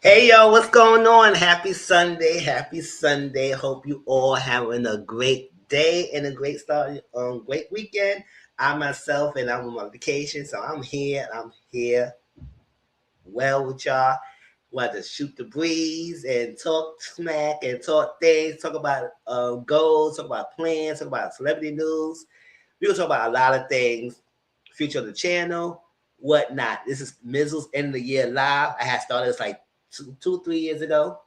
Hey yo, what's going on? Happy Sunday. Happy Sunday. Hope you all having a great day and a great start great weekend. I myself and I'm on my vacation, so I'm here well with y'all. Want to shoot the breeze and talk smack and talk things, talk about goals, talk about plans, talk about celebrity news. We're gonna talk about a lot of things, future of the channel, whatnot. This is Mizzle's end of the year live. I had started this like 3 years ago.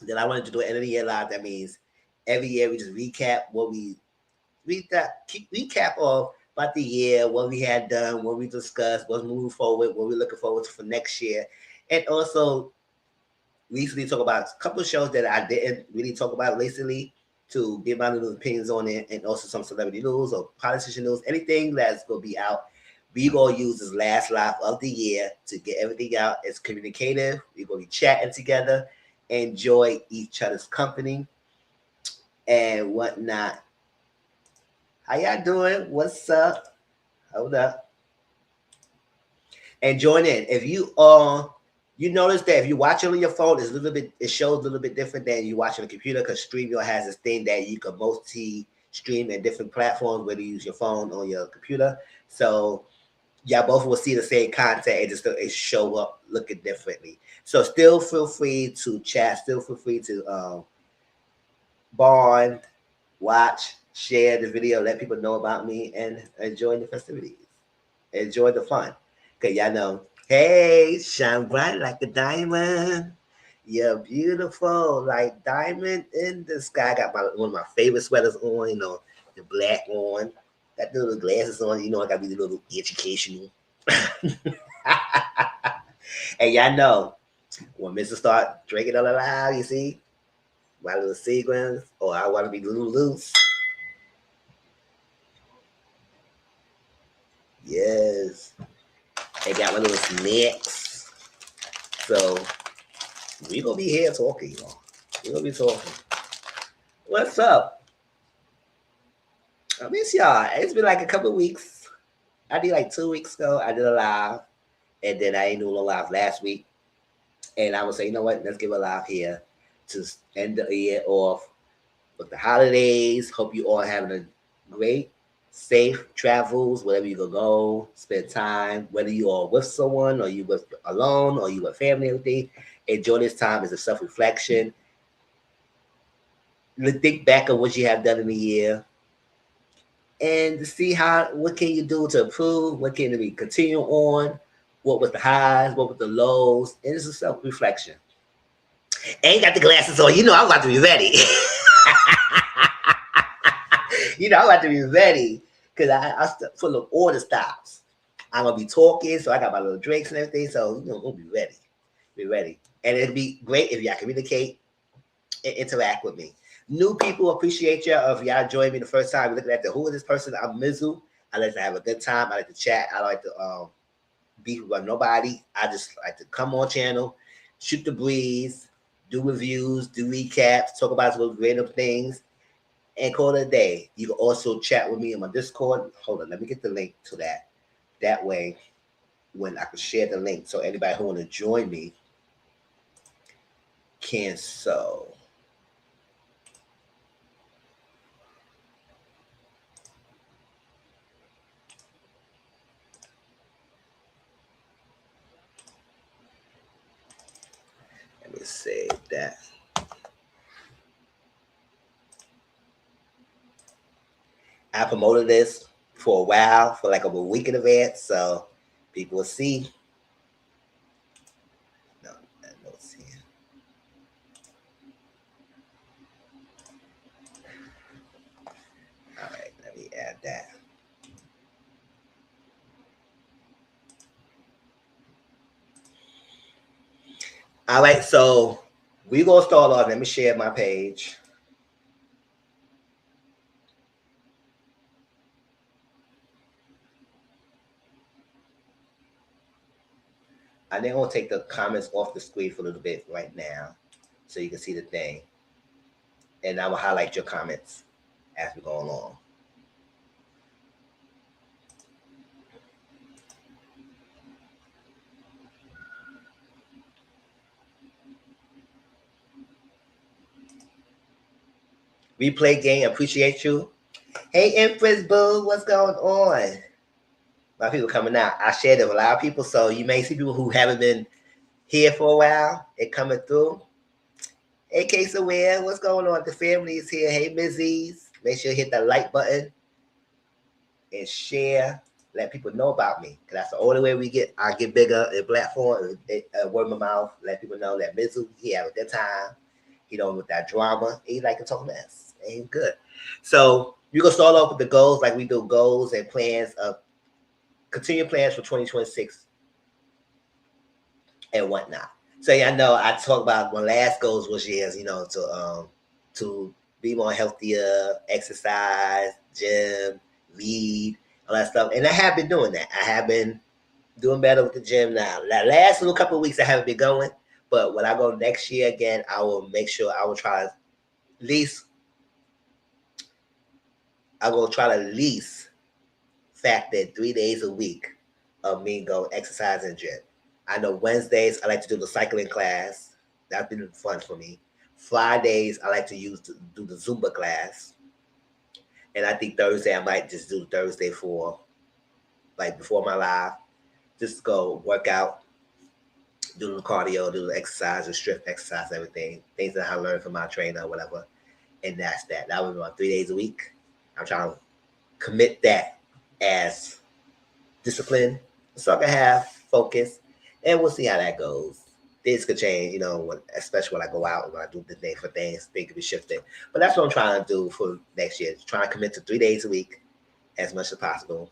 Then I wanted to do an end of the year live. That means every year we just recap what we recap of about the year, what we had done, what we discussed, what's moving forward, what we're looking forward to for next year, and also recently talk about a couple of shows that I didn't really talk about recently to give my little opinions on it, and also some celebrity news or politician news, anything that's gonna be out. We gonna use this last live of the year to get everything out. It's communicative. We're gonna be chatting together, enjoy each other's company and whatnot. How y'all doing? What's up? Hold up. And join in. If you notice that if you watch it on your phone, it shows a little bit different than you watch on a computer because StreamYard has this thing that you can multi stream in different platforms, whether you use your phone or your computer. So y'all both will see the same content, it show up looking differently. So still feel free to chat, still feel free to bond, watch, share the video, let people know about me, and enjoy the festivities. Enjoy the fun. Cause y'all know, hey, shine bright like a diamond. You're beautiful like diamond in the sky. I got one of my favorite sweaters on, the black on. Got the little glasses on, I got these little educational. And y'all know, when Mr. start drinking all aloud, you see, my little sequins, or I want to be a little loose. Yes. They got my little snacks. So we gonna be here talking, y'all. We gonna be talking. What's up? I miss y'all. It's been like a couple of weeks. I did like 2 weeks ago. I did a live, and then I ain't doing a live last week. And I would say, you know what? Let's give a live here to end the year off with the holidays. Hope you all having a great, safe travels, wherever you go, spend time, whether you are with someone or you with alone or you with family, everything. Enjoy this time as a self-reflection. Think back on what you have done in the year and to see what can you do to improve, what can we continue on, what was the highs, what was the lows, and it's a self-reflection. Ain't got the glasses on, I'm about to be ready. I'm about to be ready because I full of order stops. I'm gonna be talking, so I got my little drinks and everything. So we'll be ready. Be ready, and it'd be great if y'all communicate and interact with me. New people appreciate y'all. If y'all join me the first time, looking at who is this person? I'm Mizzle. I like to have a good time. I like to chat. I like to be with nobody. I just like to come on channel, shoot the breeze, do reviews, do recaps, talk about some random things, and call it a day. You can also chat with me on my Discord. Hold on, let me get the link to that. That way, when I can share the link, so anybody who want to join me can so. Let me save that. I promoted this for a while, for like a week in advance, so people will see. No, notes here. All right, let me add that. All right, so we're gonna start off. Let me share my page. I then gonna take the comments off the screen for a little bit right now, so you can see the thing, and I will highlight your comments as we go along. Replay game, appreciate you. Hey, Empress Boo, what's going on? A lot of people coming out. I shared it with a lot of people, so you may see people who haven't been here for a while. They're coming through. Hey, Case Aware, what's going on? The family is here. Hey, Mizzle'S. Make sure you hit that like button and share. Let people know about me, because that's the only way I get bigger in platform. Word of mouth. Let people know that Mizzle, he have at that time. He don't with that drama. He like to talk mess. Ain't good. So you're gonna start off with the goals, like we do goals and plans of continued plans for 2026 and whatnot. So yeah, I know I talked about my last goals was years, to be more healthier, exercise, gym, read, all that stuff. And I have been doing that. I have been doing better with the gym now. The last little couple of weeks I haven't been going, but when I go next year again, I will make sure I will try at least I will try to at least factor 3 days a week of me go exercise and gym. I know Wednesdays I like to do the cycling class. That's been fun for me. Fridays I like to do the Zumba class, and I think Thursday I might just do Thursday for like before my live, just go work out, do the cardio, do the exercise, the strength exercise, everything, things that I learned from my trainer, or whatever. And that's that. That would be about 3 days a week. I'm trying to commit that as discipline, so I can have focus, and we'll see how that goes. Things could change, especially when I go out and when I do the thing for things could be shifted. But that's what I'm trying to do for next year. Trying to commit to 3 days a week as much as possible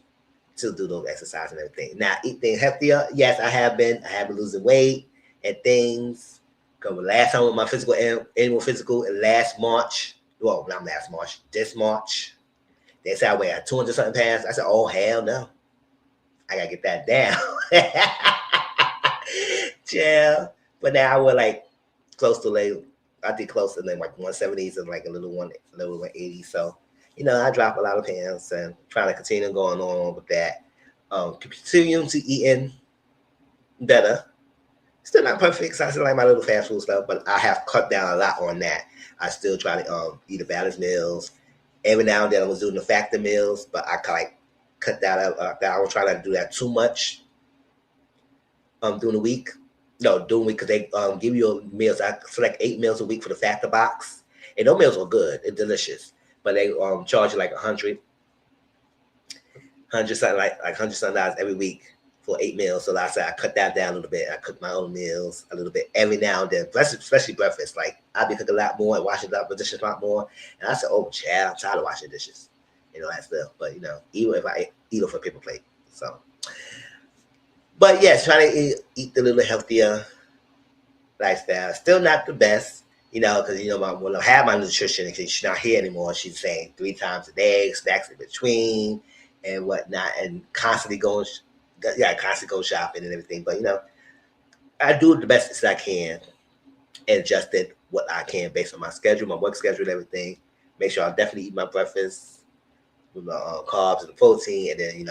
to do those exercises and everything. Now, eating healthier, yes, I have been. I have been losing weight and things. Because last time with my annual physical, last March, well, not last March, this March, they said I weighed 200 something pounds. I said, oh, hell no. I got to get that down. Yeah. But now I was like close to I think close to like 170s and like a little 180. So, I drop a lot of pounds and trying to continue going on with that. Continue to eating better. Still not perfect, so I still like my little fast food stuff, but I have cut down a lot on that. I still try to eat the balanced meals. Every now and then I was doing the factor meals, but I cut that out. I was trying not to do that too much during the week. No, during the week, because they give you meals. I select 8 meals a week for the factor box, and those meals are good. They're delicious, but they charge you like 100 something like $100 every week for 8 meals. So like I said, I cut that down a little bit. I cook my own meals a little bit every now and then, especially breakfast. Like I'll be cooking a lot more and washing the dishes a lot more. And I said, oh, child, I'm tired of washing dishes, that stuff. But even if I eat off a paper plate, so. But yes, try to eat a little healthier lifestyle. Still not the best, because when I have my nutrition, she's not here anymore. She's saying 3 times a day, snacks in between, and whatnot, and constantly go shopping and everything. But I do the best as I can and adjust it what I can based on my schedule, my work schedule, and everything. Make sure I definitely eat my breakfast with my carbs and protein, and then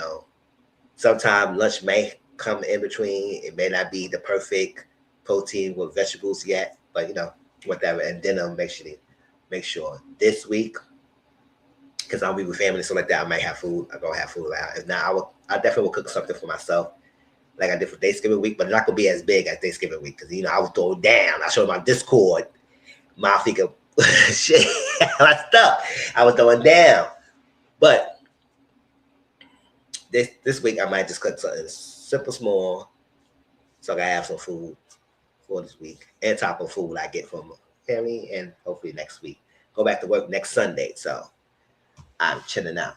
sometimes lunch may come in between. It may not be the perfect protein with vegetables yet, but whatever. And dinner, make sure this week, because I'll be with family, so like that, I might have food. I'm gonna have food out. If not, I definitely will cook something for myself, like I did for Thanksgiving week, but it's not gonna be as big as Thanksgiving week, because I was throwing down. I showed my Discord, my figure shit, my stuff. I was throwing down, but this week I might just cook something simple, small, so I can have some food for this week, and top of food I get from family, and hopefully next week go back to work next Sunday. So I'm chilling out.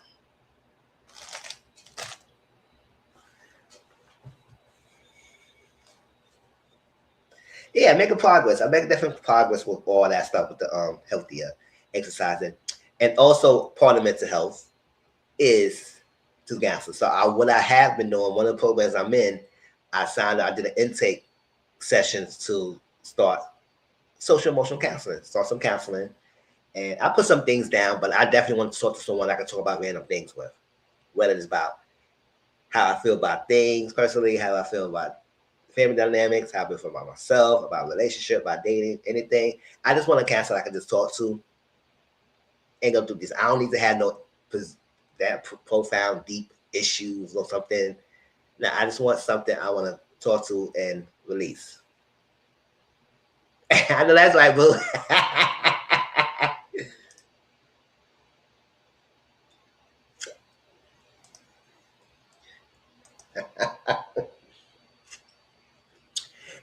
Yeah, making progress. I make definite progress with all that stuff with the healthier exercising, and also part of mental health is to counseling. So what I have been doing, one of the programs I'm in, I did an intake sessions to start social emotional counseling, start some counseling, and I put some things down, but I definitely want to talk to someone I can talk about random things with, whether it's about how I feel about things personally, how I feel about family dynamics, how I feel about myself, about relationship, about dating, anything. I just want a counselor I can just talk to ain't gonna do this. I don't need to have no that profound, deep issues or something. Now, I just want something I want to talk to and release. I know that's right, boo.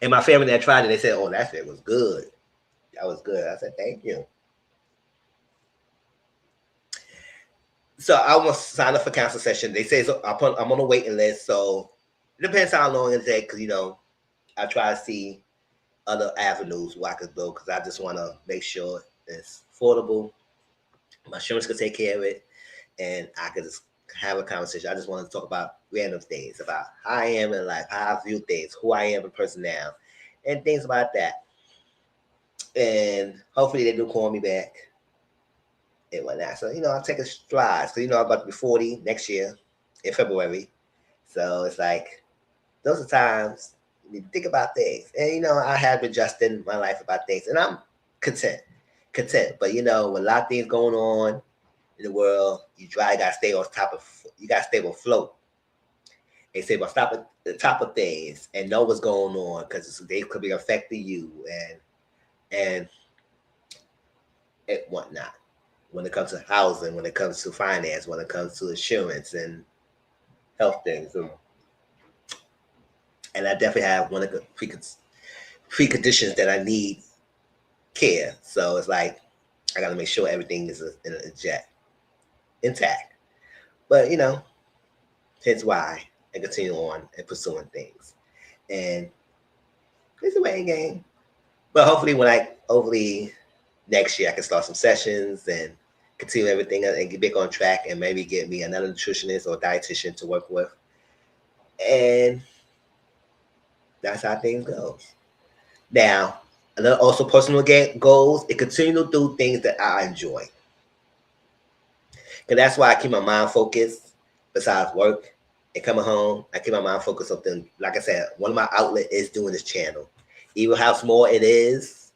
And my family that tried it, they said, "Oh, that shit was good. That was good." I said, "Thank you." So I want to sign up for council session. They say so I'm on a waiting list, so it depends how long it takes. Because I try to see other avenues where I could go because I just want to make sure it's affordable. My insurance could take care of it, and I could just have a conversation. I just want to talk about random things about how I am in life, how I view things, who I am as a person now, and things about that. And hopefully they do call me back and whatnot. So I'll take a stride. So I'm about to be 40 next year in February. So it's like those are times you need to think about things. And I have been adjusting my life about things, and I'm content. Content. But with a lot of things going on in the world, you gotta stay on top of you gotta stay afloat. They say, but stop at the top of things and know what's going on because they could be affecting you and whatnot. When it comes to housing, when it comes to finance, when it comes to insurance and health things. And I definitely have one of the preconditions that I need care. So it's like I got to make sure everything is intact. But hence why I continue on and pursuing things. And it's a waiting game. But hopefully next year I can start some sessions and continue everything and get back on track and maybe get me another nutritionist or dietitian to work with. And that's how things go. Now, another also personal goals, it continue to do things that I enjoy. Because that's why I keep my mind focused besides work and coming home. I keep my mind focused on things. Like I said, one of my outlets is doing this channel. Even how small it is,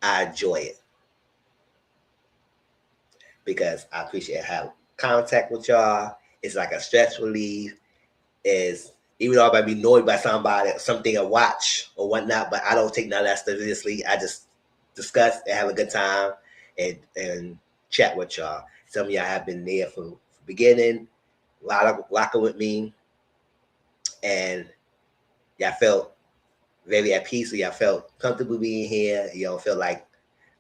I enjoy it. Because I appreciate having contact with y'all. It's like a stress relief. Is even though I might be annoyed by somebody, something I watch or whatnot, but I don't take none of that seriously. I just discuss and have a good time and chat with y'all. Some of y'all have been there from the beginning, rocking with me, and y'all felt very at peace. So y'all felt comfortable being here. You don't feel like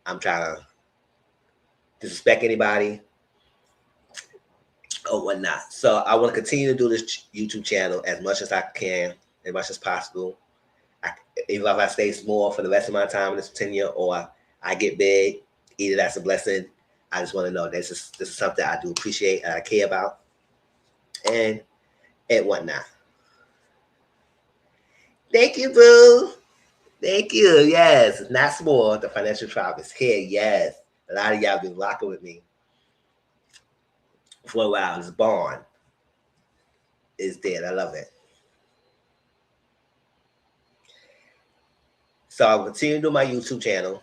I'm trying to disrespect anybody or whatnot. So I want to continue to do this YouTube channel as much as I can, as much as possible. Even if I stay small for the rest of my time in this tenure or I get big, either that's a blessing. I just want to know this is something I do appreciate and I care about and whatnot. Thank you, boo. Thank you. Yes, it's not small. The financial tribe is here. Yes. A lot of y'all been rocking with me for a while. This bond is dead. I love it. So I'll continue to do my YouTube channel.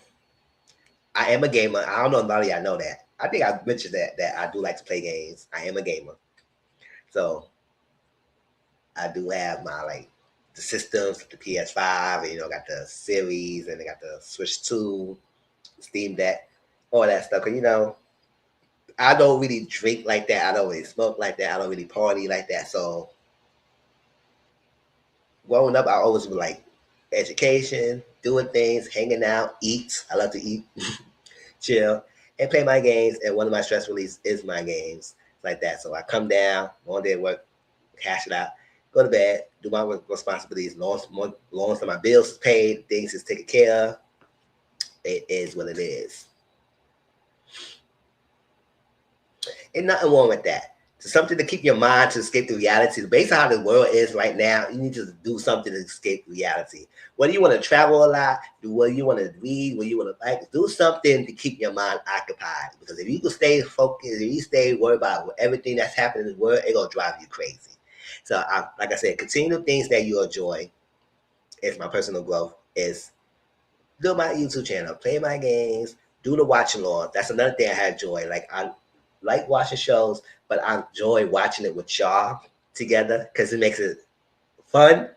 I am a gamer. I don't know if a lot of y'all know that. I think I mentioned that I do like to play games. I am a gamer. So I do have my the systems, the PS5, and got the series and I got the Switch 2, Steam Deck, all that stuff. Cause I don't really drink like that. I don't really smoke like that. I don't really party like that. So growing up, I always was like education, doing things, hanging out, eat. I love to eat, chill, and play my games. And one of my stress release is my games like that. So I come down, one day at work, cash it out, go to bed, do my responsibilities. Long as my bills is paid, things is taken care of. It is what it is. And nothing wrong with that. So something to keep your mind to escape the reality. Based on how the world is right now, you need to do something to escape reality. Whether you want to travel a lot, whether you want to read, whether you want to do something to keep your mind occupied. Because if you can stay focused, if you stay worried about everything that's happening in the world, it's going to drive you crazy. So like I said, continue things that you enjoy. It's my personal growth. Is do my YouTube channel, play my games, do the watch along. That's another thing I had joy. Like I like watching shows, but I enjoy watching it with y'all together because it makes it fun.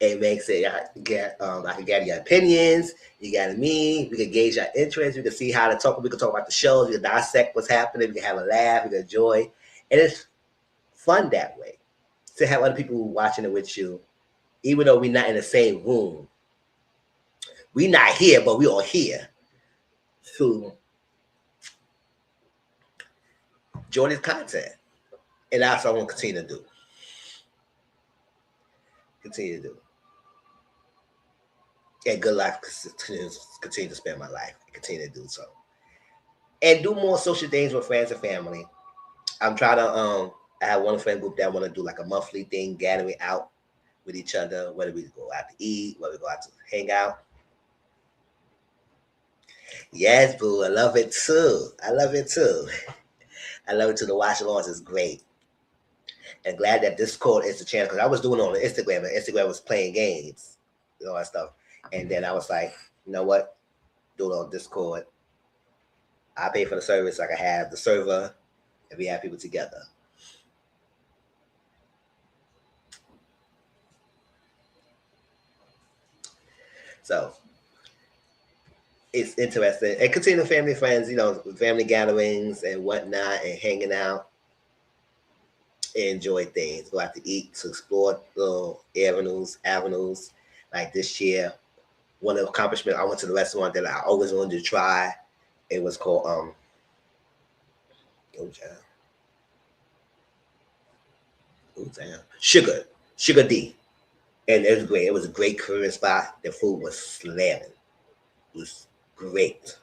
It makes it I can get your opinions. You got me. We can gauge our interest. We can see how to talk. We can talk about the shows. We can dissect what's happening. We can have a laugh. We can enjoy, and it's fun that way to have other people watching it with you, even though we're not in the same room. We're not here, but we are here. So enjoy this content, and that's what I want to continue to do. Continue to do. And good life continue to spend my life. Continue to do so. And do more social things with friends and family. I'm trying to I have one friend group that want to do like a monthly thing, gathering out with each other, whether we go out to eat, whether we go out to hang out. Yes, boo, I love it too. I love it too. I love it too. The watch alongs is great. And glad that Discord is the channel because I was doing it on the Instagram and Instagram was playing games, all that stuff. And then I was like, you know what? Do it on Discord. I pay for the service. I can have the server and we have people together. So it's interesting. And continue family friends, family gatherings and whatnot and hanging out. Enjoy things. Go out to eat, to explore little avenues. Like this year, one of the accomplishments, I went to the restaurant that I always wanted to try. It was called Sugar D. And it was great. It was a great Korean spot. The food was slamming. It was great.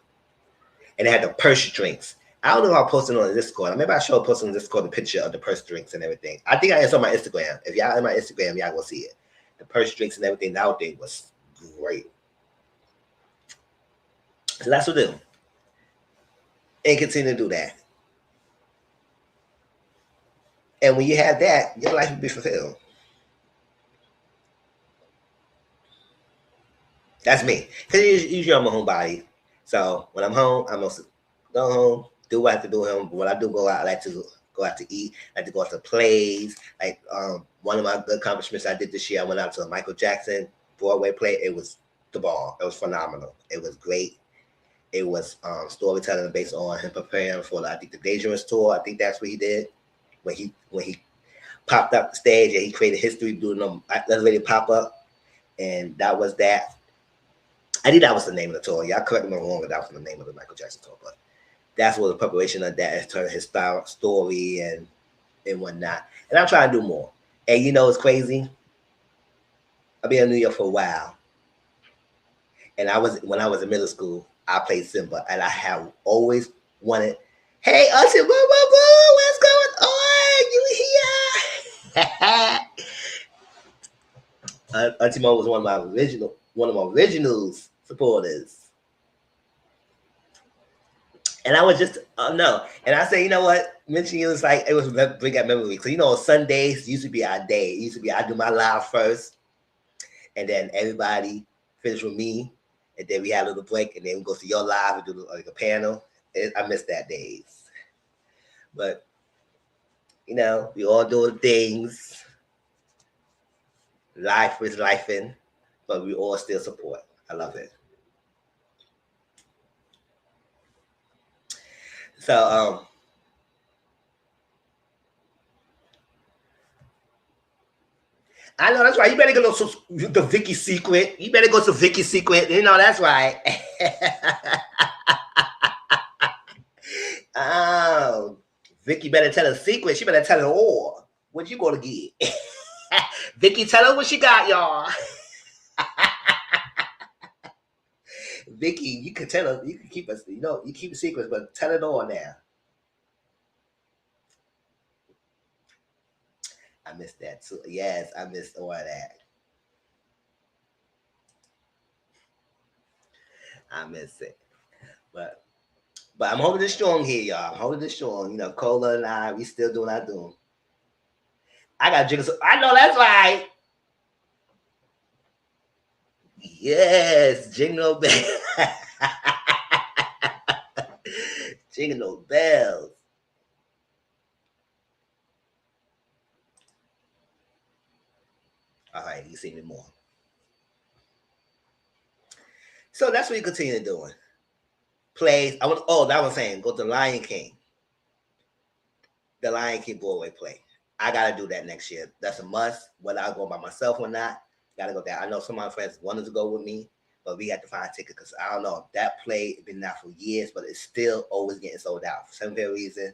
And it had the purse drinks. I don't know if I posted on Discord. Maybe I should post on Discord the picture of the purse drinks and everything. I think it's on my Instagram. If y'all in my Instagram, y'all will see it. The purse drinks and everything that thing was great. So that's what we do. And continue to do that. And when you have that, your life will be fulfilled. That's me. Because usually I'm a homebody. So when I'm home, I'm going to go home, do what I have to do at home. But when I do go out, I like to go out to eat. I like to go out to plays. Like one of my good accomplishments I did this year, I went out to a Michael Jackson Broadway play. It was the ball. It was phenomenal. It was great. It was storytelling based on him preparing for, I think, the Dangerous tour. I think that's what he did when he popped up the stage and he created history doing them. Let's let it pop up, and that was that. I think that was the name of the tour. Y'all correct me if I'm wrong, but that was the name of the Michael Jackson tour. But that's what the preparation of that is, his style, story and whatnot. And I'm trying to do more. And it's crazy. I've been in New York for a while. And when I was in middle school, I played Simba. And I have always wanted, hey, Auntie, boo, boo, boo, what's going on? You here? Auntie Mo was one of my originals supporters. And I was just, no. And I say, you know what? Mentioning you was like, it was bring up memory. Because, Sundays used to be our day. It used to be, I do my live first. And then everybody finish with me. And then we had a little break. And then we go to your live and do like a panel. I miss that days. But, we all doing things. Life is lifing. But we all still support. I love it. So, I know that's right. You better go to the Vicky Secret. You better go to Vicky Secret. That's right. Oh, Vicky better tell a secret. She better tell it all. What you gonna get? Vicky, tell her what she got, y'all. Vicky, you can tell her. You can keep us. You keep secrets, but tell it all now. I missed that too. Yes, I missed all of that. I miss it. But I'm holding it strong here, y'all. I'm holding it strong. Cola and I, we still doing our doing. I got jiggles. I know that's right. Yes, jingle bell. Jingle bells. All right, you see me more. So that's what you continue doing. Plays. That was saying go to Lion King. The Lion King Broadway play. I gotta do that next year. That's a must. Whether I go by myself or not, gotta go there. I know some of my friends wanted to go with me, but we had to find a ticket because I don't know. That play has been out for years, but it's still always getting sold out for some very reason.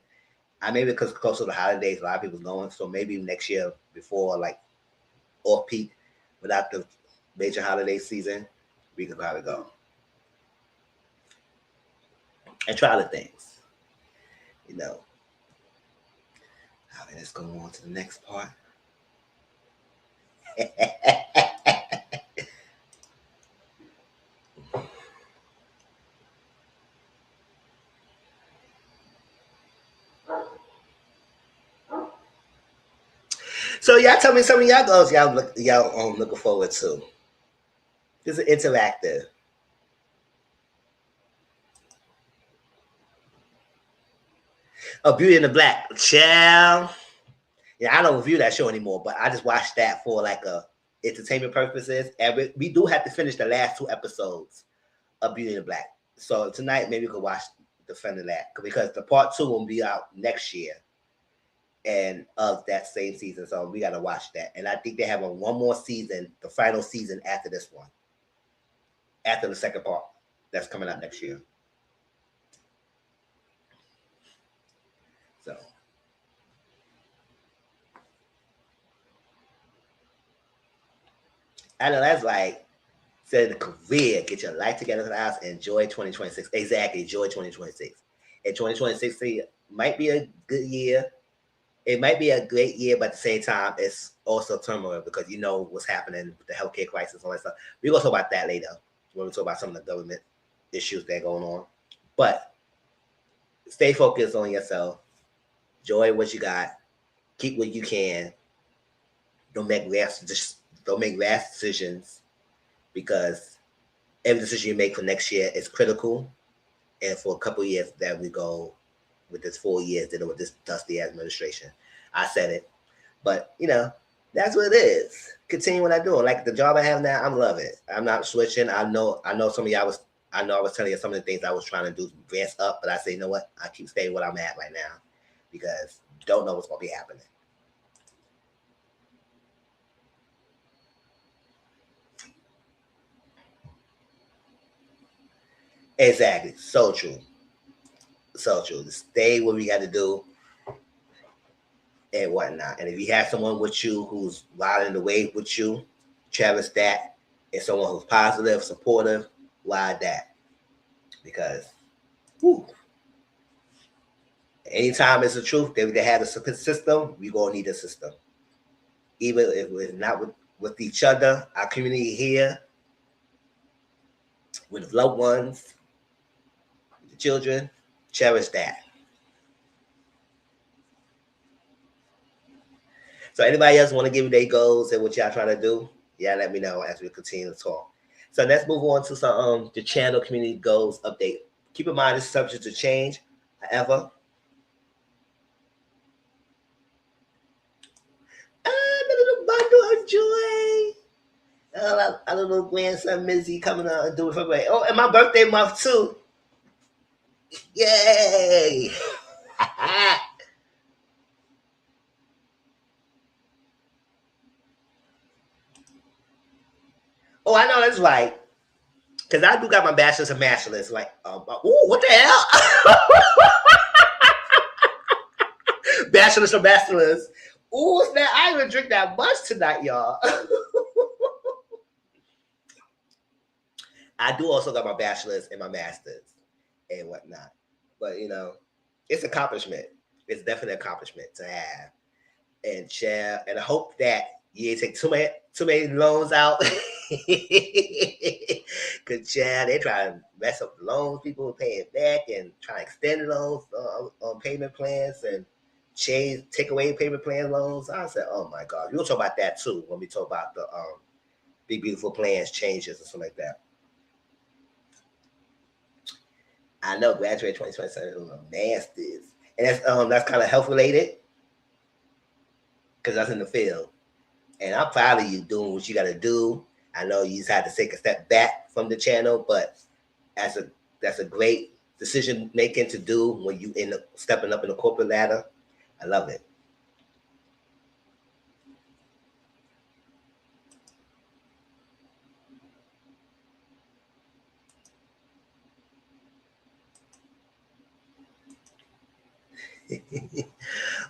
I maybe because close to the holidays, a lot of people's going. So maybe next year before like off peak, without the major holiday season, we could probably go and try the things. You know. All right, let's go on to the next part. So y'all tell me some of y'all goals y'all looking forward to. This is interactive. Oh, Beauty in the Black. Child. Yeah, I don't review that show anymore, but I just watched that for like a entertainment purposes. And we do have to finish the last 2 episodes of Beauty in the Black. So tonight maybe we could watch the fin of that because the part 2 will be out next year and of that same season. So we gotta watch that. And I think they have one more season, the final season after this one. After the second part that's coming out next year. So I know that's like said the career, get your life together in the house, enjoy 2026. Exactly, enjoy 2026. And 2026 might be a good year. It might be a great year, but at the same time, it's also turmoil because you know what's happening with the healthcare crisis and all that stuff. We're gonna talk about that later when we talk about some of the government issues that are going on. But stay focused on yourself. Enjoy what you got. Keep what you can. Don't make rash decisions because every decision you make for next year is critical. And for a couple of years that we go with this 4 years dealing with this dusty administration. I said it. But that's what it is. Continue what I'm doing. Like the job I have now, I'm loving it. I'm not switching. I know some of y'all I was telling you some of the things I was trying to do to advance up, but I say, you know what? I keep staying where I'm at right now because don't know what's gonna be happening. Exactly. So true. So true. To stay what we got to do and whatnot. And if you have someone with you who's riding the wave with you, cherish that. And someone who's positive, supportive, ride that. Because whew, anytime it's the truth that they have a system, we gonna need a system. Even if we're not with each other, our community here, with loved ones, the children, cherish that. So anybody else want to give me their goals and what y'all trying to do? Yeah, let me know as we continue to talk. So let's move on to some the channel community goals update. Keep in mind it's subject to change. However, the little bundle of joy. Our little grandson Mizzy coming out and doing for me. Oh, and my birthday month too. Yay! Oh, I know that's right. Because I do got my bachelor's and master's. Like, what the hell? Bachelor's or master's. Ooh, man, I didn't even drink that much tonight, y'all. I do also got my bachelor's and my master's and whatnot. But, it's accomplishment. It's definitely an accomplishment to have. And share. And I hope that you ain't take too many loans out. Cause child, they try to mess up the loans people are paying back and try to extend the loans on payment plans and take away payment plan loans. I said, oh my God, we'll talk about that too when we talk about the big beautiful plans changes and stuff like that. I know graduate 2027 with a master's. And that's kind of health related because that's in the field. And I'm proud of you doing what you got to do. I know you just had to take a step back from the channel, but as a that's a great decision making to do when you end up stepping up in the corporate ladder. I love it.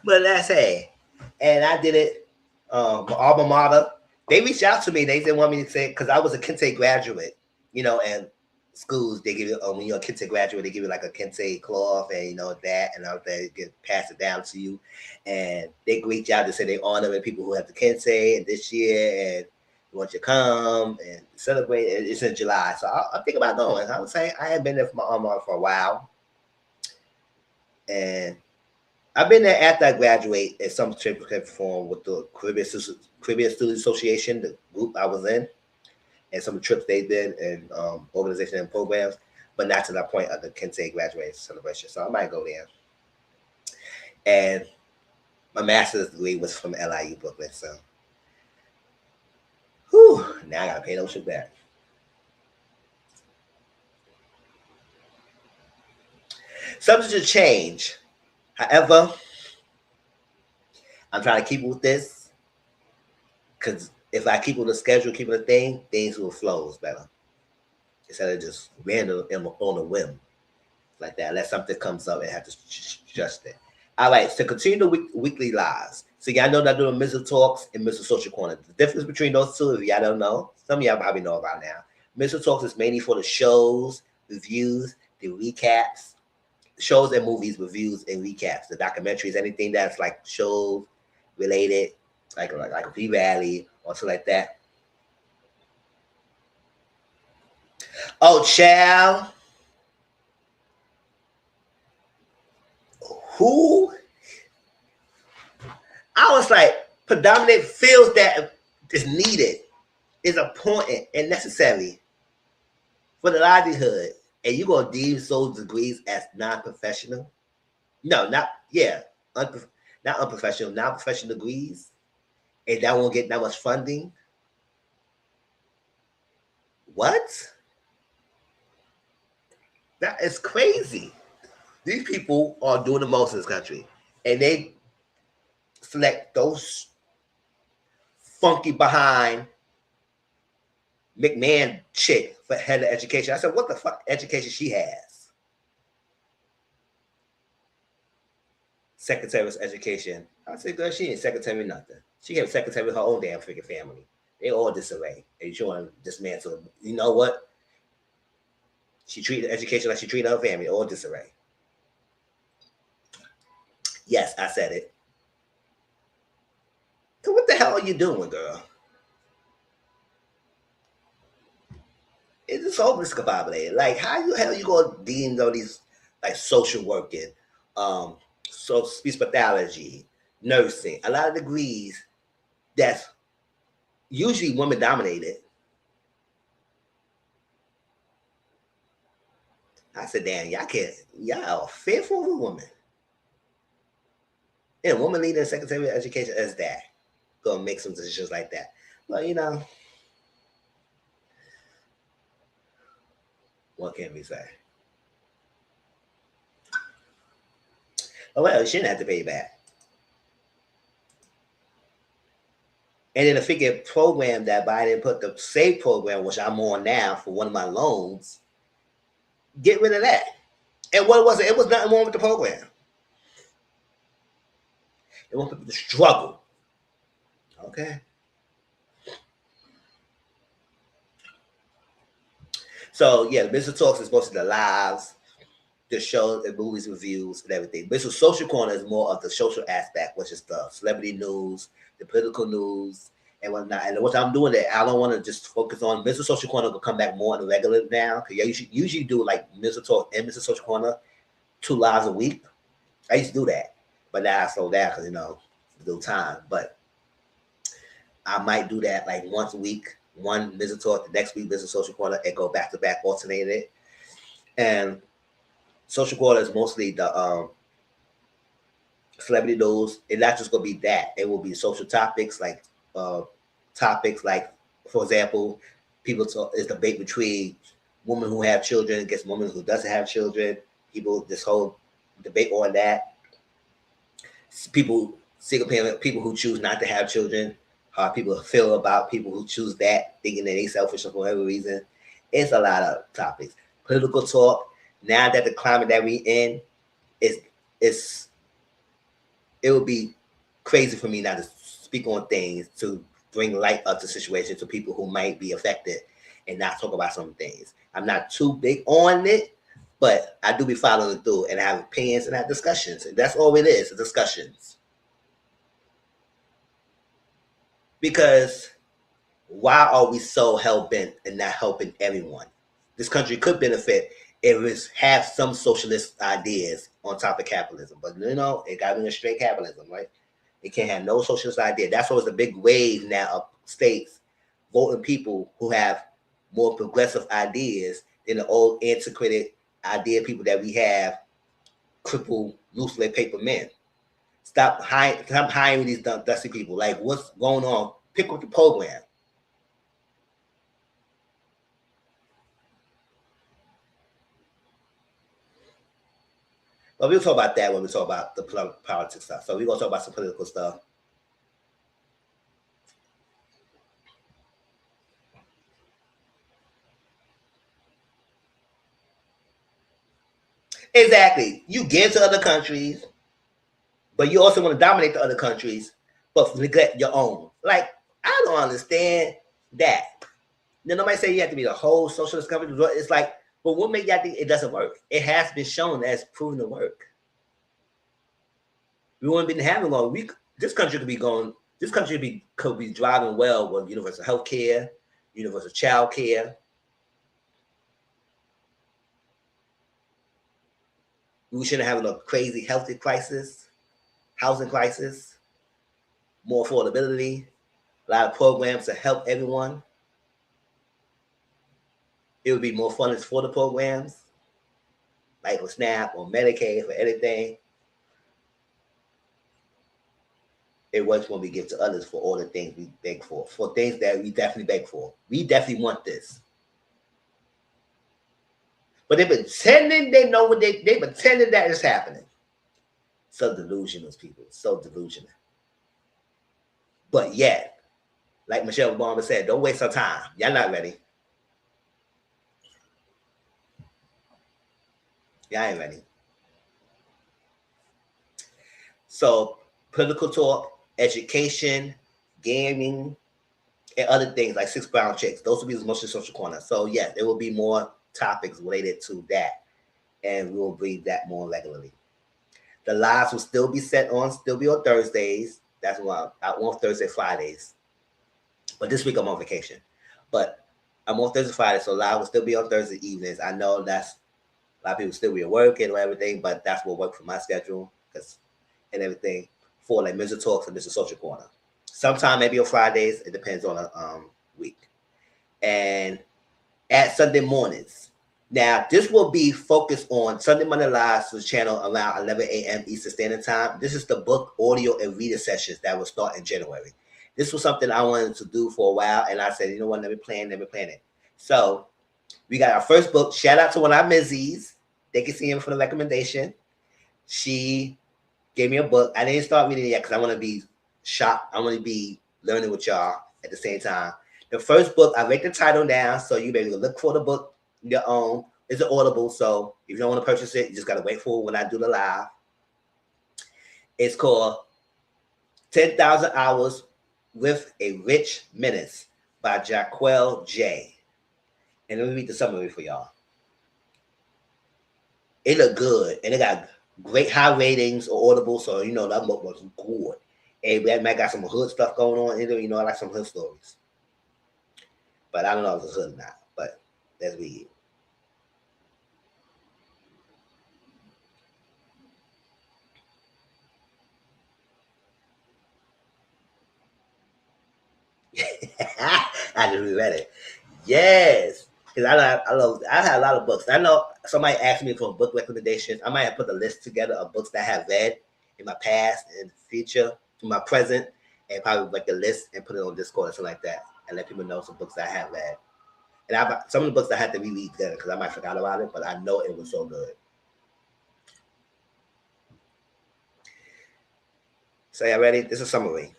But that's hey, and I did it. My alma mater. They reached out to me. They didn't want me to say because I was a Kente graduate, and schools they give you when you're a Kente graduate, they give you like a Kente cloth and that and all that get passed it down to you. And they reach out to say they honoring people who have the Kente and this year and we want you to come and celebrate. It's in July, so I think about going. I would say I had been there for my alma mater for a while, and I've been there after I graduate at some certificate form with the Caribbean Student Association, the group I was in, and some of the trips they did and organization and programs, but not to that point of the Kente graduation celebration. So I might go there. And my master's degree was from LIU Brooklyn. So, now I got to pay those shit back. Subject to change. However, I'm trying to keep with this because if I keep with the schedule, keep with the thing, things will flow better instead of just random on a whim like that. Unless something comes up and have to adjust it. All right, so continue the weekly lives. So y'all know that I'm doing Mizzle Talks and Mizzle Social Corner. The difference between those two, if y'all don't know, some of y'all probably know about now. Mizzle Talks is mainly for the shows, reviews, the recaps, shows and movies, reviews and recaps, the documentaries, anything that's like shows related, like a P Valley or something like that. Oh, child. Who? I was like, predominant feels that is needed, is important and necessary for the livelihood. And you gonna deem those degrees as non-professional? No, not not unprofessional, non-professional degrees, and that won't get that much funding. What? That is crazy. These people are doing the most in this country, and they select those funky behind McMahon chick for head of education. I said, what the fuck education she has? Secretary of Education. I said, girl, she ain't secretary nothing. She gave secretary her own damn freaking family. They all disarray. And you want to dismantle. You know what? She treated education like she treated her family. All disarray. Yes, I said it. So what the hell are you doing, girl? It's just so discombobulated. Like, how the hell you gonna deem all these like social working, so speech pathology, nursing, a lot of degrees that's usually women dominated. I said, damn, y'all are fearful of a woman. And a woman leading Secretary of Education as that. Gonna make some decisions like that. Well, what can we say? Oh well, she didn't have to pay back. And then the figure program that Biden put the SAVE program, which I'm on now for one of my loans, get rid of that. And what was it? It was nothing wrong with the program. It want people to struggle. Okay. So yeah, the Business Talks is mostly the lives, the shows and movies reviews and everything. Business Social Corner is more of the social aspect, which is the celebrity news, the political news, and whatnot. And what I'm doing that, I don't want to just focus on Business Social Corner. Will come back more on the regular now because I usually do like Mr. Talk and Mr. Social Corner 2 lives a week. I used to do that, but now I slow down because little time. But I might do that like once a week, one Mr. Talk, the next week Mr. Social Corner, and go back to back, alternate it. And Social quarter is mostly the celebrity news. It's not just gonna be that. It will be social uh, topics like, for example, people talk is debate between women who have children against women who doesn't have children. People, this whole debate on that. People, single parent, people who choose not to have children, how people feel about people who choose that, thinking that they selfish for whatever reason. It's a lot of topics. Political talk. Now that the climate that we in is, it's it would be crazy for me not to speak on things to bring light up to situations to people who might be affected and not talk about some things. I'm not too big on it, but I do be following through and I have opinions and have discussions. And that's all it is, discussions. Because why are we so hell bent and not helping everyone? This country could benefit if it have some socialist ideas on top of capitalism, but it got to be a straight capitalism, right? It can't have no socialist idea. That's why it's a big wave now of states voting people who have more progressive ideas than the old antiquated idea people that we have, crippled, loosely paper men. Stop hiring these dusty people. Like, what's going on? Pick up the program. But we'll talk about that when we talk about the politics stuff. So we're going to talk about some political stuff. Exactly. You give to other countries, but you also want to dominate the other countries, but neglect your own. Like, I don't understand that. Now, nobody say you have to be the whole socialist country. It's like, but what makes y'all think it doesn't work? It has been shown as proven to work. We wouldn't been having long. This country could be going. This country could be driving well with universal health care, universal child care. We shouldn't have a crazy healthy crisis, housing crisis, more affordability, a lot of programs to help everyone. It would be more funding for the programs, like for SNAP or Medicaid, for anything. It was when we give to others for all the things we beg for things that we definitely beg for. We definitely want this. But they're pretending they know what they pretending that is happening. So delusional, people. So delusional. But yet, like Michelle Obama said, don't waste our time. Y'all not ready. Y'all ain't ready. So political talk, education, gaming, and other things like Six Brown Chicks. Those will be the most social corner. So yes, there will be more topics related to that, and we will bring that more regularly. The lives will still be on Thursdays. That's why I'm on Thursday, Fridays. But this week I'm on vacation. But I'm on Thursday, Friday, so live will still be on Thursday evenings. I know that's a lot of people still be working or everything, but that's what worked for my schedule and everything for like Mizzle Talks and Mr. Social Corner. Sometime maybe on Fridays. It depends on the week. And at Sunday mornings. Now, this will be focused on Sunday Monday Live to the channel around 11 a.m. Eastern Standard Time. This is the book, audio, and reader sessions that will start in January. This was something I wanted to do for a while, and I said, you know what, let me plan it. So we got our first book. Shout out to one of our Mizzle'S. They can see him for the recommendation. She gave me a book. I didn't start reading it yet because I want to be shocked. I want to be learning with y'all at the same time. The first book, I write the title down, so you maybe look for the book your own. It's an Audible, so if you don't want to purchase it, you just gotta wait for it when I do the live. It's called 10,000 Hours with a Rich Menace by Jaquel J. And let me read the summary for y'all. It looked good, and it got great high ratings or Audible, so that book was good. And that might got some hood stuff going on in it. I like some hood stories. But I don't know if it's hood or not. But let's read it. I just read it. Yes. I had a lot of books. I know somebody asked me for book recommendations. I might have put a list together of books that I have read in my past and future, in my present, and probably like a list and put it on Discord or something like that, and let people know some books that I have read. And some of the books I had to reread together because I might forgot about it, but I know it was so good. So y'all ready? This is a summary.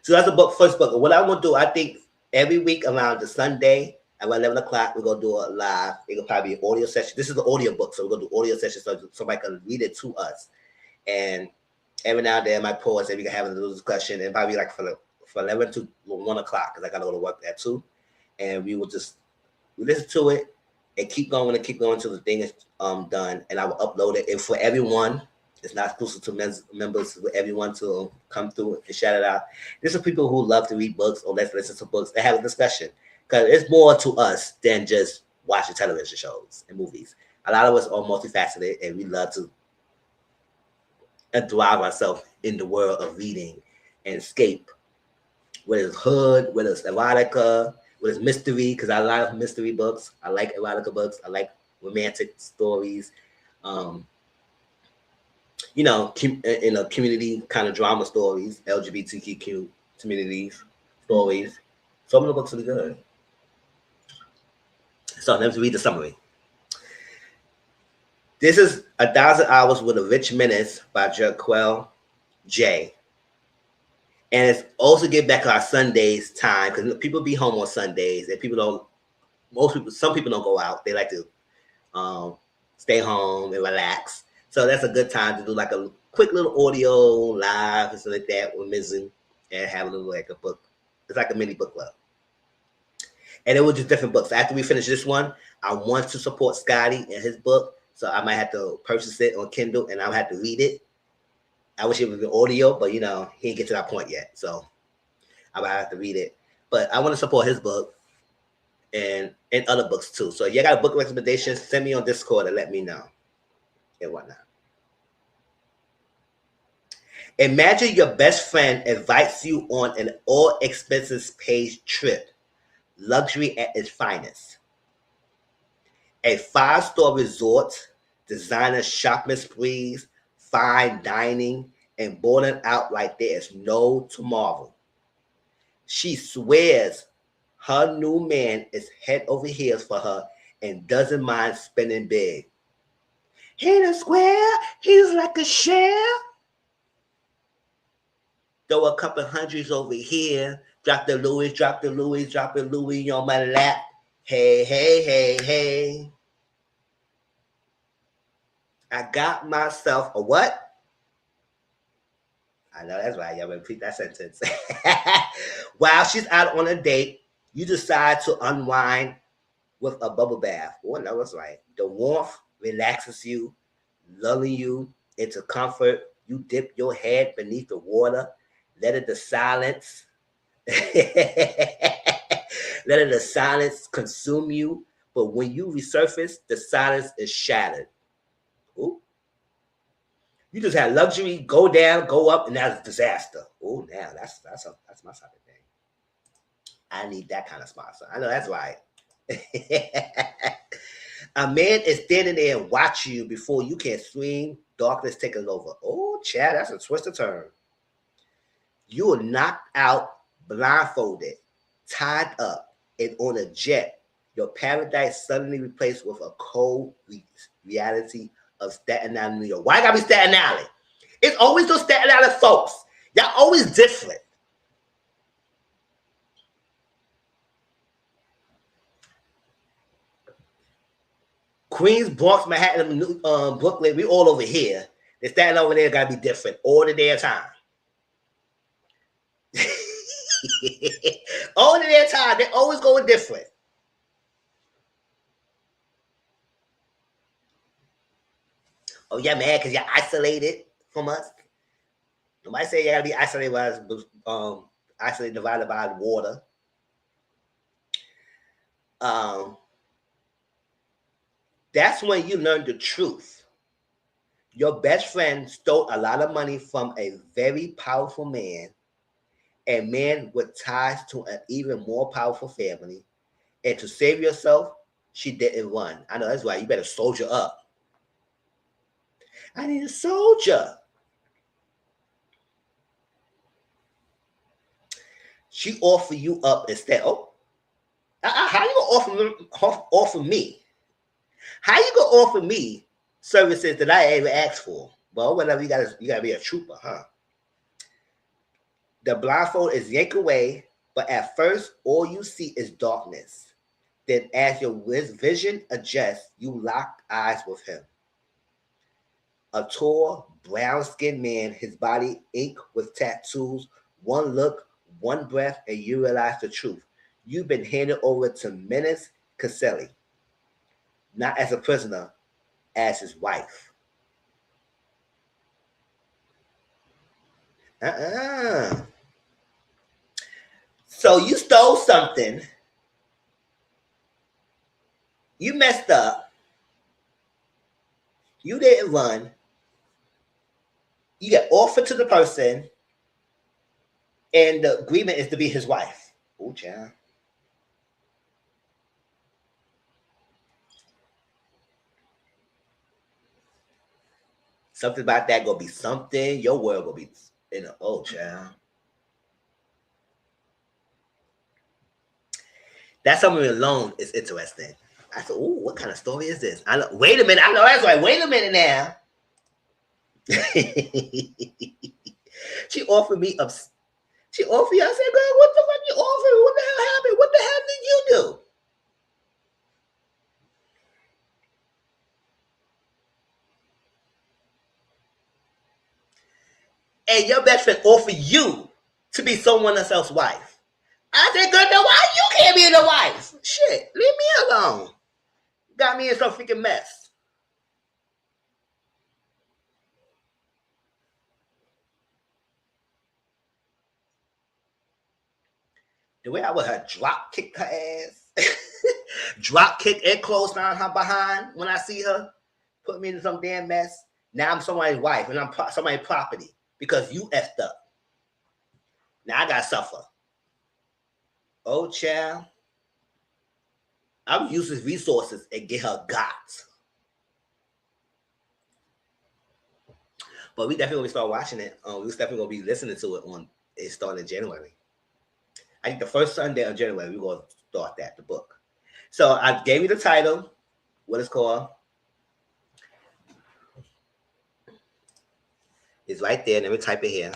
So that's the book, first book. And what I'm gonna do, I think every week around the Sunday at 11 o'clock, we're gonna do a live. It'll probably be an audio session. This is the audio book, so we're gonna do audio sessions so somebody can read it to us. And every now and then, I might pause and we can have a little discussion, and probably like for 11 to 1 o'clock because I gotta go to work at 2, and we will just listen to it and keep going until the thing is done, and I will upload it. And for everyone, it's not exclusive to members, for everyone to come through and shout it out. These are people who love to read books or let's listen to books. They have a discussion because it's more to us than just watching television shows and movies. A lot of us are multifaceted, and we love to thrive ourselves in the world of reading and escape. Whether it's hood, whether it's erotica, whether it's mystery, because I love mystery books. I like erotica books. I like romantic stories. In a community kind of drama stories, LGBTQ communities stories. Some of the books are good. So let's read the summary. This is 1,000 Hours with a Rich Menace by Jaquel J. And it's also get back our Sundays time because people be home on Sundays and some people don't go out. They like to stay home and relax. So that's a good time to do like a quick little audio live and something like that with Mizzle'S and have a little like a book. It's like a mini book club. And it was just different books. After we finish this one, I want to support Scotty and his book. So I might have to purchase it on Kindle and I'll have to read it. I wish it was an audio, but he didn't get to that point yet. So I might have to read it. But I want to support his book and other books too. So if you got a book recommendation, send me on Discord and let me know. And whatnot. Imagine your best friend invites you on an all expenses paid trip, luxury at its finest. A 5-star resort, designer shopping sprees, fine dining, and boarding out like there is no tomorrow. She swears her new man is head over heels for her and doesn't mind spending big. He ain't a square, he's like a share. Throw a couple hundreds over here. Drop the Louis on my lap. Hey, hey, hey, hey. I got myself a what? I know that's right. Y'all repeat that sentence. While she's out on a date, you decide to unwind with a bubble bath. Oh, no, that's right. The warmth relaxes you, lulling you into comfort. You dip your head beneath the water, let it the silence consume you. But when you resurface, the silence is shattered. Ooh. You just had luxury, go down, go up, and that's a disaster. Oh, now that's my type of thing. I need that kind of sponsor. I know that's right. A man is standing there and watching you before you can scream. Darkness taking over. Oh, Chad, that's a twist of turn. You are knocked out, blindfolded, tied up, and on a jet. Your paradise suddenly replaced with a cold reality of Staten Island, New York. Why gotta be Staten Island? It's always those Staten Island folks. Y'all always different. Queens, Bronx, Manhattan, Brooklyn, we all over here. The Staten over there gotta be different all the damn time. All the damn time, they're always going different. Oh, yeah, man, because you're isolated from us. Nobody say you gotta be isolated by isolated divided by water. That's when you learn the truth. Your best friend stole a lot of money from a very powerful man, a man with ties to an even more powerful family. And to save yourself, she didn't run. I know that's why you better soldier up. I need a soldier. She offer you up instead. Oh, how you gonna offer me? How you gonna offer me services that I ever asked for? Well, whatever, you gotta be a trooper, huh? The blindfold is yanked away, but at first all you see is darkness. Then as your vision adjusts, you lock eyes with him. A tall, brown-skinned man, his body inked with tattoos. One look, one breath, and you realize the truth. You've been handed over to Menace Caselli, not as a prisoner, as his wife. So you stole something. You messed up. You didn't run. You get offered to the person, and the agreement is to be his wife. Oh, child. Something about that gonna be something. Your world gonna be in a child. That something alone is interesting. I said, "Oh, what kind of story is this?" I know. Wait a minute. I know that's right. Wait a minute now. She offered me up. She offered you. I said, "Girl, what the fuck you offered? What the hell happened? What the hell did you do?" And your best friend offered you to be someone else's wife. I said, "Girl, no, why you can't be the wife? Shit, leave me alone. Got me in some freaking mess." The way I would have drop kicked her ass, drop kick and close down her behind when I see her, put me in some damn mess. Now I'm somebody's wife and I'm somebody's property because you effed up. Now I gotta suffer. Oh, child. I would use his resources and get her got. But we definitely gonna start watching it. We definitely gonna be listening to it on it starting in January. I think the first Sunday of January we're gonna start the book. So I gave you the title, what it's called. It's right there. Let me type it here.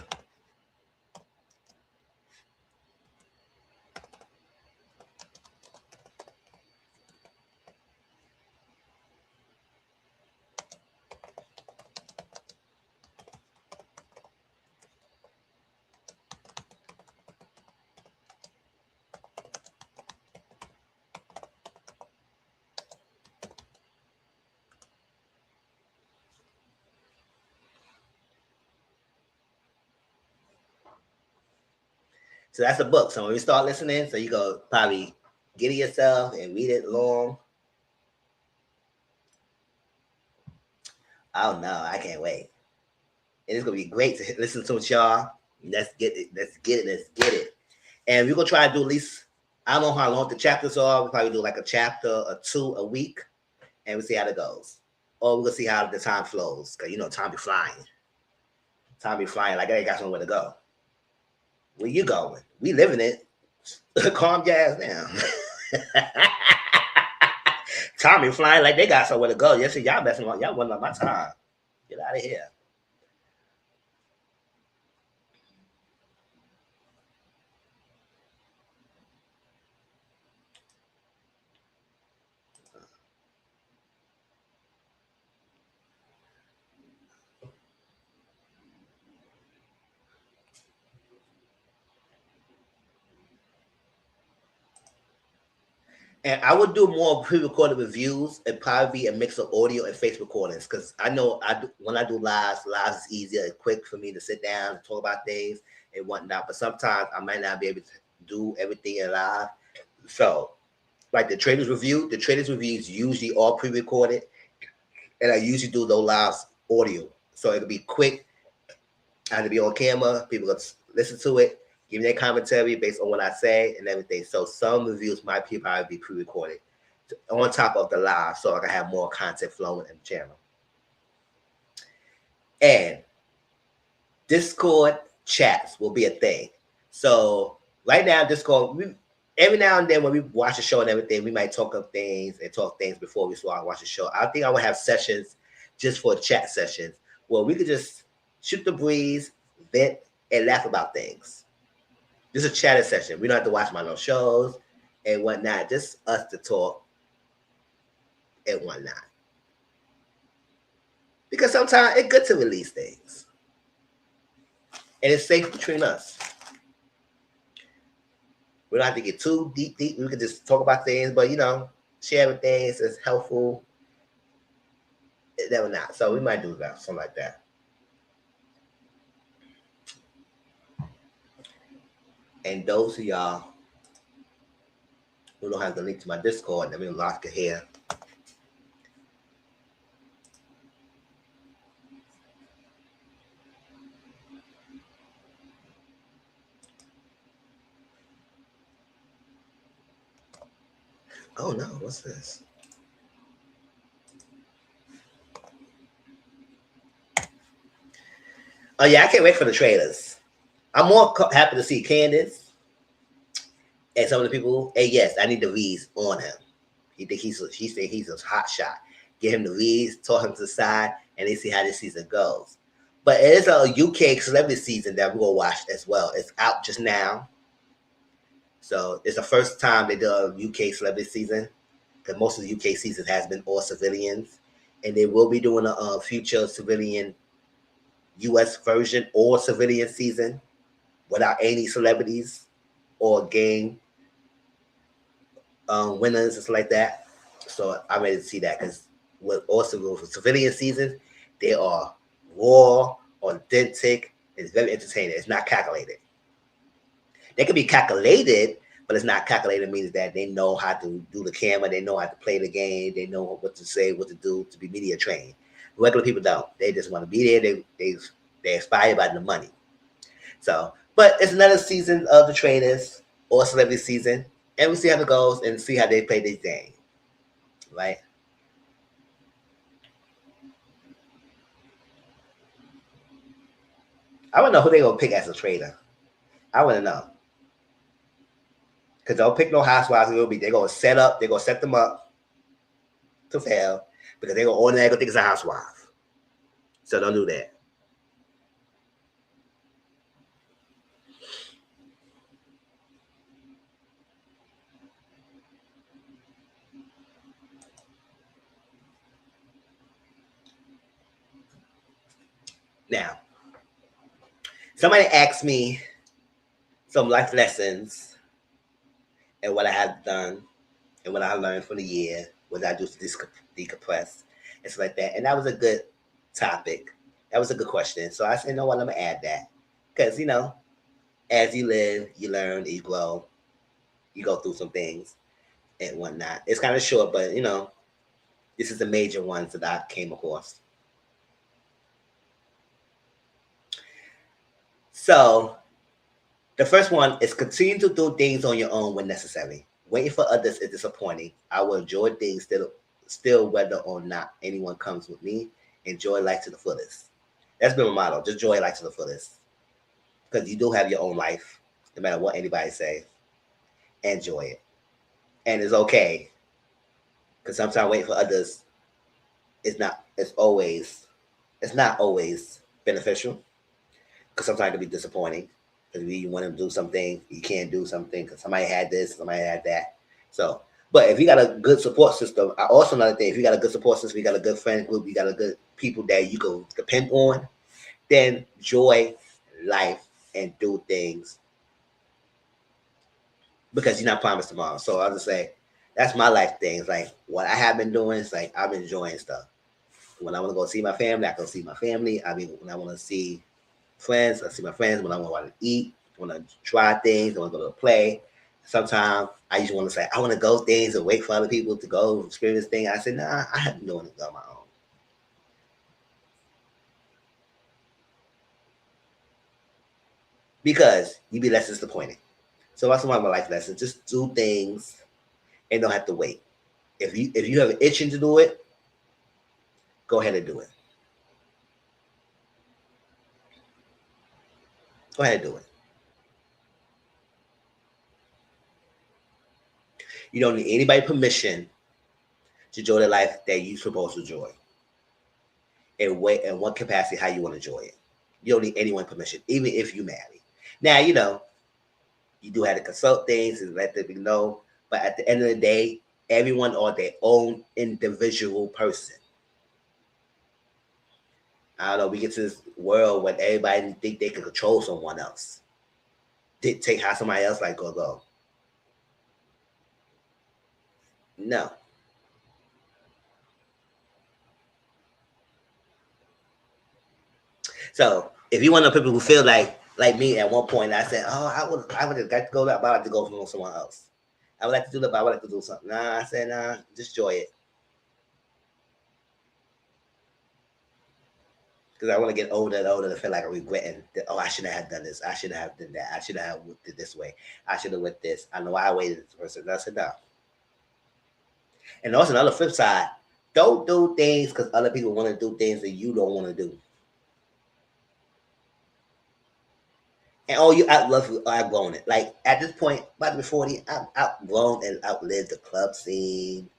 So that's a book. So when you start listening, so you go probably get it yourself and read it long. Oh no, I can't wait. And it's gonna be great to listen to it, y'all. Let's get it. Let's get it. Let's get it. And we're gonna try to do at least, I don't know how long the chapters are. We'll probably do like a chapter or two a week, and we'll see how it goes. Or we're gonna see how the time flows. Cause time be flying. Time be flying like I ain't got somewhere to go. Where you going? We living it. Calm your ass down. Tommy flying like they got somewhere to go. Yes, y'all messing up. Y'all wasting up my time. Get out of here. And I would do more pre-recorded reviews. It'd probably be a mix of audio and face recordings because I know when I do lives is easier and quick for me to sit down and talk about things and whatnot. But sometimes I might not be able to do everything in live. So, like the traders reviews usually are pre-recorded, and I usually do those live audio. So it'll be quick. I have to be on camera. People can listen to it, give me their commentary based on what I say and everything. So some reviews might probably be pre-recorded on top of the live, so I can have more content flowing in the channel. And Discord chats will be a thing. So right now, Discord, every now and then when we watch a show and everything, we might talk up things and talk things before we start watch the show. I think I would have sessions just for chat sessions where we could just shoot the breeze, vent, and laugh about things. Just a chatting session. We don't have to watch my no shows and whatnot. Just us to talk and whatnot. Because sometimes it's good to release things. And it's safe between us. We don't have to get too deep. We can just talk about things, but sharing things is helpful. Never not. So we might do that, something like that. And those of y'all who don't have the link to my Discord, let me lock it here. Oh no, what's this? Oh yeah, I can't wait for the trailers. I'm more happy to see Candace and some of the people. Hey, yes, I need the reads on him. He think he think he's a hot shot. Get him the reads, talk him to the side, and then see how this season goes. But it is a UK celebrity season that we're gonna watch as well. It's out just now. So it's the first time they do a UK celebrity season, because most of the UK season has been all civilians, and they will be doing a future civilian US version or civilian season without any celebrities or game winners and stuff like that. So I'm ready to see that, because with also with civilian seasons, they are raw, authentic. It's very entertaining. It's not calculated. They can be calculated, but it's not calculated means that they know how to do the camera, they know how to play the game, they know what to say, what to do to be media trained. Regular people don't. They just want to be there. They're inspired by the money. So, but it's another season of the trainers or celebrity season, and we see how it goes and see how they play this game, right? I want to know who they gonna pick as a trainer. I want to know, because don't pick no housewives. They're gonna set them up to fail, because they're gonna automatically think it's a housewife. So don't do that. Now, somebody asked me some life lessons and what I have done and what I learned from the year, what I do to decompress and stuff like that. And that was a good topic. That was a good question. So I said, you know what, I'm gonna add that. Because as you live, you learn, you grow, you go through some things and whatnot. It's kind of short, but this is the major ones that I came across. So the first one is continue to do things on your own when necessary. Waiting for others is disappointing. I will enjoy things still whether or not anyone comes with me. Enjoy life to the fullest. That's been my motto. Just enjoy life to the fullest. Because you do have your own life, no matter what anybody says. Enjoy it. And it's okay. Because sometimes waiting for others is not always beneficial. Because sometimes it can be disappointing. Because you want to do something, you can't do something because somebody had this, somebody had that. So, but if you got a good support system, also another thing, if you got a good support system, you got a good friend group, you got a good people that you can depend on, then enjoy life and do things, because you're not promised tomorrow. So I'll just say that's my life things. Like what I have been doing is like I'm enjoying stuff. When I want to go see my family, I go see my family. I mean, when I want to see friends, I see my friends. When I want to eat, I want to try things, I want to go to a play. Sometimes I just want to say I want to go things and wait for other people to go experience things. I said, nah, I have been doing it on my own. because you be less disappointed. So that's one of my life lessons. Just do things and don't have to wait. If you have an itching to do it, go ahead and do it. Go ahead and do it. You don't need anybody permission to enjoy the life that you're supposed to enjoy. And what in what capacity how you want to enjoy it. You don't need anyone permission, even if you marry. Now, you do have to consult things and let them know. But at the end of the day, everyone are their own individual person. I don't know. We get to this world where everybody think they can control someone else, dictate how somebody else like go. No. So if you want to know people who feel like me at one point, I said, oh, I would have got to go that, but I like to go from someone else. I would like to do that, but I would like to do something. Nah, I said, nah, just enjoy it. Because I want to get older and older to feel like I'm regretting that, oh, I shouldn't have done this. I shouldn't have done that. I shouldn't have went it this way. I should have went this. I know I waited this person. I said, no. And also another flip side, don't do things because other people want to do things that you don't want to do. And oh, you outgrown it. Like at this point, about to be 40, I'm outgrown and outlived the club scene,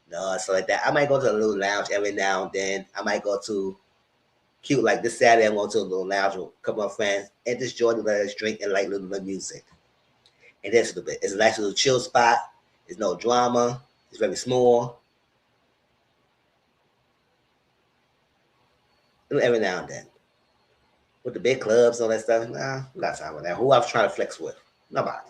stuff like that. I might go to a little lounge every now and then. I might go to cute like this Saturday. I'm going to a little lounge with a couple of friends and just enjoy the let's drink and like little music. And that's a little bit. It's a nice little chill spot. There's no drama. It's very small. Every now and then. With the big clubs and all that stuff, nah, not time with that. Who I was trying to flex with? Nobody.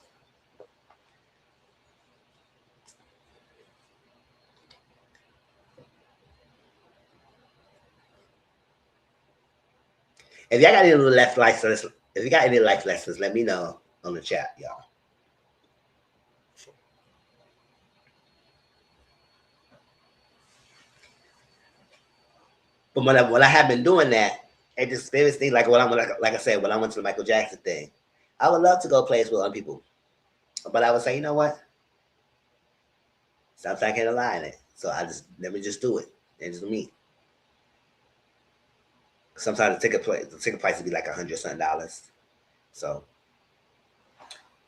If y'all got any little life lessons, if you got any life lessons, let me know on the chat, y'all. But when I have been doing that, it just various things like like I said when I went to the Michael Jackson thing, I would love to go plays with other people, but I would say, you know what? Sometimes I can't align it, so I just let me just do it and just me. Sometimes the ticket price would be like $100 something. So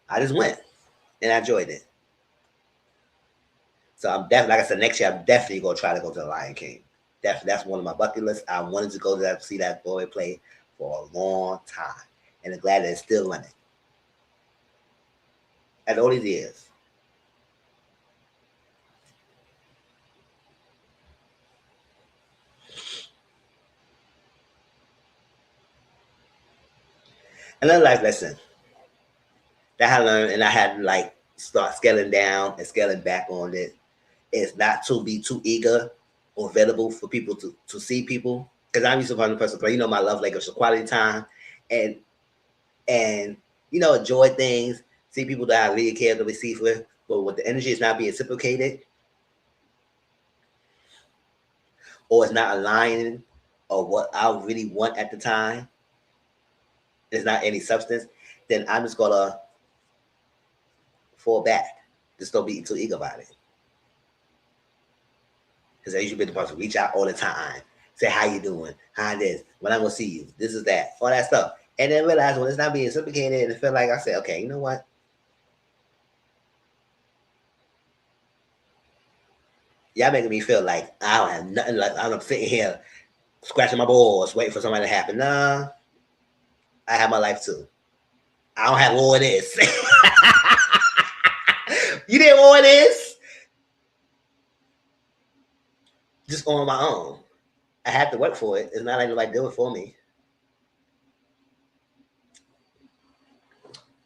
I just went and I enjoyed it. So I'm definitely, like I said, next year I'm definitely gonna try to go to the Lion King. Definitely, that's one of my bucket lists. I wanted to go to that see that boy play for a long time, and I'm glad that it's still running. At all these years. Another life lesson that I learned, and I had to like start scaling down and scaling back on it, is not to be too eager or available for people to see people. Because I'm used to finding a person, my love language is quality time, and and enjoy things, see people that I really care to receive with, but what the energy is not being reciprocated or it's not aligning or what I really want at the time, there's not any substance, then I'm just gonna fall back. Just don't be too eager about it. Because I usually be the person reach out all the time, say how you doing, how this, when I'm gonna see you, this is that, all that stuff. And then realize when it's not being reciprocated and it feel like I said, okay, you know what? Y'all making me feel like I don't have nothing, like I'm sitting here scratching my balls, waiting for something to happen. Nah, I have my life too. I don't have all of this. You didn't want this? Just on my own. I have to work for it. It's not like nobody do it for me.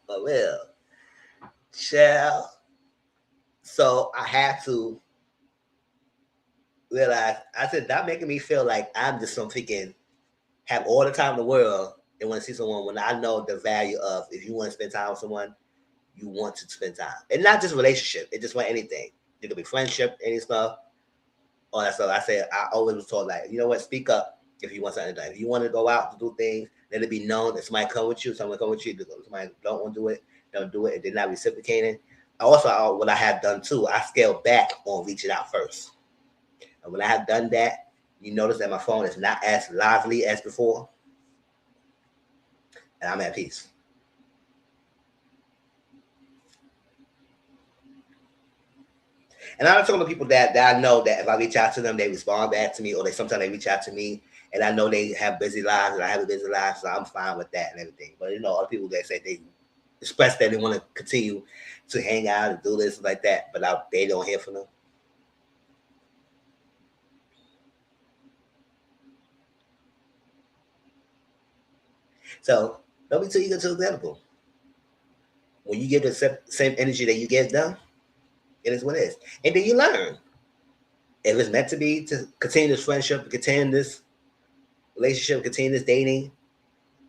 But well, shall. So I have to realize, I said, that making me feel like I'm just some freaking have all the time in the world and want to see someone when I know the value of if you want to spend time with someone, you want to spend time. And not just relationship, it just want anything. It could be friendship, any stuff, all that stuff. I said I always was told like, you know what, speak up if you want something done. If you want to go out to do things, Let it be known that somebody come with you, someone come with you, somebody don't want to do it, don't do it, and they're not reciprocating. Also, what I have done too, I scale back on reaching out first. And when I have done that, you notice that my phone is not as lively as before, and I'm at peace. And I'm talking to people that I know that if I reach out to them, they respond back to me, or sometimes they reach out to me, and I know they have busy lives, and I have a busy life, so I'm fine with that and everything. But other people that say they express that they want to continue to hang out and do this like that, but they don't hear from them. So don't be too eager to available. When you give the same energy that you give them, it is what it is. And then you learn. If it's meant to be to continue this friendship, continue this relationship, continue this dating,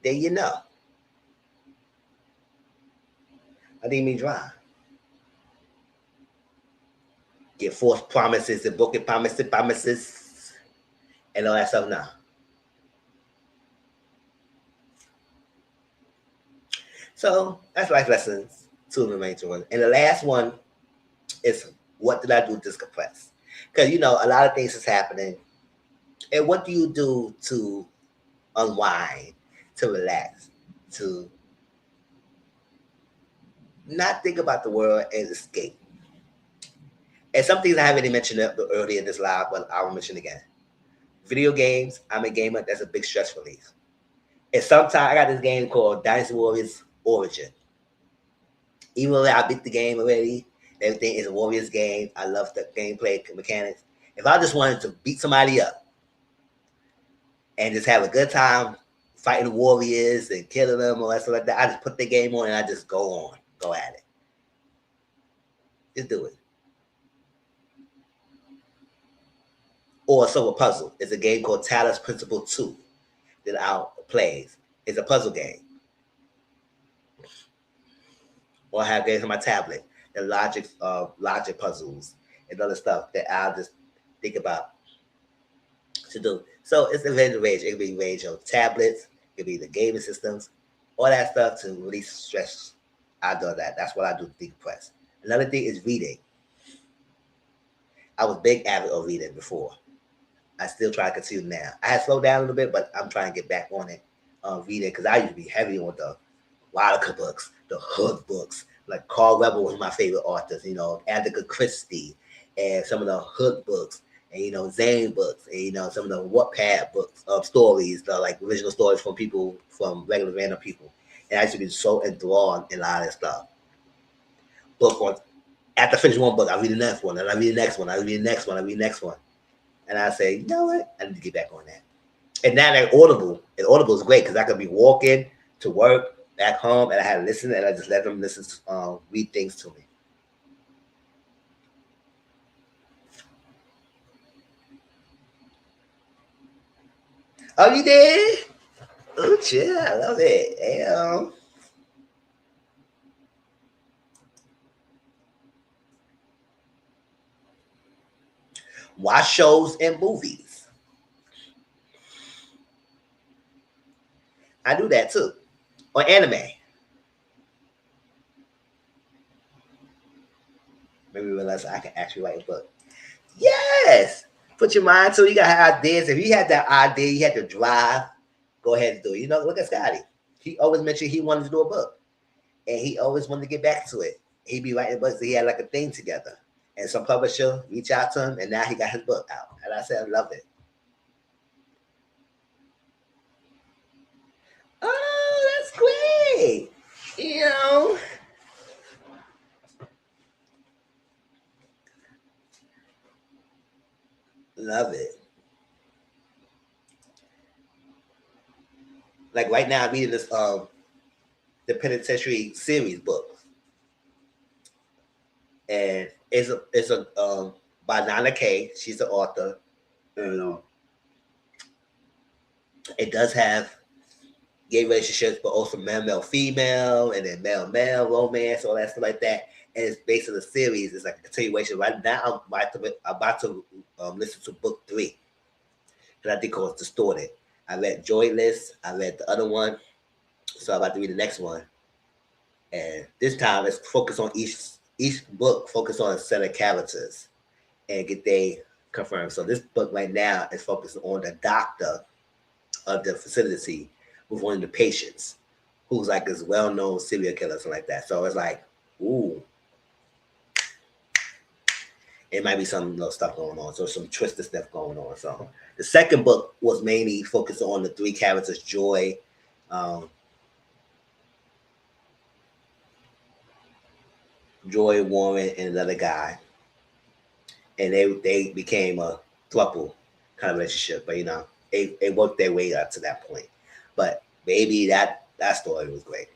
then you know. I didn't mean dry. Get false promises and broken promises, and all that stuff now. So that's life lessons, two of the main ones. And the last one is, what did I do to decompress? Because a lot of things is happening. And what do you do to unwind, to relax, to not think about the world and escape? And some things I haven't even mentioned earlier in this live, but I will mention again. Video games, I'm a gamer, that's a big stress relief. And sometimes I got this game called Dynasty Warriors Origin. Even though I beat the game already, everything is a Warriors game. I love the gameplay mechanics. If I just wanted to beat somebody up and just have a good time fighting warriors and killing them or stuff like that, I just put the game on and I just go at it. Just do it. Or Silver Puzzle. It's a game called Talos Principle 2 that I plays. It's a puzzle game. Or I have games on my tablet, the logic puzzles and other stuff that I'll just think about to do. So it's a range. It could be a range of tablets, it could be the gaming systems, all that stuff to release stress. I do that. That's what I do to decompress. Another thing is reading. I was big avid of reading before. I still try to continue now. I had slowed down a little bit, but I'm trying to get back on it, reading, because I used to be heavy on the Wallace books, the Hood books. Like Carl Weber was my favorite authors, Agatha Christie, and some of the Hood books, and Zane books, and some of the Wattpad books of stories, the like original stories from people, from regular random people. And I used to be so enthralled in a lot of that stuff. Book on After I finish one book, I read the next one, and I read the next one, I read the next one, I read the next one. And I say, you know what? I need to get back on that. And now that Audible is great because I could be walking to work, back home, and I had to listen, and I just let them listen, read things to me. Oh, you did? Oh, chill. I love it. Damn. Watch shows and movies. I do that too. Or anime. Maybe realize I can actually write a book. Yes. Put your mind to it. You got ideas. If you had that idea, you had to drive, go ahead and do it. Look at Scotty. He always mentioned he wanted to do a book. And he always wanted to get back to it. He'd be writing books. He had like a thing together. And some publisher reached out to him, and now he got his book out. And I said, I love it. Oh, that's great. Love it. Like right now, I'm reading this the penitentiary series book, and it's a by Nana K. She's the author, and it does have gay relationships, but also male female, and then male romance, all that stuff like that. And it's based on the series. It's like a continuation. Right now, I'm about to listen to book 3, and I think it's Distorted. I read Joyless. I read the other one. So I'm about to read the next one. And this time let's focus on each book, focus on a set of characters and get they confirmed. So this book right now is focused on the doctor of the facility with one of the patients who's like this well-known serial killer, something like that. So it's like, ooh, it might be some little stuff going on. So some twisted stuff going on. So the second book was mainly focused on the three characters, Joy, Joy Warren, and another guy. And they became a throuple kind of relationship. But they worked their way up to that point. But baby, that story was great.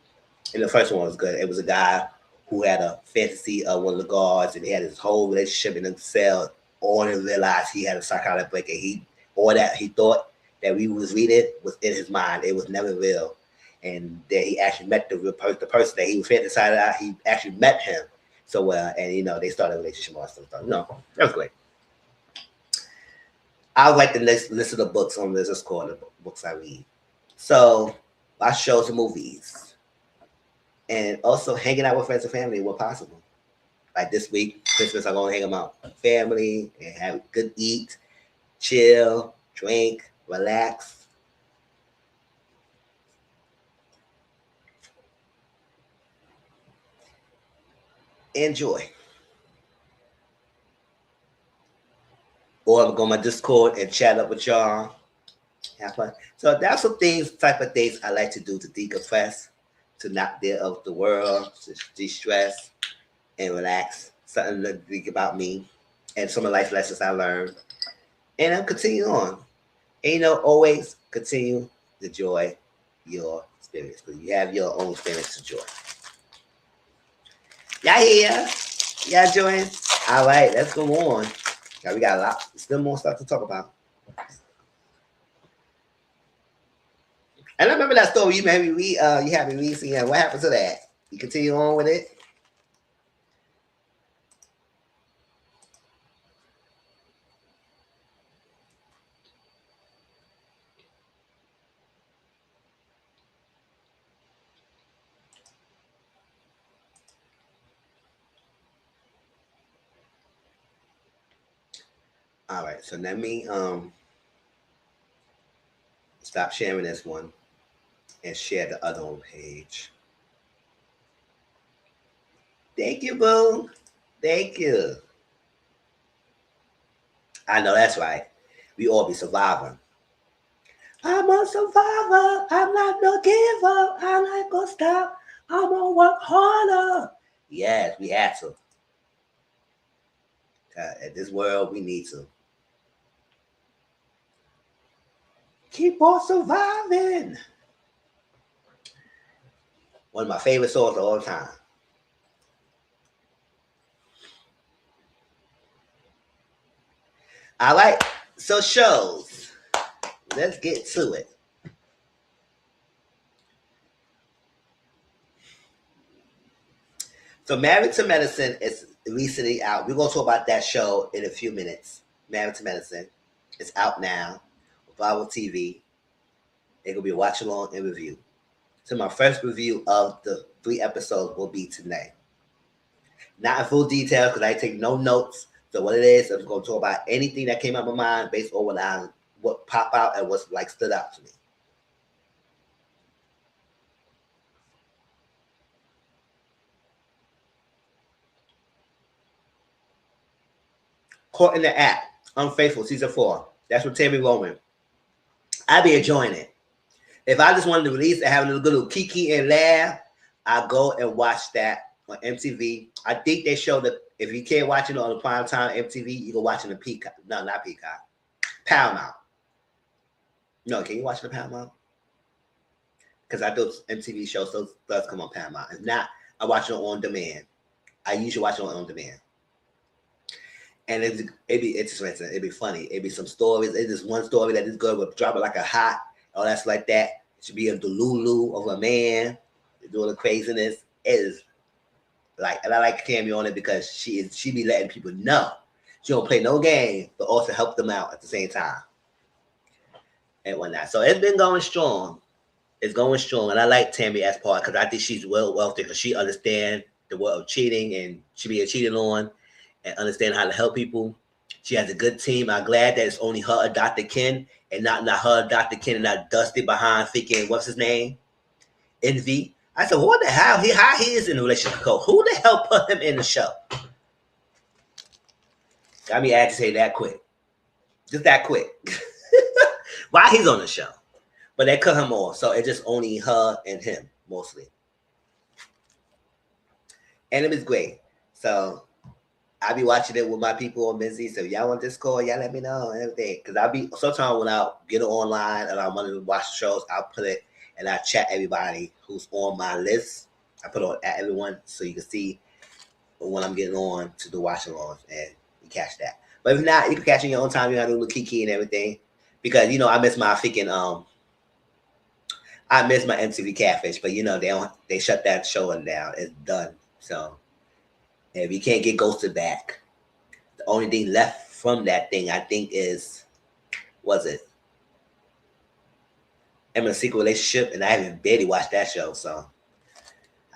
And the first one was good. It was a guy who had a fantasy of one of the guards, and he had his whole relationship in the cell. All and realized he had a psychotic break, and he thought that we was reading was in his mind. It was never real, and that he actually met the person that he was fantasizing out. He actually met him. So and they started a relationship or something. That was great. I like the list of the books on this. It's called the books I read. So I shows and movies, and also hanging out with friends and family when possible. Like this week, Christmas, I'm gonna hang out with family and have a good eat, chill, drink, relax. Enjoy. Or I'm going to my Discord and chat up with y'all. Have fun. So that's some type of things I like to do to decompress, to not deal with the world, to de-stress and relax. Something to think about me and some of the life lessons I learned. And I'll continue on. And always continue to enjoy your experience because you have your own experience to enjoy. Y'all here? Y'all enjoying? All right, let's go on. Now we got a lot, still more stuff to talk about. And I remember that story you had me read. What happened to that? You continue on with it? All right, so let me stop sharing this one and share the other one page. Thank you, boo. Thank you. I know that's right. We all be surviving. I'm a survivor. I'm not no giver. I'm not gonna stop. I'm gonna work harder. Yes, we have to. In this world, we need to. Keep on surviving. One of my favorite songs of all time. All right, so shows. Let's get to it. So Married to Medicine is recently out. We're going to talk about that show in a few minutes. Married to Medicine. It's out now. Bravo TV. It will be a watch along and review. So my first review of the 3 episodes will be today. Not in full detail because I take no notes. So what it is, I'm going to talk about anything that came out of my mind based on what pop out and what's like stood out to me. Caught in the Act, Unfaithful, season 4. That's with Tammy Roman. I be enjoying it. If I just wanted to release and have a little kiki and laugh, I go and watch that on MTV. I think they show that if you can't watch it on the prime time MTV, you can watch it on Peacock. No, not Peacock. Paramount. No, can you watch it on Paramount? Because I do MTV shows, those does come on Paramount. If not, I watch it on demand. I usually watch it on demand. And it'd be interesting. It'd be funny. It'd be some stories. It's just one story that this girl would drop it like a hot. All that's like that. It should be a delulu of a man doing the craziness. It is like, and I like Tammy on it because she be letting people know she don't play no game, but also help them out at the same time. and whatnot. So it's been going strong. It's going strong, and I like Tammy as part because I think she's well wealthy because she understands the world of cheating and she being cheated on, and understand how to help people. She has a good team. I'm glad that it's only her and Dr. Ken, and not her, Dr. Ken, and not Dusty behind freaking what's his name, Envy. I said, well, what the hell? How he is in a relationship code? Who the hell put him in the show? Got me agitated that quick, just that quick. Why he's on the show? But they cut him off, so it's just only her and him mostly. And it was great. So I be watching it with my people on Mizzle'S. So y'all want Discord, y'all let me know and everything. Cause I be sometimes when I get it online and I want to watch the shows, I'll put it and I chat everybody who's on my list. I put on at everyone so you can see when I'm getting on to the watch alongs and you catch that. But if not, you can catch it in your own time. You have to do the Kiki and everything. Because I miss my freaking I miss my MTV Catfish, but they shut that show down. It's done. So if you can't get Ghosted back, the only thing left from that thing I think was it? I'm in a secret relationship, and I haven't barely watched that show, so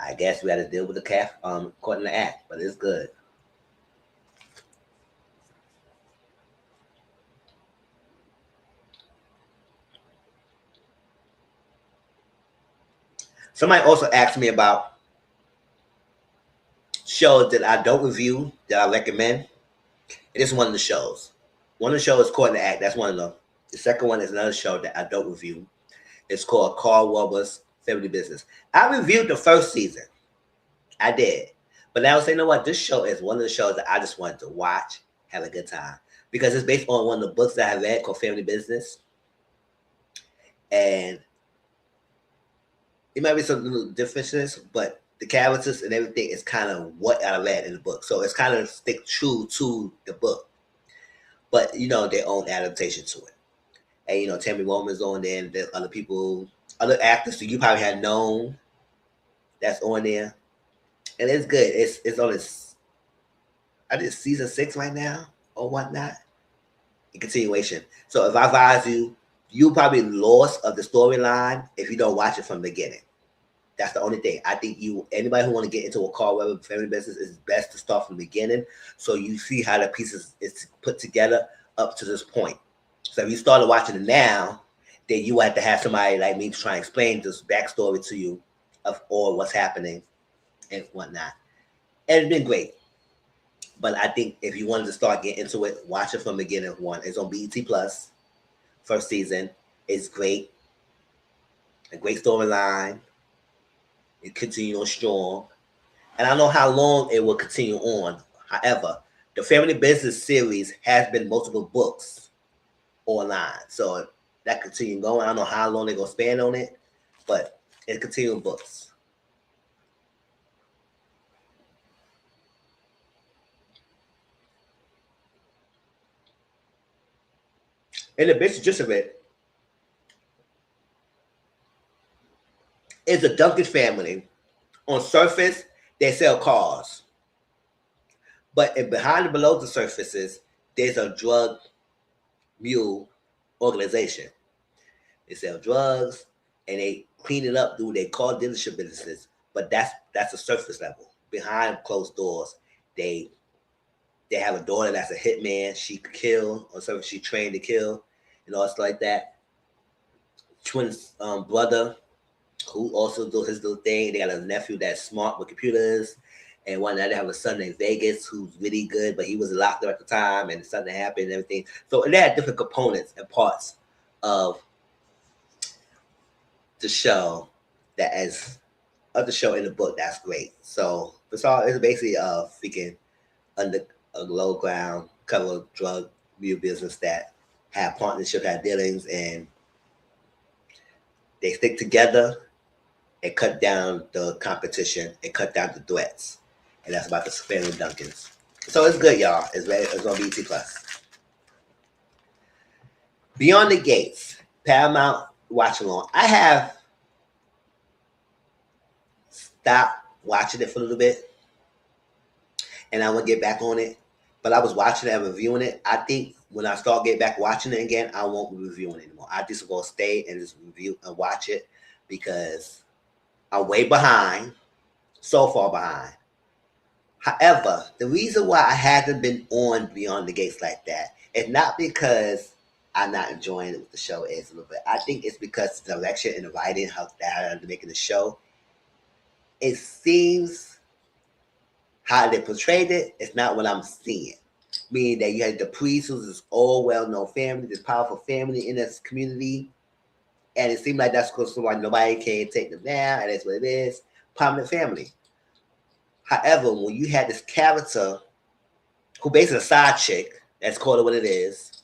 I guess we got to deal with the caught in the act, but it's good. Somebody also asked me about shows that I don't review that I recommend. It is one of the shows. One of the shows is Caught in the Act. That's one of them. The second one is another show that I don't review. It's called Carl Weber's Family Business. I reviewed the first season. I did. But I was saying, you know what? This show is one of the shows that I just wanted to watch, have a good time. Because it's based on one of the books that I read called Family Business. And it might be some little differences, but the characters and everything is kind of what I read in the book. So it's kind of stick true to the book. But, their own adaptation to it. And, Tammy Woman's on there, and there's other people, other actors who you probably had known that's on there. And it's good. It's on its, I think season 6 right now or whatnot. In continuation. So if I advise you probably lost of the storyline if you don't watch it from the beginning. That's the only thing. I think anybody who want to get into a Carl Weber Family Business is best to start from the beginning, so you see how the pieces is put together up to this point. So if you started watching it now, then you have to have somebody like me to try and explain this backstory to you of all what's happening and whatnot. And it's been great. But I think if you wanted to start getting into it, watch it from the beginning. One, it's on BET Plus. First season is great. A great storyline. It continues on strong. And I don't know how long it will continue on. However, the Family Business series has been multiple books online. So that continue going. I don't know how long they're going to span on it, but it continues books. And the basic gist of it is a Duncan family. On surface, they sell cars. But behind and below the surfaces, there's a drug mule organization. They sell drugs and they clean it up through their car dealership businesses. But that's the surface level. Behind closed doors, they have a daughter that's a hitman. She could kill, or something she trained to kill, and all stuff like that. Twin brother who also does his little thing. They got a nephew that's smart with computers. And one night they have a son named Vegas who's really good, but he was locked up at the time and something happened and everything. So they had different components and parts of the show of the show in the book. That's great. So it's basically a freaking under a low ground cover drug mule business that have partnership, have dealings, and they stick together and cut down the competition and cut down the threats. And that's about the family Duncans. So it's good, y'all. It's on BT Plus. Beyond the Gates, Paramount watch along. I have stopped watching it for a little bit, and I want to get back on it. But I was watching it and reviewing it. I think when I start getting back watching it again, I won't be reviewing anymore. I just gonna stay and just review and watch it because I'm way behind, so far behind. However, the reason why I haven't been on Beyond the Gates like that is not because I'm not enjoying it with the show is a little bit. I think it's because the direction and the writing, how they're making the show, it seems how they portrayed it. It's not what I'm seeing. Meaning that you had the priest, who's this old, well-known family, this powerful family in this community, and it seemed like that's because why nobody can take them down, and that's what it is. Prominent family. However, when you had this character who basically a side chick, that's called it what it is,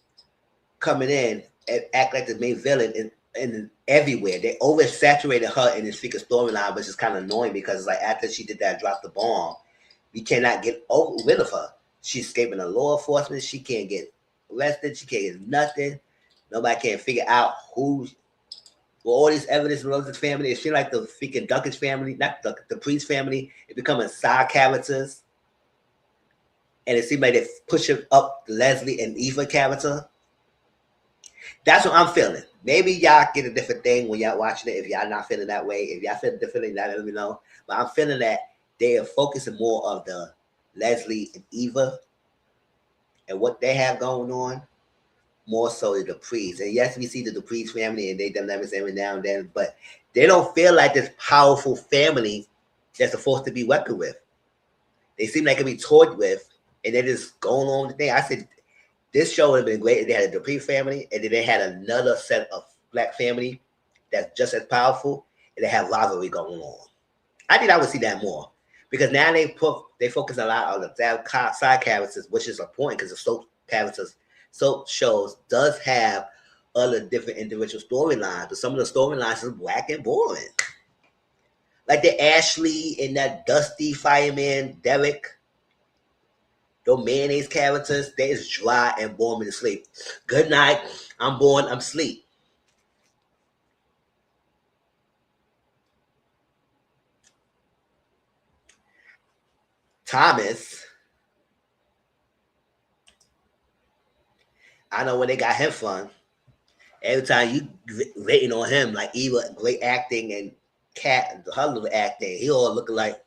coming in and act like the main villain in everywhere. They oversaturated her in this freaking storyline, which is kind of annoying because it's like after she did that, drop the bomb, we cannot get rid of her. She's escaping the law enforcement. She can't get arrested. She can't get nothing. Nobody can figure out who. Well, all this evidence related to the family, it seems like the freaking Duncan's family, not the Priest family, it becoming side characters. And it seems like they're pushing up Leslie and Eva character. That's what I'm feeling. Maybe y'all get a different thing when y'all watching it. If y'all not feeling that way, if y'all feeling differently, let me know. But I'm feeling that they are focusing more of the Leslie and Eva and what they have going on, more so than the Priest. And yes, we see the Priest family and they dynamics every now and then, but they don't feel like this powerful family that's supposed to be reckoned with. They seem like it be toyed with, and they're just going on with the thing. I said this show would have been great if they had a Dupree family, and then they had another set of black family that's just as powerful, and they have rivalry going on. I think I would see that more because now they focus a lot on the side characters, which is important because the soap characters, soap shows does have other different individual storylines, but some of the storylines is black and boring. Like the Ashley and that Dusty fireman Derek, those mayonnaise characters, they is dry and bore me to sleep. Good night. I'm born. I'm asleep. Thomas, I know where they got him from. Every time you rating on him, like Eva, great acting, and Cat, her little acting, he all looking like.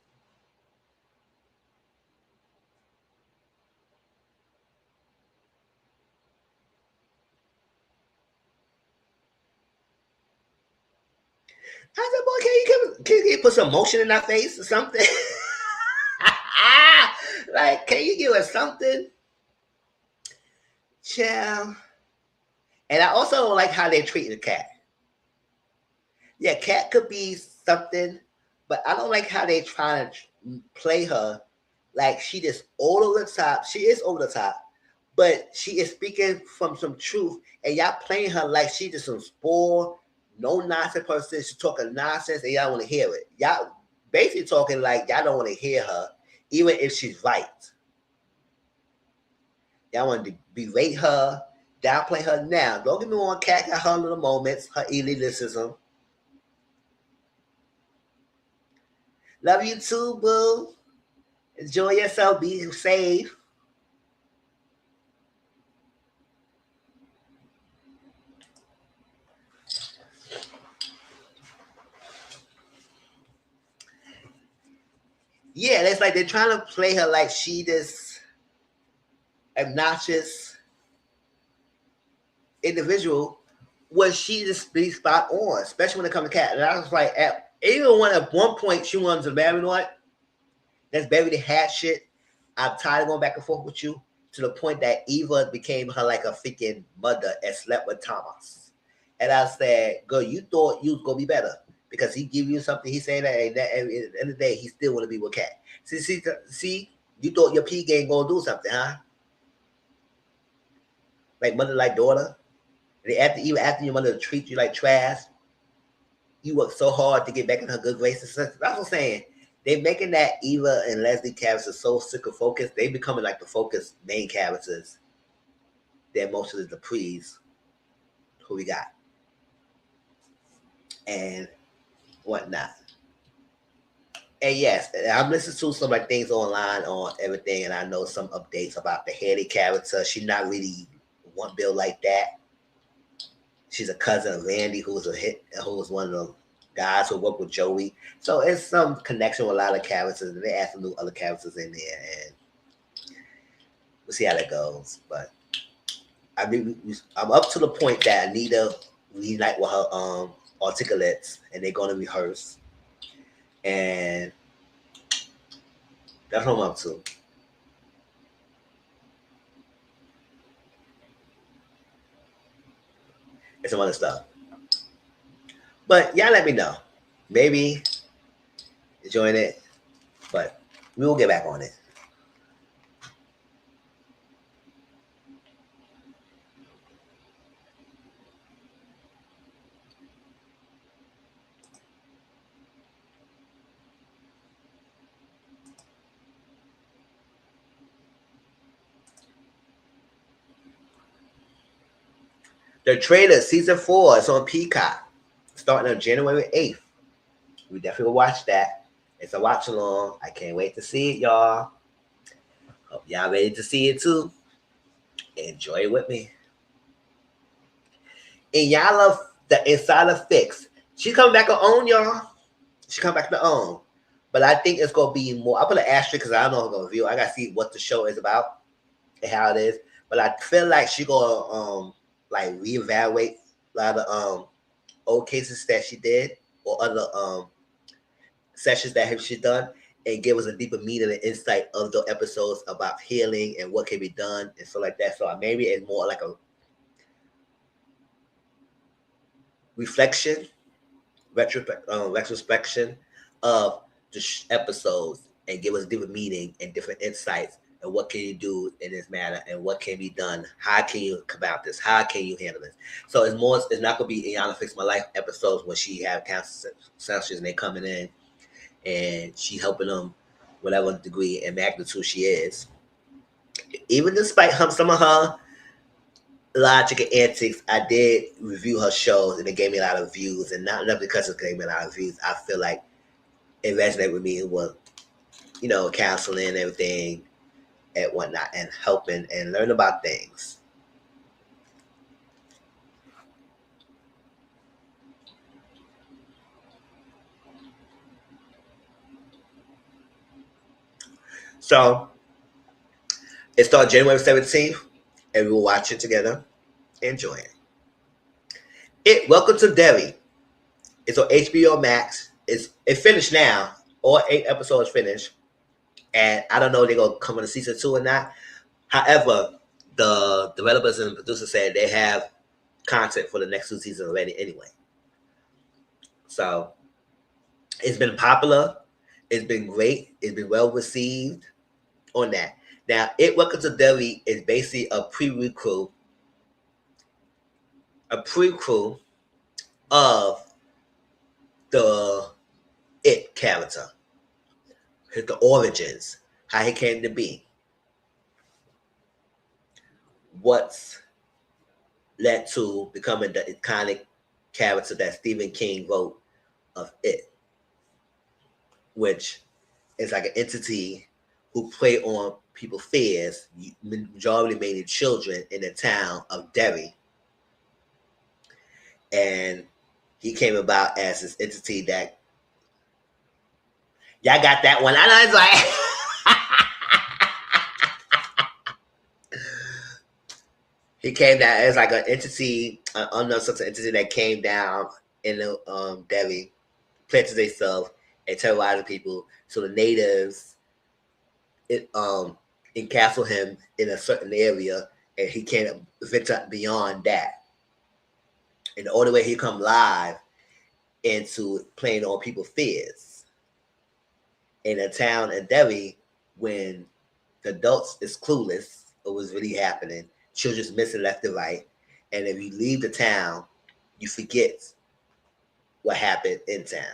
I said, boy, can you put some motion in our face or something? Like, can you give us something? Child. And I also don't like how they treat the cat. Yeah, Cat could be something, but I don't like how they try to play her like she just over the top. She is over the top, but she is speaking from some truth, and y'all playing her like she just some spoiled, no nonsense person. She's talking nonsense, and y'all want to hear it. Y'all basically talking like y'all don't want to hear her, even if she's right. Y'all want to berate her, downplay her now. Don't get me wrong, Cat got her little moments, her elitism. Love you too, boo. Enjoy yourself. Be safe. Yeah, it's like they're trying to play her like she this obnoxious individual when she just be spot on, especially when it comes to Cat. And I was like, even when at one point she wanted to marry what? Let's bury the hat shit. I'm tired of going back and forth with you to the point that Eva became her like a freaking mother and slept with Thomas. And I said, girl, you thought you was gonna be better because he give you something. He said that at the end of the day, he still want to be with Cat. See, you thought your P game gonna do something, huh? Like mother, like daughter. And after your mother treat you like trash, you work so hard to get back in her good graces. That's what I'm saying. They're making that Eva and Leslie characters so sick of focus. They becoming like the focus main characters. They're mostly the prees who we got and whatnot. And yes, I'm listening to some like things online on everything, and I know some updates about the Haley character. She's not really one build like that. She's a cousin of Randy, who was one of the guys who worked with Joey. So it's some connection with a lot of characters, and they add some new other characters in there, and we'll see how that goes. But I'm up to the point that Anita reunite with her articulates, and they're gonna rehearse, and that's what I'm up to. And some other stuff. But y'all let me know. Maybe enjoying it, but we will get back on it. The trailer, season 4, is on Peacock, starting on January 8th. We definitely will watch that. It's a watch along. I can't wait to see it, y'all. Hope y'all ready to see it too. Enjoy it with me. And y'all love the Insider Fix. She coming back to own, y'all. She come back to own. But I think it's gonna be more. I put an asterisk because I don't know if I'm gonna review. I gotta see what the show is about and how it is. But I feel like she gonna like reevaluate a lot of old cases that she did or other sessions that she done and give us a deeper meaning and insight of the episodes about healing and what can be done and stuff like that. So maybe it's more like a reflection, retrospection of the episodes and give us different meaning and different insights and what can you do in this matter and what can be done. How can you combat this? How can you handle this? So it's not gonna be Iana Fix My Life episodes when she have cancer sessions and they coming in and she helping them whatever degree and magnitude she is. Even despite some of her logic and antics, I did review her shows and it gave me a lot of views, and not because it gave me a lot of views. I feel like it resonated with me with counseling and everything and whatnot, and helping and learn about things. So it started January 17th, and we will watch it together. Enjoy it. Welcome to Derry. It's on HBO Max. It finished now. All 8 episodes finished. And I don't know if they're gonna come on to season 2 or not. However, the developers and producers said they have content for the next 2 seasons already anyway. So it's been popular. It's been great. It's been well received on that. Now, Welcome to Derry is basically a prequel of the character, the origins, how he came to be, what's led to becoming the iconic character that Stephen King wrote of It, which is like an entity who prey on people's fears, majority mainly children in the town of Derry. And he came about as this entity that y'all got that one. I know it's like he came down as like an entity, an unknown sort of entity that came down in the Derry, planted themselves and terrorizing people. So the natives encapsulate him in a certain area, and he can't venture beyond that. And the only way he come live into playing on people's fears in a town in Derry when the adults is clueless of what's really happening, children's missing left and right, and if you leave the town, you forget what happened in town.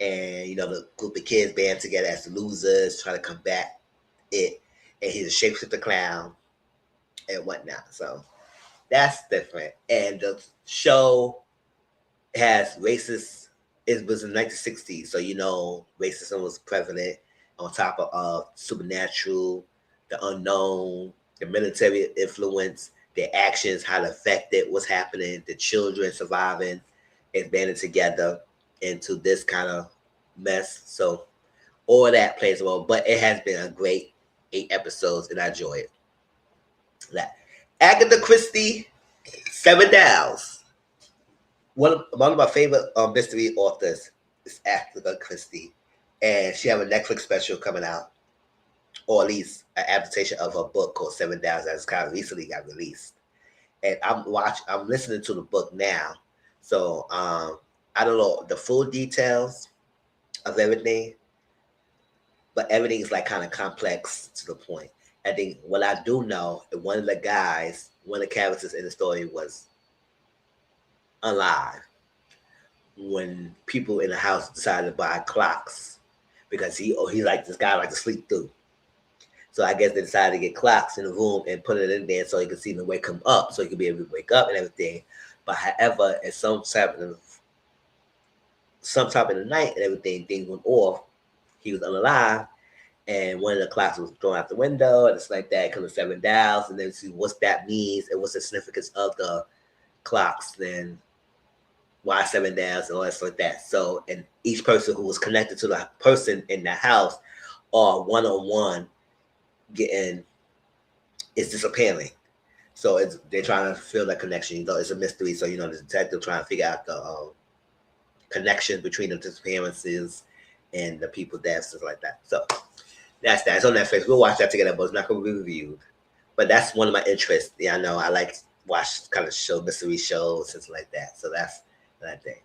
And the group of kids band together as the losers, try to combat it, and he's a shapeshifter clown and whatnot. So that's different. And the show has racist. It was in the 1960s, so racism was prevalent. On top of supernatural, the unknown, the military influence, their actions, how it affected what's happening, the children surviving and banding together into this kind of mess. So all that plays a role, but it has been a great 8 episodes and I enjoy it. Like Agatha Christie, Seven Downs. One of my favorite mystery authors is Agatha Christie, and she have a Netflix special coming out, or at least an adaptation of her book called Seven Downs that's kind of recently got released. And I'm listening to the book now, so I don't know the full details of everything, but everything is like kind of complex to the point. I think what I do know, one of the characters in the story was alive when people in the house decided to buy clocks because he like this guy like to sleep through. So I guess they decided to get clocks in the room and put it in there so he could see them wake him up, so he could be able to wake up and everything. But however, at some time in the night and everything, things went off. He was unalive, and one of the clocks was thrown out the window, and it's like that, comes 7 Downs, and then see what that means and what's the significance of the clocks, then why 7 Downs and all that stuff like that. So, and each person who was connected to the person in the house or one-on-one is disappearing. So they're trying to feel that connection. You know, it's a mystery. So, the detective trying to figure out the connection between the disappearances and the people's deaths, stuff like that. So that's that. It's on Netflix. We'll watch that together, but it's not going to be reviewed. But that's one of my interests. Yeah, I know. I like to watch kind of mystery shows, things like that. So that's that thing.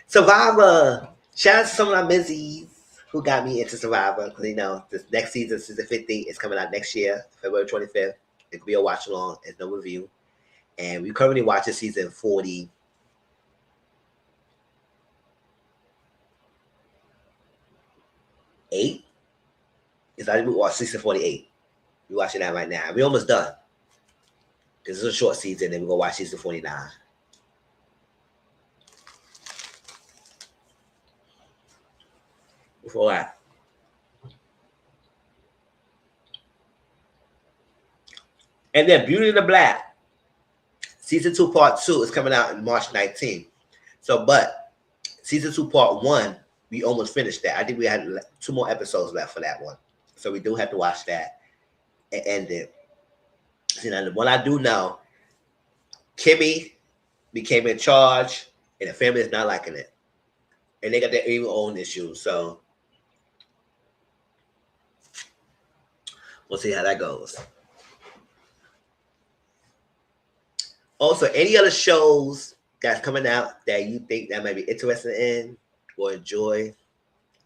Survivor. Shout out to some of my Mizzle'S who got me into Survivor. Because, this next season, season 50, is coming out next year, February 25th. It could be a watch along. It's no review. And we currently watching season 48. It's like we watch season 48. We're watching that right now. We're almost done. Because it's a short season, and we're going to watch season 49. Before that. And then Beauty in the Black. Season 2, part 2 is coming out on March 19th. So, but season 2, part 1, we almost finished that. I think we had 2 more episodes left for that one. So we do have to watch that and end it. What I do know, Kimmy became in charge, and the family is not liking it. And they got their own issues. So we'll see how that goes. Also, any other shows that's coming out that you think that might be interested in or enjoy,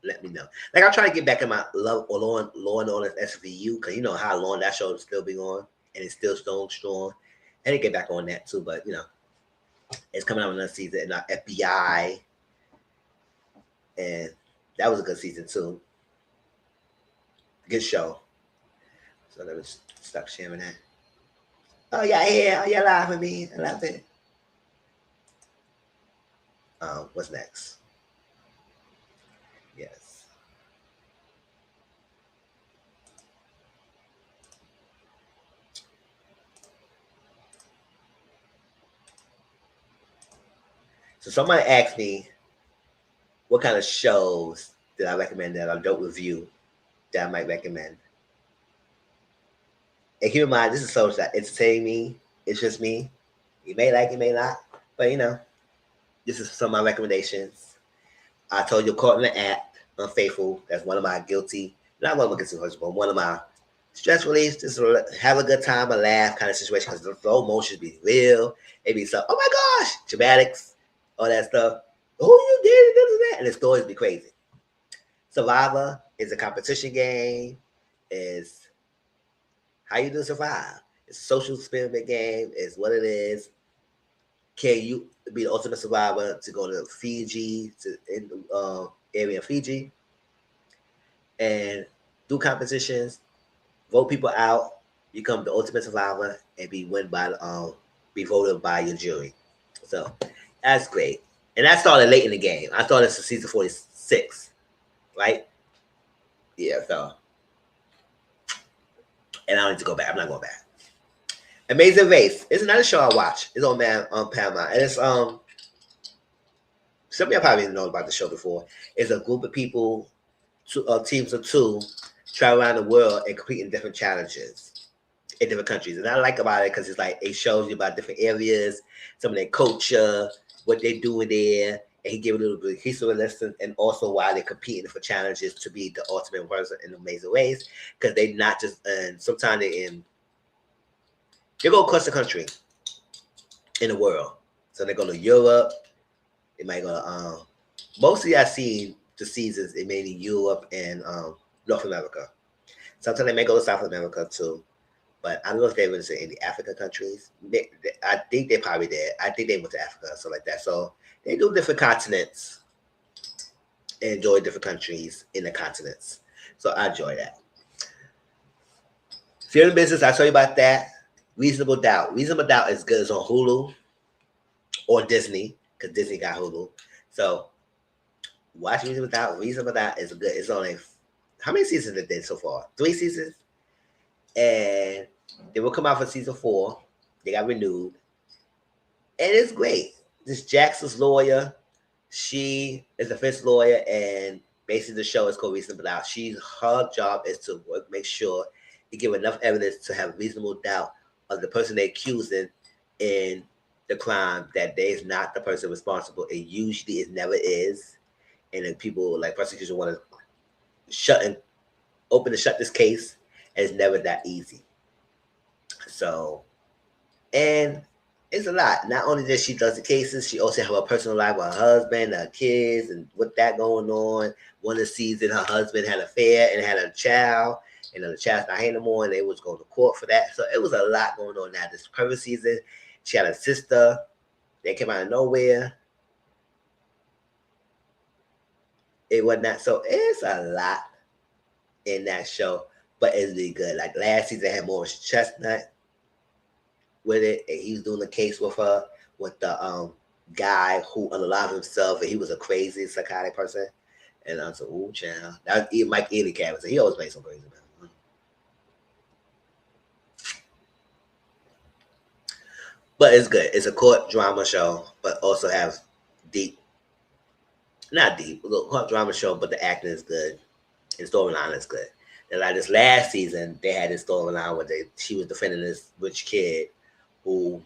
let me know. Like, I'm trying to get back in my love or Law and Order SVU, because you know how long that show will still be on, and it's still strong. I didn't get back on that too, but it's coming out another season in FBI, and that was a good season too. Good show. So let me stop sharing that. Oh yeah, yeah, you're laughing at me. I love it. What's next? Yes. So somebody asked me what kind of shows did I recommend that I don't review that I might recommend. And keep in mind, this is something that entertain me. It's just me. You may like it, may not. But this is some of my recommendations. I told you Caught in the Act, Unfaithful. That's one of my guilty, not one of my guilty pleasures, but one of my stress relief. Just have a good time, a laugh kind of situation, because the slow motion be real. It be so, oh my gosh, dramatics, all that stuff. Oh, you did it, this and that. And the stories be crazy. Survivor is a competition game. Is how you do survive. It's a social experiment game. It's what it is. Can you be the ultimate survivor to go to Fiji, in the area of Fiji, and do competitions, vote people out, become the ultimate survivor, and be voted by your jury. So that's great. And that started late in the game. I thought it's season 46, right? Yeah, so. And I don't need to go back. I'm not going back. Amazing Race. It's another show I watch. It's on Paramount, and it's some of y'all probably didn't know about the show before. It's a group of people, teams of two, travel around the world and compete in different challenges in different countries. And I like about it because it's like it shows you about different areas, some of their culture, what they do there, and he gave a little bit of history lesson, and also why they're competing for challenges to be the ultimate person in amazing ways. Because they not just and sometimes they go across the country in the world. So they go to Europe. They might go to mostly I see the seasons in mainly Europe and North America. Sometimes they may go to South America too. But I don't know if they went to any African countries. I think they probably did. I think they went to Africa, so like that. So they do different continents and enjoy different countries in the continents. So I enjoy that. Fear the Business, I told you about that. Reasonable Doubt. Reasonable Doubt is good. It's on Hulu or Disney, because Disney got Hulu. So watch Reasonable Doubt. Reasonable Doubt is good. It's only, how many seasons it did so far? 3 seasons? And they will come out for season 4. They got renewed. And it's great. This Jackson's lawyer, she is a defense lawyer, and basically the show is called Reasonable Doubt. Her job is to make sure you give enough evidence to have reasonable doubt of the person they're accusing in the crime that they is not the person responsible. It usually it never is. And then people like prosecution want to open and shut this case, and it's never that easy. So, and it's a lot. Not only that she does the cases, she also have a personal life with her husband, her kids, and what that going on. One of the seasons, her husband had an affair and had a child, and the child's not here no more, and they was going to court for that. So it was a lot going on now. This current season, she had a sister that came out of nowhere. It was not so. It's a lot in that show, but it's really good. Like last season, had Morris Chestnut with it, and he was doing the case with her with the guy who unalive himself, and he was a crazy psychotic person. And I said, "Ooh, child." That was Mike Ely character. He always plays some crazy man. But it's good. It's a court drama show, but also have deep, not deep, a little court drama show, but the acting is good and storyline is good. And like this last season, they had this storyline where she was defending this rich kid who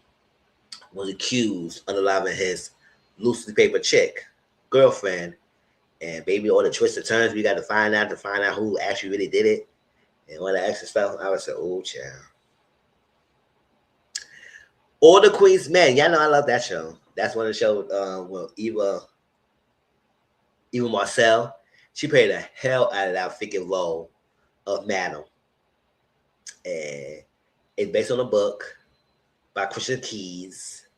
was accused of unaliving his loosely paper chick girlfriend, and baby, all the twists and turns we got to find out who actually really did it, and all that extra stuff. I would say, "Oh, child." All the Queen's Men. Y'all know I love that show. That's one of the shows with Eva Marcel. She played the hell out of that freaking role of Madam. And it's based on a book by Christian Keys.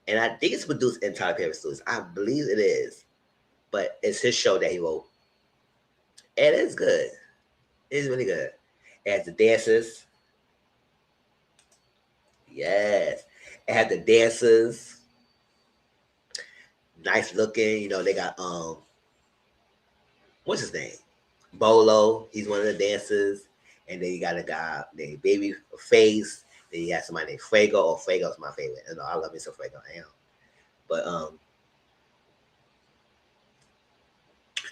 And I think it's produced in Tyler Perry Studios. I believe it is. But it's his show that he wrote. And it's good. It's really good. It has the dancers. Yes. It had the dancers. Nice looking. You know, they got what's his name? Bolo. He's one of the dancers. And then you got a guy named Baby Face. Then you got somebody named Fuego. Or Fuego's my favorite. You know, I love me some Fuego. I am. But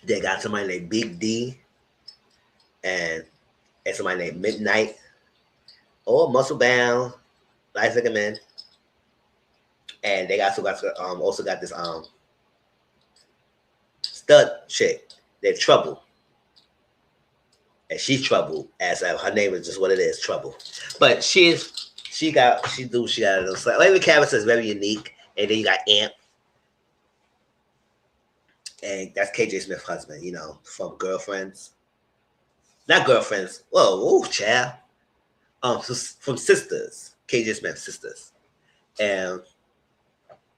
they got somebody named Big D and somebody named Midnight or Muscle Bound, Life Like a Man. And they also got this stud chick. They're Trouble. And she's Trouble, as her name is just what it is, Trouble. But she got those. Every character is very unique. And then you got Amp. And that's KJ Smith's husband, you know, from Girlfriends. Not Girlfriends. Whoa, child. From Sisters. KJ Smith's Sisters. And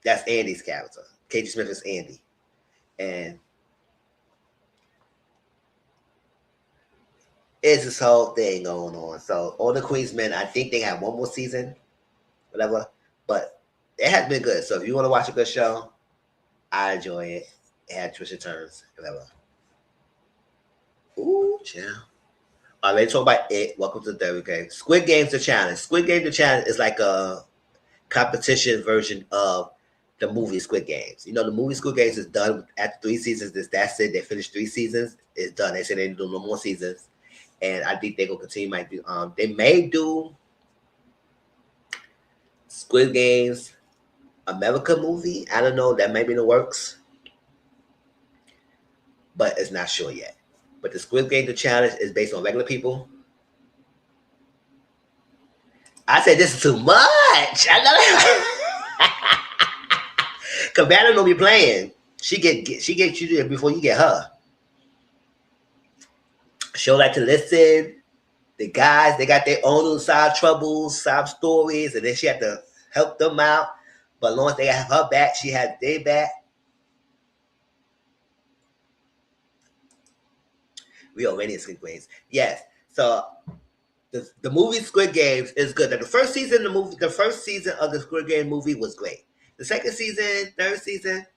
that's Andy's character. KJ Smith is Andy. And it's this whole thing going on. So all the Queen's Men, I think they have one more season, whatever. But it has been good. So if you want to watch a good show, I enjoy it. It had twists and turns, whatever. Ooh, child. Let's talk about it. Welcome to the third game. Squid Game's the challenge. Squid Game the challenge is like a competition version of the movie Squid Games. You know, the movie Squid Games is done after 3 seasons. That's it. They finished 3 seasons. It's done. They said they didn't do no more seasons, and I think they gonna continue. Might do. They may do Squid Games America movie. I don't know. That may be in the works, but it's not sure yet. But the Squid Game the challenge is based on regular people. I said this is too much. I know that. Cabana don't be playing. She get you there before you get her. She'll like to listen. The guys, they got their own little side troubles, side stories, and then she had to help them out. But as long as they have her back, she had their back. We already in Squid Games. Yes. So the movie Squid Games is good. Now, the first season of the Squid Game movie was great. The second season, third season,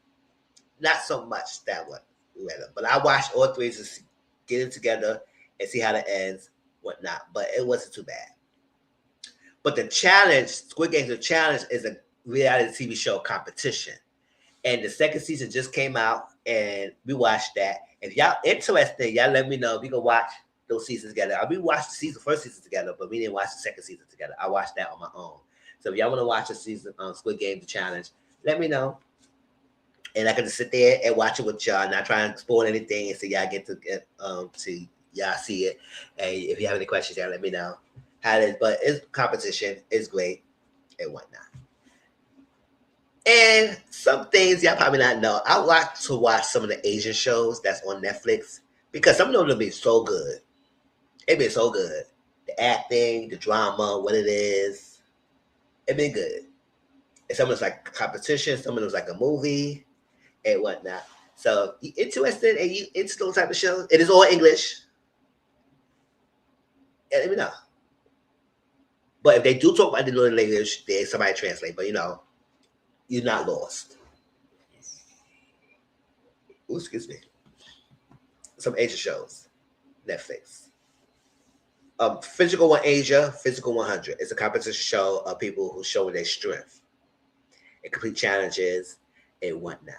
not so much that one. But I watched all three to get it together and see how it ends, whatnot. But it wasn't too bad. But the challenge, Squid Games, the challenge is a reality TV show competition. And the second season just came out, and we watched that. If y'all interested, y'all let me know if we can watch those seasons together. We watched the first season together, but we didn't watch the second season together. I watched that on my own. So if y'all want to watch the season Squid Game the challenge, let me know. And I can just sit there and watch it with y'all, not trying to spoil anything, and so y'all get to y'all see it. And if you have any questions, y'all let me know how it is. But it's competition, it's great, and whatnot. And some things y'all probably not know. I like to watch some of the Asian shows that's on Netflix because some of them be so good. It been so good. The acting, the drama, what it is, it been good. And some of it's like competition, some of it's like a movie and whatnot. So you interested and you into those type of shows? It is all English. And let me know. But if they do talk about the little language, there's somebody translate. But you're not lost. Ooh, excuse me. Some Asian shows. Netflix. Physical One Asia, Physical 100. It's a competition show of people who show their strength and complete challenges and whatnot.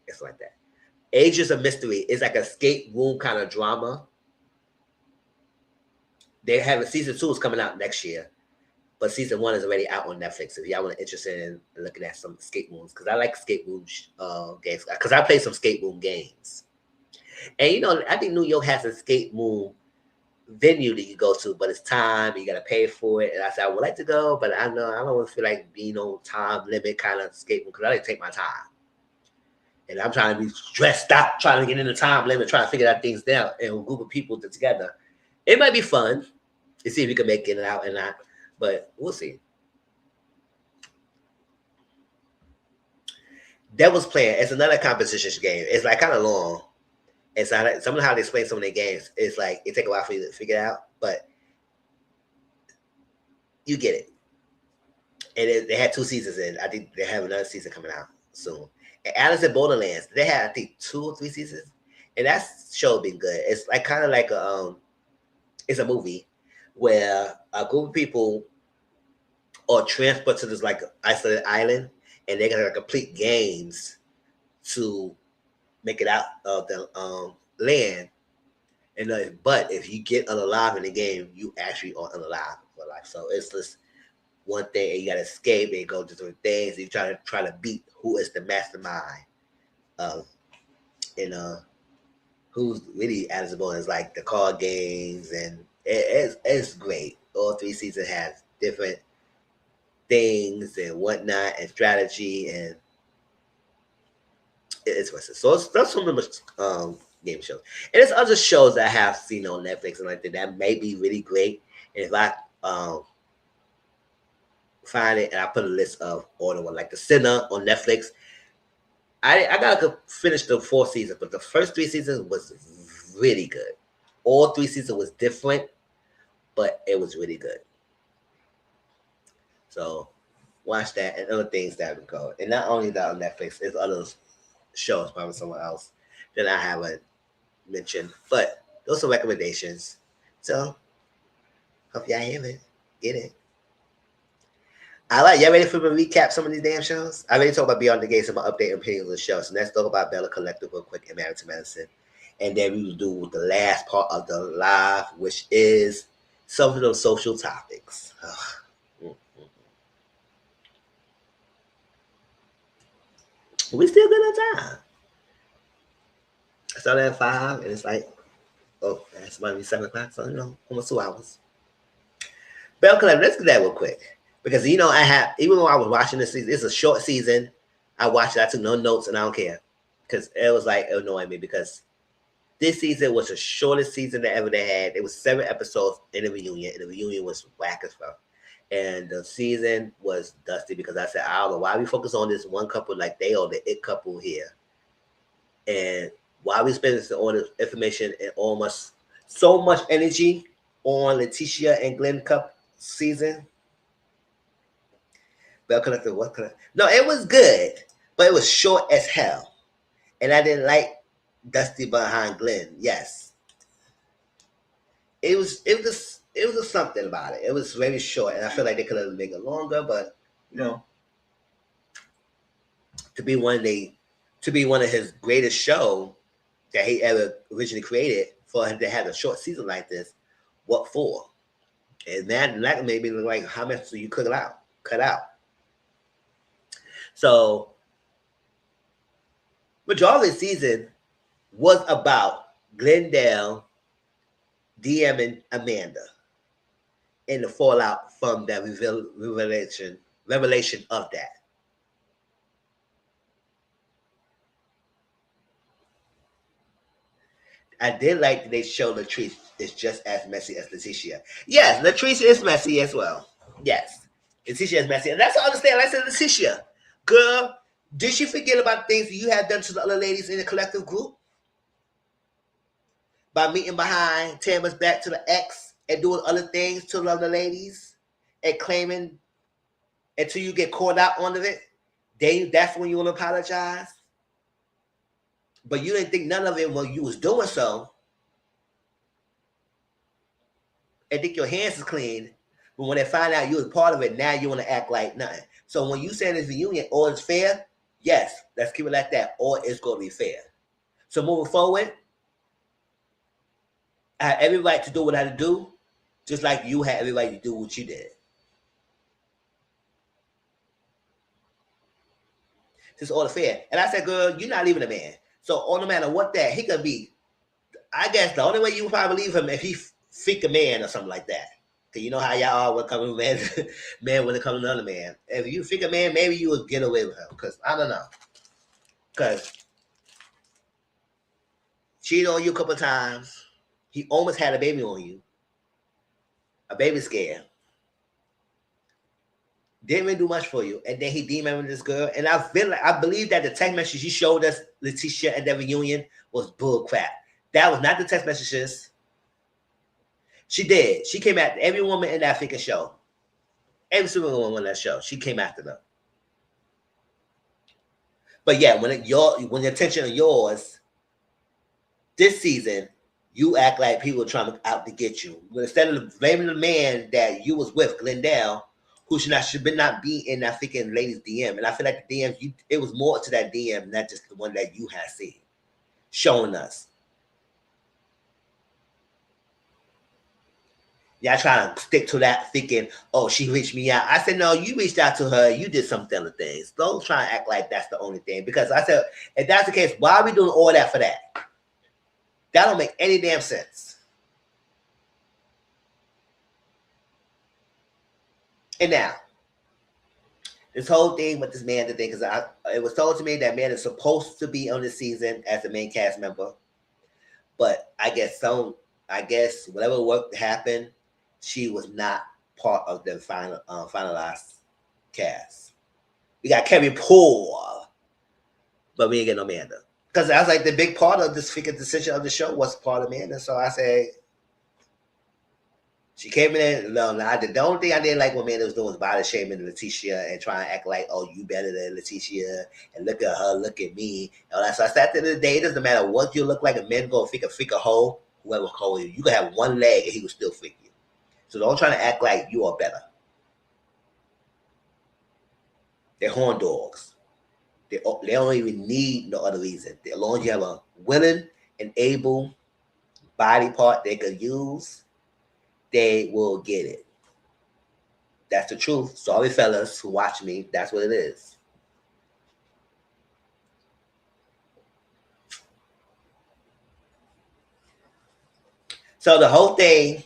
It's like that. Asia's a Mystery. It's like a escape room kind of drama. They have a season 2 is coming out next year. But season 1 is already out on Netflix. If y'all want to interested in looking at some escape rooms, because I like escape room games. Because I play some escape room games, and I think New York has an escape room venue that you go to, but it's time you got to pay for it. And I said I would like to go, but I know I don't feel like being on time limit kind of escape room because I like to take my time, and I'm trying to be stressed out, trying to get in the time limit, trying to figure out things down, and a group of people together. It might be fun to see if we can make it out and not. But we'll see. Devil's Plan. It's another competition game. It's like kind of long. It's not some of how they explain some of their games. It's like it take a while for you to figure it out, but you get it. And they had 2 seasons in. I think they have another season coming out soon. And Alice in Borderlands. They had I think 2 or 3 seasons, and that show been good. It's like kind of like it's a movie where a group of people are transported to this like isolated island, and they're gonna complete games to make it out of the land. And but if you get unalive in the game, you actually are unalive for life. So it's just one thing, and you gotta escape and go to different things. And you try to beat who is the mastermind of who's really eligible is like the card games, and it's great. All 3 seasons have different things and whatnot and strategy, and it's worth it. So that's some of the game shows. And there's other shows that I have seen on Netflix and like that may be really great. And if I find it and I put a list of all the one like The Sinner on Netflix. I gotta finish the 4th season, but the first 3 seasons was really good. All 3 seasons was different, but it was really good. So watch that and other things that would go. And not only that on Netflix, there's other shows probably somewhere else that I haven't mentioned. But those are recommendations So, hope y'all hear it. Get it. All right, y'all ready for me to recap some of these damn shows? I already talked about Beyond the Gates, some update and opinions of the show. So let's talk about Bella Collective real quick and Married to Medicine. And then we will do the last part of the live, which is some of those social topics. We still good on time. I started at 5, and it's like, oh, it's might be 7 o'clock, so, almost 2 hours. Bell Collective, let's do that real quick. Because, I have, even when I was watching this season, it's a short season. I watched it, I took no notes, and I don't care. Because it was like, it annoyed me because this season was the shortest season that ever they had. It was 7 episodes in the reunion, and the reunion was whack as fuck. And the season was dusty because I said, I don't know why we focus on this one couple like they are the it couple here. And why we spending all this information and almost so much energy on Leticia and Glenn Cup season. Bell Collective, what Collective? No, it was good, but it was short as hell. And I didn't like Dusty behind Glenn. Yes. It was just something about it. It was very short, and I feel like they could have made it longer, but to be one of his greatest show that he ever originally created, for him to have a short season like this, what for? And that made me look like how much do you cut out. So majority of the season was about Glendale DMing Amanda and the fallout from that revelation of that. I did like that they showed Latrice is just as messy as Leticia. Yes, Latrice is messy as well. Yes, Leticia is messy. And that's what I understand. I said, Leticia, girl, did she forget about things you had done to the other ladies in the collective group? By meeting behind Tamara's back to the ex and doing other things to the other ladies and claiming until you get caught out under it, that's when you want to apologize. But you didn't think none of it when you was doing so. And think your hands is clean. But when they find out you was part of it, now you want to act like nothing. So when you say this reunion, all is fair, yes, let's keep it like that. All is going to be fair. So moving forward, I had every right to do what I had to do, just like you had every right to do what you did. It's all fair. And I said, girl, you're not leaving a man. So no matter what that, he could be, I guess the only way you would probably leave him if he freak a man or something like that. Because you know how y'all are when it comes to man when it comes to another man. If you freak a man, maybe you would get away with him. Because I don't know. Because cheated on you a couple of times. He almost had a baby on you. A baby scare. Didn't really do much for you. And then he demanded this girl. And I believe that the text message he showed us, Leticia, at that reunion was bull crap. That was not the text messages. She did. She came after every woman in that freaking show. Every single woman in that show. She came after them. But yeah, when the attention is yours, this season, you act like people are trying out to get you. But instead of blaming the man that you was with, Glendale, who should not be in that freaking ladies' DM. And I feel like the DM, it was more to that DM, not just the one that you had seen, showing us. Y'all trying to stick to that thinking, oh, she reached me out. I said, no, you reached out to her. You did some other things. Don't try and act like that's the only thing. Because I said, if that's the case, why are we doing all that for that? That don't make any damn sense. And now, this whole thing with this man, because it was told to me that man is supposed to be on this season as a main cast member. But I guess whatever work happened, she was not part of the finalized cast. We got Kerry Paul, but we ain't get no Amanda. Because I was like, the big part of this freaking decision of the show was part of Amanda. So I said, she came in. The only thing I didn't like what Amanda was doing was body shaming Leticia and trying to act like, oh, you better than Leticia, and look at her, look at me. And so I said, at the end of the day, it doesn't matter what you look like. A man go freak a hoe whoever called you. You could have one leg and he would still freak you. So don't try to act like you are better. They're horn dogs. They don't even need no other reason. As long as you have a willing and able body part they could use, they will get it. That's the truth. Sorry, fellas who watch me. That's what it is. So the whole thing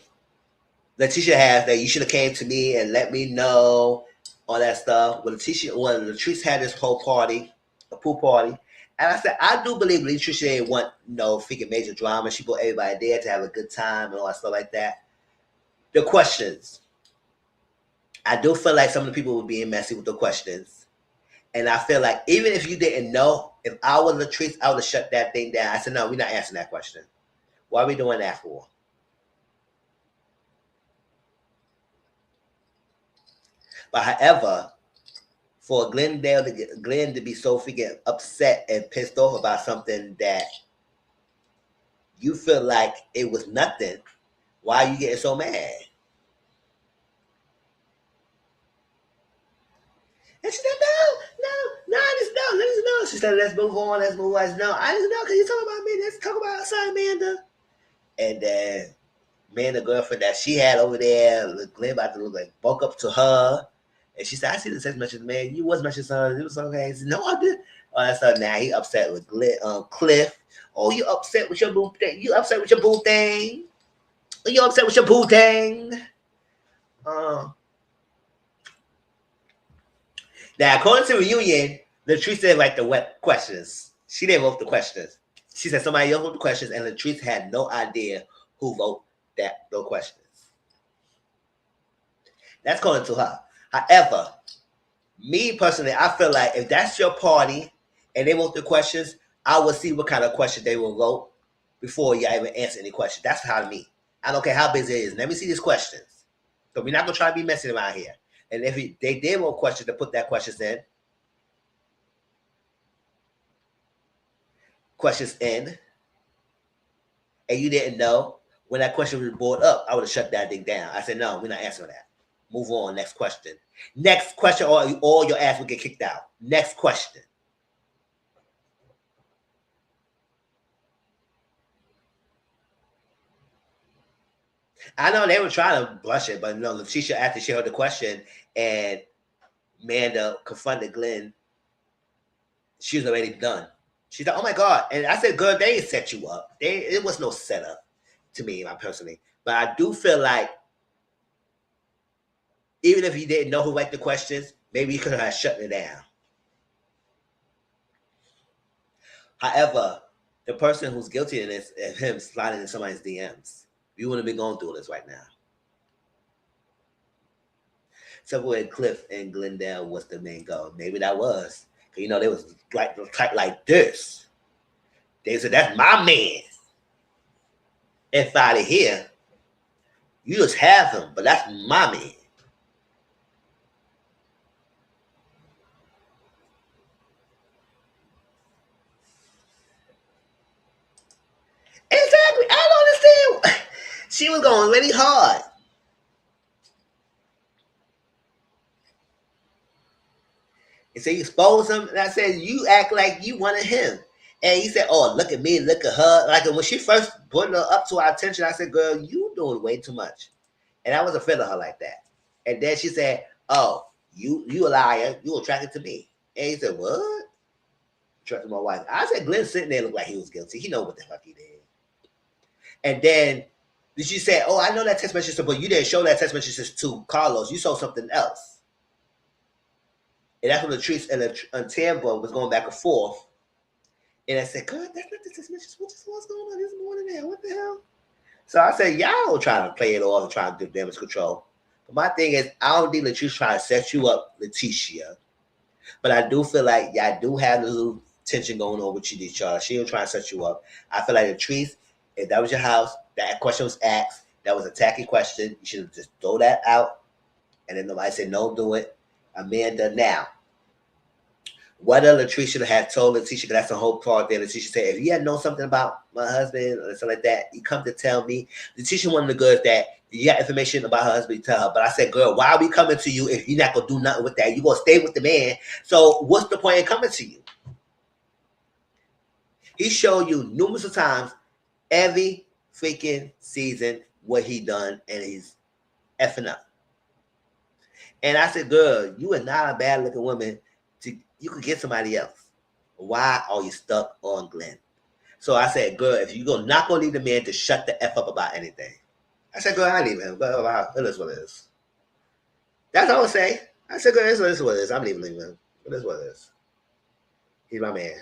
Letitia has that you should have came to me and let me know all that stuff. When Latrice had this whole party, a pool party, and I said I do believe Latricia didn't want no freaking major drama. She brought everybody there to have a good time and all that stuff like that. The questions, I do feel like some of the people were being messy with the questions, and I feel like even if you didn't know, if I was Latrice, I would have shut that thing down. I said no, we're not answering that question. Why are we doing that for? But however, for Glenn to be so freaking upset and pissed off about something that you feel like it was nothing, why are you getting so mad? And she said, no, I just know. She said, let's move on. I said, no, I just know because you talking about me. Let's talk about outside, Amanda. And then Amanda, girlfriend that she had over there, Glenn about to look like woke up to her. And she said, I see the text message, man. You was mentioning something. It was okay. He said, no, I did. Oh, that's stuff. Now he upset with Cliff. Oh, you upset with your boo thing. You upset with your boo thing. You upset with your boo thing. Now, according to Reunion, Latrice didn't write the questions. She didn't wrote the questions. She said somebody else wrote the questions, and Latrice had no idea who wrote those questions. That's according to her. However, me personally, I feel like if that's your party and they wrote the questions, I will see what kind of question they will wrote before you even answer any question. That's how me. I don't care how busy it is. Let me see these questions. So we're not gonna try to be messing around here. And if they did wrote questions to put that questions in, and you didn't know when that question was brought up, I would have shut that thing down. I said, no, we're not answering that. Move on. Next question. Next question, or your ass will get kicked out. Next question. I know they were trying to blush it, but no, Letitia, after she heard the question and Amanda confronted Glenn, she was already done. She's like, oh my God. And I said, girl, they didn't set you up. It was no setup to me, personally. But I do feel like even if you didn't know who wrote the questions, maybe you could have shut it down. However, the person who's guilty of this is him sliding in somebody's DMs. You wouldn't be going through this right now. Except when Cliff and Glendale was the main goal. Maybe that was. Because, they was like this. They said, that's my man. If out of here, you just have him, but that's my man. Exactly. I don't understand. She was going really hard. And so you expose him, and I said, you act like you wanted him. And he said, oh, look at me, look at her. Like when she first brought her up to our attention, I said, girl, you doing way too much. And I wasn't feeling her like that. And then she said, oh, you a liar. You attracted to me. And he said, what? Attracted to my wife. I said, Glenn sitting there looked like he was guilty. He know what the fuck he did. And then she said, oh, I know that text message, but you didn't show that text message to Carlos. You saw something else. And that's when Latrice and Tambo was going back and forth. And I said, God, that's not the text message. What's going on this morning there? What the hell? So I said, y'all trying to play it off and trying to do damage control. But my thing is, I don't think Latrice trying to set you up, Letitia. But I do feel like y'all do have a little tension going on with each other. She was trying to set you up. I feel like Latrice, if that was your house, that question was asked, that was a tacky question, you should have just throw that out. And then nobody said, no, do it. Amanda, now, Whether Latricia had told Letitia, that's the whole part there. Letitia said, if you had known something about my husband or something like that, you come to tell me. Letitia, one of the girls that you got information about her husband, you tell her. But I said, girl, why are we coming to you if you're not going to do nothing with that? You're going to stay with the man. So what's the point in coming to you? He showed you numerous of times every freaking season what he done, and he's effing up. And I said, girl, you are not a bad looking woman. You could get somebody else. Why are you stuck on Glenn? So I said, girl, if you're not going to leave the man to shut the F up about anything. I said, girl, I leave him. But it is what it is. That's all I say. I said, girl, it is what it is. I'm leaving him. It is what it is. He's my man.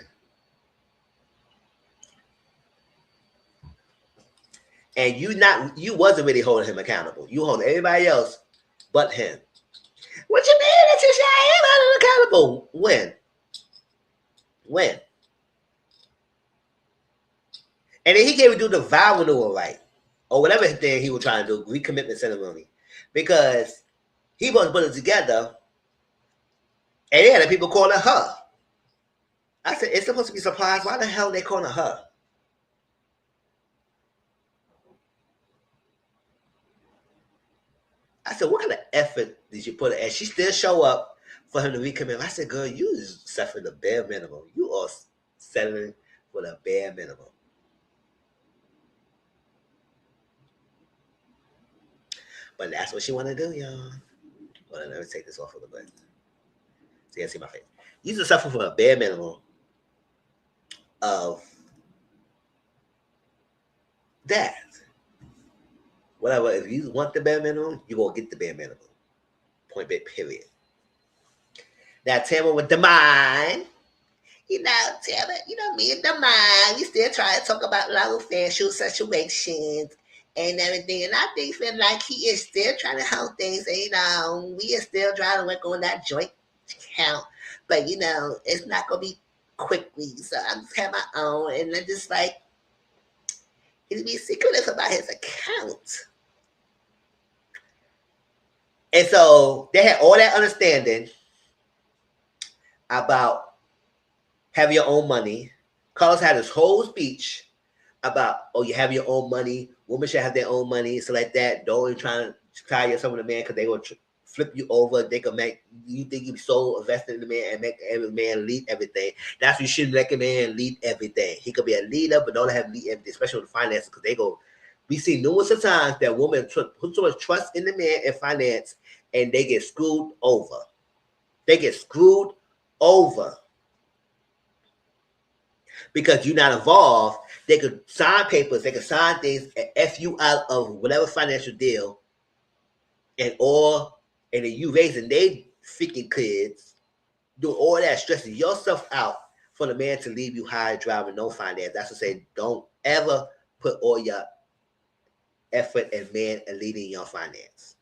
And you wasn't really holding him accountable. You holding everybody else but him. What you mean? That's just I am holding accountable. When? And then he can't even do the vow renewal right. Or whatever thing he was trying to do, recommitment ceremony. Because he was put it together and they had people calling her. I said, it's supposed to be surprised. Why the hell are they calling her? I said, what kind of effort did you put in? And she still show up for him to recommit. I said, girl, you just suffered the bare minimum. You are settling for the bare minimum. But that's what she want to do, y'all. Well, let me take this off a little bit. So you can see my face. You just suffer for a bare minimum of that. Whatever, if you want the bare minimum, you're going to get the bare minimum. Point blank, period. Now, Tamara with the mind. You know, Tamara, me and the mind, we still try to talk about love facial situations and everything. And I think feel like he is still trying to help things. And, we are still trying to work on that joint account. But, it's not going to be quickly. So I'm just have my own. And I'm just like, he'll be secretive about his account. And so they had all that understanding about having your own money. Carlos had his whole speech about, you have your own money. Women should have their own money. So like that. Don't try to tie yourself with a man because they will flip you over. They can make you think you're so invested in the man and make every man lead everything. That's why you shouldn't let a man lead everything. He could be a leader, but don't have him lead everything, especially with finances, because they go. We see numerous of times that women put so much trust in the man and finance, and they get screwed over. They get screwed over because you're not involved. They could sign papers, they could sign things and F you out of whatever financial deal, and then you raising they freaking kids, doing all that, stressing yourself out for the man to leave you high driving no finance. That's to say, don't ever put all your effort and man and leading your finance.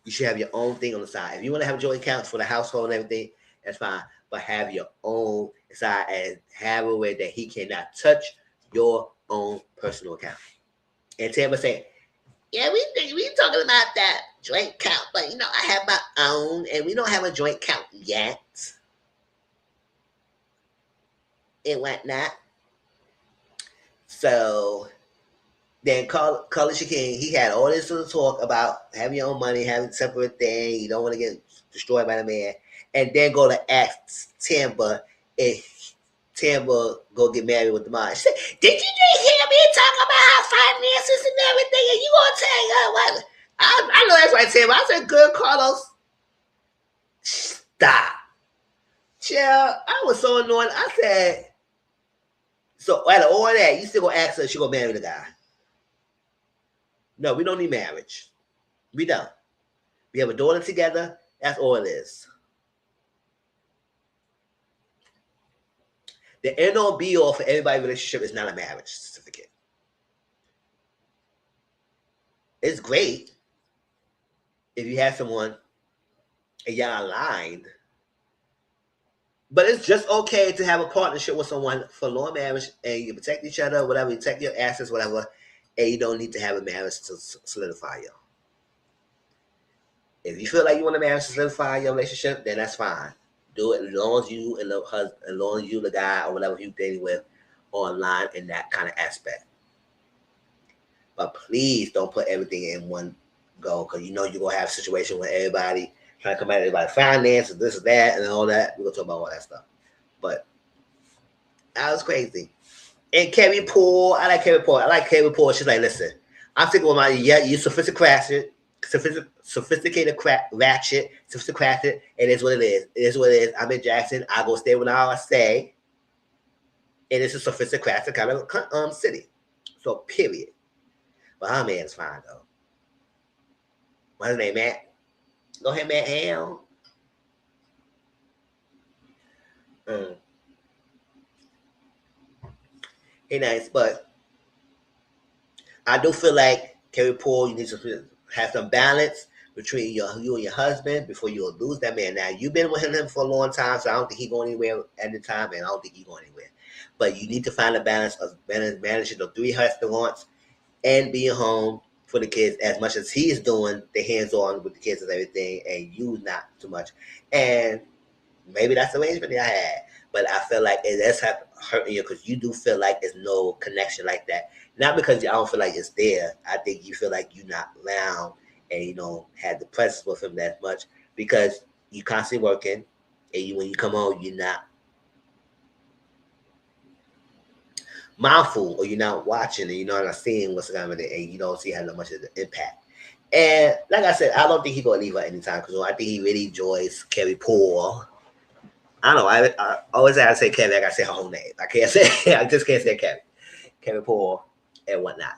You should have your own thing on the side. If you want to have joint accounts for the household and everything, that's fine. But have your own side and have a way that he cannot touch your own personal account. And Tamara saying, yeah, we talking about that joint account, but I have my own, and we don't have a joint account yet. And whatnot. So then Carlos King, he had all this little talk about having your own money, having separate thing. You don't want to get destroyed by the man. And then go to ask Tamara if Tamara go get married with the mom. She said, did you just hear me talk about finances and everything? And you gonna tell her what? I know that's right, Tamara. I said, good, Carlos. Stop. Child, I was so annoyed. I said, so out of all that, you still gonna ask her if she gonna marry the guy? No, we don't need marriage. We don't. We have a daughter together. That's all it is. The end all be all for everybody's relationship is not a marriage certificate. It's great if you have someone and y'all aligned, but it's just okay to have a partnership with someone for long marriage and you protect each other, whatever, you protect your assets, whatever, and you don't need to have a marriage to solidify you. If you feel like you want a marriage to solidify your relationship, then that's fine. Do it as long as you and the husband, as long as you the guy or whatever you dating with online in that kind of aspect. But please don't put everything in one go because you know you're gonna have a situation where everybody trying to come at everybody finances, this and that, and all that. We're gonna talk about all that stuff. But that was crazy. And Carrie Poole, I like Carrie Poole. I like Carrie Poole. She's like, listen, I'm thinking with my you sophisticated ratchet, sophisticated. It is what it is. It is what it is. I'm in Jackson. I go stay when I say. And it's a sophisticated kind of city. So period. But her man's fine though. What's his name, Matt? Go ahead, Matt Hale. Mm. He nice, but I do feel like Carrie Poole, you need to have some balance between you and your husband before you'll lose that man. Now you've been with him for a long time, so I don't think he's going anywhere at the time, and I don't think he's going anywhere. But you need to find a balance of managing the 3 restaurants and being home for the kids as much as he is doing the hands-on with the kids and everything, and you not too much. And maybe that's the arrangement I had. But I feel like it is hurting you because you do feel like there's no connection like that. Not because I don't feel like it's there. I think you feel like you're not around and you don't have the presence with him that much because you constantly working and when you come home, you're not mindful or you're not watching and you're not seeing what's going on and you don't see how much of the impact. And like I said, I don't think he's going to leave her anytime because I think he really enjoys Carrie Poole. I don't know. I always have to say Kevin. I gotta say her whole name. I can't say. I just can't say Kevin. Kevin Poole and whatnot.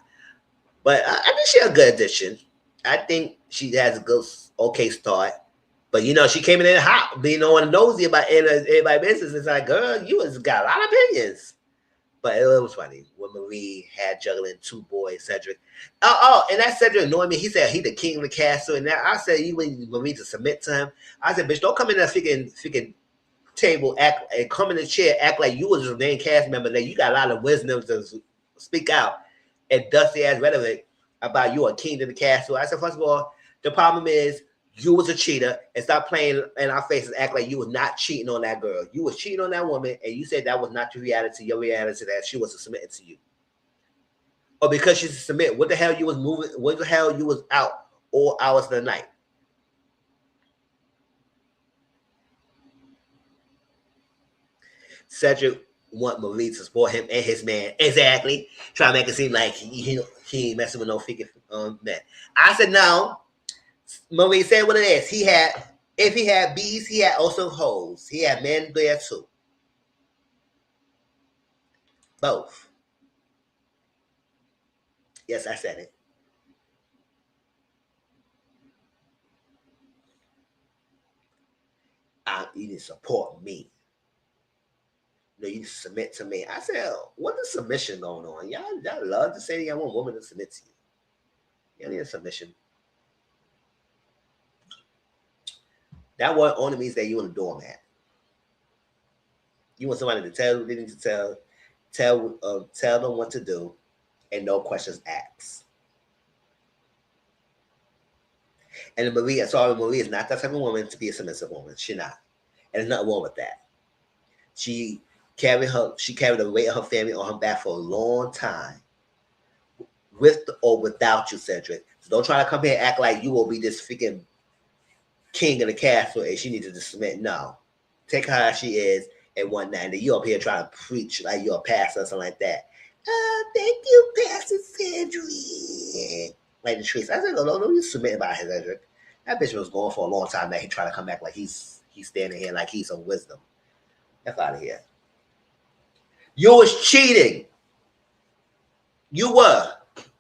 But I think she's a good addition. I think she has a good, okay start. But you know, she came in there hot, being no one nosy about everybody's business. It's like, girl, you has got a lot of opinions. But it was funny when Marie had juggling 2 boys, Cedric. And that Cedric annoyed me. He said he the king of the castle, and that I said you want Marie to submit to him. I said, bitch, don't come in there freaking table act and come in the chair act like you was a main cast member that you got a lot of wisdom to speak out and dusty ass rhetoric about you a king of the castle. I said, first of all, the problem is you was a cheater and stop playing in our faces act like you was not cheating on that girl. You was cheating on that woman and you said that was not your reality that she was submitting to you. Or because she's submit, what the hell you was moving, what the hell you was out all hours of the night? Cedric want Marie to support him and his man. Exactly. Try to make it seem like he ain't messing with no freaking man. I said no. Marie said what it is. If he had bees, he had also hoes. He had men there too. Both. Yes, I said it. You need to support me. No, you submit to me. I said, what is submission going on? Y'all love to say y'all want women to submit to you. Y'all need a submission. That word only means that you want a doormat. You want somebody to tell them they need to tell them what to do, and no questions asked. And Marie is not that type of woman to be a submissive woman. She not, and there's nothing wrong with that. She carried the weight of her family on her back for a long time, with or without you, Cedric. So don't try to come here and act like you will be this freaking king of the castle and she needs to submit. No, take her as she is and whatnot. And then you up here trying to preach like you're a pastor or something like that. Thank you, Pastor Cedric. Like the trees. I said, no, you submit by his Cedric. That bitch was going for a long time. Now he trying to come back like he's standing here like he's some wisdom. That's out of here. You was cheating. You were.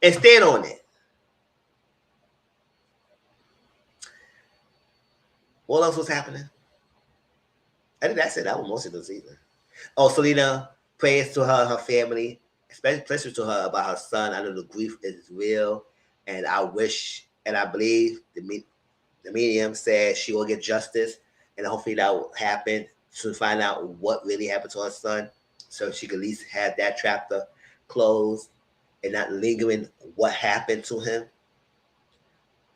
And stand on it. What else was happening? I think that's it. That was most of the season. Oh, Selena prays to her family, especially to her about her son. I know the grief is real, and I wish and I believe the medium said she will get justice, and hopefully that will happen to find out what really happened to her son, so she could at least have that chapter closed and not lingering what happened to him.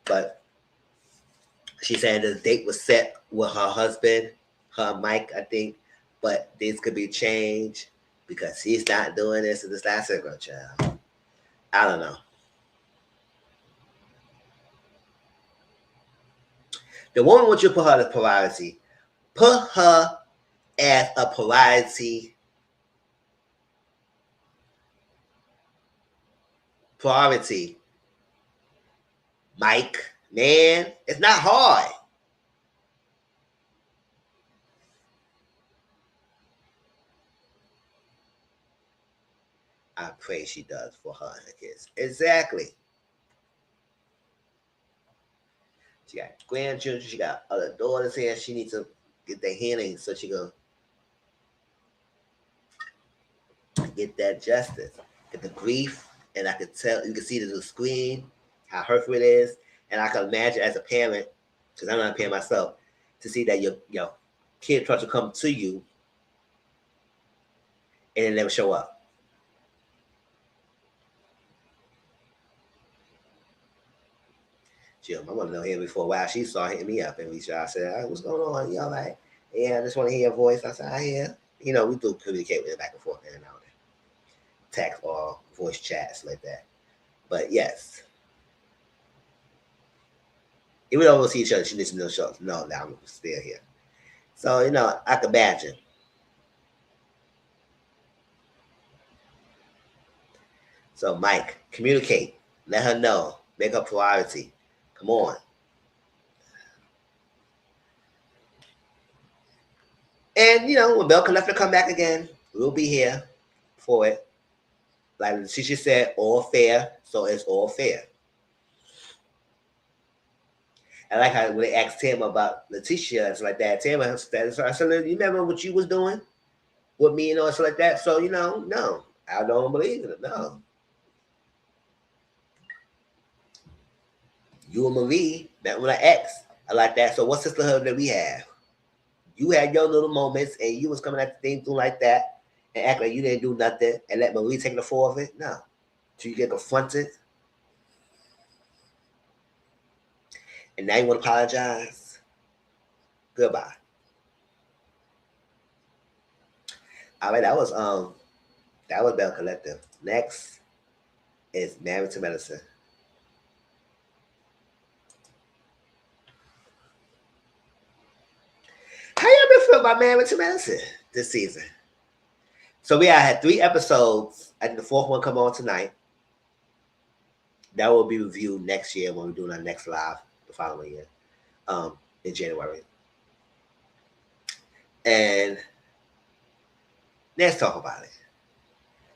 But she said the date was set with her husband, her Mike, I think, but this could be changed because he's not doing this in this last girl child. I don't know. The woman wants you to put her as priority. Put her as a priority. Priority. Mike, man, it's not hard. I pray she does for her and her kids. Exactly. She got grandchildren. She got other daughters here. She needs to get their healing so she can get that justice, get the grief. And I could tell, you can see the screen, how hurtful it is. And I can imagine as a parent, because I'm not a parent myself, to see that your kid tries to come to you and it never show up. My mother know him before a while. She saw hitting me up and we I said, hey, what's going on? Y'all like, yeah, I just want to hear your voice. I said, I hear. You know, we do communicate with it back and forth and out. Text or voice chats like that. But yes. Even though we'll see each other, she needs to know that I'm still here. So, you know, I can imagine. So, Mike, communicate. Let her know. Make her priority. Come on. And, you know, when Bell Collector come back again, we'll be here for it. Like Letitia said, all fair. So it's all fair. I like how when they asked Tim about Letitia, it's like that. Tim, I said, you remember what you was doing with me and all stuff like that? So, you know, no, I don't believe in it. No. You and Marie, that when I asked, I like that. So what sisterhood that we have? You had your little moments and you was coming at the thing through like that and act like you didn't do nothing and let Marie take the fall of it? No. So you get confronted. And now you want to apologize? Goodbye. All right, that was Bell Collective. Next is Married to Medicine. How y'all been feeling about Married to Medicine this season? So I had 3 episodes. I think the 4th one come on tonight. That will be reviewed next year when we're doing our next live the following year, in January. And let's talk about it.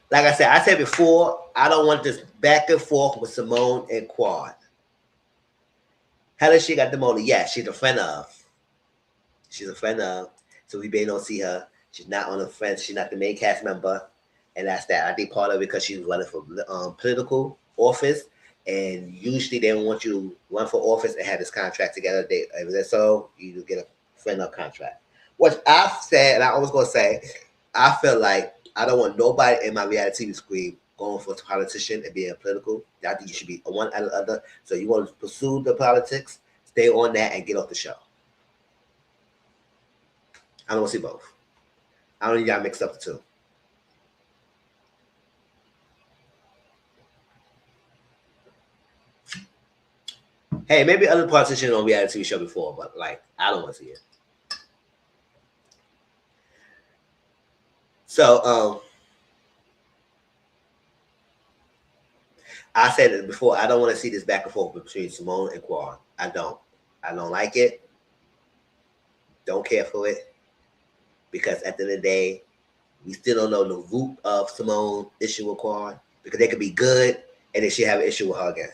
Like I said before, I don't want this back and forth with Simone and Quad. How does she got demoted? Yeah, she's a friend of. She's a friend of. So we may not see her. She's not on the friends. She's not the main cast member. And that's that. I think part of it because she's running for political office. And usually they don't want you to run for office and have this contract together. So you get a friend of contract. What I've said, and I always going to say, I feel like I don't want nobody in my reality TV screen going for a politician and being political. I think you should be one or the other. So you want to pursue the politics, stay on that, and get off the show. I don't want to see both. I don't need y'all mixed up the two. Hey, maybe other politicians on reality TV show before, but like I don't want to see it. So I said it before, I don't want to see this back and forth between Simone and Quad. I don't like it. Don't care for it. Because at the end of the day, we still don't know the root of Simone's issue with Quad. Because they could be good and then she have an issue with her again.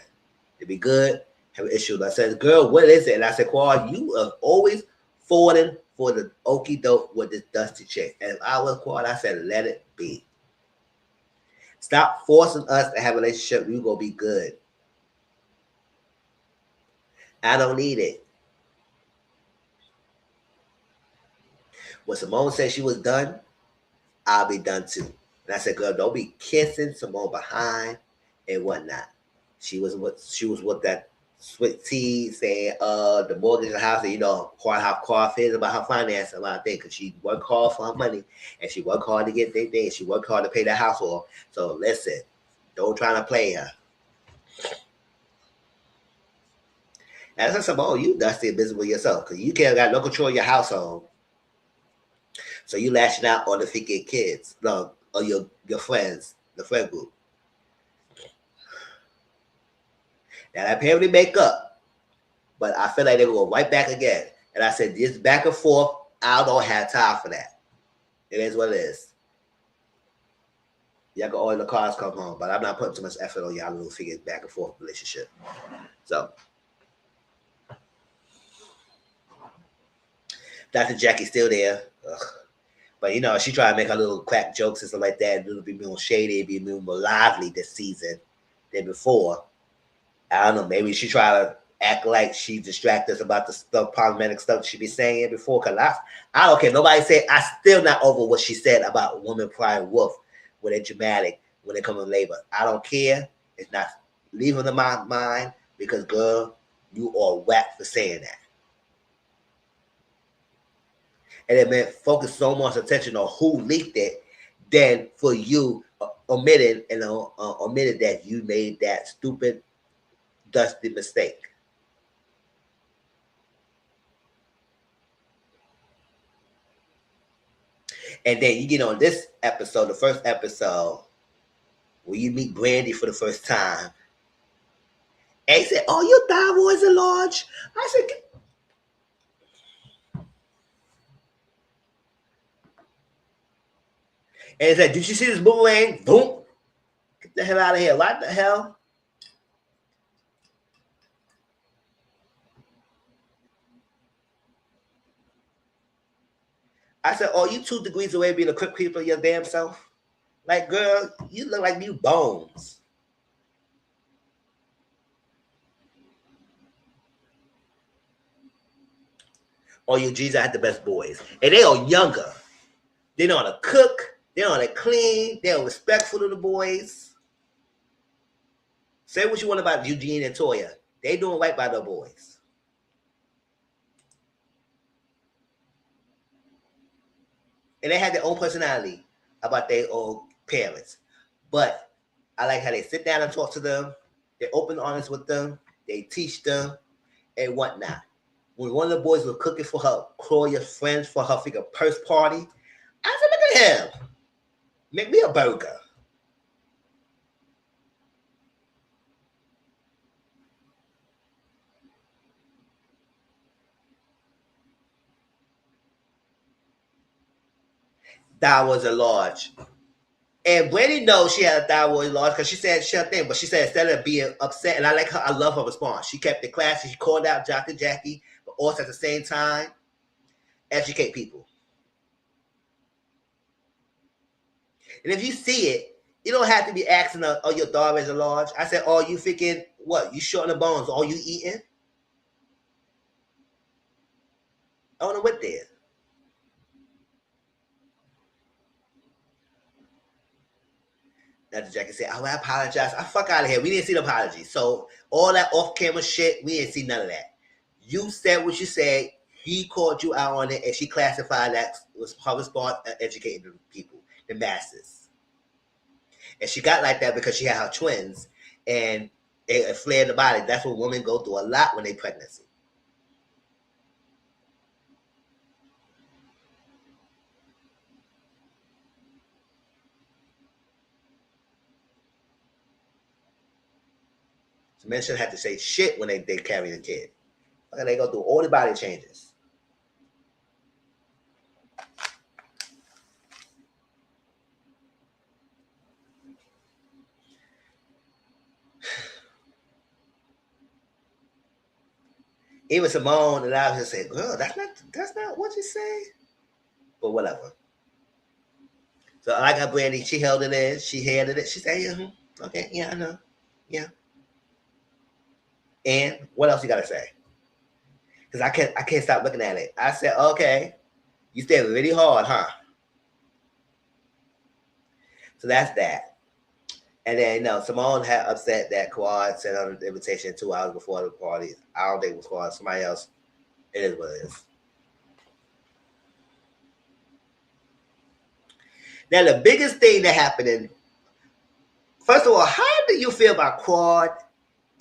They'd be good, have an issue. I said, girl, what is it? And I said, Quad, you are always falling for the okie doke with this dusty chick. And if I was Quad, I said, let it be. Stop forcing us to have a relationship. We're going to be good. I don't need it. When Simone said she was done, I'll be done too. And I said, girl, don't be kissing Simone behind and whatnot. She was with that Sweet tea saying the mortgage of the house, and how car feels about her finance a lot of things, because she worked hard for her money and she worked hard to get their things. She worked hard to pay that house off. So listen, don't try to play her. And I said, you dusty and miserable yourself, because you can't got no control of your household. So you lashing out on the freaking kids, no, or your friends, the friend group. Now that apparently make up, but I feel like they're going right back again. And I said, this back and forth, I don't have time for that. It is what it is. Y'all can order the cars come home, but I'm not putting too much effort on y'all little figure back and forth relationship. So Dr. Jackie's still there. Ugh. But she tried to make her little crack jokes and stuff like that. It'll be more shady, be more lively this season than before. I don't know, maybe she tried to act like she distracted us about the stuff, problematic stuff she be saying before. Cause I don't care. Nobody said, I still not over what she said about women crying wolf when they're dramatic, when they come in labor. I don't care. It's not leaving in my mind, because girl, you are whack for saying that. And it meant focus so much attention on who leaked it than for you omitted that you made that stupid, dusty mistake. And then you get on this episode, the first episode, where you meet Brandy for the first time. And he said, "Oh, your thyroid's enlarged." I said, and he said, "Did you see this boomerang? Boom. Get the hell out of here. What the hell?" I said, "Oh, you 2 degrees away being a quick creeper your damn self? Like, girl, you look like new bones." All you G's, I had the best boys. And they are younger. They know how to cook. They know how to clean. They're respectful to the boys. Say what you want about Eugene and Toya. They doing right by their boys. And they had their own personality about their own parents. But I like how they sit down and talk to them. They're open, honest with them. They teach them and whatnot. When one of the boys was cooking for her Claudia's friends for her figure purse party, I said, "Look at him. Make me a burger." That was a large. And Brandy knows she had a thyroid loss because she said she had thing, but she said instead of being upset, and I like her, I love her response. She kept it classy. She called out Dr. Jackie, but also at the same time, educate people. And if you see it, you don't have to be asking her, "Oh, your daughter is a large." I said, "Oh, you thinking what? You short in the bones? All you eating?" I don't know what there. Dr. Jackie said, "Oh, I apologize. I fuck out of here. We didn't see the apology. So all that off-camera shit, we didn't see none of that. You said what you said. He called you out on it, and she classified that was her response educating the people, the masses. And she got like that because she had her twins, and it flared the body. That's what women go through a lot when they pregnancy. So men shouldn't have to say shit when they carry a kid. Okay, they go through all the body changes. Even Simone and I just say, "Girl, that's not what you say." But whatever. So I like how Brandy, she held it in, she handled it. She said, "Yeah, okay, yeah, I know, yeah." And what else you gotta say? Because I can't stop looking at it. I said, "Okay, you stayed really hard, huh?" So that's that. And then, Simone had upset that Quad sent out an invitation 2 hours before the party. I don't think it was Quad, somebody else. It is what it is. Now, the biggest thing that happened first of all, how do you feel about Quad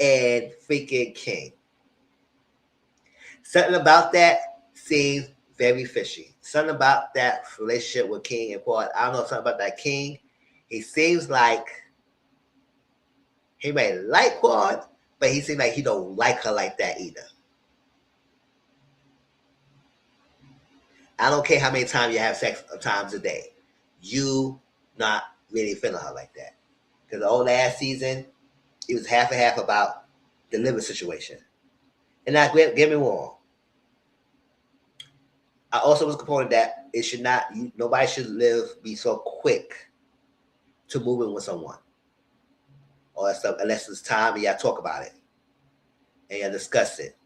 and freaking King? Something about that seems very fishy. Something about that relationship with King and Quad. I don't know, something about that King. He seems like he may like Quad, but he seems like he don't like her like that either. I don't care how many times you have sex times a day. You not really feeling her like that. Because the old last season, it was half and half about the liver situation. And now, get me wrong. I also was a component that it should not, nobody should be so quick to move in with someone. Or stuff, unless it's time and y'all talk about it. And y'all discuss it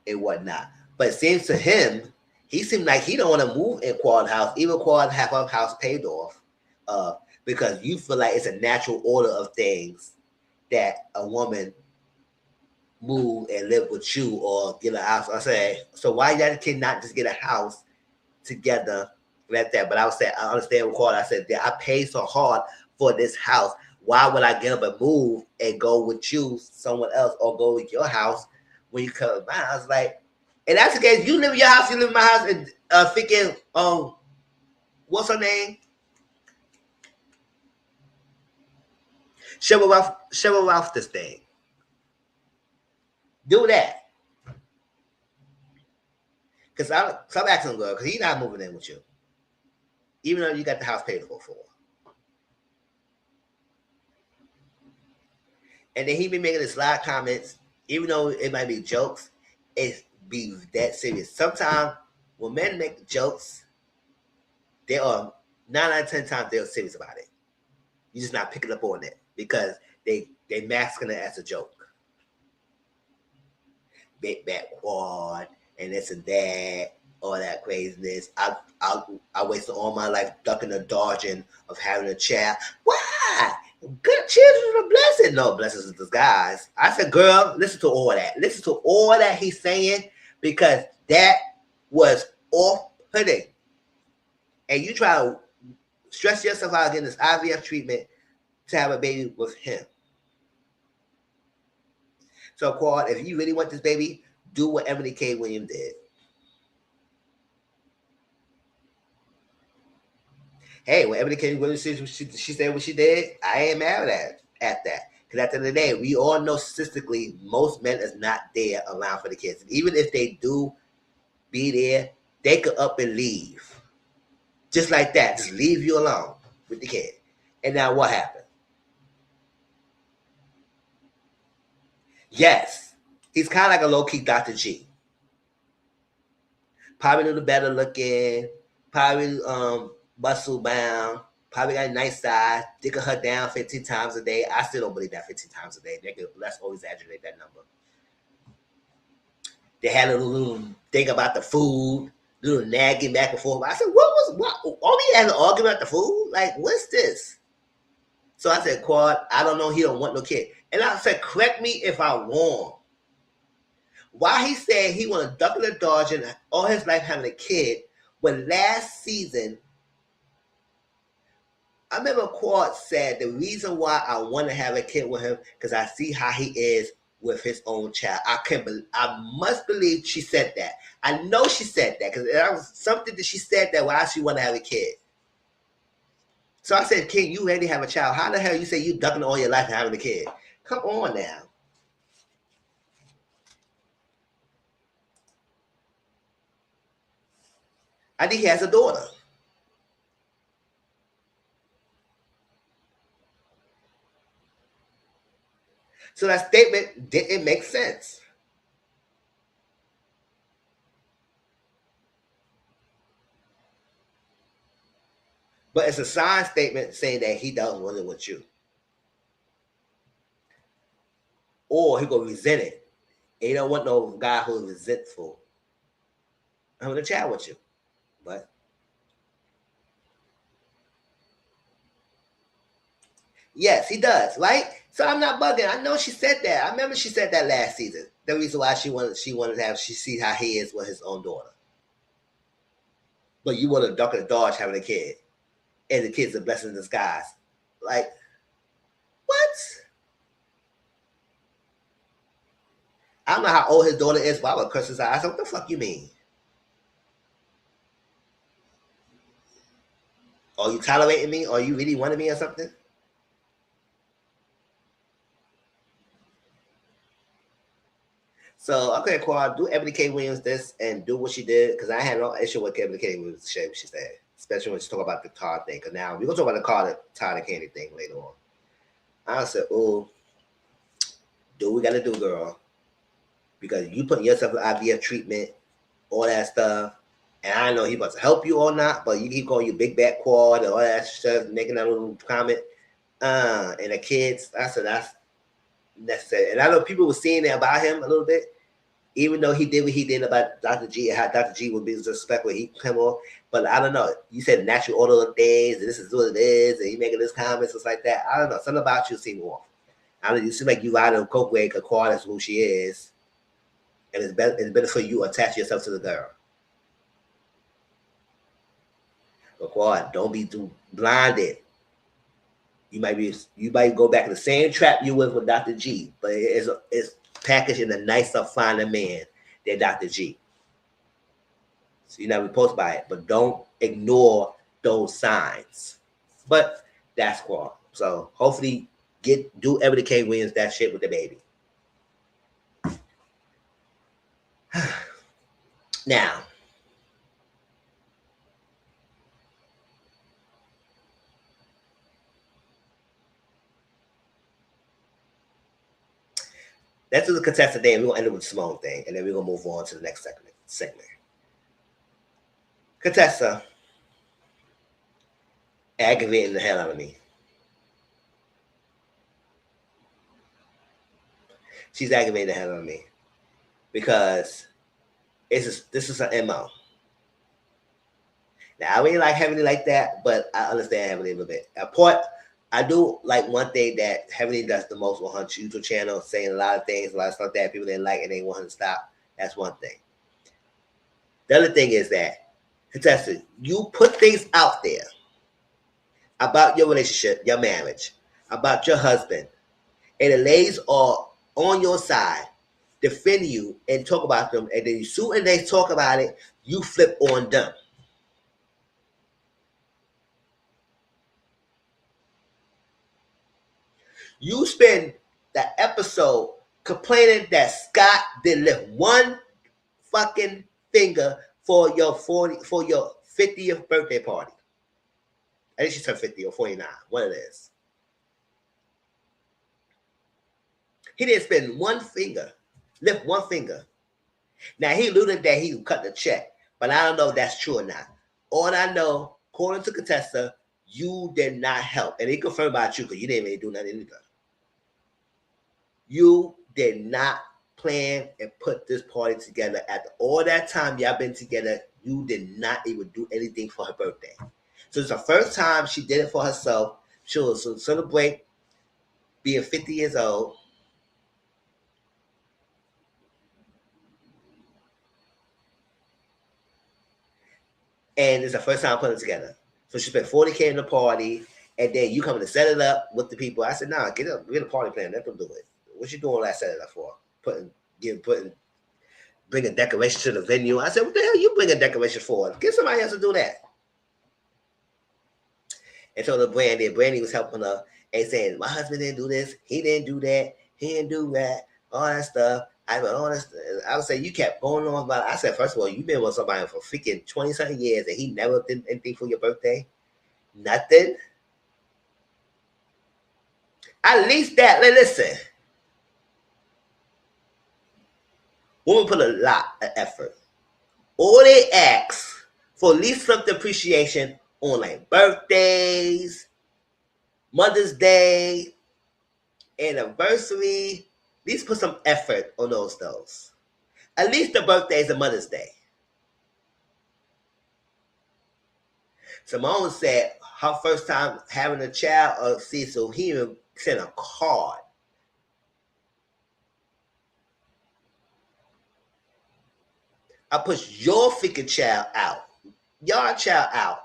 and whatnot. But it seems to him, he seemed like he don't want to move in Quad house, even Quad have her house paid off, because you feel like it's a natural order of things that a woman move and live with you or get a house. I say, so why y'all cannot just get a house together like that? But I would say, I understand what Quad. I said, yeah, I paid so hard for this house. Why would I get up and move and go with you, someone else, or go with your house when you come to my house? Like, and that's the case. You live in your house, you live in my house, and thinking, what's her name? Shovel off this thing. Do that. Because I'm asking him, because he's not moving in with you. Even though you got the house paid for. And then he be making his sly comments, even though it might be jokes, it be that serious. Sometimes when men make jokes, they are 9 out of 10 times they're serious about it. You're just not picking up on it because they masking it as a joke. Big back Quad and this and that, all that craziness. I wasted all my life ducking and dodging of having a child. Why? Good children are a blessing. No, blessings in disguise. I said, girl, listen to all that. Listen to all that he's saying, because that was off-putting. And you try to stress yourself out getting this IVF treatment to have a baby with him. So, Quad, if you really want this baby, do what Emily K. Williams did. Hey, when Emily K. Williams she said what she did, I ain't mad at that. Because at the end of the day, we all know statistically most men is not there around for the kids. And even if they do be there, they could up and leave. Just like that. Just leave you alone with the kid. And now what happened? Yes. He's kind of like a low-key Dr. G. Probably a little better looking. Probably muscle bound. Probably got a nice size. They could her down 15 times a day. I still don't believe that 15 times a day. Let's always exaggerate that number. They had a little thing about the food, little nagging back and forth. I said, what? All we had an argument about the food? Like, what's this? So I said, Quad, I don't know. He don't want no kid. And I said, correct me if I'm wrong. Why he said he want to duck and dodge and all his life having a kid, when last season, I remember Quad said the reason why I want to have a kid with him because I see how he is with his own child. I must believe she said that. I know she said that because that was something that she said that why she want to have a kid. So I said, King, you ready to have a child? How the hell you say you ducking all your life and having a kid? Come on now. I think he has a daughter. So that statement didn't make sense. But it's a sign statement saying that he doesn't want it with you. Or he gonna resent it. And you don't want no guy who's resentful having a child with you. But Yes, he does, right? So I'm not bugging. I know she said that. I remember she said that last season. The reason why she wanted to have she see how he is with his own daughter. But you want to duck and dodge having a kid, and the kid's a blessing in disguise. Like what? I don't know how old his daughter is, but I would curse his eyes. What the fuck you mean? Are you tolerating me? Or you really wanted me or something? So okay, Quad, do Ebony K. Williams this and do what she did because I had no issue with Ebony K. Williams shape she said, especially when she talk about the car thing. Because now we're gonna talk about the car, the Todd and Candy thing later on. I said, oh, do what we gotta do, girl, because you putting yourself in IVF treatment, all that stuff. And I don't know he about to help you or not, but you keep calling you big back quad and all that stuff, making that little comment. And the kids, I said that's necessary. And I know people were seeing that about him a little bit, even though he did what he did about Dr. G and how Dr. G would be disrespectful, he come off. But I don't know. You said natural order of things, and this is what it is, and you making this comments, it's like that. I don't know. Something about you seemed off. I don't know. You seem like you lied on coke way because Quad is who she is, and it's better for you to attach yourself to the girl. But Quad, don't be too blinded. You might go back in the same trap you was with Dr. G, but it's packaged in a nicer, finer man than Dr. G. So you're not repulsed by it, but don't ignore those signs. But that's Quad. So hopefully do Ebony K. Williams that shit with the baby. Now, let's do the contestant thing. We're gonna end it with the Simone thing, and then we're gonna move on to the next segment. Contessa aggravating the hell out of me. She's aggravating the hell out of me because this is an MO. Now I really like Heavenly like that, but I understand Heavenly a little bit. I do like one thing that Heavenly does the most on her YouTube channel, saying a lot of things, a lot of stuff that people didn't like and they want her to stop. That's one thing. The other thing is that, Contessa, you put things out there about your relationship, your marriage, about your husband, and the ladies are on your side, defend you and talk about them, and then as soon as they talk about it, you flip on them. You spend that episode complaining that Scott didn't lift one fucking finger for your 50th birthday party. I think she turned 50 or 49, one of this. He didn't spend one finger, lift one finger. Now he alluded that he would cut the check, but I don't know if that's true or not. All I know, according to Contessa, you did not help. And he confirmed about you because you didn't really do nothing either. You did not plan and put this party together. After all that time y'all been together, you did not even do anything for her birthday. So it's the first time she did it for herself. She will celebrate being 50 years old. And it's the first time putting it together. So she spent 40K in the party, and then you coming to set it up with the people. I said, nah, get a party plan. Let them do it. What you doing all that set it up for? Bring a decoration to the venue. I said, what the hell you bring a decoration for? Get somebody else to do that. And so Brandy was helping her and saying, my husband didn't do this, he didn't do that, he didn't do that, all that stuff. I would say you kept going on about it. I said, first of all, you've been with somebody for freaking 20-something years and he never did anything for your birthday? Nothing? At least that, listen. Women put a lot of effort. All they ask for at least some appreciation on like birthdays, Mother's Day, anniversary. At least put some effort on those. At least the birthdays and Mother's Day. Simone said her first time having a child, so he even sent a card. I push your freaking child out, your child out,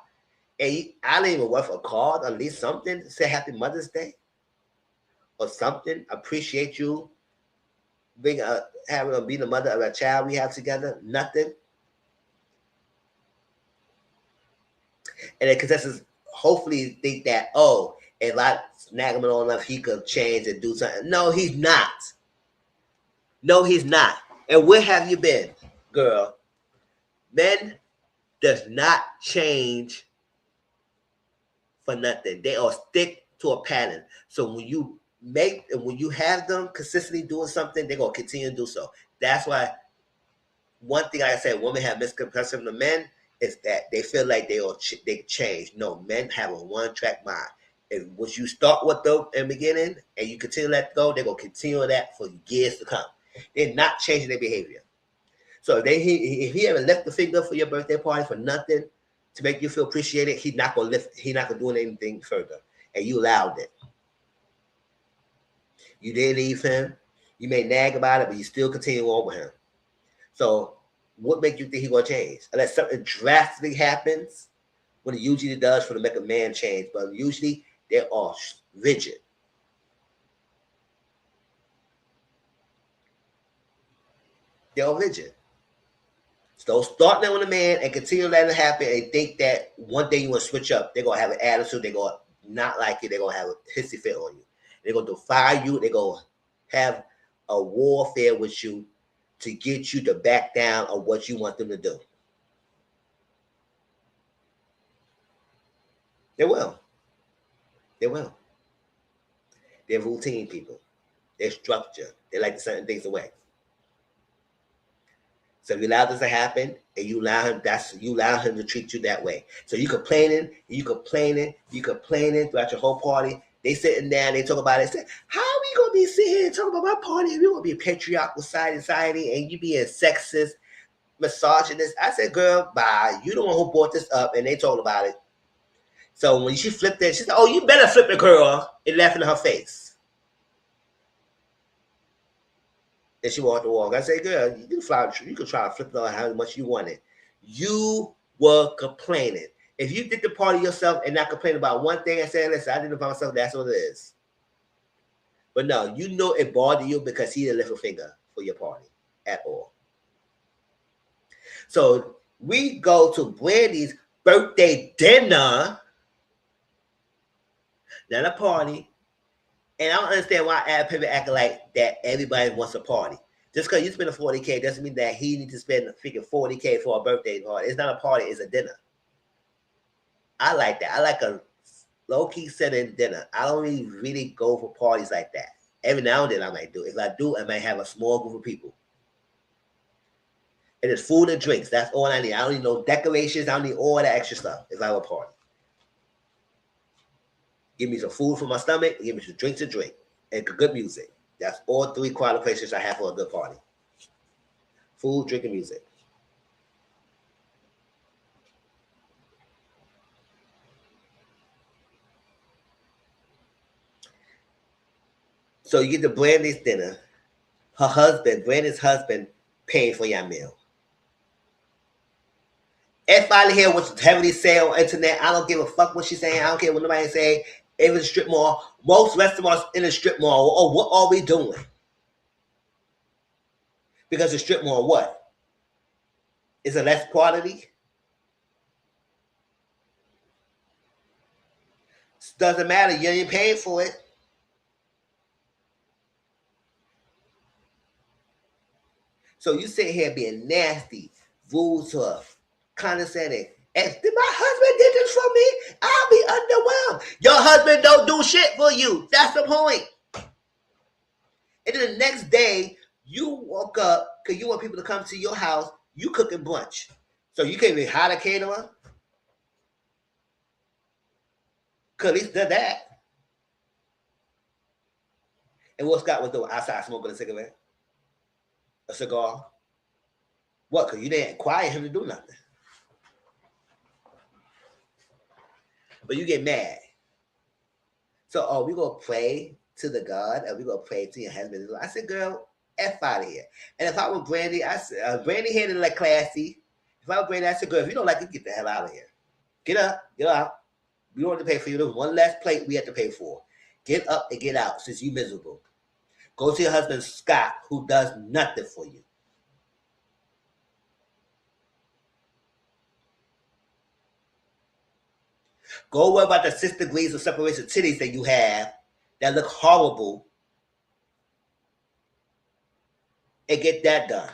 and I didn't even worth a card, at least something, say Happy Mother's Day or something. Appreciate you being being the mother of a child we have together. Nothing. And the contestants hopefully think that, oh, if I snag him on enough, he could change and do something. No, he's not. No, he's not. And where have you been, girl? Men does not change for nothing. They all stick to a pattern. So when you have them consistently doing something, they're gonna continue to do so. That's why one thing I said, women have misconception of men is that they feel like they change. No, men have a one track mind. And once you start with them in the beginning and you continue to let go, they're gonna continue that for years to come. They're not changing their behavior. So if he ever left the finger for your birthday party for nothing to make you feel appreciated, he's not gonna do anything further. And you allowed it. You didn't leave him. You may nag about it, but you still continue on with him. So what makes you think he's gonna change? Unless something drastically happens, what it usually does for to make a man change, but usually they're all rigid. They're all rigid. So start there with a man and continue letting it happen and think that one day you want to switch up. They're going to have an attitude. They're going to not like you. They're going to have a hissy fit on you. They're going to defy you. They're going to have a warfare with you to get you to back down on what you want them to do. They will. They will. They're routine people. They're structure. They like to send things away. So if you allow this to happen and you allow him to treat you that way. So you complaining throughout your whole party. They sitting down, they talk about it, say, how are we gonna be sitting here and talking about my party if we're gonna be a patriarchal society and you being sexist, misogynist? I said, girl, bye. You the one who brought this up and they talked about it. So when she flipped it, she said, oh, you better flip it, girl, and laughed in her face. And she walked the walk. I said, girl, you can try to flip it on how much you wanted. You were complaining. If you did the party yourself and not complain about one thing and saying, listen, I did it by myself, that's what it is. But no, you know it bothered you because he didn't lift a finger for your party at all. So we go to Brandy's birthday dinner, not a party. And I don't understand why people acting like that everybody wants a party. Just because you spend a $40K doesn't mean that he needs to spend a freaking $40K for a birthday party. It's not a party, it's a dinner. I like that. I like a low-key setting dinner. I don't really go for parties like that. Every now and then I might do. If I do, I might have a small group of people. And it's food and drinks. That's all I need. I don't need no decorations. I don't need all that extra stuff if I have a party. Give me some food for my stomach. Give me some drinks to drink. And good music. That's all three qualifications I have for a good party. Food, drink, and music. So you get to Brandy's dinner. Brandy's husband, paying for your meal. Everybody here was heavily say on internet. I don't give a fuck what she's saying. I don't care what nobody say. It was a strip mall. Most restaurants in a strip mall. Oh, what are we doing? Because the strip mall, what? Is it less quality? Doesn't matter. You ain't paying for it. So you sit here being nasty, rude to her, condescending. If my husband did this for me, I'll be underwhelmed. Your husband don't do shit for you. That's the point. And then the next day, you woke up because you want people to come to your house. You cooking brunch. So you can't even hire a caterer. Could at least do that. And what Scott was doing outside smoking a cigarette? A cigar? What? Because you didn't require him to do nothing. But you get mad. So, oh, we gonna pray to the God, and we gonna pray to your husband. I said, girl, F out of here. And if I were Brandy, I said, Brandy handled like classy. If I were Brandy, I said, girl, if you don't like it, get the hell out of here. Get up, get out. We don't have to pay for you. There's one less plate we have to pay for. Get up and get out since you miserable. Go to your husband, Scott, who does nothing for you. Go worry about the 6 degrees of separation titties that you have that look horrible and get that done.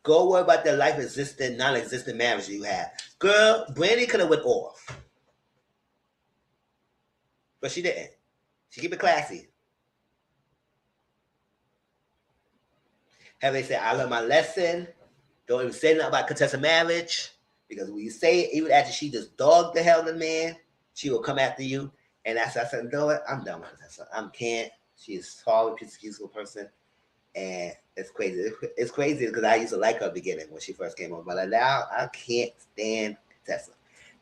Go worry about the life existing, non-existent marriage you have. Girl, Brandy could have went off. But she didn't. She keep it classy. Have they said, I learned my lesson. Don't even say nothing about contested marriage. Because when you say it, even after she just dogged the hell out of the man, she will come after you. And that's I said, no, I'm done with Contessa. I can't. She is a horrible, peaceful person. And it's crazy. It's crazy because I used to like her at the beginning when she first came on. But now I can't stand Contessa.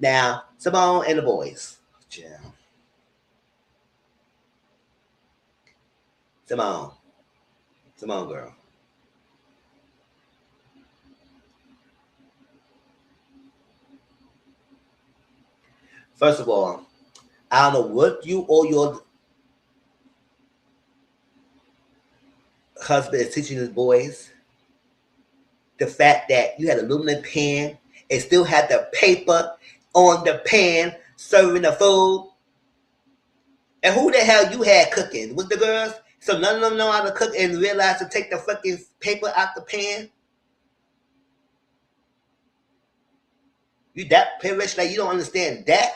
Now, Simone and the boys. Yeah. Simone. Simone girl. First of all, I don't know what you or your husband is teaching his boys. The fact that you had an aluminum pan and still had the paper on the pan serving the food. And who the hell you had cooking? Was the girls? So none of them know how to cook and realize to take the fucking paper out the pan? You that privileged like you don't understand that?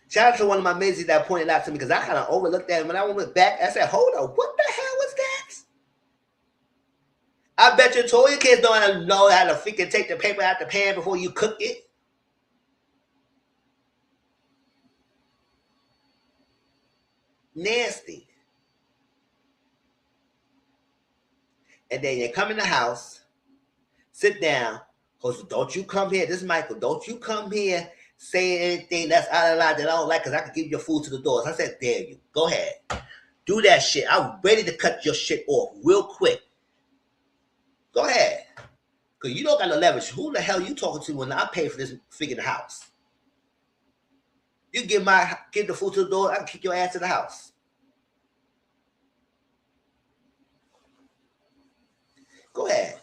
Shout out to one of my Mizzle'S that pointed out to me because I kind of overlooked that. And when I went back, I said, hold on, what the hell was that? I bet you told your kids know how to freaking take the paper out the pan before you cook it. Nasty. And then you come in the house, sit down. Don't you come here. This is Michael. Don't you come here saying anything that's out of line that I don't like because I can give your food to the doors. I said, dare you. Go ahead. Do that shit. I'm ready to cut your shit off real quick. Go ahead. Because you don't got no leverage. Who the hell you talking to when I pay for this freaking house? You give the food to the door, I can kick your ass to the house. Go ahead.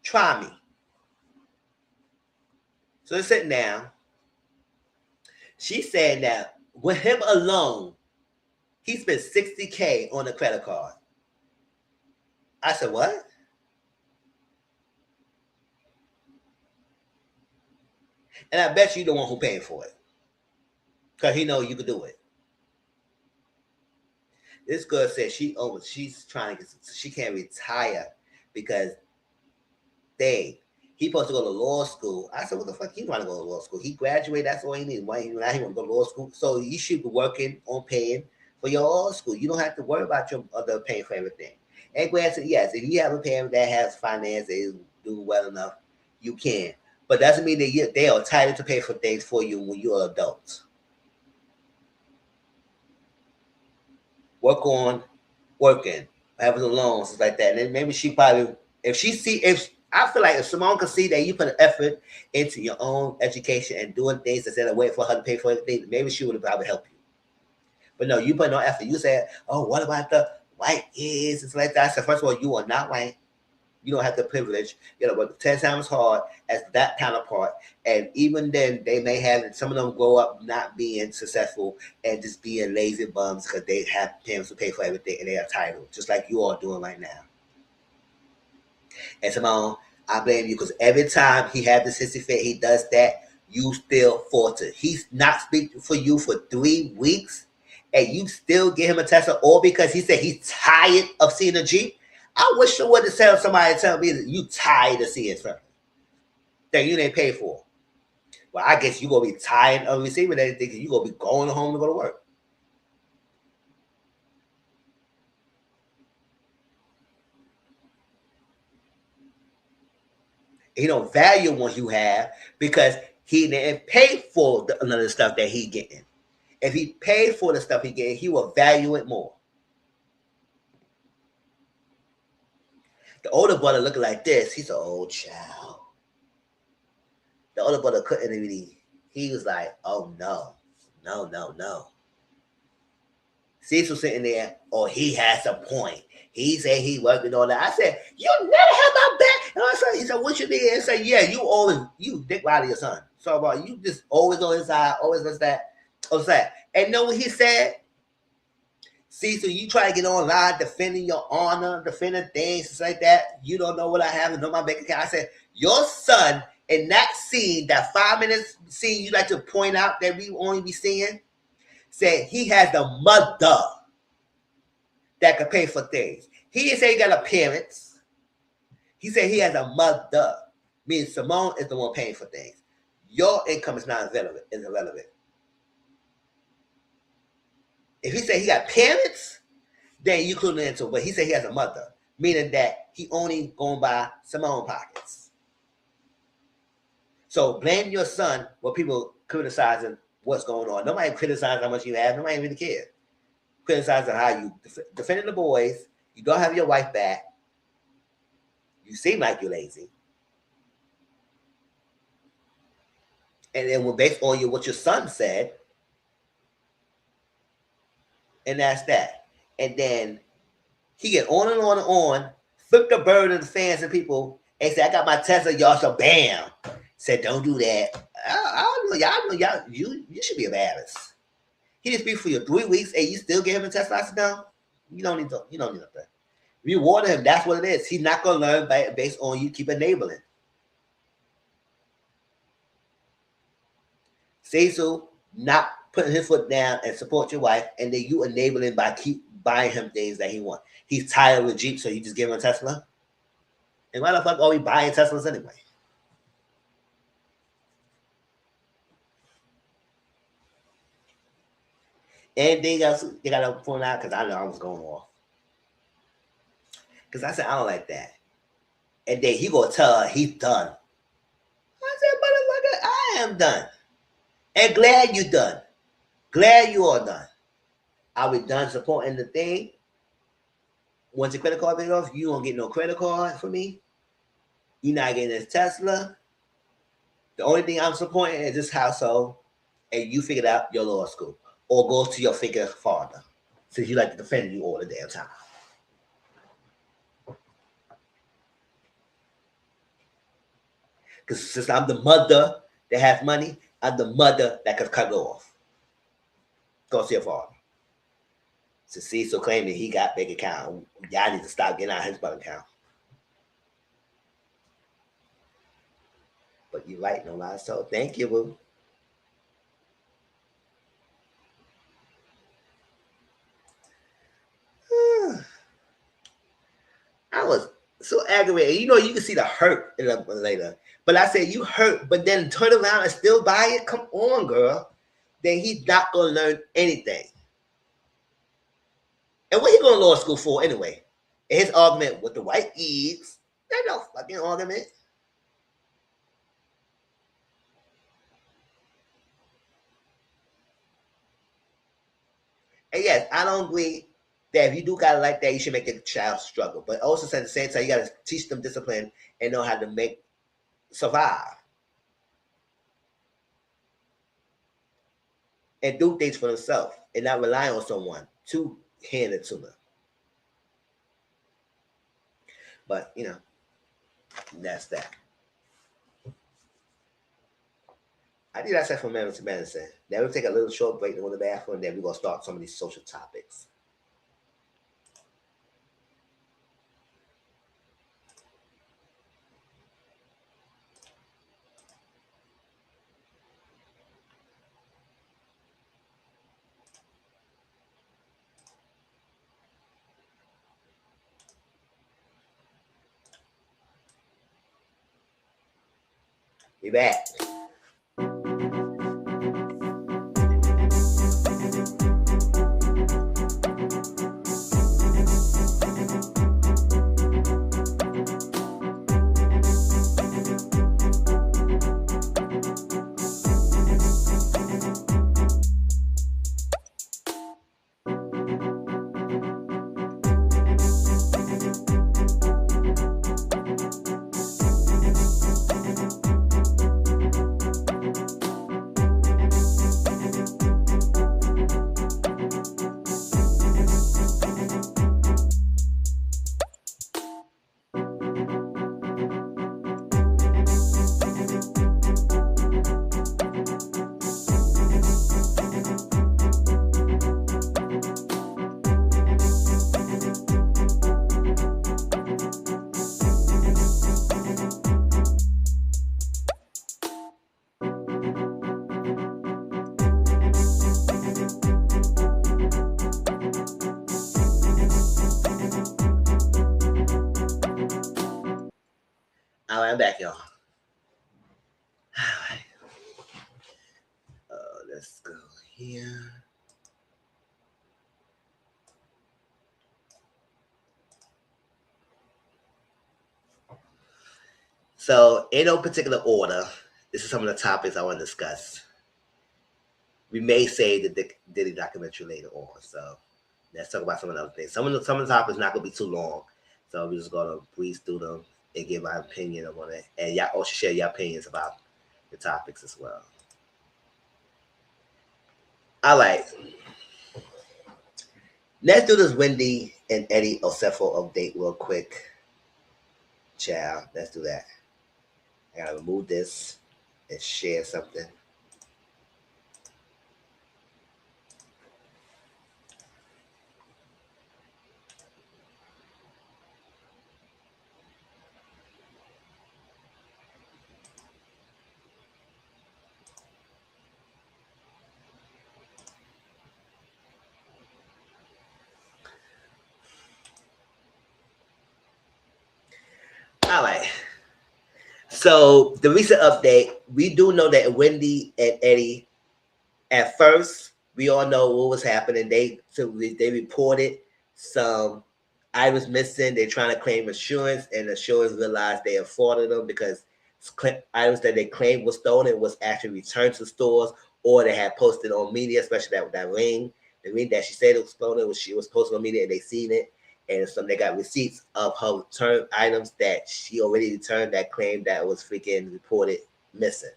Try me. So they're sitting down. She's saying that with him alone, he spent $60K on a credit card. I said, what? And I bet you the one who paying for it. Because he know you could do it. This girl said she's trying to she can't retire because he supposed to go to law school. I said, what the fuck you want to go to law school? He graduated, that's all he needs. Why he want to go to law school? So you should be working on paying for your law school. You don't have to worry about your other paying for everything. And granted, yes, if you have a parent that has finances, do well enough, you can. But doesn't mean that they are entitled to pay for things for you when you're adults. Work on working, having loans, things like that. And then maybe she probably, if I feel like if Simone could see that you put an effort into your own education and doing things instead of waiting for her to pay for everything, maybe she would have probably helped you. But no, you put no effort. You said, oh, what about the white kids? It's like that. I said, first of all, you are not white. You don't have the privilege. You know, but 10 times hard as that counterpart. And even then, they may have, some of them grow up not being successful and just being lazy bums because they have parents to pay for everything and they are entitled, just like you are doing right now. And Simone, I blame you because every time he has the 60 fit, he does that, you still falter. He's not speaking for you for 3 weeks and you still give him a Tesla, all because he said he's tired of seeing a Jeep. I wish I would have tell somebody tell me that you tired of seeing something that you didn't pay for. Well, I guess you're going to be tired of receiving anything because you're going to be going home to go to work. He don't value what you have because he didn't pay for none of the stuff that he getting. If he paid for the stuff he getting, he will value it more. The older brother looking like this, he's an old child. The older brother couldn't really, he was like, oh no, no, no, no. Cecil sitting there, oh, he has a point. He said he working on that. I said, you never have my back. And I said, he said, what you mean? I said, yeah, you dick ride your son. So about you just always on his side, always on that. And know what he said? Cecil, you try to get online defending your honor, defending things, just like that. You don't know what I have and know my bank account. I said, your son in that scene, that 5 minutes scene you like to point out that we only be seeing, said he has the mother that could pay for things. He didn't say he got a parents. He said he has a mother. Meaning Simone is the one paying for things. Your income is not irrelevant. If he said he got parents, then you couldn't answer. But he said he has a mother, meaning that he only going by Simone pockets. So blame your son when people criticizing what's going on. Nobody criticizing how much you have. Nobody really cares. Criticizing how you defending the boys. You don't have your wife back. You seem like you're lazy. And then when based on what your son said, and that's that. And then he get on and on and on, flip the bird of the fans and people, and say, I got my Tesla, y'all, so bam. Said, don't do that. I don't know, y'all, you should be embarrassed. He just be for you 3 weeks, and you still give him a Tesla? I said, no, you don't need nothing. If you water him, that's what it is. He's not going to learn based on you keep enabling. Cecil not putting his foot down and support your wife, and then you enable him by keep buying him things that he wants. He's tired with Jeep, so you just give him a Tesla. And why the fuck are we buying Teslas anyway? Anything else you gotta point out? Because I know I was going off. Because I said I don't like that. And then he gonna tell her he's done. I said, motherfucker, I am done. And glad you done. Glad you are done. Are we done supporting the thing? Once your credit card pays off, you don't get no credit card for me. You're not getting this Tesla. The only thing I'm supporting is this household, and you figured out your law school. Or go to your figure father, since you like to defend you all the damn time. Because since I'm the mother that has money, I'm the mother that could cut it off. Go see your father. So Cecil claiming he got big account. Y'all need to stop getting out his bank account. But you're right, no lie. So thank you, boo. I was so aggravated. You know, you can see the hurt later. But I said, you hurt, but then turn around and still buy it? Come on, girl. Then he's not going to learn anything. And what he going to law school for anyway? And his argument with the white Eves, there's no fucking argument. And yes, I don't agree that if you do got it like that, you should make a child struggle. But also at the same time, you got to teach them discipline and know how to survive. And do things for themselves and not rely on someone to hand it to them. But, you know, that's that. I think that's it from Medicine to Medicine. Then we'll take a little short break to go to the bathroom, and then we're going to start some of these social topics. Be back. I'm back, y'all. All right. Let's go here. So, in no particular order, this is some of the topics I want to discuss. We may say the Diddy documentary later on. So, let's talk about some of the other things. Some of the topics not going to be too long. So, we're just going to breeze through them and give my opinion on it. And y'all also share your opinions about the topics as well. All right. Let's do this Wendy and Eddie Osefo update real quick. Ciao. Let's do that. I gotta remove this and share something. All right. So the recent update, we do know that Wendy and Eddie, at first, we all know what was happening. They reported some items missing. They're trying to claim insurance, and the insurance realized they afforded them because items that they claimed was stolen was actually returned to stores, or they had posted on media, especially that ring. The ring that she said it was stolen she was posted on media, and they seen it. And some they got receipts of her return items that she already returned that claimed that was freaking reported missing.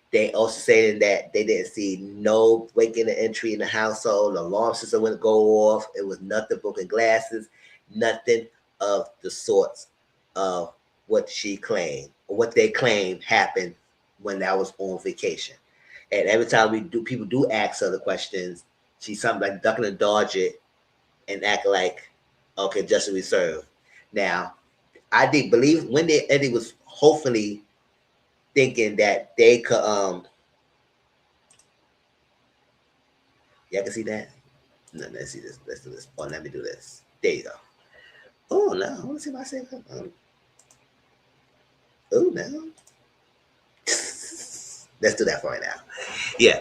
They also saying that they didn't see no breaking and entry in the household. The alarm system wouldn't go off. It was nothing broken glasses, nothing of the sorts of what she claimed, or what they claimed happened when I was on vacation. And every time people do ask her the questions, she's something like ducking and dodge it and act like, okay, just a reserve. Now, I did believe when Eddie was hopefully thinking that they could y'all can see that? No, let's see this. Let's do this. Oh, let me do this. There you go. Oh no, I want to see my save. Oh no. Let's do that for right now. Yeah.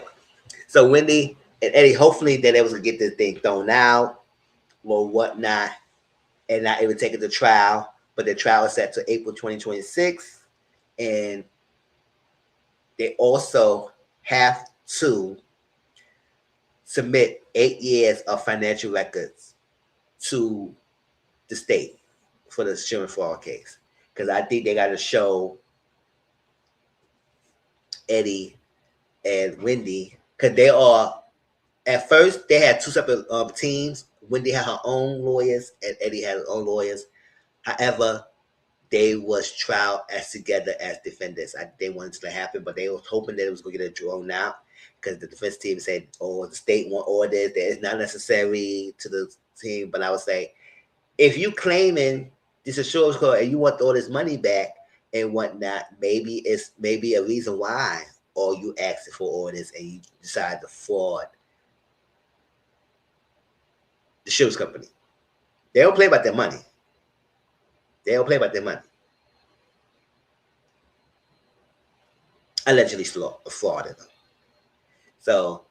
So Wendy and Eddie, hopefully they're able to get this thing thrown out or whatnot, and not even take it to trial. But the trial is set to April 2026, and they also have to submit 8 years of financial records to the state for the insurance fraud case. Because I think they got to show Eddie and Wendy, because they are, at first, they had two separate teams. Wendy had her own lawyers, and Eddie had his own lawyers. However, they was trial as together as defendants. They wanted to happen, but they was hoping that it was going to get drawn out because the defense team said, "Oh, the state want orders. That is not necessary to the team." But I would say, if you claiming this insurance code and you want all this money back and whatnot, maybe it's maybe a reason why, or you asked for orders and you decide to fraud the insurance company. They don't play about their money. They don't play about their money. Allegedly frauded them. So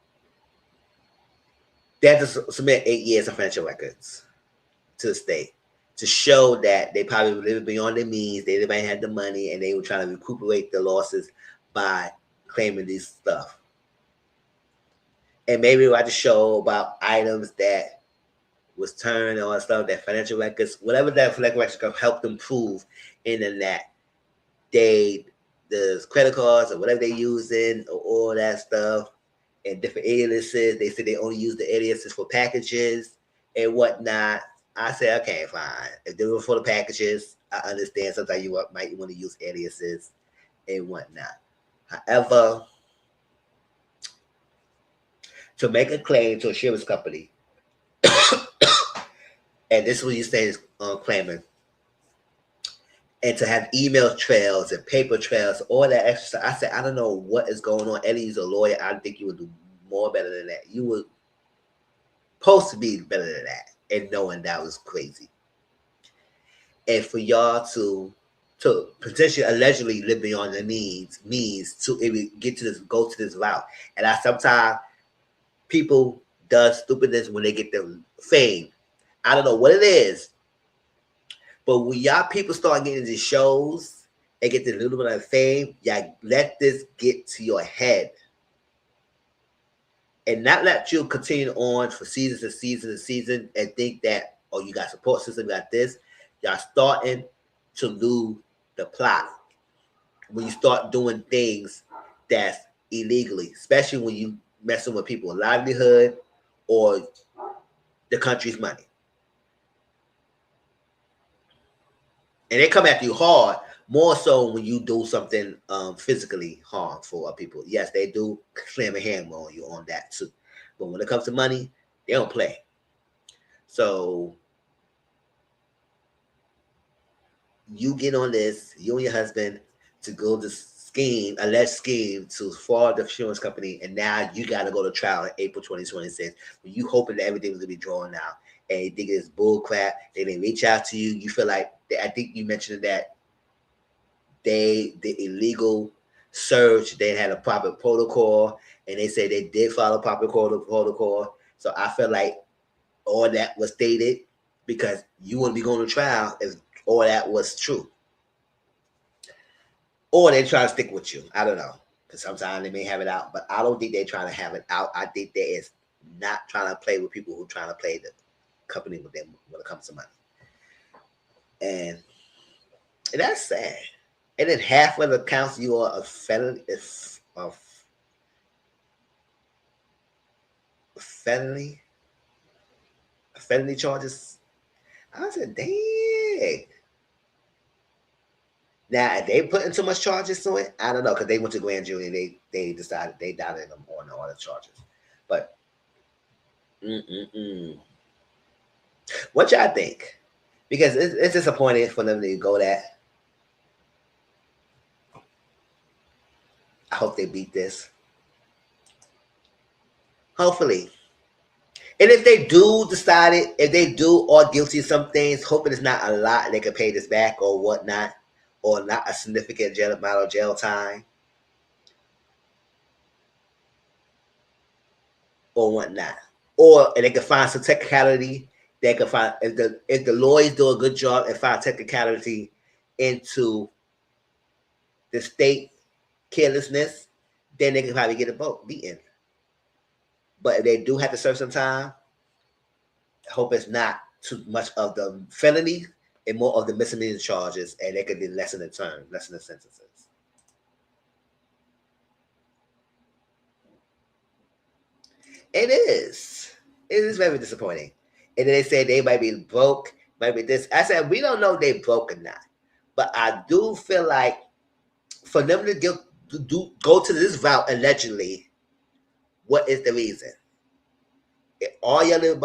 they have to submit 8 years of financial records to the state to show that they probably were living beyond their means. They might have the money and they were trying to recuperate the losses by claiming this stuff. And maybe we had to show about items that was turned on stuff, that financial records, whatever that financial records can help them prove in that the credit cards or whatever they using or all that stuff and different aliases. They said they only use the aliases for packages and whatnot. I said, okay, fine. If they were for the packages, I understand sometimes you might want to use aliases and whatnot. However, to make a claim to a insurance company, and this is what you say is claiming, and to have email trails and paper trails, all that extra stuff. I said, I don't know what is going on. Eddie's a lawyer. I think you would do more better than that. You were supposed to be better than that, and knowing that was crazy. And for y'all to to potentially allegedly live beyond their means to even get to this go to this route. And I sometimes people does stupidness when they get the fame. I don't know what it is, but when y'all people start getting these shows and get the little bit of fame, y'all let this get to your head. And not let you continue on for seasons and seasons and seasons and think that, oh, you got support system, you got this. Y'all starting to lose the plot when you start doing things that's illegally, especially when you messing with people's livelihood or the country's money. And they come after you hard, more so when you do something physically harmful of people. Yes, they do slam a hammer on you on that too. But when it comes to money, they don't play. So you get on this, you and your husband, to go to scheme, alleged scheme to fraud the insurance company, and now you got to go to trial in April 2026. When you hoping that everything was gonna be drawn out, and you think it's bull crap. They didn't reach out to you. You feel like I think you mentioned that the illegal search, they had a proper protocol, and they say they did follow proper protocol. So I feel like all that was stated because you wouldn't be going to trial if all that was true. Or they try to stick with you. I don't know. Because sometimes they may have it out, but I don't think they're trying to have it out. I think they is not trying to play with people who are trying to play the company with them when it comes to money. And that's sad. And then half of the counts you are a felony, felony charges. I said, dang. Now, if they putting too much charges to it, I don't know, because they went to grand jury and they decided they doubted them on all the charges. But, what y'all think? Because it's disappointing for them to go that. I hope they beat this. Hopefully. And if they do decide it, if they do are guilty of some things, hoping it's not a lot, they can pay this back or whatnot, or not a significant amount of jail time or whatnot. Or and they can find some technicality. They can find if the lawyers do a good job and find technicality into the state carelessness, then they can probably get a vote beaten. But if they do have to serve some time, I hope it's not too much of the felony and more of the misdemeanor charges, and they could be lessen the term, lessen the sentences. It is. It is very disappointing. And then they say they might be broke, might be this. I said we don't know if they broke or not, but I do feel like for them to go to this route allegedly, what is the reason? All y'all live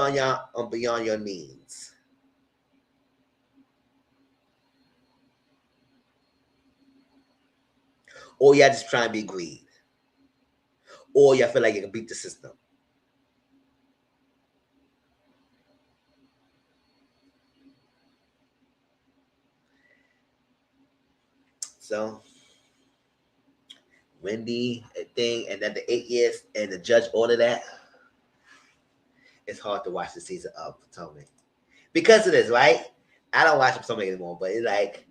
beyond your means. Or y'all just trying to be greed. Or y'all feel like you can beat the system. So Wendy thing, and then the 8 years, and the judge ordered that. It's hard to watch the season of Potomac because of this, right? I don't watch Potomac anymore, but it's like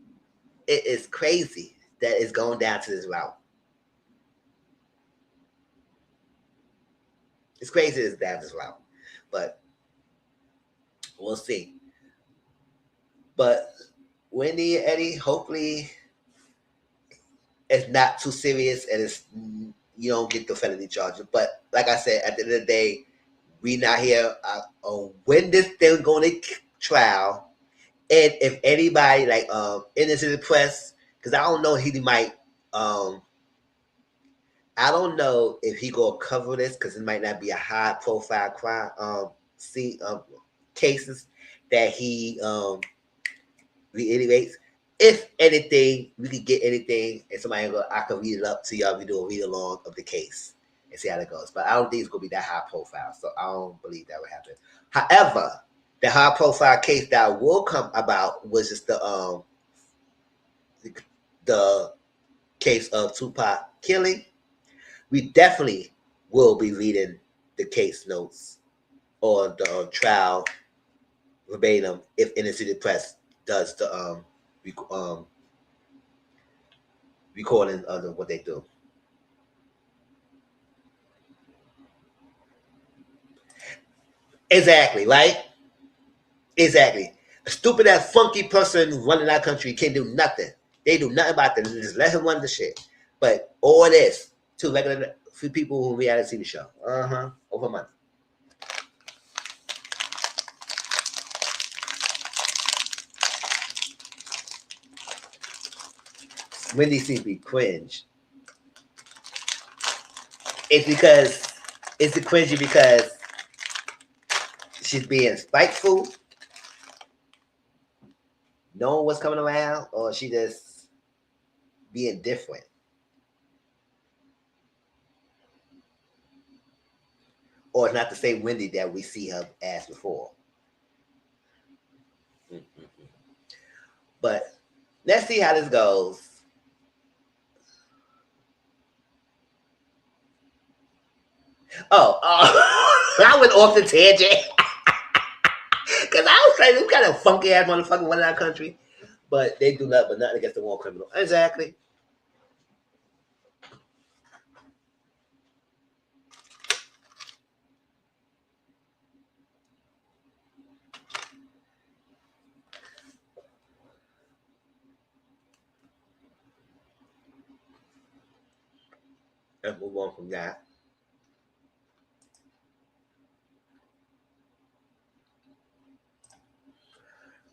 it is crazy that it's going down to this route. It's crazy it's down this route, but we'll see. But Wendy and Eddie, hopefully, it's not too serious and it's you don't get the felony charges. But like I said, at the end of the day, we not here on when this thing going to trial, and if anybody like innocent press, because I don't know he might I don't know if he gonna cover this because it might not be a high profile crime cases that he reiterates. If anything, we could get anything, and somebody go, I can read it up to y'all. We do a read along of the case and see how that goes. But I don't think it's gonna be that high profile, so I don't believe that would happen. However, the high profile case that will come about was just the the case of Tupac killing, we definitely will be reading the case notes or the trial verbatim if Inner City Press does the recording of what they do. Exactly, right? Exactly. A stupid ass funky person running our country can't do nothing. They do nothing about this. Just let him run the shit. But all this to regular for people who reality TV show. Over money. Wendy seems to be cringe. It's because it's the cringy because she's being spiteful, knowing what's coming around, or she just being different. Or it's not the same Wendy that we see her as before. Mm-hmm. But let's see how this goes. I went off the tangent because I was saying, we kind of funky ass motherfucker running our country, but they do nothing but nothing against the war criminal. Exactly. Let's move on from that.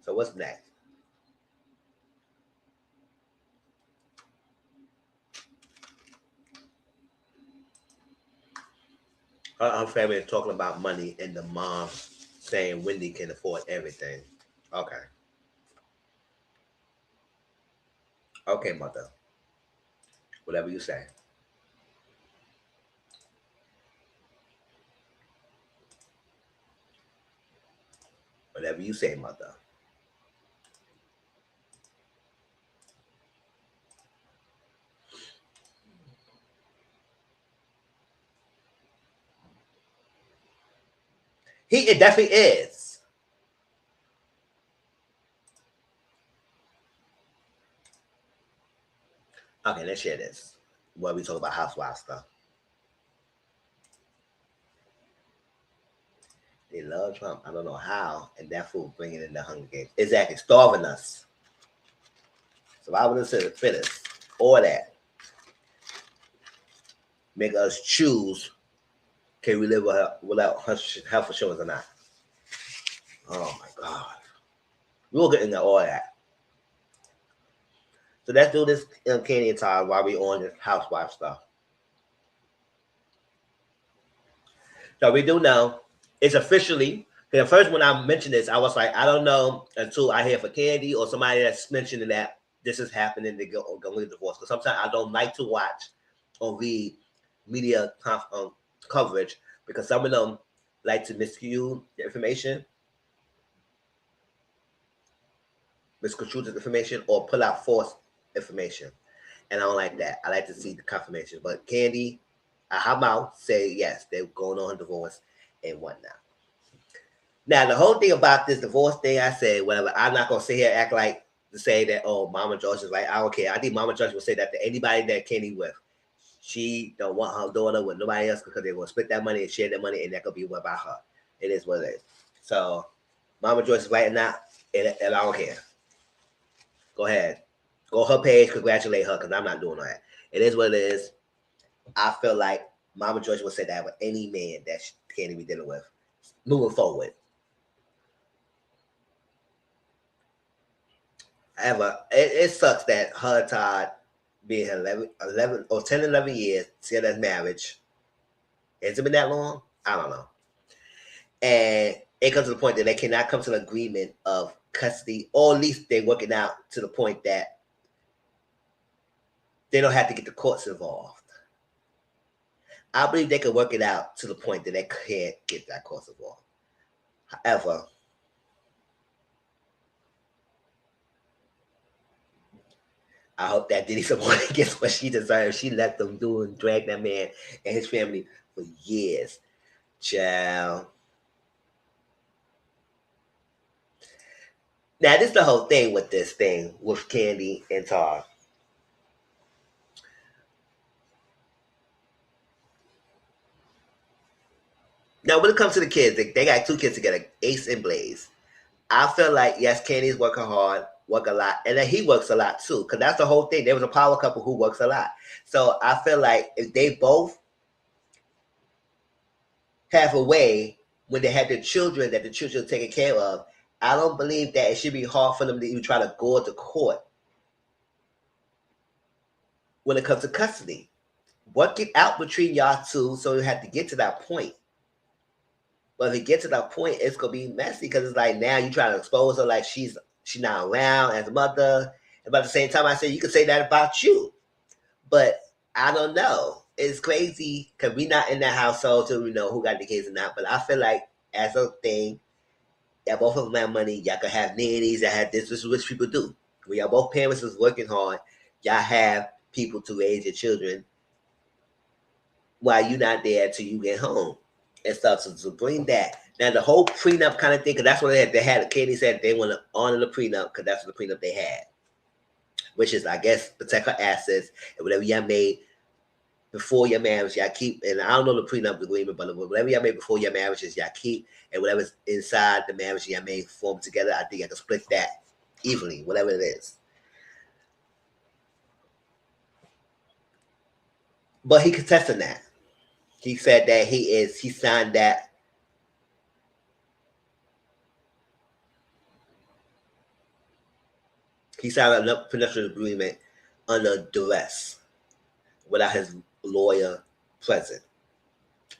So what's next? Her family is talking about money and the mom saying Wendy can afford everything. Okay. Okay, mother. Whatever you say. Whatever you say, mother. It definitely is. Okay, let's share this. While we talk about housewife stuff. They love Trump. I don't know how, and that fool bringing in the Hunger Games. Exactly, starving us. So I would have said finish or that. Make us choose can we live without health insurance or not. Oh my God. We'll get into all that. So let's do this Candy time while we on this housewife stuff. So we do know it's officially. The first when I mentioned this, I was like, I don't know until I hear for Candy or somebody that's mentioning that this is happening to go with divorce. Because sometimes I don't like to watch or read media coverage because some of them like to miscue the information, misconstrue the information, or pull out false information. And I don't like that. I like to see the confirmation. But Candy, her mouth say yes, they're going on divorce and whatnot. Now the whole thing about this divorce thing, I said whatever. I'm not gonna sit here and act like to say that Mama Joyce is like I don't care. I think Mama Joyce will say that to anybody that Candy with. She don't want her daughter with nobody else because they're gonna split that money and share that money, and that could be what about her. It is what it is. So Mama Joyce is right now, and I don't care. Go ahead. Go her page, congratulate her, because I'm not doing that. It is what it is. I feel like Mama Joyce would say that with any man that she can't be dealing with. Moving forward. However, it sucks that her and Todd being 11 or 10, 11 years, see that marriage. Has it been that long? I don't know. And it comes to the point that they cannot come to an agreement of custody, or at least they're working out to the point that they don't have to get the courts involved. I believe they can work it out to the point that they can't get that courts involved. However, I hope that Diddy Simone gets what she deserves. She let them do and drag that man and his family for years. Child. Now, this is the whole thing with this thing with Candy and Tar. Now, when it comes to the kids, they got two kids together, Ace and Blaze. I feel like, yes, Candy's working hard, work a lot, and then he works a lot too, because that's the whole thing. There was a power couple who works a lot. So I feel like if they both have a way when they have their children that the children are taken care of, I don't believe that it should be hard for them to even try to go to court when it comes to custody. Work it out between y'all two so you have to get to that point. But if it gets to that point, it's gonna be messy because it's like now you trying to expose her like she's not around as a mother. And at the same time, I say you could say that about you, but I don't know. It's crazy because we not in that household till we know who got the kids or not. But I feel like as a thing, yeah, both of them have money. Y'all could have nannies. Y'all have this. This is what rich people do. When y'all both parents is working hard, y'all have people to raise your children while you not there till you get home and stuff. So to bring that now, the whole prenup kind of thing, because that's what they had. Katie said they want to honor the prenup because that's what the prenup they had, which is I guess protect her assets and whatever y'all made before your marriage, y'all keep. And I don't know the prenup agreement, but whatever y'all made before your marriages, y'all keep, and whatever's inside the marriage y'all made form together, I think I can split that evenly, whatever it is. But he contested that. He said that he signed that. He signed a prenuptial agreement under duress without his lawyer present.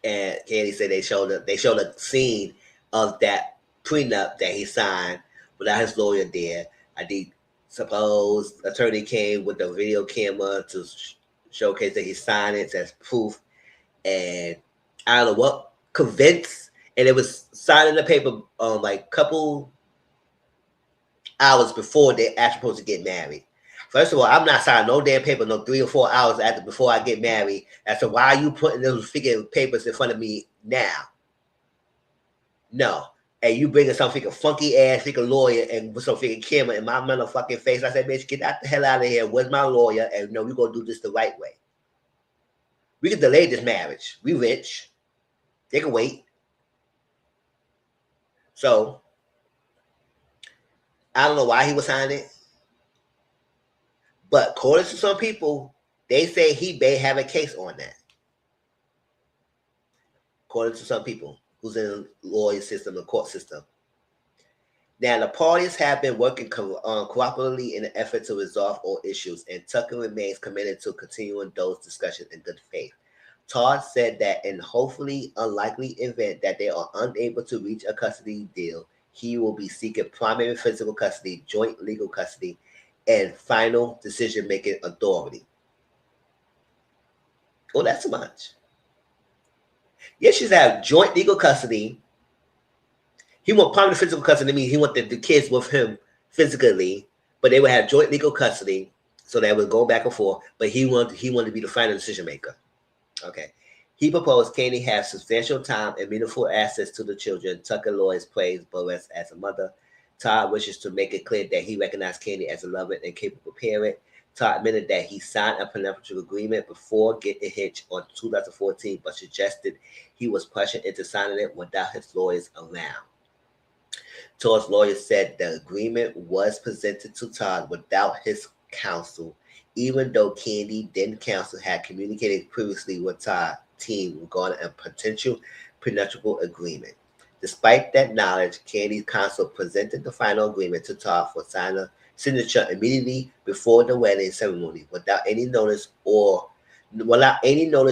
And Candy said they showed a scene of that prenup that he signed without his lawyer there. I think suppose attorney came with the video camera to showcase that he signed it as proof, and I don't know what convinced, and it was signed in the paper like couple hours before they actually supposed to get married. First of all, I'm not signing no damn paper no 3 or 4 hours after before I get married. As to why are you putting those freaking papers in front of me now? No. And you bringing some freaking funky ass freaking lawyer and with some freaking camera in my motherfucking face. I said, bitch, get the hell out of here. Where's my lawyer? And no, we're gonna do this the right way. We can delay this marriage. We rich. They can wait. So I don't know why he was signing it. But according to some people, they say he may have a case on that. According to some people who's in the lawyer system, the court system. Now, the parties have been working cooperatively in an effort to resolve all issues, and Tucker remains committed to continuing those discussions in good faith. Todd said that in hopefully unlikely event that they are unable to reach a custody deal, he will be seeking primary physical custody, joint legal custody, and final decision-making authority. Oh, that's too much. Yes, she's have joint legal custody. He want primary physical custody. Means he want the kids with him physically, but they would have joint legal custody, so they would go back and forth. But he wanted to be the final decision maker. Okay. He proposed Candy have substantial time and meaningful access to the children. Tucker Lloyd plays Boris as a mother. Todd wishes to make it clear that he recognized Candy as a loving and capable parent. Todd admitted that he signed a prenuptial agreement before getting hitched on 2014, but suggested he was pressured into signing it without his lawyers around. Todd's lawyer said the agreement was presented to Todd without his counsel, even though Candy then counsel had communicated previously with Todd's team regarding a potential prenuptial agreement. Despite that knowledge, Candy's counsel presented the final agreement to Todd for signature immediately before the wedding ceremony, without any notice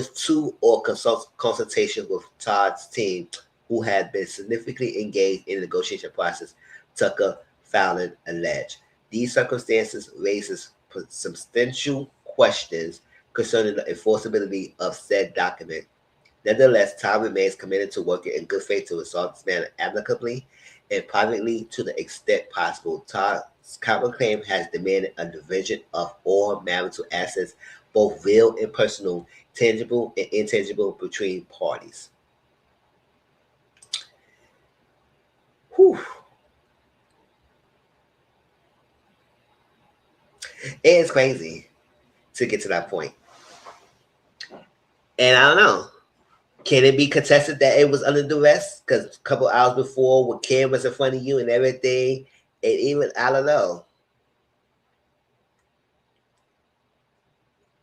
to or consultation with Todd's team, who had been significantly engaged in the negotiation process, Tucker Fallon alleged. These circumstances raises substantial questions concerning the enforceability of said document. Nevertheless, Todd remains committed to working in good faith to resolve this matter amicably and privately to the extent possible. Todd counterclaim has demanded a division of all marital assets, both real and personal, tangible and intangible, between parties. Whew. It's crazy to get to that point. And I don't know. Can it be contested that it was under duress? Because a couple hours before, with cameras in front of you and everything, and even, I don't know.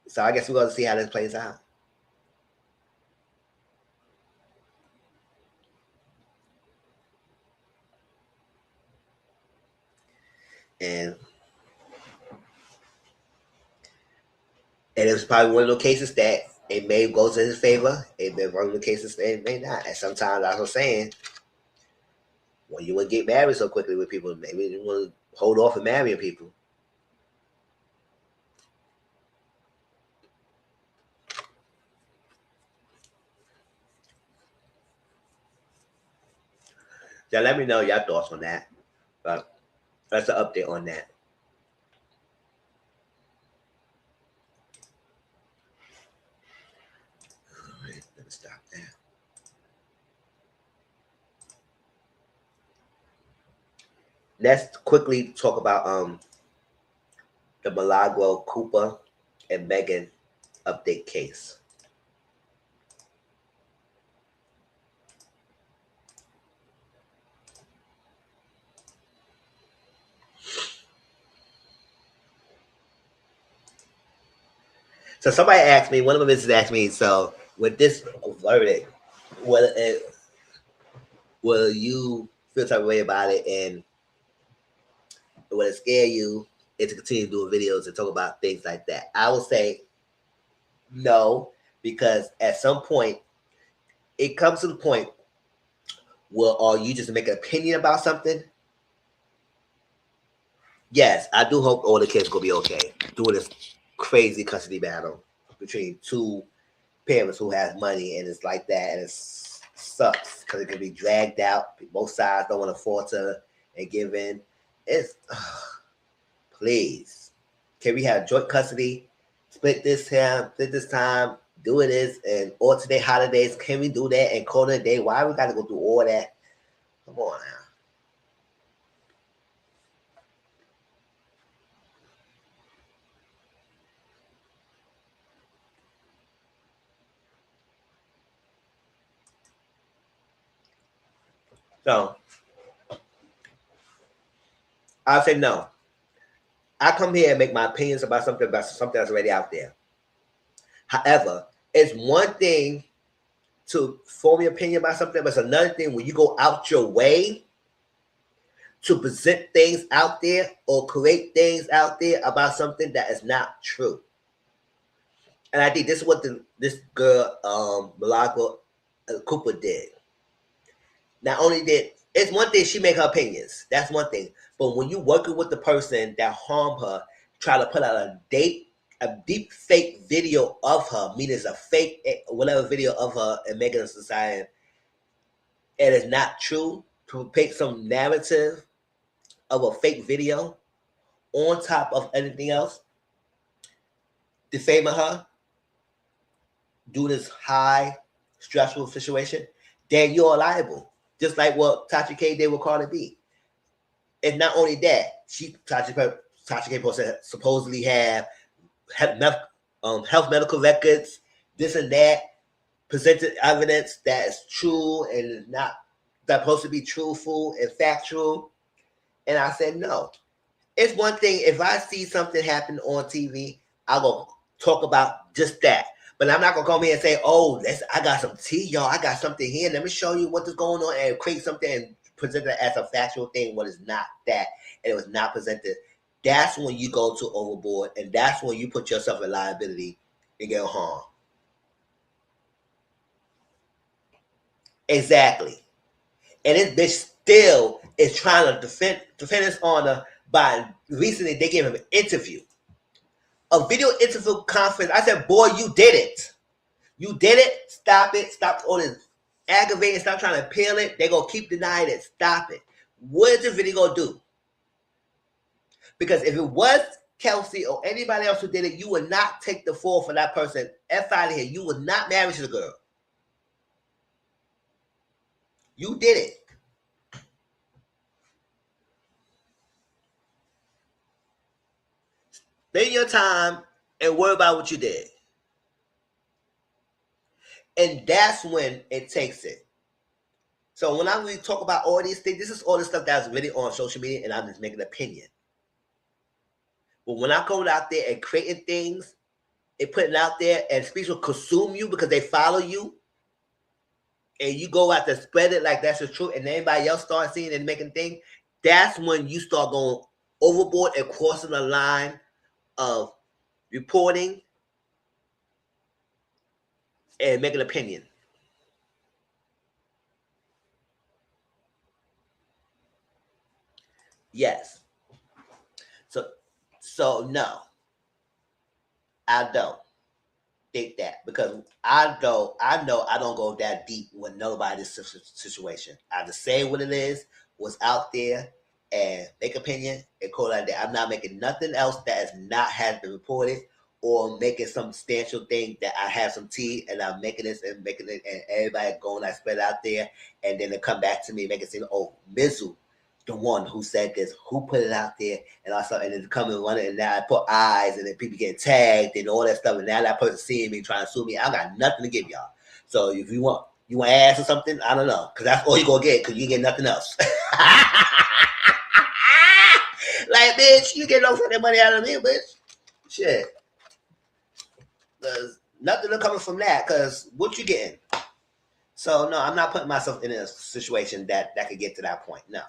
So I guess we're going to see how this plays out. And it was probably one of those cases that it may go to his favor. It may be one of the cases that it may not. And sometimes, as I was saying, when you want to get married so quickly with people, maybe you want to hold off and marrying people. So let me know your thoughts on that. But that's an update on that. All right, let me stop there. Let's quickly talk about the Milagro Cooper and Megan update case. So somebody asked me, one of my visitors asked me, so with this verdict, will you feel type of way about it, and will it scare you and to continue doing videos and talk about things like that? I will say no, because at some point, it comes to the point where are you just make an opinion about something? Yes, I do hope all the kids gonna be okay doing this crazy custody battle between two parents who has money, and it's like that, and it sucks because it can be dragged out. Both sides don't want to falter and give in. It's please, can we have joint custody? Split this time, doing this, and alternate holidays. Can we do that and call it a day? Why we got to go through all that? Come on now. So I'll say no. I come here and make my opinions about something that's already out there. However, it's one thing to form your opinion about something, but it's another thing when you go out your way to present things out there or create things out there about something that is not true. And I think this is what this girl, Milagro Cooper, did. Not only did it's one thing she make her opinions, that's one thing. But when you working with the person that harmed her, try to put out a deep fake video of her, meaning it's a fake whatever video of her and making a society, and it's not true, to pick some narrative of a fake video on top of anything else, defaming her, do this high stressful situation, then you're liable. Just like what Tasha K did with Cardi B. And not only that, Tasha K supposedly have health medical records, this and that, presented evidence that is true and not supposed to be truthful and factual. And I said no. It's one thing if I see something happen on TV, I'll go talk about just that. But I'm not gonna come here and say, "Oh, I got some tea, y'all. I got something here. Let me show you what is going on," and create something and present it as a factual thing when it's not that, and it was not presented. That's when you go to overboard, and that's when you put yourself in liability and get harm. Exactly. And this bitch still is trying to defend his honor by recently they gave him an interview. A video interview conference. I said, boy, you did it. You did it. Stop it. Stop all this aggravating. Stop trying to appeal it. They're going to keep denying it. Stop it. What is the video going to do? Because if it was Kelsey or anybody else who did it, you would not take the fall for that person. F out of here. You would not marry to the girl. You did it. Spend your time and worry about what you did. And that's when it takes it. So when I really talk about all these things, this is all the stuff that's really on social media, and I'm just making an opinion. But when I go out there and creating things and putting out there, and people consume you because they follow you, and you go out to spread it like that's the truth, and everybody else starts seeing it and making things, that's when you start going overboard and crossing the line of reporting and making an opinion. Yes. So no, I don't think that, because I know I don't go that deep with nobody's situation. I just say what it is, what's out there, and make opinion and call it that. I'm not making nothing else that has not has been reported, or making some substantial thing that I have some tea and I'm making this and making it, and everybody going, I spread it out there, and then they come back to me and make it seem, oh, Mizzle, the one who said this, who put it out there, and also, and then come and run it, and now I put eyes, and then people get tagged and all that stuff, and now that person seeing me trying to sue me, I got nothing to give y'all. So if you want ass or something, I don't know, because that's all you gonna get, because you get nothing else. Like, bitch, you get no fucking money out of me, bitch. Shit. There's nothing coming from that, because what you getting? So no, I'm not putting myself in a situation that could get to that point. No.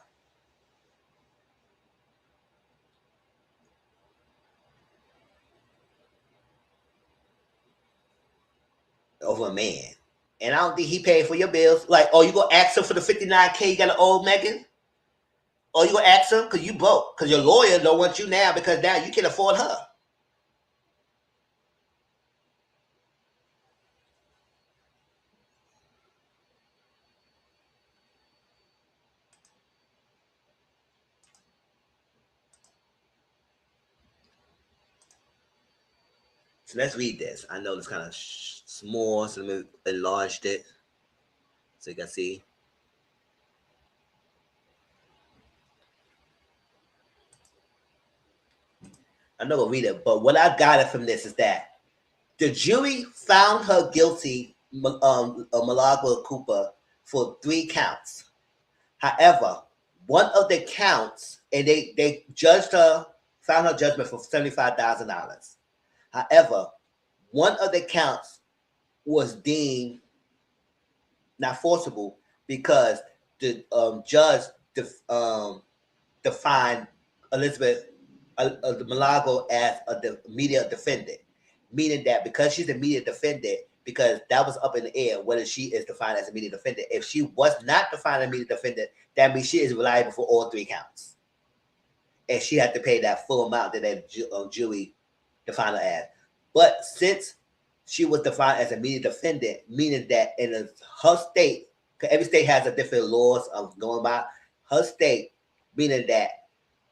Over a man. And I don't think he paid for your bills. Like, oh, you gonna ask him for the $59K you got to owe Megan? Or you gonna ask him because you broke? Because your lawyer don't want you now because now you can afford her. So let's read this. I know it's kind of small, so let me enlarge it so you can see. I'm not gonna read it, but what I got it from this is that the jury found her guilty, Milagro Cooper, for 3 counts. However, one of the counts, and they judged her, found her judgment for $75,000. However, one of the counts was deemed not forcible because the judge defined Elizabeth Milagro as a immediate defendant, meaning that because she's an immediate defendant, because that was up in the air whether she is defined as immediate defendant. If she was not defined as immediate defendant, that means she is liable for all 3 counts, and she had to pay that full amount that jury defined her as. But since she was defined as immediate defendant, meaning that in her state, because every state has a different laws of going by, her state, meaning that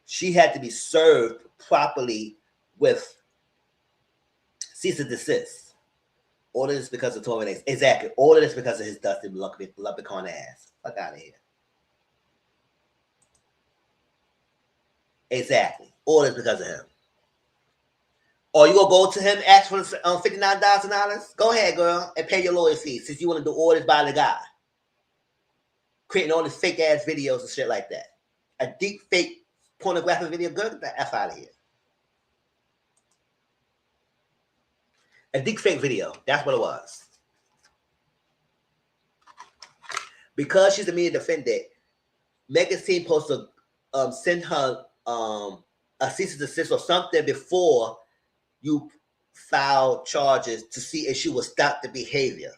she had to be served properly with cease and desist. All of this because of Tory Lanez. Exactly. All of this because of his dusty leprechaun ass. Fuck out of here. Exactly. All this because of him. Or you gonna go to him, ask for $59,000? Go ahead, girl, and pay your lawyer fees since you want to do all this by the guy. Creating all these fake ass videos and shit like that. A deep fake pornographic video, girl, get the F out of here. A deep fake video. That's what it was. Because she's immediate defendant, Megan's team supposed to send her a cease and desist or something before you file charges to see if she will stop the behavior.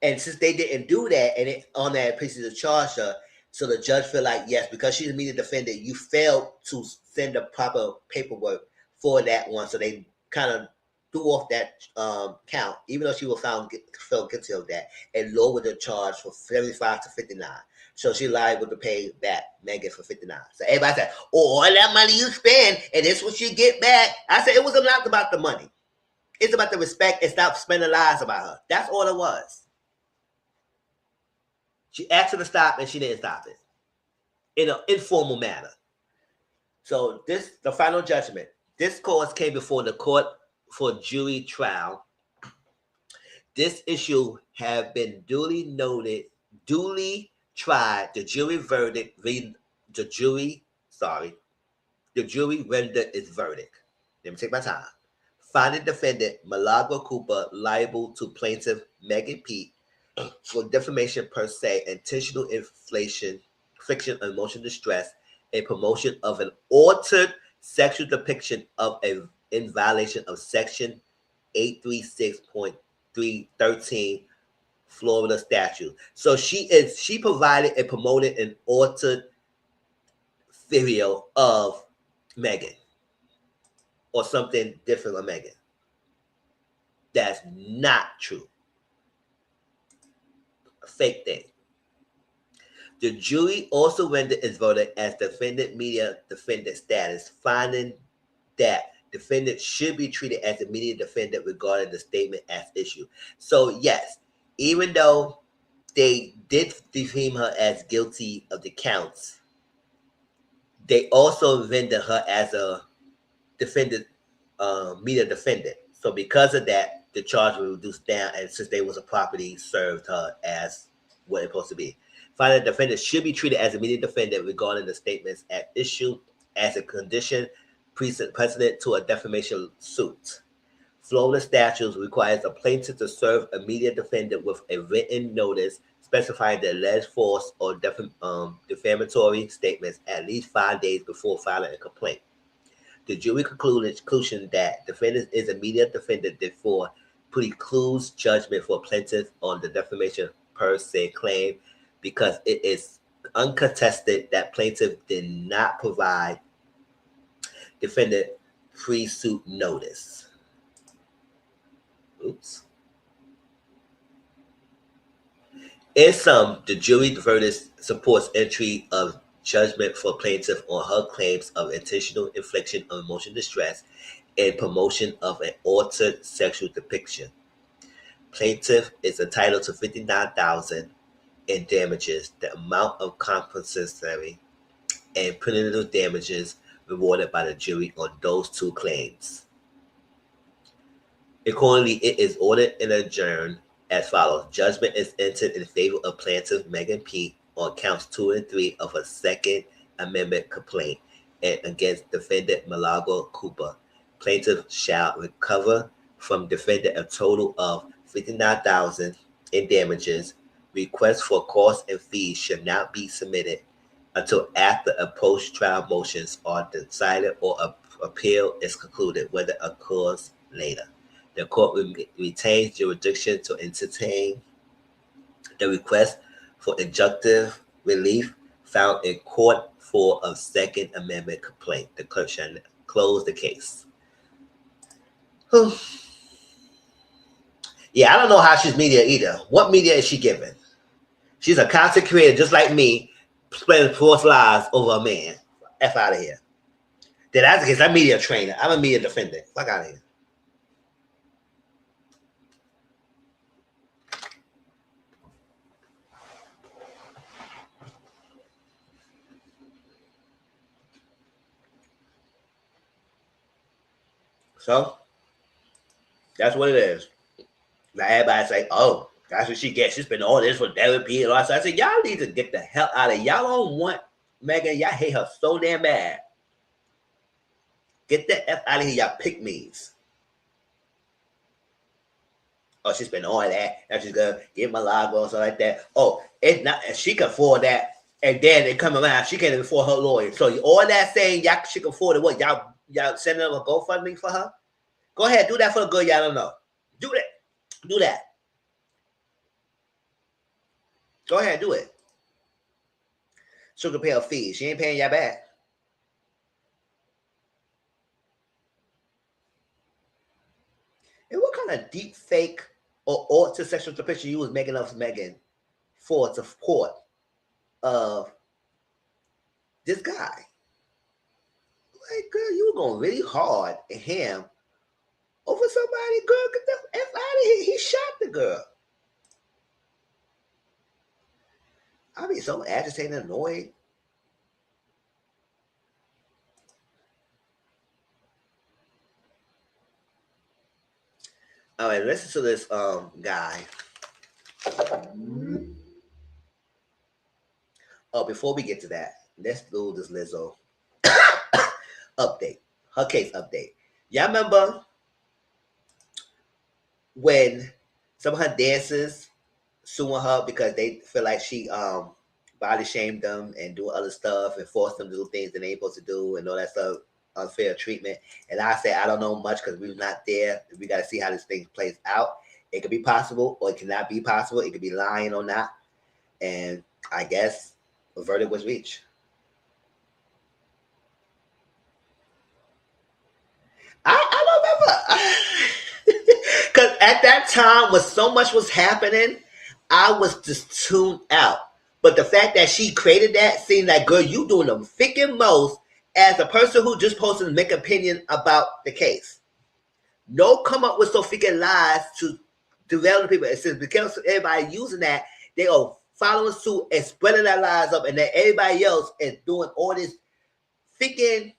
And since they didn't do that, and on that piece of the charge her, so the judge feel like, yes, because she's immediate defendant, you failed to send the proper paperwork for that one. So they kind of threw off that count, even though she was found guilty of that, and lowered the charge from 75 to 59. So she's liable to pay back Megan for 59. So everybody said, "Oh, all that money you spend, and this what you get back." I said it was not about the money. It's about the respect and stop spending lies about her. That's all it was. She asked her to stop, and she didn't stop it in an informal manner. So the final judgment. This cause came before the court for jury trial. This issue have been duly tried. The jury rendered its verdict. Let me take my time. Finding defendant Milagro Cooper liable to plaintiff Megan Pete for defamation per se, intentional infliction of emotional distress, and promotion of an altered sexual depiction of in violation of Section 836.313 Florida statute. So she provided and promoted an altered video of Megan or something different of Megan. That's not true. A fake thing. The jury also rendered its verdict as defendant media defendant status, finding that defendant should be treated as a media defendant regarding the statement as issued. So yes, even though they did deem her as guilty of the counts, they also rendered her as a defendant, media defendant. So because of that, the charge was reduced down, and since they was a property, served her as what it's supposed to be. Finally, the defendant should be treated as a media defendant regarding the statements at issue as a condition precedent to a defamation suit. Florida statutes requires a plaintiff to serve a media defendant with a written notice specifying the alleged false or defamatory statements at least 5 days before filing a complaint. The jury conclusion that defendant is a media defendant therefore precludes judgment for plaintiff on the defamation per se claim because it is uncontested that plaintiff did not provide defendant pre-suit notice. Oops. In sum, the jury verdict supports entry of judgment for plaintiff on her claims of intentional infliction of emotional distress and promotion of an altered sexual depiction. Plaintiff is entitled to $59,000 in damages, the amount of compensatory and punitive damages rewarded by the jury on those two claims. Accordingly, it is ordered and adjourned as follows. Judgment is entered in favor of plaintiff Megan Pete on counts 2 and 3 of a Second Amendment complaint and against defendant Milagro Cooper. Plaintiff shall recover from defendant a total of $59,000 in damages. Requests for costs and fees should not be submitted until after a post-trial motions are decided or appeal is concluded, whether occurs later. The court retains jurisdiction to entertain the request for injunctive relief filed in court for a Second Amendment complaint. The clerk shall close the case. Yeah, I don't know how she's media either. What media is she giving? She's a content creator just like me, spreading false lies over a man. F out of here. Then that's the case. I'm a media trainer. I'm a media defendant. Fuck out of here. So that's what it is. Now everybody's like, oh, that's what she gets. She's been all this for therapy and all that. So I said, y'all need to get the hell out of here. Y'all don't want Megan. Y'all hate her so damn bad. Get the F out of here, y'all pick-me's. Oh, she spent all that. Now she's gonna get Milagro and stuff like that. Oh, it's not, and she can afford that. And then they come around, she can't even afford her lawyer. So all that saying y'all she can afford it. What y'all sending them a GoFundMe for her? Go ahead, do that for the good y'all don't know. Do that. Do that. Go ahead, do it. She can pay her fees. She ain't paying y'all back. kind of deep fake or altered sexual depiction you was making of Megan for support of this guy? Like, girl, you were going really hard at him over somebody. Girl, get the F out of here. He shot the girl. I be so agitated and annoyed. All right, listen to this guy. Oh, before we get to that, let's do this Lizzo update. Her case update. Y'all remember when some of her dancers suing her because they feel like she body shamed them and do other stuff and forced them to do things that they ain't supposed to do and all that stuff, unfair treatment. And I say I don't know much because we're not there. We got to see how this thing plays out. It could be possible or it cannot be possible. It could be lying or not. And I guess a verdict was reached. I don't remember. Because at that time, when so much was happening, I was just tuned out. But the fact that she created that seemed like, girl, you doing the freaking most as a person who just posted to make opinion about the case. No come up with so freaking lies to develop people. It says because everybody using that, they are following suit and spreading their lies up, and then everybody else is doing all this freaking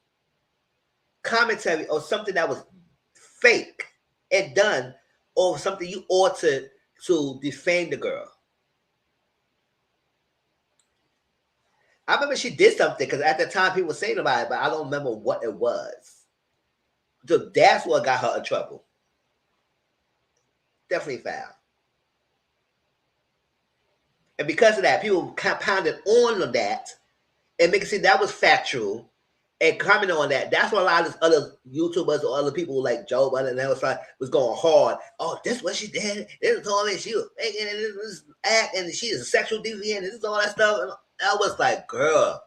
commentary or something that was fake and done or something you ought to defame the girl. I remember she did something because at the time people were saying about it, but I don't remember what it was. So that's what got her in trouble. Definitely foul. And because of that, people compounded on that and make it seem that was factual and comment on that. That's why a lot of other YouTubers or other people like Joe Budden and was going hard. Oh, this what she did. This told me she was making this act and she is a sexual deviant and this is all that stuff. And I was like, girl,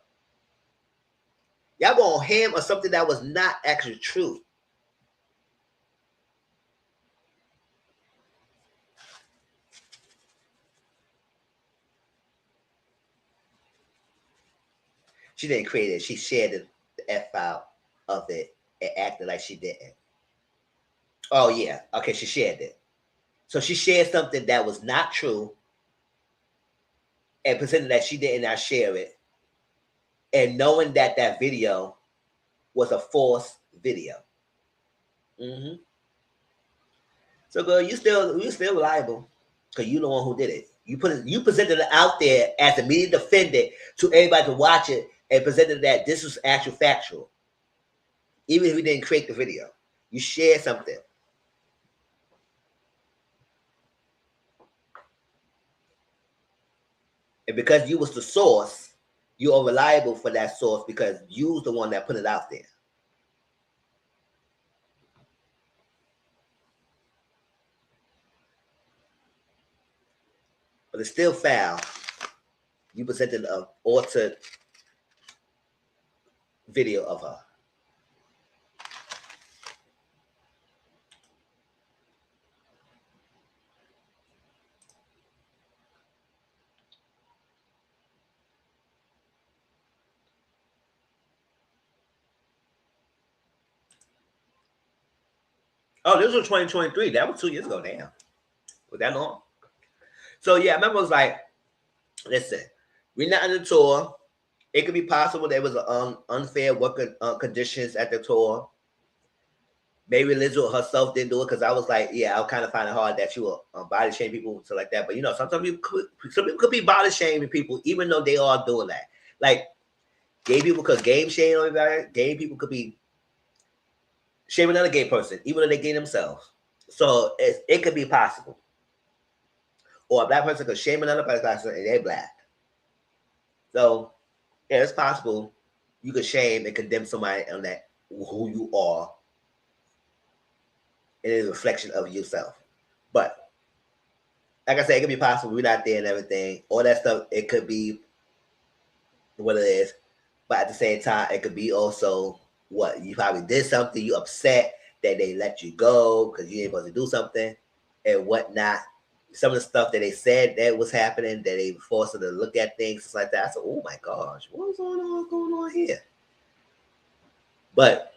y'all going ham or something that was not actually true. She didn't create it. She shared the F file of it and acted like she didn't. Oh, yeah. Okay, she shared it. So she shared something that was not true and pretending that she did not share it. And knowing that that video was a false video. Mm-hmm. So, girl, you still liable because you the one who did it. You presented it out there as a media defendant to everybody to watch it and presented that this was actual factual. Even if you didn't create the video, you shared something. And because you was the source, you are reliable for that source because you was the one that put it out there. But it's still foul. You presented an altered video of her. Oh, this was 2023. That was 2 years ago now. Was that long? So yeah, I remember it was like, listen, we're not on the tour. It could be possible there was an unfair working conditions at the tour. Maybe Lizzo herself didn't do it because I was like, yeah, I kind of find it hard that she will body shame people and stuff like that. But you know, sometimes some people could be body shaming people even though they are doing that. Like gay people could game shame on everybody. Gay people could be shaming another gay person even though they gay themselves. So it could be possible. Or a black person could shame another person and they're black. So yeah, it's possible you could shame and condemn somebody on that who you are. It is a reflection of yourself. But like I said, it could be possible we're not there and everything. All that stuff, it could be what it is. But at the same time, it could be also what you probably did something, you upset that they let you go because you ain't supposed to do something and whatnot. Some of the stuff that they said that was happening, that they forced her to look at things, just like that. I said, oh my gosh, what's going on here? But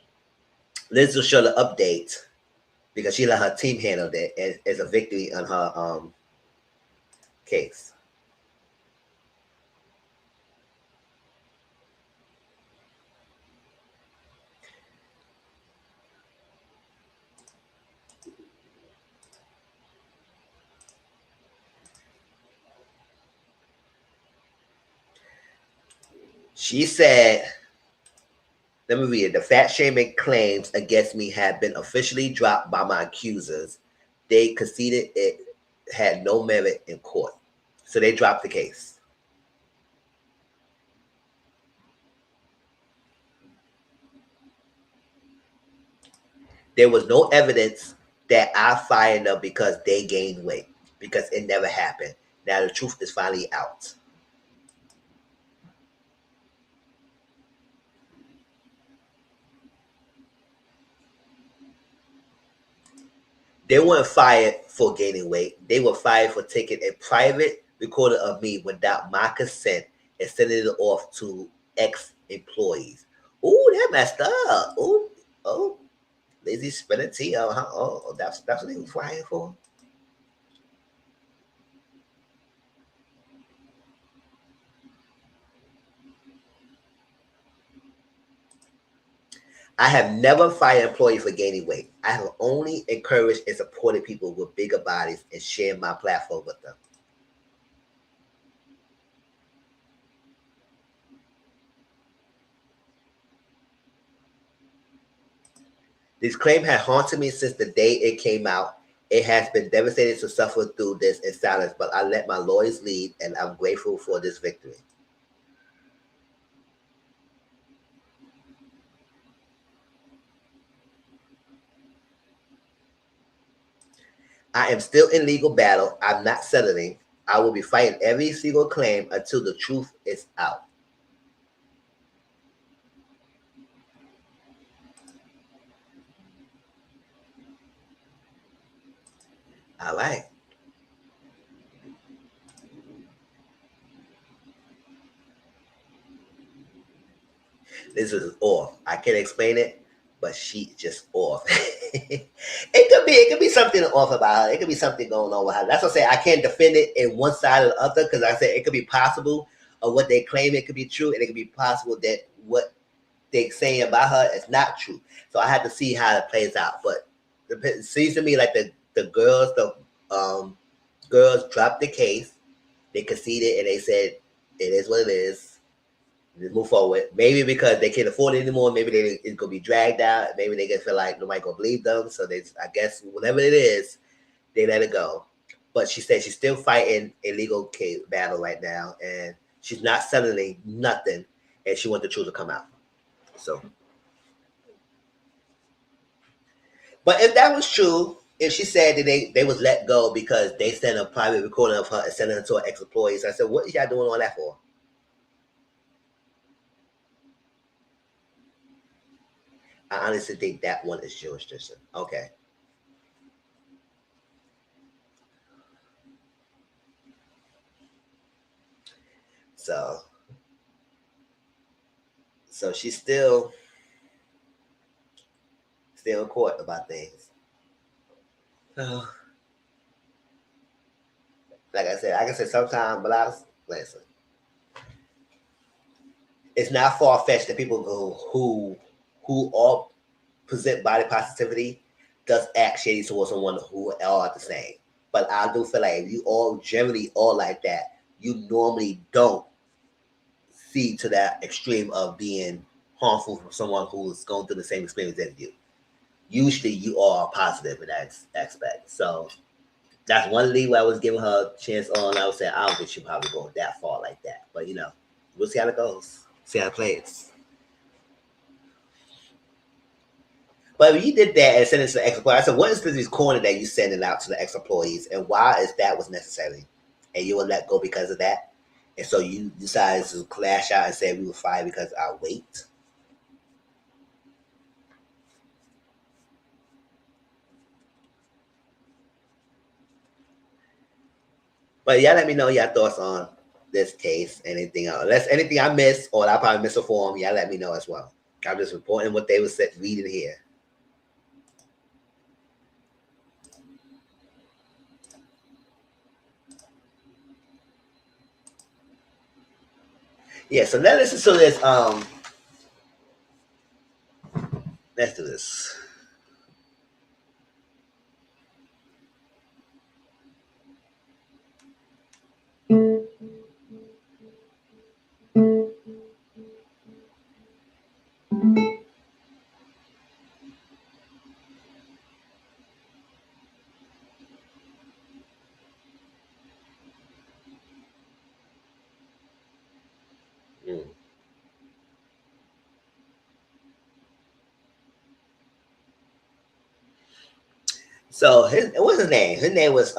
let's just show the update because she let her team handle it as a victory on her case. She said, let me read it. The fat shaming claims against me have been officially dropped by my accusers. They conceded it had no merit in court. So they dropped the case. There was no evidence that I fired them because they gained weight, because it never happened. Now the truth is finally out. They weren't fired for gaining weight. They were fired for taking a private recording of me without my consent and sending it off to ex-employees. Ooh, that messed up. Ooh, oh, lazy spinning tea. Oh, that's what they were fired for. I have never fired an employee for gaining weight. I have only encouraged and supported people with bigger bodies and shared my platform with them. This claim had haunted me since the day it came out. It has been devastating to suffer through this in silence, but I let my lawyers lead, and I'm grateful for this victory. I am still in legal battle. I'm not settling. I will be fighting every single claim until the truth is out. All right. This is off. I can't explain it, but she's just off. It could be something off about her. It could be something going on with her. That's what I say. I can't defend it in one side or the other because I said it could be possible of what they claim it could be true, and it could be possible that what they saying about her is not true. So I had to see how it plays out. But it seems to me like the girls dropped the case. They conceded and they said it is what it is. Just move forward. Maybe because they can't afford it anymore. Maybe it's gonna be dragged out. Maybe they just feel like nobody gonna believe them. So they, I guess, whatever it is, they let it go. But she said she's still fighting a legal case battle right now, and she's not settling nothing, and she wants the truth to come out. So, but if that was true, if she said that they was let go because they sent a private recording of her and sent her to her ex-employees, I said, what is y'all doing all that for? I honestly think that one is jurisdiction. Okay. So she's still in court about things. So like I can say sometimes, but listen. It's not far fetched that people who all present body positivity does act shady towards someone who are the same. But I do feel like if you all generally all like that, you normally don't see to that extreme of being harmful for someone who's going through the same experience as you. Usually you are positive in that aspect. So that's one leeway I was giving her a chance on. I would say I don't think she'll probably go that far like that. But we'll see how it goes. See how it plays. But if you did that and sent it to the ex-employee, I said, what is this corner that you sending out to the ex-employees, and why is that was necessary? And you will let go because of that. And so you decided to clash out and say we were fired because of our weight. But y'all let me know your thoughts on this case. Anything else? Unless anything I missed or I probably misinformed, y'all let me know as well. I'm just reporting what they were reading here. Yeah, so let's listen to this. Let's do this. So what's his name? His name was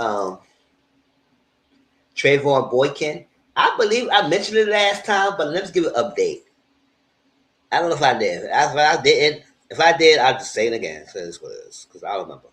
Trayvon Boykin. I believe I mentioned it last time, but let's give an update. I don't know if I did. If I didn't, if I did, I'll just say it again. So this what it is, because I don't remember.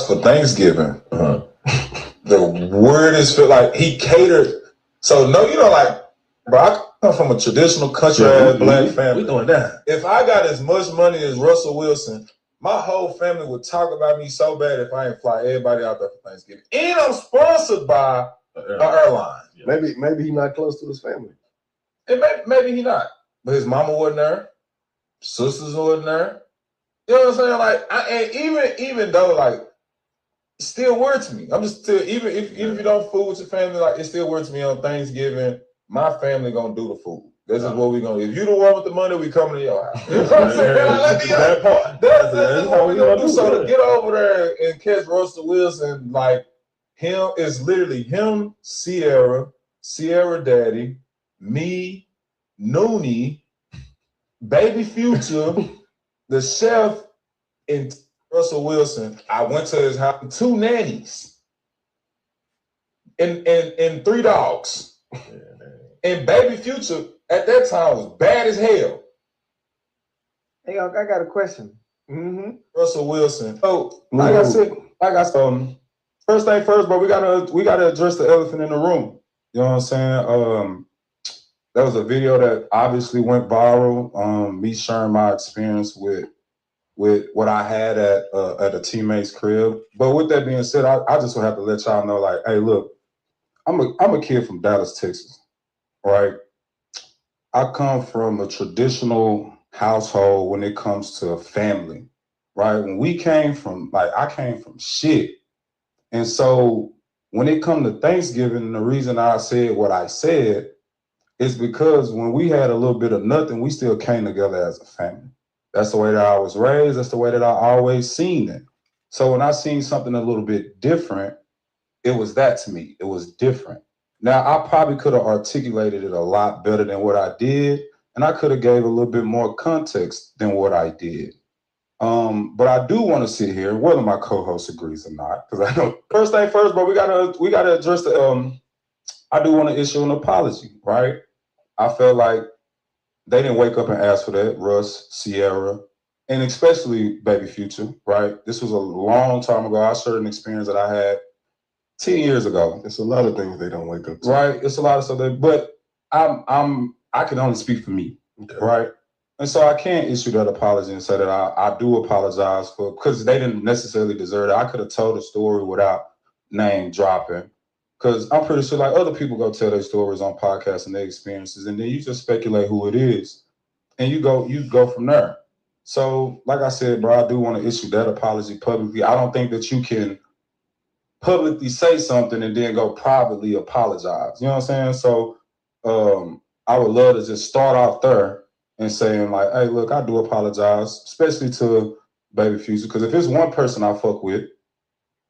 For Thanksgiving. The weirdest feel like he catered. So no, like, bro, I come from a traditional country black family. We doing that. If I got as much money as Russell Wilson, my whole family would talk about me so bad if I ain't fly everybody out there for Thanksgiving. And I'm sponsored by an airline. Yeah. Maybe he's not close to his family. And maybe he not. But his mama wasn't there. Sisters wasn't there. You know what I'm saying? Like, and even though like, still weird to me. I'm just still even if you don't fool with your family, like it's still weird to me on Thanksgiving. My family gonna do the food. This is what we gonna do. If you the one with the money, we coming to your house. You know what I'm saying? That part. That's what we gonna do. So to get over there and catch Russell Wilson, like him is literally him, Sierra Daddy, me, Noonie, Baby Future, the chef, and Russell Wilson. I went to his house, 2 nannies and 3 dogs. And Baby Future at that time was bad as hell. Hey, I got a question. Russell Wilson. So like I said, first thing first, bro, we gotta address the elephant in the room. You know what I'm saying? That was a video that obviously went viral. Me sharing my experience with what I had at a teammate's crib. But with that being said, I just would have to let y'all know, like, hey, look, I'm a kid from Dallas, Texas, right? I come from a traditional household when it comes to family, right? When we came from, I came from shit. And so when it come to Thanksgiving, the reason I said what I said is because when we had a little bit of nothing, we still came together as a family. That's the way that I was raised. That's the way that I always seen it. So when I seen something a little bit different, it was that to me. It was different. Now, I probably could have articulated it a lot better than what I did, and I could have gave a little bit more context than what I did. But I do want to sit here, whether my co-host agrees or not, because I know first thing first, but we gotta address the. I do want to issue an apology, right? I felt like they didn't wake up and ask for that, Russ, Sierra, and especially Baby Future, right? This was a long time ago. I shared an experience that I had 10 years ago. It's a lot of things they don't wake up to. Right? It's a lot of stuff but I can only speak for me, right? And so I can't issue that apology and say that I do apologize for, because they didn't necessarily deserve it. I could have told a story without name dropping. Because I'm pretty sure like other people go tell their stories on podcasts and their experiences, and then you just speculate who it is, and you go from there. So, like I said, bro, I do want to issue that apology publicly. I don't think that you can publicly say something and then go privately apologize. You know what I'm saying? So, I would love to just start off there and saying like, hey, look, I do apologize, especially to Baby Future, because if it's one person I fuck with,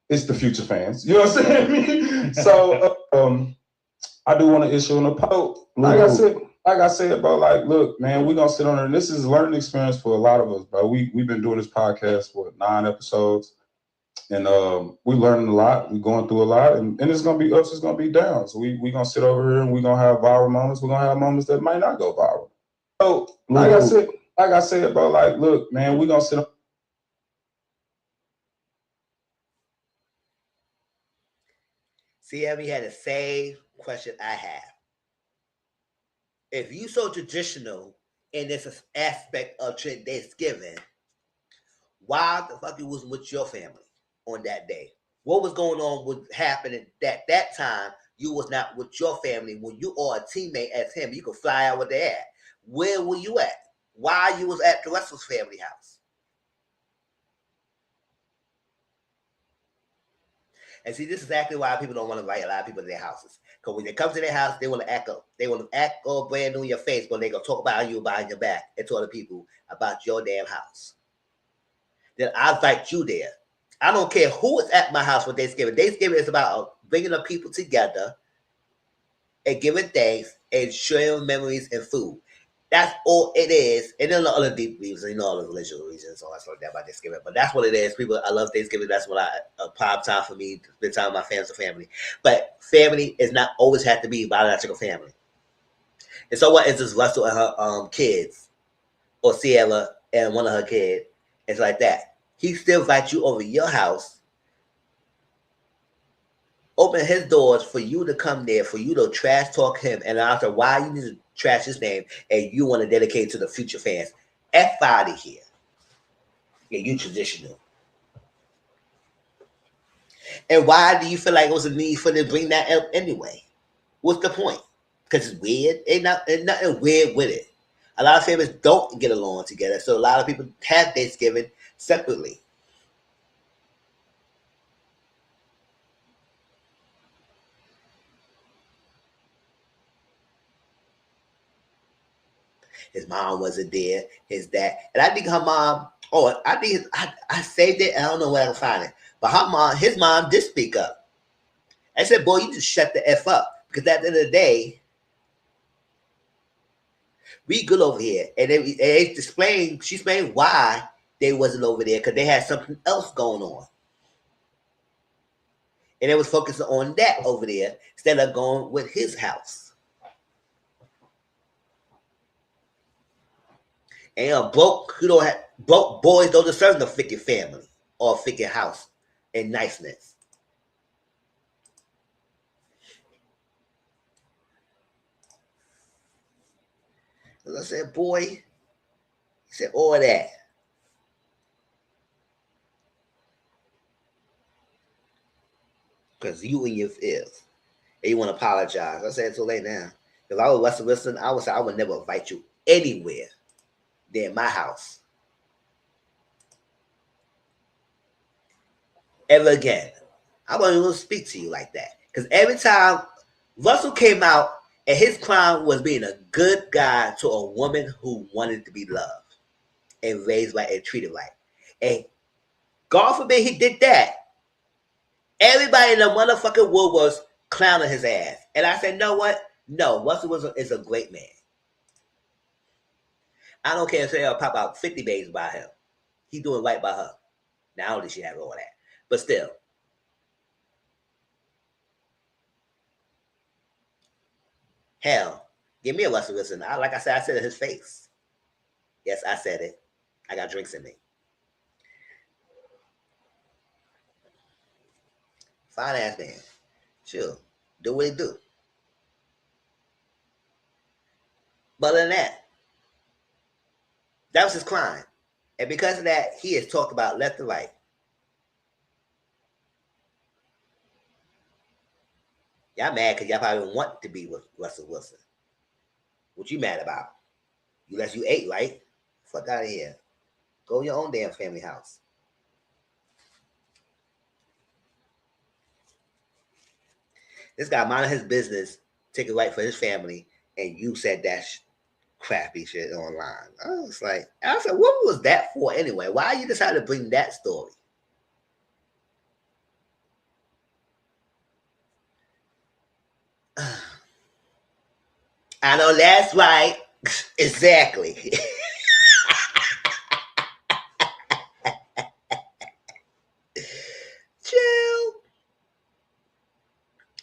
it's the Future fans. You know what I'm saying? So I do want to issue an apology. Like I said, bro, like, look, man, we're gonna sit on it. And this is a learning experience for a lot of us, bro. We've been doing this podcast for 9 episodes. And we learning a lot. We going through a lot, and it's gonna be ups. It's gonna be downs. So we gonna sit over here and we gonna have viral moments. We're gonna have moments that might not go viral. So like I said, bro, like, look, man, we gonna sit up. See, Abby had the same question I have. If you so traditional in this aspect of Thanksgiving, why the fuck you wasn't with your family on that day? What was going on with happening that time? You was not with your family when you are a teammate as him. You could fly out with they at. Where were you at? Why you was at the Russell's family house? And see, this is exactly why people don't want to invite a lot of people to their houses. Because when they come to their house, they want to act up. They want to act all brand new in your face, but they gonna talk about you behind your back and to other people about your damn house. Then I invite you there. I don't care who is at my house for Thanksgiving. Thanksgiving is about bringing the people together and giving thanks and sharing memories and food. That's all it is. And then the other deep reasons, all the religious reasons, all that stuff like that about Thanksgiving. But that's what it is. People, I love Thanksgiving. That's what a prime time for me to spend time with my family. But family is not always have to be biological family. And so what is this Russell and her kids, or Sierra and one of her kids? It's like that. He still invites you over your house, open his doors for you to come there, for you to trash talk him, and after why you need to trash his name, and you want to dedicate to the future fans. F out of here. Yeah, you traditional. And why do you feel like it was a need for them to bring that up anyway? What's the point? Because it's weird. Ain't nothing weird with it. A lot of families don't get along together, so a lot of people have Thanksgiving separately. His mom wasn't there. His dad, and I think her mom. Oh, I think I saved it. I don't know where I can find it, but his mom did speak up. I said, "Boy, you just shut the f up," because at the end of the day, we good over here, and they explained. She explained why they wasn't over there because they had something else going on, and they was focusing on that over there instead of going with his house. And broke boys don't deserve no freaking family or freaking house and niceness. As I said, boy, he said all that. Because you and your fears. And you want to apologize. I said, it's too late now. If I was Russell Wilson, I would say I would never invite you anywhere than my house. Ever again. I won't even speak to you like that. Because every time Russell came out and his crime was being a good guy to a woman who wanted to be loved and raised right and treated right. And God forbid he did that. Everybody in the motherfucking world was clowning his ass. And I said, know what? No, Russell is a great man. I don't care if they'll pop out 50 babies by him. He doing right by her. Now, I don't think she have all that. But still. Hell, give me a Russell Wilson. Like I said, I said it in his face. Yes, I said it. I got drinks in me. Fine ass man. Sure. Do what he do. But other than that, that was his crime. And because of that, he is talked about left and right. Y'all mad because y'all probably want to be with Russell Wilson. What you mad about? Unless you ate, right? Fuck out of here. Go to your own damn family house. This guy minding his business, taking right for his family, and you said that crappy shit online. I said, what was that for anyway? Why you decided to bring that story? I know that's right. Exactly.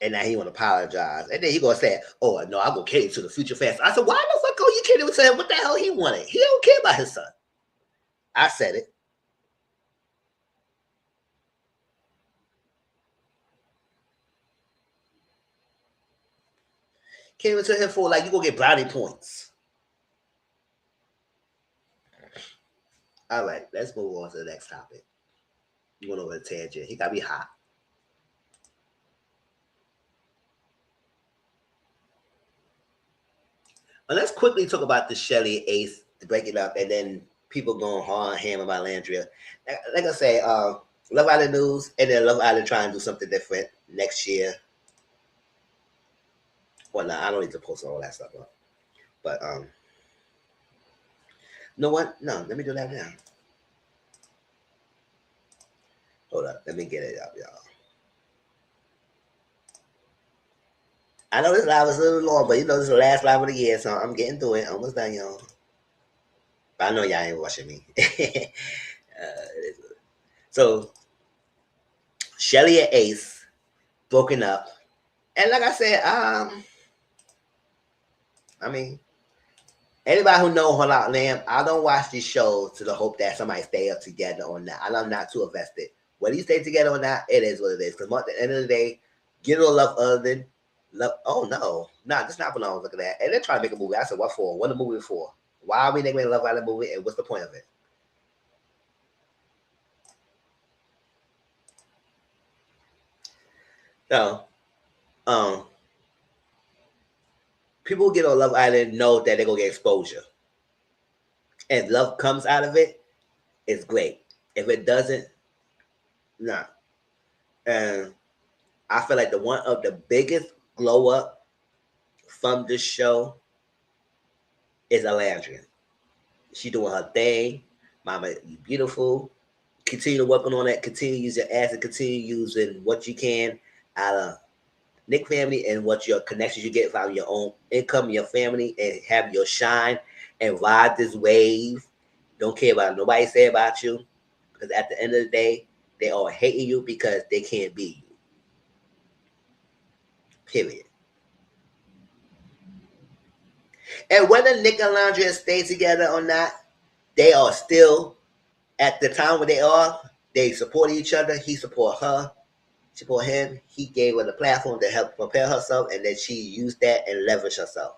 And now he want to apologize. And then he gonna say, "Oh no, I'm gonna cater to the future fans." I said, "Why the fuck are you catering to him? What the hell he wanted? He don't care about his son." I said it. Catering to him for like you gonna get brownie points. All right, let's move on to the next topic. You went over a tangent. He gotta be hot. And let's quickly talk about the Shelly Ace to break it up, and then people going hard ham about Landria. Like I say, Love Island news, and then Love Island trying to do something different next year. Well, no, I don't need to post all that stuff up. But you know what? No, let me do that now. Hold up, let me get it up, y'all. I know this live is a little long, but you know this is the last live of the year, so I'm getting through it. Almost done, y'all. But I know y'all ain't watching me. So Shelly and Ace broken up, and like I said, I mean, anybody who know Hold Out Lamb, I don't watch these shows to the hope that somebody stay up together or not. I'm not too invested. Whether you stay together or not, it is what it is. Because at the end of the day, get no love other than love. Oh no, that's not what I was looking at. And they're trying to make a movie. I said, what for? What the movie for? Why are we making a Love Island movie? And what's the point of it? So, people who get on Love Island know that they're gonna get exposure. And love comes out of it, it's great. If it doesn't, nah. And I feel like the one of the biggest glow up from this show is Alandria. She doing her thing. Mama, you beautiful. Continue working on that. Continue to use your ass and continue using what you can out of Nick family and what your connections you get from your own income, your family, and have your shine and ride this wave. Don't care about what nobody say about you. Because at the end of the day, they all hating you because they can't be you. Period. And whether Nick and Landria stay together or not, they are still at the time where they are. They support each other. He support her. She support him. He gave her the platform to help prepare herself, and then she used that and leverage herself.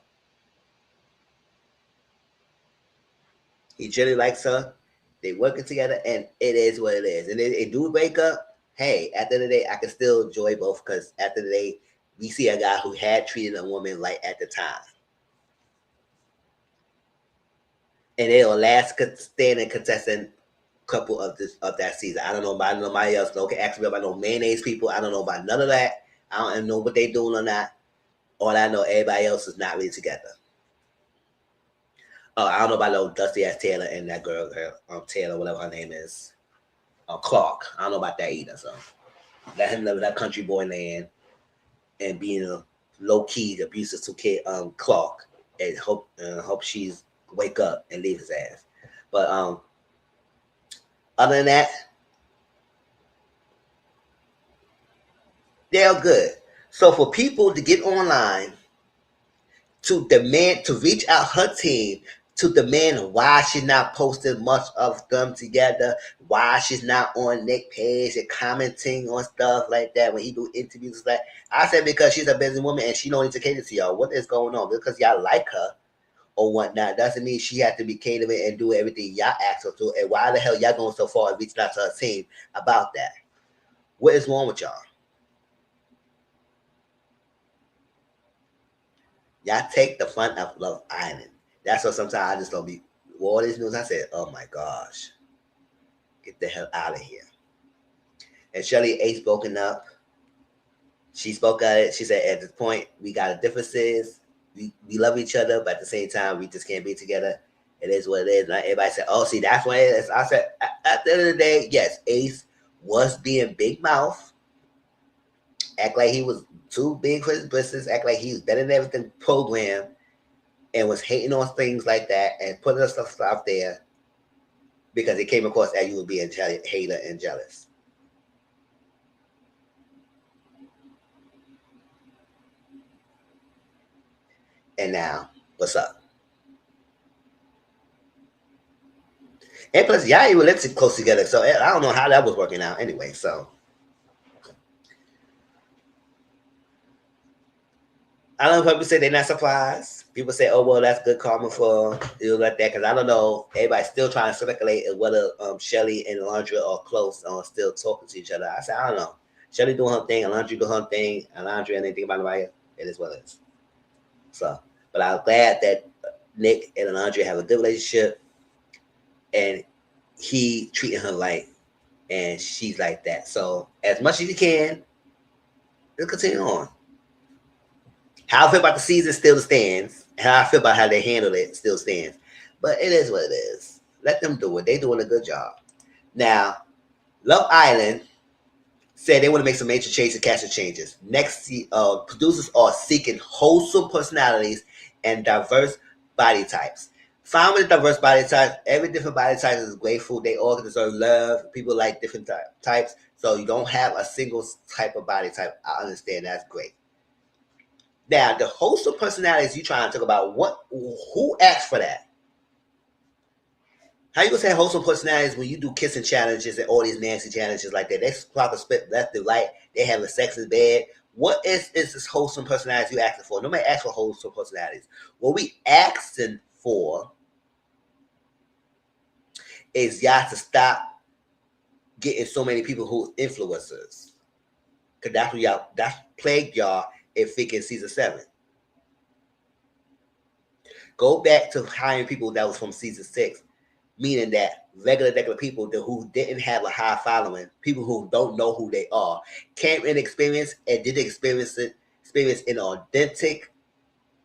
He generally likes her. They working together, and it is what it is. And they do break up. Hey, at the end of the day, I can still enjoy both because at the end of the day, we see a guy who had treated a woman right at the time. And they'll last standing contestant couple of that season. I don't know about nobody else. No, can ask me about no mayonnaise people. I don't know about none of that. I don't know what they doing or not. All I know, everybody else is not really together. I don't know about no Dusty ass Taylor and that girl, Taylor, whatever her name is, Clark. I don't know about that either. So let him live that country boy land and being a low key abusive to kid Clark, and hope she's wake up and leave his ass. But other than that, they're good. So for people to get online to demand to reach out her team to demand why she's not posting much of them together, why she's not on Nick page and commenting on stuff like that when he do interviews like I said because she's a busy woman and she don't need to cater to y'all. What is going on? Because y'all like her or whatnot doesn't mean she has to be catering and do everything y'all ask her to. And why the hell y'all going so far and reaching out to her team about that? What is wrong with y'all? Y'all take the fun out of Love Island. That's what sometimes I just don't be. With all this news, I said, oh my gosh, get the hell out of here. And Shelly Ace broken up. She spoke at it. She said, at this point, we got differences. We love each other, but at the same time, we just can't be together. It is what it is. And everybody said, oh, see, that's what it is. I said, at the end of the day, yes, Ace was being big mouth. Act like he was too big for his business. Act like he was better than everything programmed. And was hating on things like that and putting stuff out there because it came across as you were being hater and jealous. And now, what's up? And plus, y'all even lived close together, so I don't know how that was working out anyway. So I don't know if people say they're not surprised. People say, "Oh well, that's good karma for you like that." Because I don't know, everybody's still trying to speculate whether Shelly and Alondra are close or still talking to each other. I said, I don't know. Shelly doing her thing, Alondra doing her thing, Alondra and anything about it. It is what it is. So, but I'm glad that Nick and Alondra have a good relationship, and he treating her like, and she's like that. So as much as you can, let's continue on. How I feel about the season still stands. How I feel about how they handled it still stands. But it is what it is. Let them do it. They're doing a good job. Now, Love Island said they want to make some major changes and casting changes. Next, producers are seeking wholesome personalities and diverse body types. Fine with the diverse body types. Every different body type is grateful. They all deserve love. People like different types. So you don't have a single type of body type. I understand. That's great. Now, the host of personalities you trying to talk about, who asked for that? How you gonna say host of personalities when you do kissing challenges and all these nasty challenges like that? They probably spit left and right. They having sex in bed. What is this wholesome personalities you asking for? Nobody asked for wholesome personalities. What we asking for is y'all to stop getting so many people who influencers. Cause that's plagued y'all in freaking season 7. Go back to hiring people that was from season 6, meaning that regular people who didn't have a high following, people who don't know who they are, came in experience and did experience in an authentic,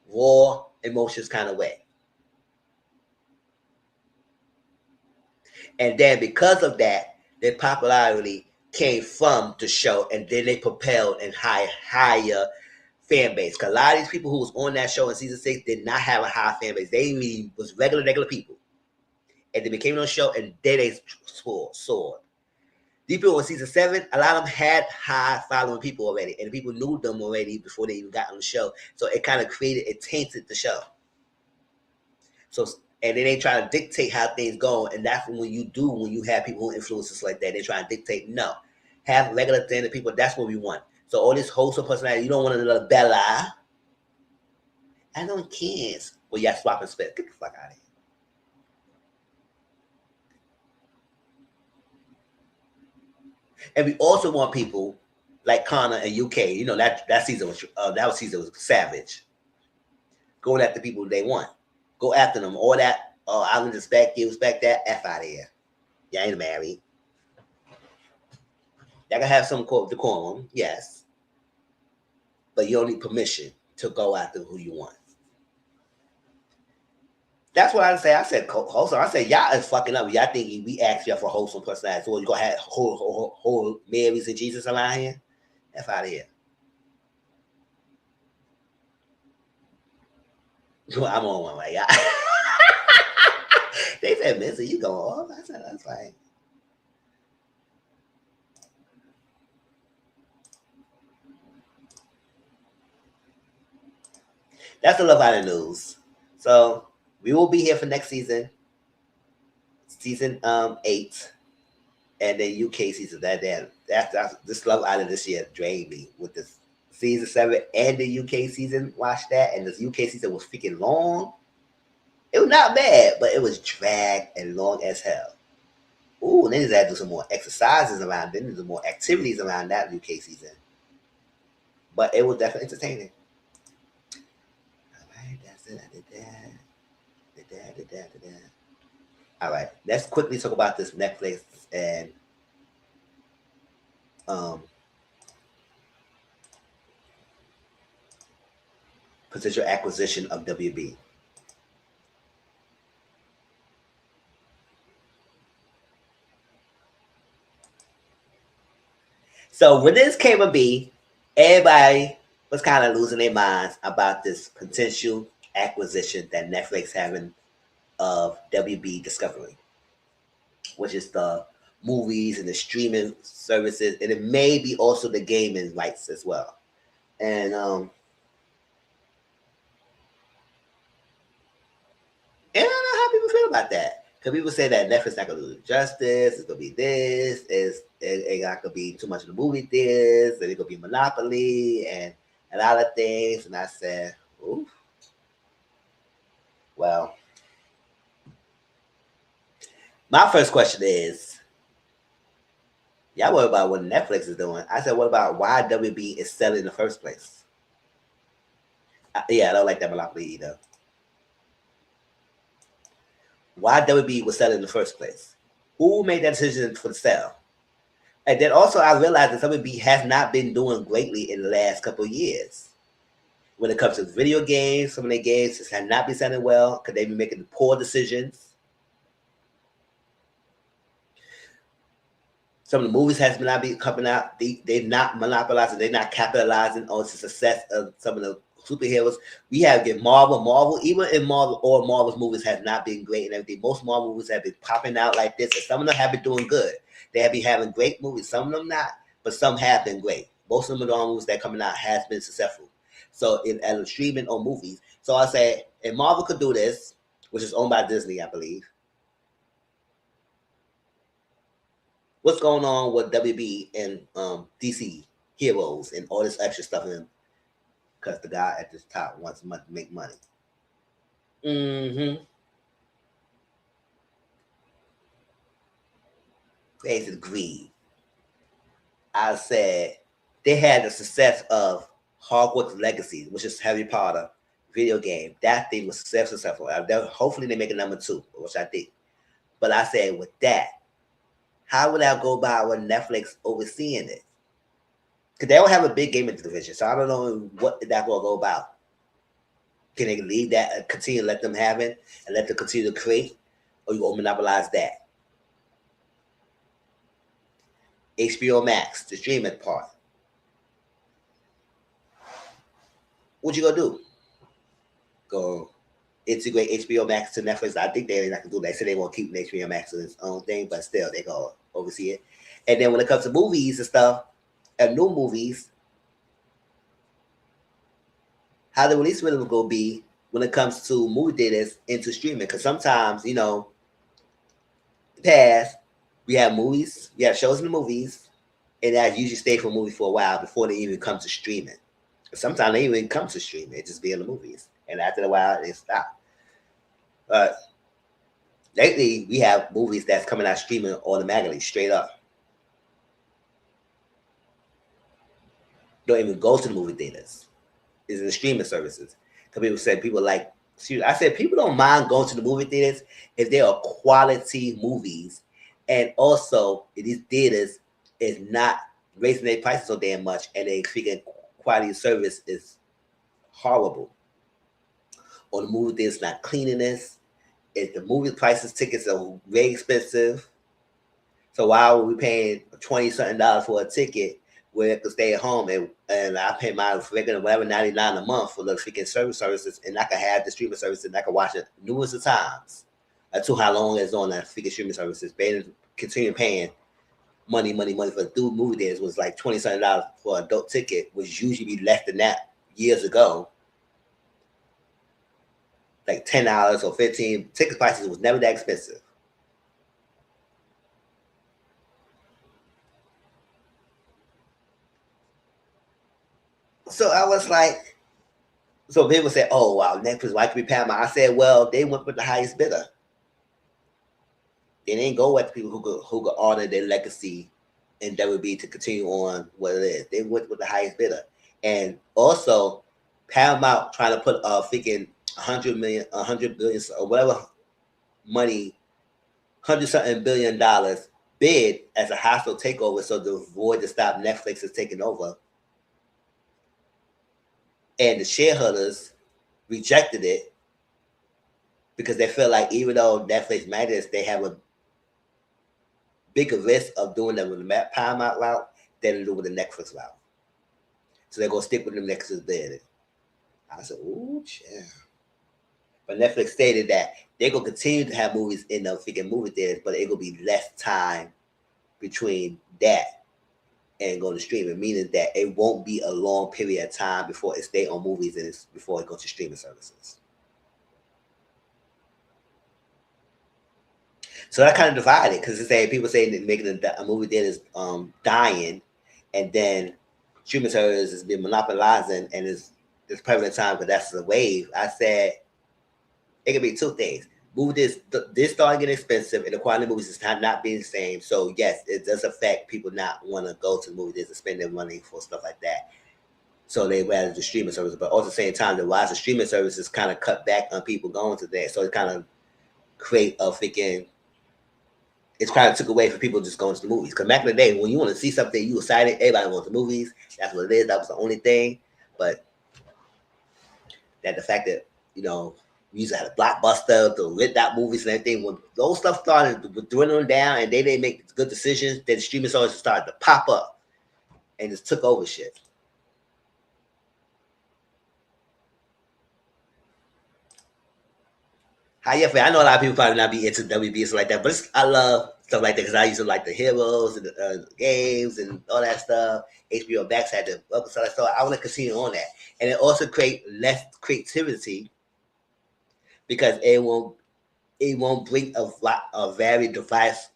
raw, emotions kind of way. And then because of that, their popularity came from the show, and then they propelled and higher fan base. Because a lot of these people who was on that show in season 6 did not have a high fan base. They was regular people. And they became on the show, and then they soared. These people in season 7, a lot of them had high following people already, and people knew them already before they even got on the show. So it kind of tainted the show. So, and then they try to dictate how things go, and that's when you have people who influence us like that, they try to dictate. No, have regular standard people. That's what we want. So all this wholesome personality, you don't want another Bella. I don't care. Well, yeah, swap and spit. Get the fuck out of here. And we also want people like Connor and UK. You know that season was savage. Going after people they want. Go after them. All that. Oh, I don't respect you. Respect that. F out of here. You ain't married. Y'all can have some decorum, yes, but you don't need permission to go after who you want. That's what I say. I said wholesome. I said y'all is fucking up. Y'all think we asked y'all for wholesome personality, so you gonna have whole Marys and Jesus around here? F out of here. I'm on one way. They said, Missy, you go off. I said, that's fine. That's the Love Island news. So we will be here for next season, season 8, and then UK season. That's this Love Island this year drained me with this season 7 and the UK season. Watch that, and this UK season was freaking long. It was not bad, but it was dragged and long as hell. Ooh, and then they had to do some more exercises around. Then there's more activities around that UK season. But it was definitely entertaining. All right, that's it. I did that. All right, let's quickly talk about this Netflix and potential acquisition of WB. So when this came to be, everybody was kind of losing their minds about this potential acquisition that Netflix having of WB Discovery, which is the movies and the streaming services, and it may be also the gaming rights as well. And And I don't know how people feel about that. Because people say that Netflix not gonna do it justice, it's gonna be this, it not gonna be too much of the movie theaters, and it's gonna be monopoly and a lot of things. And I said, ooh, well, my first question is, y'all worry about what Netflix is doing. I said, what about why WB is selling in the first place? Yeah, I don't like that monopoly either. Why WB was selling in the first place? Who made that decision for the sale? And then also, I realized that WB has not been doing greatly in the last couple of years. When it comes to video games, some of their games just have not been selling well because they've been making poor decisions. Some of the movies has not been coming out. They're not monopolizing. They're not capitalizing on the success of some of the superheroes. We have get Marvel, even in Marvel, all Marvel's movies has not been great and everything. Most Marvel movies have been popping out like this, and some of them have been doing good. They have been having great movies. Some of them not, but some have been great. Most of them, the movies that are coming out has been successful. So in streaming or movies. So I say, if Marvel could do this, which is owned by Disney, I believe. What's going on with WB and DC heroes and all this extra stuff in them? Because the guy at the top wants to make money. Mm-hmm. Basically, greed. I said they had the success of Hogwarts Legacy, which is Harry Potter video game. That thing was successful. Hopefully, they make a number 2, which I think. But I said with that, how would I go by with Netflix overseeing it? Because they don't have a big gaming division, so I don't know what that will go about. Can they leave that and continue to let them have it and let them continue to create, or you will monopolize that? HBO Max, the streaming part. What you gonna do? Go integrate HBO Max to Netflix? I think they're not gonna do that. They say they won't keep HBO Max in its own thing, but still they go oversee it. And then when it comes to movies and stuff, and new movies, how the release rhythm will be when it comes to movie theaters into streaming? Because sometimes, past we have movies, we have shows in the movies, and that usually stay for a movie for a while before they even come to streaming. Sometimes they even come to streaming; it just be in the movies, and after a while they stop. But lately, we have movies that's coming out streaming automatically, straight up. Don't even go to the movie theaters. It's in the streaming services. Because people said people like. I said people don't mind going to the movie theaters if they are quality movies, and also if these theaters is not raising their prices so damn much, and they figure quality of service is horrible. Or the movie theater's not cleanliness. If the movie prices tickets are very expensive, so why are we paying $20 something for a ticket where I could stay at home and I pay my regular whatever $99 a month for the freaking services, and I can have the streaming services and I can watch it numerous of times until how long it's on that freaking streaming services. Continue paying money for the movie theaters was like $20 something for an adult ticket, which usually be less than that years ago. Like $10 or $15. Ticket prices was never that expensive. So I was like, so people say, "Oh wow, Netflix, why could be Paramount?" I said, "Well, they went with the highest bidder. They didn't go with the people who could honor their legacy, and that would be to continue on what it is. They went with the highest bidder, and also Paramount trying to put a freaking 100 million, 100 billion, or whatever money, 100 something billion bid as a hostile takeover, so to avoid to stop Netflix is taking over, and the shareholders rejected it because they feel like even though Netflix matters, they have a bigger risk of doing that with the Paramount route than to do with the Netflix route. So they're gonna stick with the Netflix bid. I said, "Ooh, yeah." But Netflix stated that they're gonna continue to have movies in the freaking movie theaters, but it gonna be less time between that and going to streaming, meaning that it won't be a long period of time before it stay on movies and before it goes to streaming services. So that kind of divided because people say that making a movie theater is dying, and then streaming services has been monopolizing, and it's prevalent time because that's the wave. I said it could be two things. This starting getting expensive, and the quality of movies is not being the same. So yes, it does affect people not want to go to the movie theaters and spend their money for stuff like that. So they rather the streaming services, but also at the same time, the rise of streaming services kind of cut back on people going to that. So it kind of create a freaking. It's kind of took away from people just going to the movies. Because back in the day, when you want to see something, you excited. Everybody went to the movies. That's what it is. That was the only thing. But that the fact that we used to have a blockbuster to rent out movies and everything. When those stuff started dwindling down and they didn't make good decisions, then the streaming services started to pop up and just took over shit. How you feel? I know a lot of people probably not be into WB and stuff like that, but I love stuff like that because I used to like the heroes and the games and all that stuff. HBO Max had the welcome stuff, so I want to continue on that, and it also create less creativity because it won't bring a lot of very diverse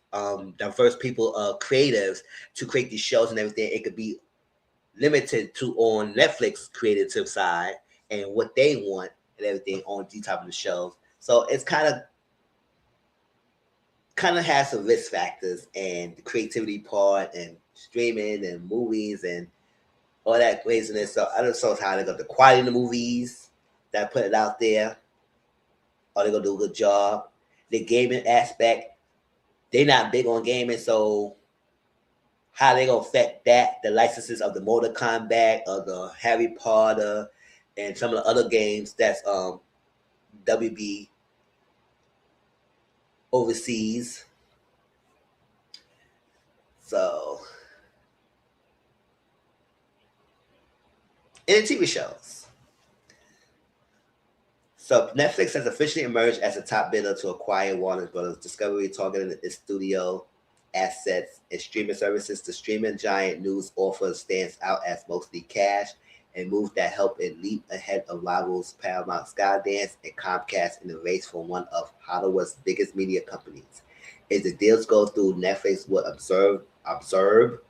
people, creatives to create these shows and everything. It could be limited to on Netflix creative side and what they want and everything on these type of the shows. So it's kind of has some risk factors and the creativity part and streaming and movies and all that craziness. So I don't know how they got the quality in the movies that put it out there. Are they gonna do a good job? The gaming aspect, they're not big on gaming, so how they gonna affect that? The licenses of the Mortal Kombat, of the Harry Potter, and some of the other games that's WB overseas. So, and the TV shows. So Netflix has officially emerged as a top bidder to acquire Warner Brothers Discovery, targeting its studio assets and streaming services. The streaming giant news offer stands out as mostly cash and moves that help it leap ahead of rivals Paramount, Skydance, and Comcast in the race for one of Hollywood's biggest media companies. As the deals go through, Netflix will observe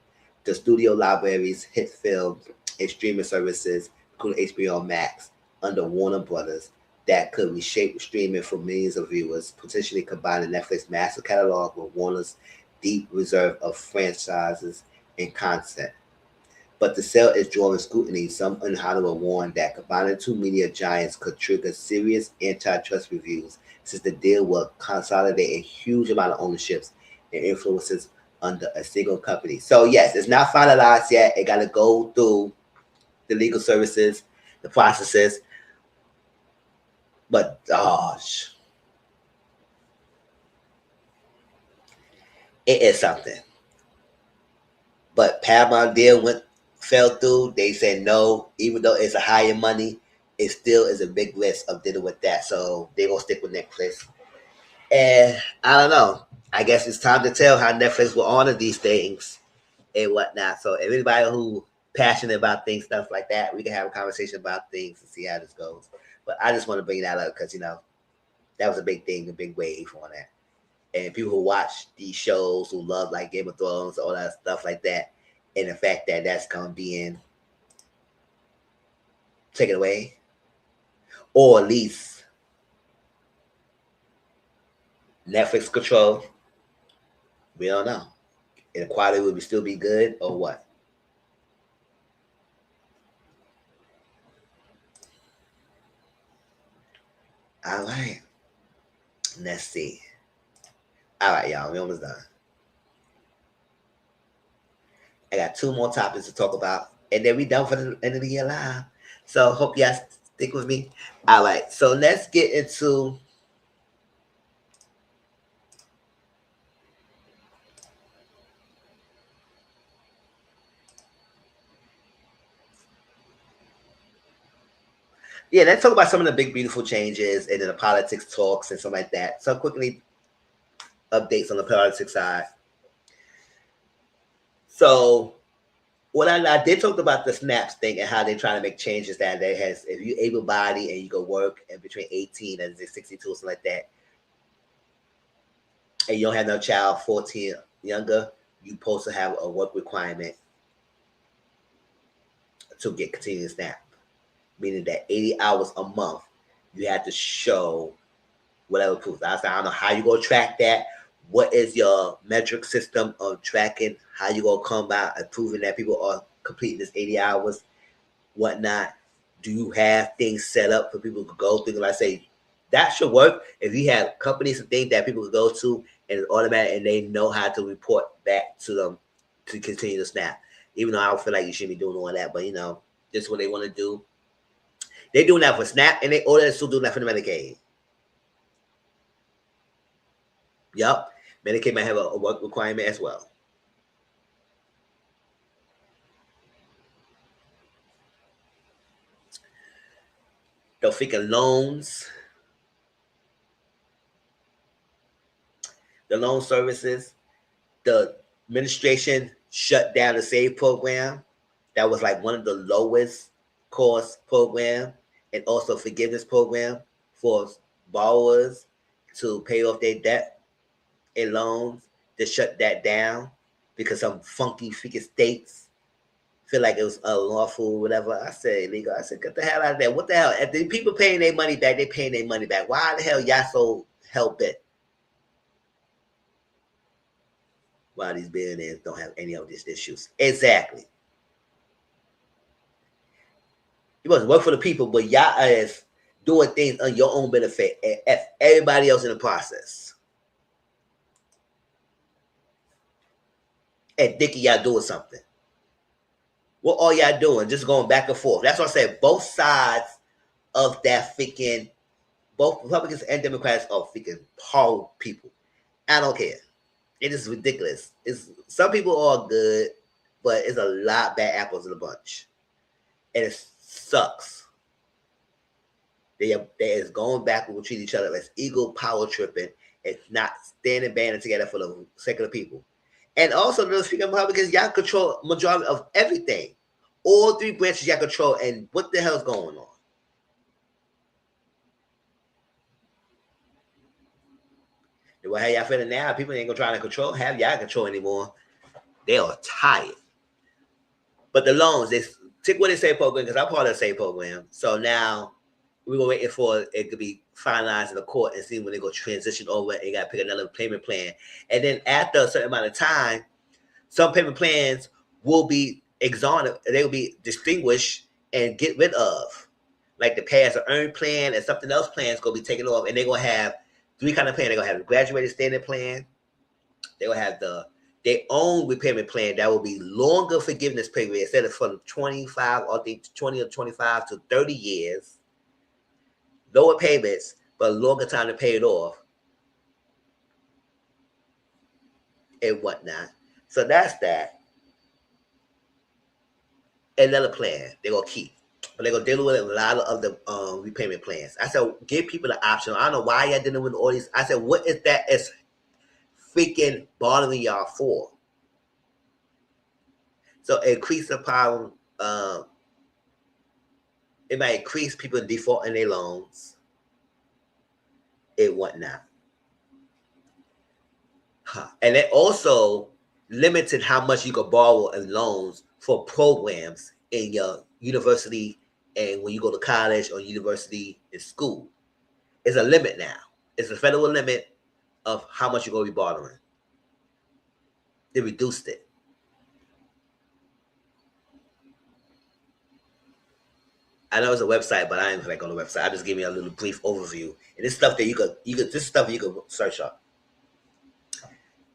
the studio libraries, hit films, and streaming services, including HBO Max, under Warner Brothers, that could reshape streaming for millions of viewers, potentially combining Netflix's massive catalog with Warner's deep reserve of franchises and content. But the sale is drawing scrutiny. Some in Hollywood warn that combining two media giants could trigger serious antitrust reviews, since the deal will consolidate a huge amount of ownerships and influences under a single company. So yes, it's not finalized yet. It got to go through the legal services, the processes. But gosh, it is something. But Paramount deal fell through. They said no, even though it's a higher money, it still is a big risk of dealing with that. So they're gonna stick with Netflix. And I don't know. I guess it's time to tell how Netflix will honor these things and whatnot. So if anybody who passionate about things, stuff like that, we can have a conversation about things and see how this goes. But I just want to bring that up because that was a big thing, a big wave on that. And people who watch these shows who love like Game of Thrones, all that stuff like that, and the fact that that's gonna be taken away, or at least Netflix control, we don't know. And the quality will still be good or what? All right, let's see. All right, y'all, we almost done. I got two more topics to talk about, and then we done for the end of the year live. So hope y'all stick with me. All right, so let's get into let's talk about some of the big beautiful changes and then the politics talks and stuff like that. So quickly updates on the politics side. So what I did talk about the snaps thing and how they're trying to make changes that they has if you able body and you go work and between 18 and 62 or something like that, and you don't have no child 14 younger, you supposed to have a work requirement to get continuous SNAP, meaning that 80 hours a month you have to show whatever proof. I don't know how you gonna track that. What is your metric system of tracking? How you gonna come about and proving that people are completing this 80 hours, whatnot? Do you have things set up for people to go through? Like I say, that should work if you have companies and things that people could go to and it's automatic and they know how to report back to them to continue to SNAP. Even though I don't feel like you should be doing all that, but this is what they want to do. They doing that for SNAP and they order still doing that for the Medicaid. Yup. Medicaid might have a work requirement as well. The freaking loans, the loan services, the administration shut down the SAVE program. That was like one of the lowest cost program and also forgiveness program for borrowers to pay off their debt and loans. They shut that down because some funky freaking states feel like it was unlawful, whatever. I said illegal. I said, get the hell out of there. What the hell? If the people paying their money back, they paying their money back. Why the hell y'all so hell bent? Why these billionaires don't have any of these issues? Exactly. You must work for the people, but y'all is doing things on your own benefit and F everybody else in the process. And thinking y'all doing something. What are y'all doing? Just going back and forth. That's what I said. Both sides of that freaking, both Republicans and Democrats are freaking horrible people. I don't care. It is ridiculous. Some people are good, but it's a lot bad apples in the bunch. And it sucks. They is going back and will treat each other as ego power tripping and not standing banding together for the sake of the people. And also, those freaking Republicans, y'all control majority of everything. All three branches y'all control, and what the hell's going on? Well, how y'all feeling now? People ain't gonna try to control, have y'all control anymore. They are tired. But the loans, they take what they say program, because I'm part of the SAVE program. So now we're gonna wait for it to be finalized in the court and see when they go transition over and got to pick another payment plan. And then after a certain amount of time, some payment plans will be exonerated, they will be distinguished and get rid of. Like the pass or earn plan and something else plans gonna be taken off, and they're gonna have three kind of plan. They're gonna have the graduated standard plan, they will have their own repayment plan that will be longer forgiveness period instead of from 25 or 20 or 25 to 30 years, lower payments, but longer time to pay it off and whatnot. So that's that. Another plan they're gonna keep, but they're gonna deal with a lot of the repayment plans. I said, give people the option. I don't know why y'all dealing with all these. I said, what is that? It's freaking bothering y'all for? So increase the problem. It might increase people defaulting their loans and whatnot. And it also limited how much you could borrow in loans for programs in your university and when you go to college or university and school. It's a limit now. It's a federal limit of how much you're going to be borrowing. They reduced it. I know it's a website, but I ain't like on the website. I just give you a little brief overview. And this stuff that you could this stuff you could search up.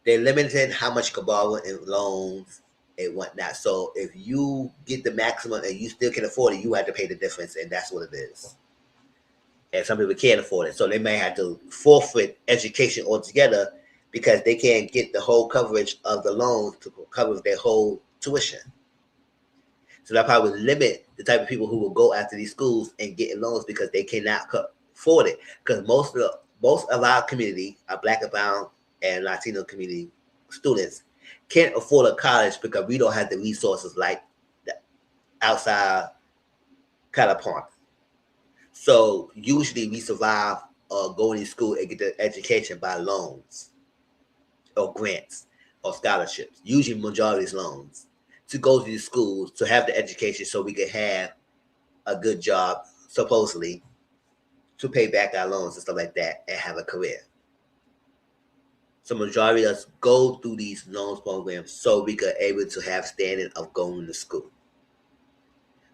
They limited how much you can borrow in loans and whatnot. So if you get the maximum and you still can afford it, you have to pay the difference, and that's what it is. And some people can't afford it, so they may have to forfeit education altogether because they can't get the whole coverage of the loans to cover their whole tuition. So that probably limit the type of people who will go after these schools and get loans because they cannot afford it. Because most of our community, our Black and Brown and Latino community students, can't afford a college because we don't have the resources like the outside counterpart. So usually we survive going to school and get the education by loans. or grants or scholarships, usually majority's loans, to go to these schools to have the education so we could have a good job, supposedly, to pay back our loans and stuff like that and have a career. So majority of us go through these loans programs so we could able to have standing of going to school.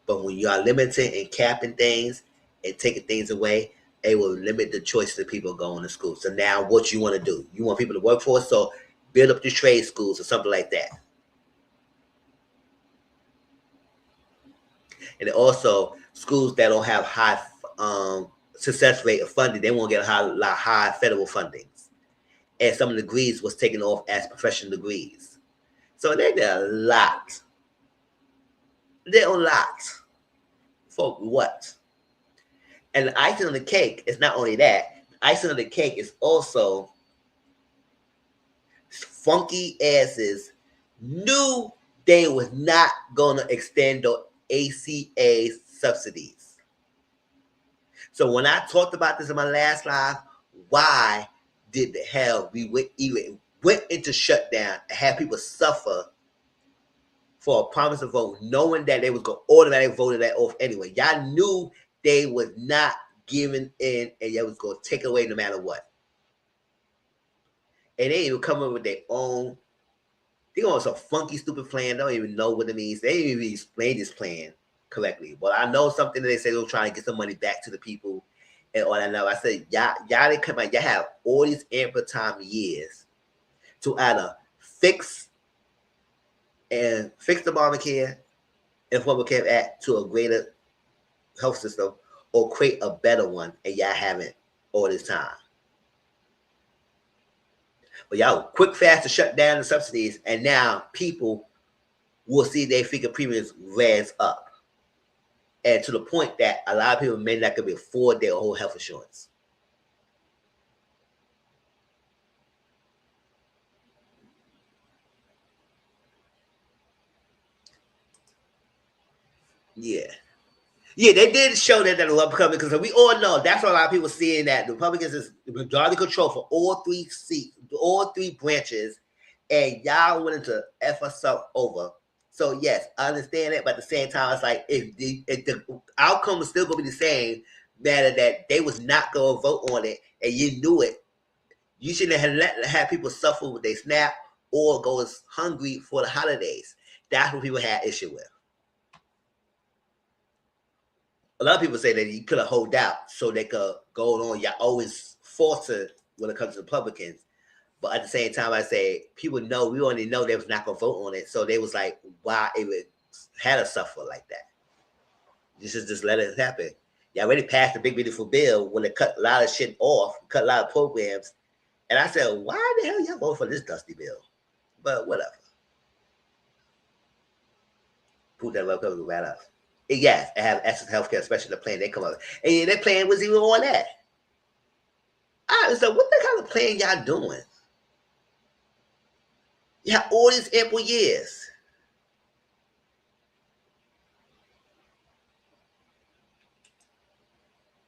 But when you are limiting and capping things and taking things away, it will limit the choices of people going to school. So now what you want to do? You want people to work for us, so build up the trade schools or something like that. And also schools that don't have high success rate of funding, they won't get a lot high federal fundings. And some of the degrees was taken off as professional degrees. So they did a lot. They did a lot. For what? And the icing on the cake is not only that. The icing on the cake is also funky asses knew they was not going to extend the ACA subsidies. So when I talked about this in my last live, why did the hell we went into shutdown and had people suffer for a promise of vote, knowing that they was going to automatically vote that off anyway? Y'all knew they was not giving in and they was going to take it away no matter what. And they even come up with their own. They go on some funky, stupid plan. They don't even know what it means. They didn't even explain this plan correctly. But I know something that they say they were trying to get some money back to the people and all that. Now I said, y'all didn't come out. Y'all have all these ample time years to either fix the Obamacare and Affordable Care Act to a greater health system or create a better one, and y'all haven't all this time. But y'all quick, fast to shut down the subsidies, and now people will see their figure premiums rise up. And to the point that a lot of people may not be afford their whole health insurance. Yeah. Yeah, they did show that the Republicans, because we all know that's what a lot of people seeing, that the Republicans is the majority control for all three seats, all three branches, and y'all wanted to F us up over. So yes, I understand that, but at the same time, it's like if the outcome was still gonna be the same, matter that they was not gonna vote on it, and you knew it, you shouldn't have had people suffer with their SNAP or go hungry for the holidays. That's what people had issue with. A lot of people say that you could have hold out so they could go on. Y'all always falter when it comes to Republicans. But at the same time, I say people know, we already know they was not going to vote on it. So they was like, why it had to suffer like that? Just let it happen. Y'all already passed the big, beautiful bill when they cut a lot of shit off, cut a lot of programs. And I said, why the hell y'all vote for this dusty bill? But whatever. Put that Republican right up. Yes, I have access to healthcare, especially the plan they come up with. And their plan was even on that. So what the kind of plan y'all doing? You have all these ample years.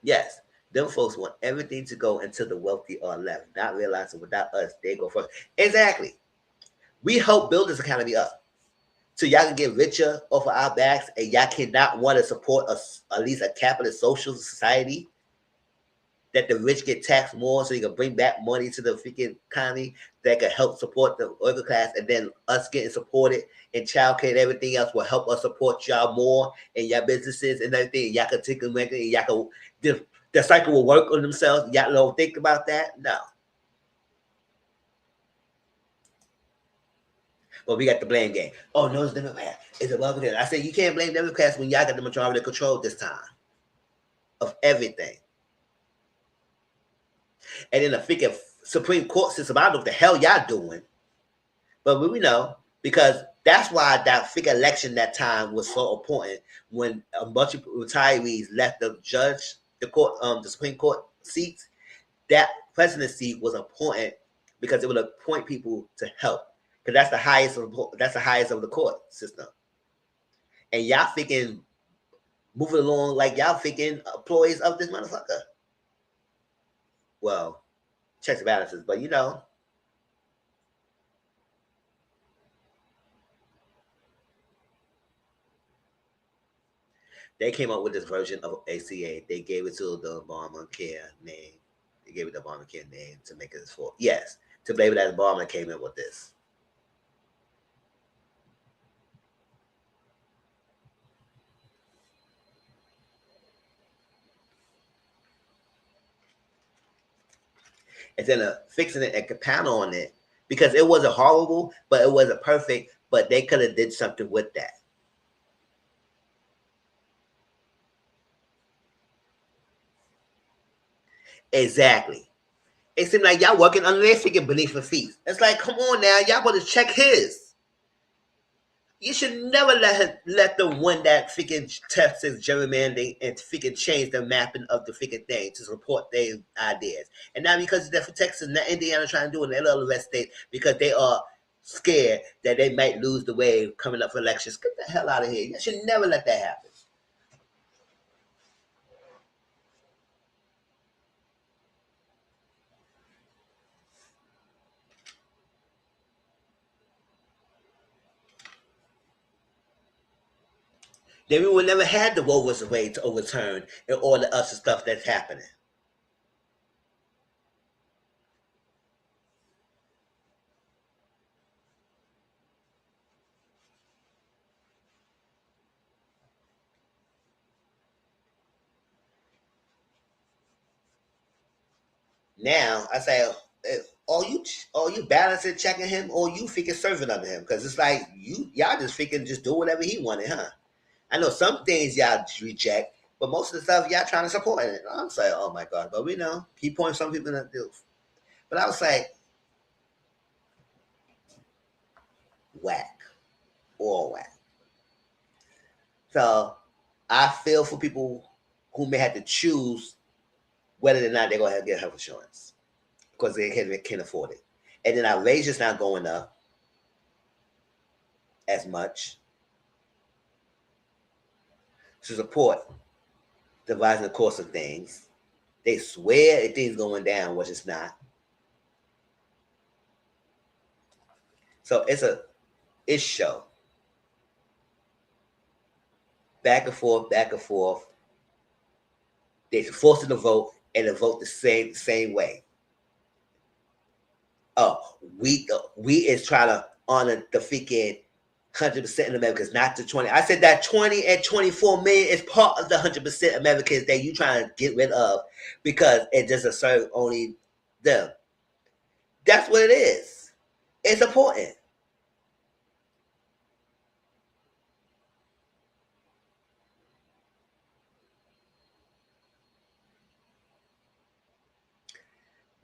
Yes, them folks want everything to go until the wealthy are left, not realizing without us, they go first. Exactly. We help build this economy up. So y'all can get richer off of our backs, and y'all cannot want to support us, at least a capitalist social society, that the rich get taxed more so you can bring back money to the freaking economy that can help support the working class, and then us getting supported in childcare and everything else will help us support y'all more and y'all businesses and everything. Y'all can take them and y'all can, the cycle will work on themselves. Y'all don't think about that? No. Well, we got the blame game. Oh, no, it's Democrat. It's a Republican. I said, you can't blame Democrats when y'all got the majority of control this time of everything. And in the freaking Supreme Court system, I don't know what the hell y'all doing. But we know, because that's why that freaking election that time was so important, when a bunch of retirees left the Supreme Court seats. That presidency was important because it would appoint people to help. Because that's the highest of the court system. And y'all freaking moving along like y'all freaking employees of this motherfucker. Well, checks and balances, but you know. They came up with this version of ACA. They gave it to the Obamacare name. They gave it the Obamacare name to make it for yes to blame it as Obama came in with this. Instead of fixing it and pound on it because it wasn't horrible, but it wasn't perfect. But they could have did something with that. Exactly. It seemed like y'all working under their freaking beneath the feet. It's like, come on now, y'all better check his. You should never let them win that freaking Texas gerrymandering and freaking change the mapping of the freaking thing to support their ideas. And now because they're for Texas, now Indiana trying to do it in other red states because they are scared that they might lose the way coming up for elections. Get the hell out of here. You should never let that happen. Then we would never had the Roe vs. Wade to overturn and all the other stuff that's happening. Now I say, are you balancing checking him, or you freaking serving under him? Because it's like y'all just freaking just do whatever he wanted, huh? I know some things y'all reject, but most of the stuff y'all trying to support it. I'm saying, oh my god, but we know he points some people that do. But I was like, whack, all whack. So I feel for people who may have to choose whether or not they're gonna have to get health insurance because they can't afford it. And then our wages not going up as much to support the rising cost of things. They swear things going down, which it's not. So it's show. Back and forth, back and forth. They force them to vote and to vote the same way. Oh, we is trying to honor the freaking 100% of Americans, not the 20. I said that 20 and 24 million is part of the 100% Americans that you trying to get rid of because it doesn't serve only them. That's what it is. It's important.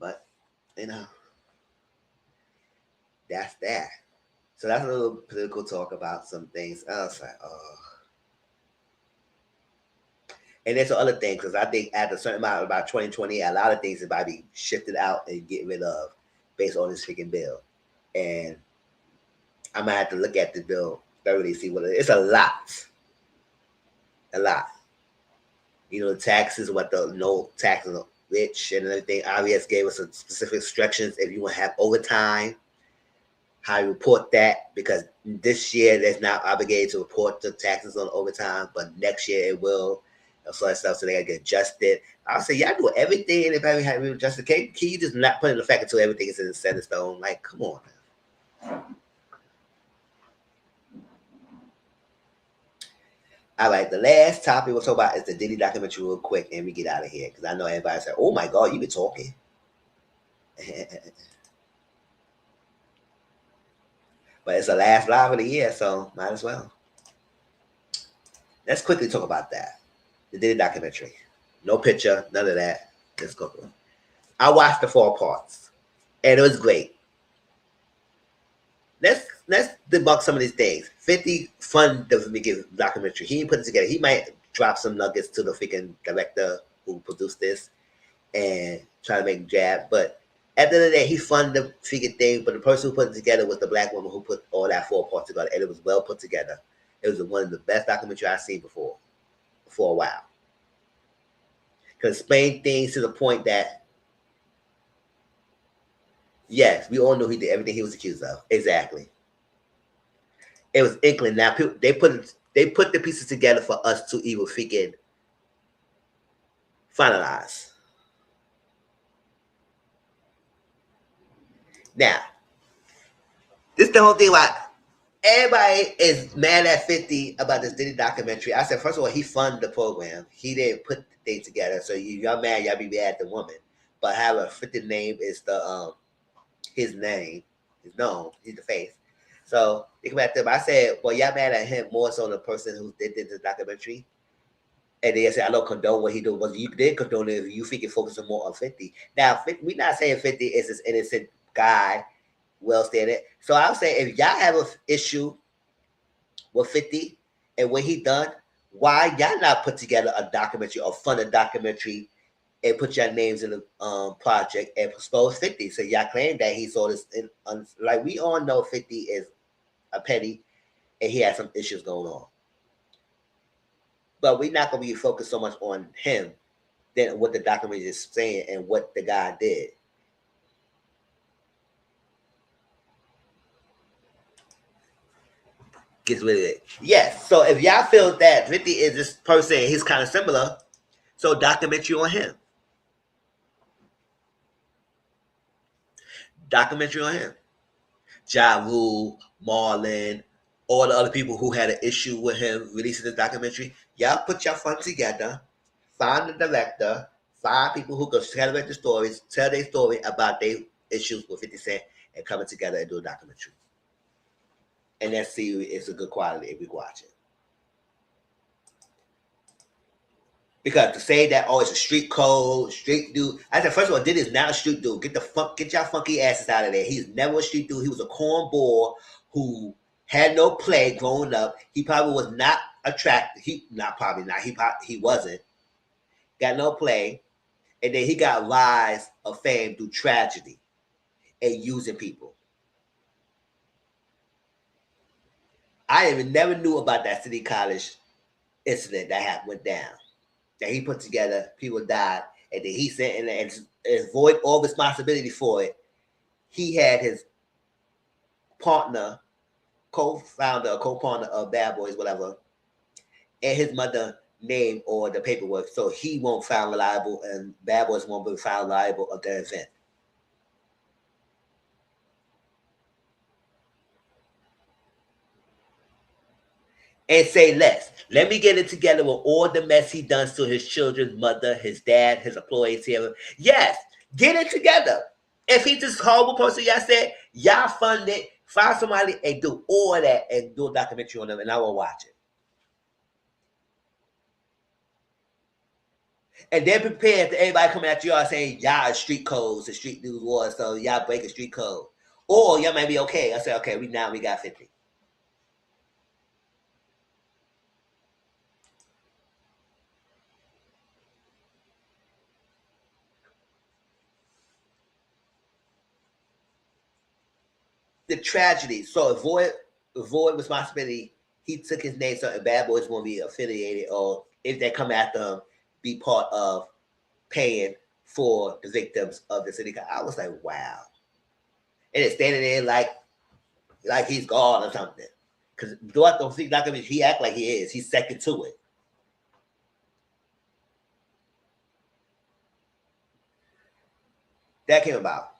But, you know, that's that. So that's a little political talk about some things. I was like, oh. And there's some other things because I think at a certain amount, about 2020, a lot of things are about to be shifted out and get rid of based on this freaking bill. And I might have to look at the bill thoroughly, see what it's a lot. A lot. You know, the taxes, what the no taxes on rich and everything. IRS gave us some specific instructions if you want to have overtime, how you report that, because this year there's not obligated to report the taxes on overtime, but next year it will. So that stuff, so they gotta get adjusted. I'll say, y'all do everything, and if everything had to be adjusted, can you just not put in effect until everything is in set in stone? Like, come on. All right, the last topic we'll talk about is the Diddy documentary real quick, and we get out of here because I know everybody said, "Oh my God, you been talking." But it's the last live of the year, so might as well. Let's quickly talk about that. The Diddy documentary. No picture, none of that. Let's go through it. I watched the 4 parts, and it was great. Let's debunk some of these things. 50 fun documentary. He didn't put it together. He might drop some nuggets to the freaking director who produced this and try to make a jab. But at the end of the day, he funded the freaking thing. But the person who put it together was the black woman who put all that 4 parts together, and it was well put together. It was one of the best documentaries I've seen before for a while. Because explain things to the point that yes, we all knew he did everything he was accused of. Exactly. It was inkling. Now people, they put They put the pieces together for us to even freaking finalize. Now, this is the whole thing why everybody is mad at 50 about this Diddy documentary. I said, first of all, he funded the program. He didn't put the thing together. So y'all mad, y'all be mad at the woman. But however, 50 name is the his name is known. He's the face. So they come at them. I said, well, y'all mad at him more so than the person who did this documentary. And they said, I don't condone what he did. Well, you did condone it if you think it focuses more on 50. Now, we're not saying 50 is this innocent guy, well stated. So I'll say if y'all have an issue with 50 and when he done, why y'all not put together a documentary or fund a documentary and put your names in the project and expose 50? So y'all claim that he saw this like we all know 50 is a petty and he has some issues going on. But we're not gonna be focused so much on him than what the documentary is saying and what the guy did. Gets rid of it. Yes. So if y'all feel that 50 is this person, he's kind of similar, so documentary on him. Documentary on him. Ja Rule, Marlon, all the other people who had an issue with him releasing the documentary. Y'all put your fund together, find the director, find people who can celebrate the stories, tell their story about their issues with 50 Cent, and coming together and do a documentary. And that series is a good quality if we watch it. Because to say that, oh, it's a street code, street dude. I said, first of all, Diddy is not a street dude. Get y'all funky asses out of there. He's never a street dude. He was a cornball who had no play growing up. He probably was not attractive. He wasn't. Got no play. And then he got rise of fame through tragedy and using people. I even never knew about that City College incident that went down. That he put together, people died, and then he sent in and avoid all responsibility for it. He had his partner, co-founder, co-partner of Bad Boys, whatever, and his mother name or the paperwork, so he won't found reliable, and Bad Boys won't be found liable of their event. And say less. Let me get it together with all the mess he does to his children's mother, his dad, his employees here. Yes, get it together. If he's this horrible person, y'all said, y'all fund it, find somebody and do all that and do a documentary on them, and I will watch it. And then prepared to everybody coming at y'all saying y'all are street codes, the street dudes war, so y'all break a street code. Or y'all might be okay. I say, okay, we got 50. The tragedy. So avoid responsibility. He took his name, so Bad Boys won't be affiliated, or if they come after him, be part of paying for the victims of the city. I was like, wow. And it's standing there like he's God or something. Because though I don't think he act like he is. He's second to it. That came about.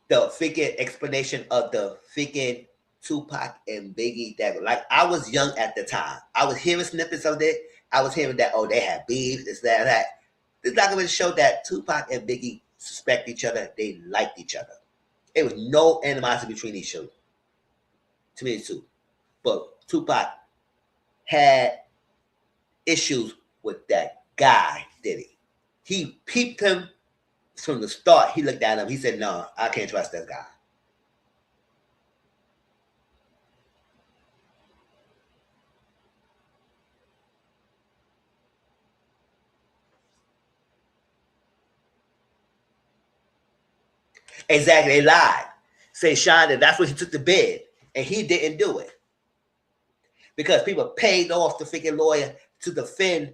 The freaking explanation of the freaking Tupac and Biggie that like I was young at the time. I was hearing snippets of it. I was hearing that they had beef, this, that. This documentary showed that Tupac and Biggie suspect each other. They liked each other. There was no animosity between each other. To me, too. But Tupac had issues with that guy, Diddy. He peeped him from the start. He looked at him. He said, no, I can't trust that guy. Exactly. They lied. Say Sean that that's what he took to bed. And he didn't do it. Because people paid off the freaking lawyer to defend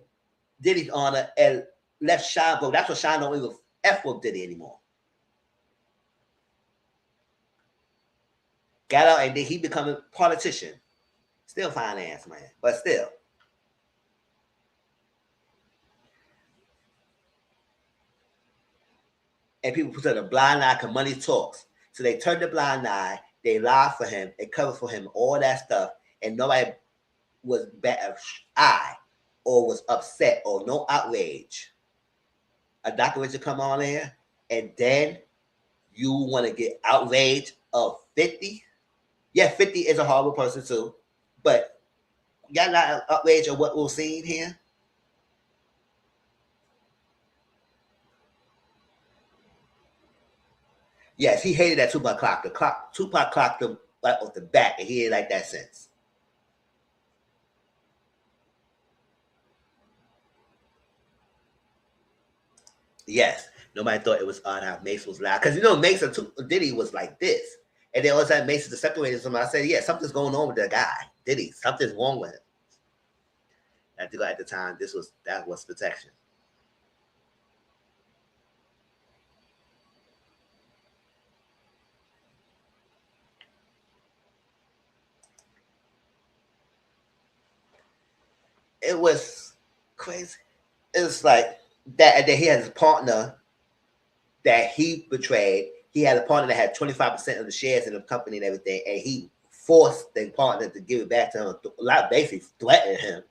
Diddy's honor and left Sean broke. That's what Sean don't even F with Diddy anymore. Got out and then he become a politician. Still finance, man. But still. And people put on a blind eye because money talks. So they turned the blind eye, they lied for him, they covered for him, all that stuff, and nobody was bad eye or was upset or no outrage. A documentary come on there, and then you want to get outraged of 50? Yeah, 50 is a horrible person too, but y'all not outraged of what we're seeing here? Yes, he hated that Tupac clock. Tupac clocked him right off the back, and he didn't like that since. Yes, nobody thought it was odd how Mace was loud. Because you know, Mace and Diddy was like this. And then all of a sudden, Mace is separated from him. I said, yeah, something's going on with the guy. Diddy, something's wrong with him. I think at the time, that was protection. It was crazy. It was like that. And then he had his partner that he betrayed. He had a partner that had 25% of the shares in the company and everything, and he forced the partner to give it back to him. A lot basically threatened him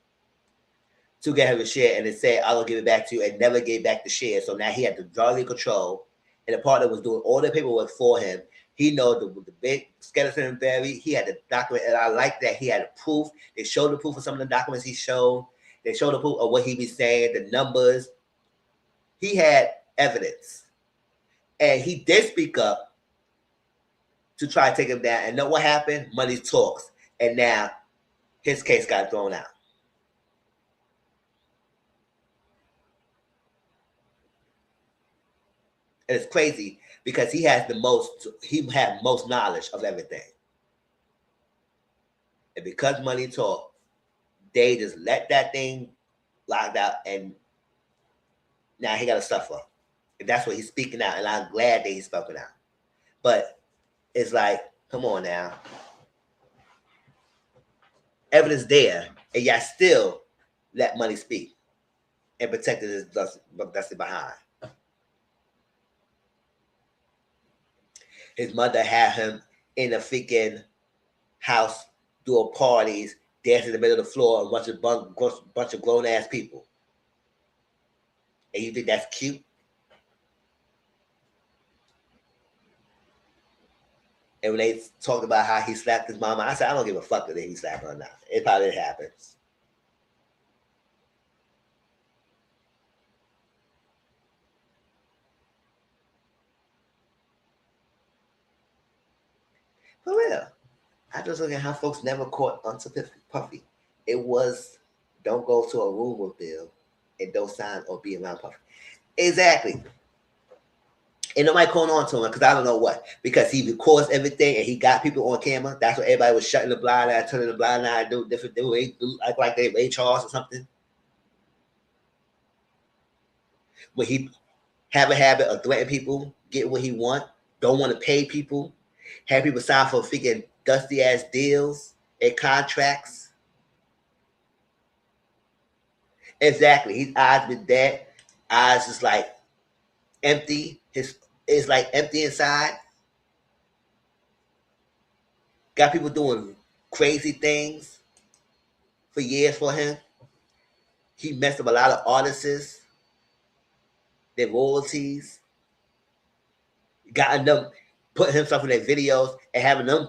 to get him a share, and it said, "I will give it back to you," and never gave back the share. So now he had the majority control, and the partner was doing all the paperwork for him. He know the big skeleton buried. He had the document, and I like that he had the proof. They showed the proof of some of the documents he showed. They showed the proof of what he was saying, the numbers. He had evidence. And he did speak up to try to take him down. And know what happened? Money talks. And now his case got thrown out. And it's crazy because he had most knowledge of everything. And because money talk, they just let that thing locked out, and now he got to suffer. And that's what he's speaking out. And I'm glad that he's spoken out. But it's like, come on now. Evidence there, and y'all still let money speak and protected his dusty behind. His mother had him in a freaking house doing parties, dancing in the middle of the floor, a bunch of grown ass people. And you think that's cute? And when they talked about how he slapped his mama, I said, I don't give a fuck that he slapped her or not. It probably happens. For real. I just look at how folks never caught Uncle Puffy. It was don't go to a room with Bill and don't sign or be around Puffy. Exactly. And nobody calling on to him because I don't know what. Because he records everything and he got people on camera. That's what everybody was shutting the blind eye, turning the blind eye, do different things, act like they Ray Charles or something. When he have a habit of threatening people, get what he want, don't want to pay people, have people sign for freaking dusty ass deals and contracts. Exactly. His eyes been dead. Eyes just like empty. His is like empty inside. Got people doing crazy things for years for him. He messed up a lot of artists, their royalties. Got them putting himself in their videos and having them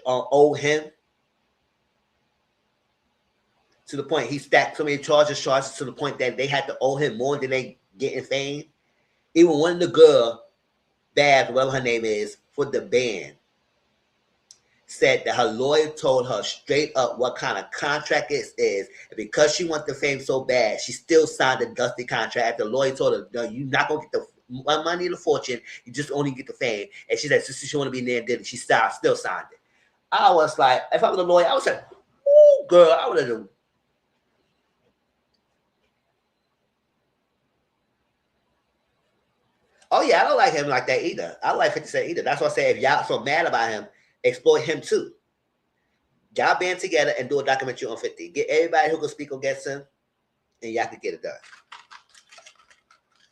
owe him to the point he stacked so many charges to the point that they had to owe him more than they get in fame. Even one of the girl, Babs, whatever her name is, for the band, said that her lawyer told her straight up what kind of contract it is. And because she wants the fame so bad, she still signed the dusty contract. The lawyer told her, no, you're not going to get the money and the fortune. You just only get the fame. And she said, since she want to be near Diddy, she still signed it. I was like, if I was a lawyer, I was like, oh, girl, I would have. Oh, yeah, I don't like him like that either. I don't like 50 Cent either. That's why I say if y'all so mad about him, exploit him too. Y'all band together and do a documentary on 50. Get everybody who can speak against him, and y'all can get it done.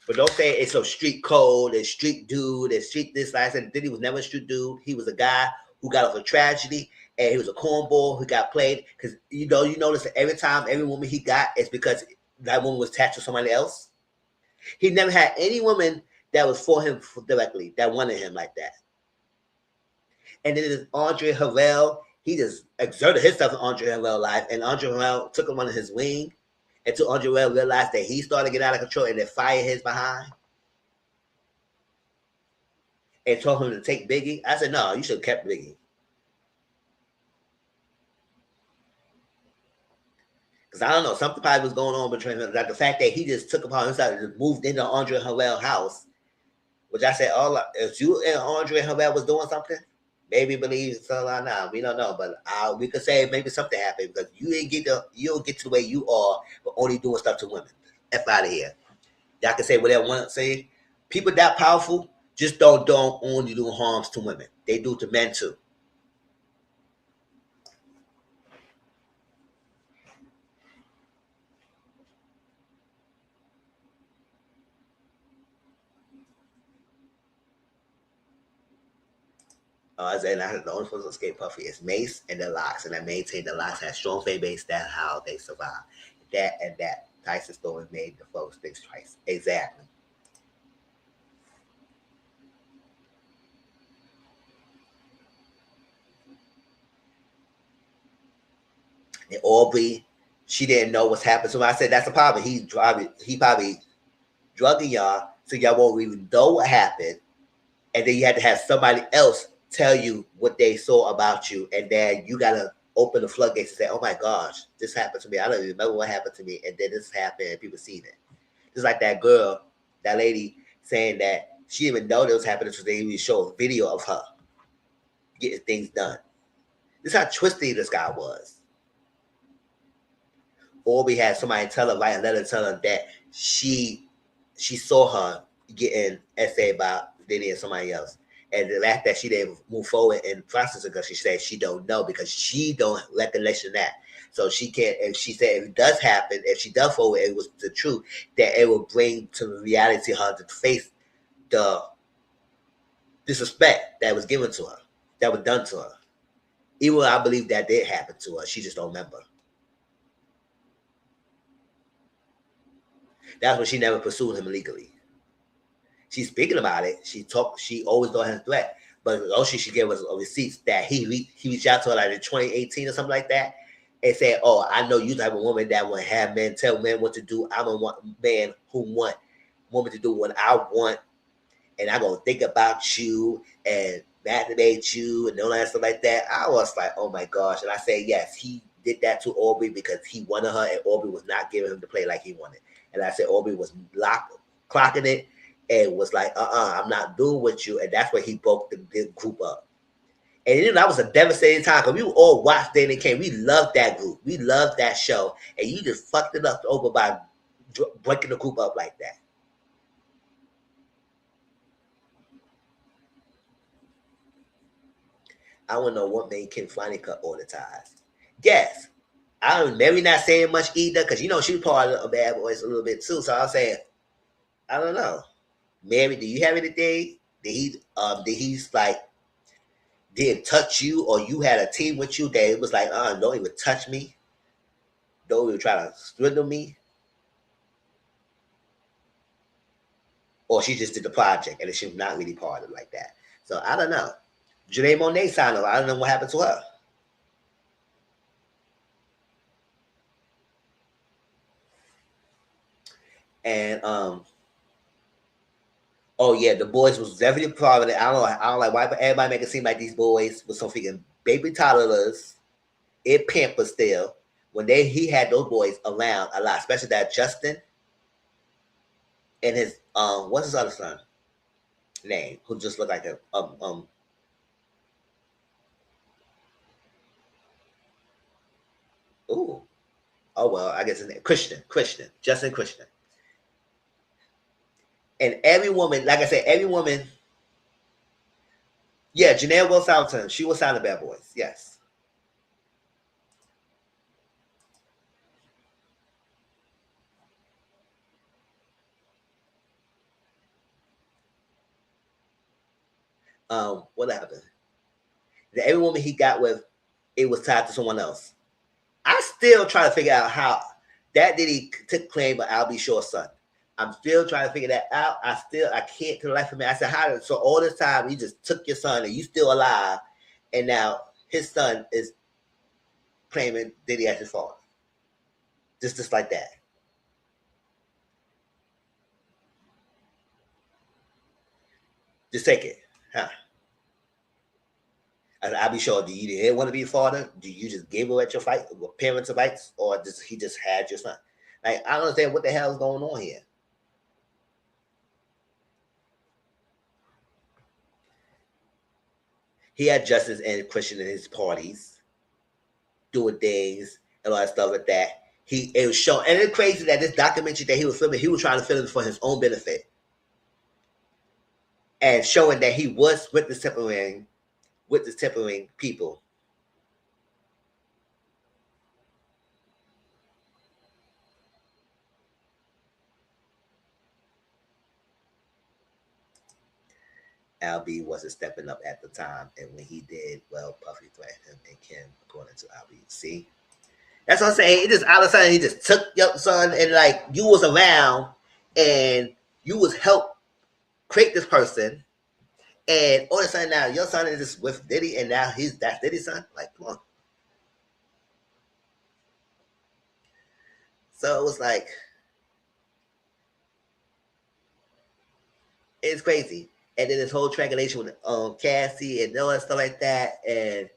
But don't say it's a street code, a street dude, a street this. Like I said, Diddy was never a street dude. He was a guy who got off a tragedy, and he was a cornball who got played. Because you notice that every time, every woman he got, it's because that woman was attached to somebody else. He never had any woman that was for him directly, that wanted him like that. And then there's Andre Harrell. He just exerted himself in Andre Harrell's life, and Andre Harrell took him under his wing until Andre Harrell realized that he started to get out of control and then fired his behind and told him to take Biggie. I said, no, you should have kept Biggie. Because I don't know, something probably was going on between them. Like the fact that he just took upon himself and just moved into Andre Harrell's house, which I said, if you and Andre Harrell was doing something, maybe believe something like that. We don't know, but we could say maybe something happened because you don't get to the way you are, but only doing stuff to women. F out of here. Y'all can say whatever want to say. People that powerful just don't only do harms to women. They do to men too. I said, the only person to escape Puffy is Mace and the Locks, and I maintain the Locks had strong fan base. That's how they survived. That Tyson story made the folks think twice. Exactly. And Aubrey, she didn't know what's happened. So I said, that's a problem. He probably drugging y'all, so y'all won't even know what happened. And then you had to have somebody else tell you what they saw about you, and then you gotta open the floodgates and say, "Oh my gosh, this happened to me. I don't even remember what happened to me," and then this happened, and people seen it. Just like that girl, that lady saying that she didn't even know this was happening, so they even show a video of her getting things done. This is how twisty this guy was. Or we had somebody write a letter telling her that she saw her getting essay about Diddy and somebody else. And the fact that she didn't move forward and process it because she said she don't know because she don't recollection that. So she can't, and she said if it does happen, if she does forward, it was the truth, that it will bring to reality her to face the disrespect that was given to her, that was done to her. Even though I believe that did happen to her, she just don't remember. That's when she never pursued him legally. She's speaking about it. She always thought him a threat. But all she gave us receipts that he reached out to her like in 2018 or something like that and said, "Oh, I know you type of woman that would have men tell men what to do. I'm a man who want woman to do what I want, and I'm gonna think about you and masturbate you and all that stuff like that." I was like, "Oh my gosh!" And I say, yes, he did that to Aubrey because he wanted her, and Aubrey was not giving him to play like he wanted. And I said Aubrey was clocking it. And was like, I'm not doing with you. And that's where he broke the group up. And that was a devastating time because we all watched Danny Kane. We loved that group. We loved that show. And you just fucked it up over by breaking the group up like that. I want to know what made Kim finally cut all the ties. Yes. Mary not saying much either because, she was part of Bad Boys a little bit too. So I was saying, I don't know. Mary, do you have anything? Didn't touch you, or you had a team with you that it was like, don't even touch me, don't even try to swindle me, or she just did the project and she's not really part of it like that. So I don't know. Janae Monáe signed up. I don't know what happened to her. And oh yeah, the boys was definitely part of it. I don't like why, but everybody make it seem like these boys was some freaking baby toddlers in Pampers still. When he had those boys around a lot, especially that Justin and his what's his other son name, who just looked like a ooh, oh well, I guess his name Christian, Justin Christian. And every woman, like I said, yeah, Janelle Will Soutton, she was signed to Bad Boys, yes. What happened? That every woman he got with, it was tied to someone else. I still try to figure out how that Diddy took claim of Al B. Short's son. I'm still trying to figure that out. I can't to the life of me. I said, how? So all this time you just took your son and you still alive, and now his son is claiming Diddy as his father, just like that. Just take it, huh? I'll be sure. Do you didn't want to be a father? Do you just give away your fight, parents' rights, or just he just had your son? Like I don't understand what the hell is going on here. He had Justice and Christian in his parties, doing things and all that stuff like that. It was shown, and it's crazy that this documentary that he was filming, he was trying to film it for his own benefit, and showing that he was with the tempering people. Albie wasn't stepping up at the time, and when he did, well, Puffy threatened him and Kim, according to Albie. See, that's what I'm saying. It just all of a sudden he just took your son, and like you was around, and you was help create this person, and all of a sudden now your son is just with Diddy, and now that's Diddy's son. Like, come on. So it was like it's crazy. And then this whole triangulation with Cassie and all that stuff like that, and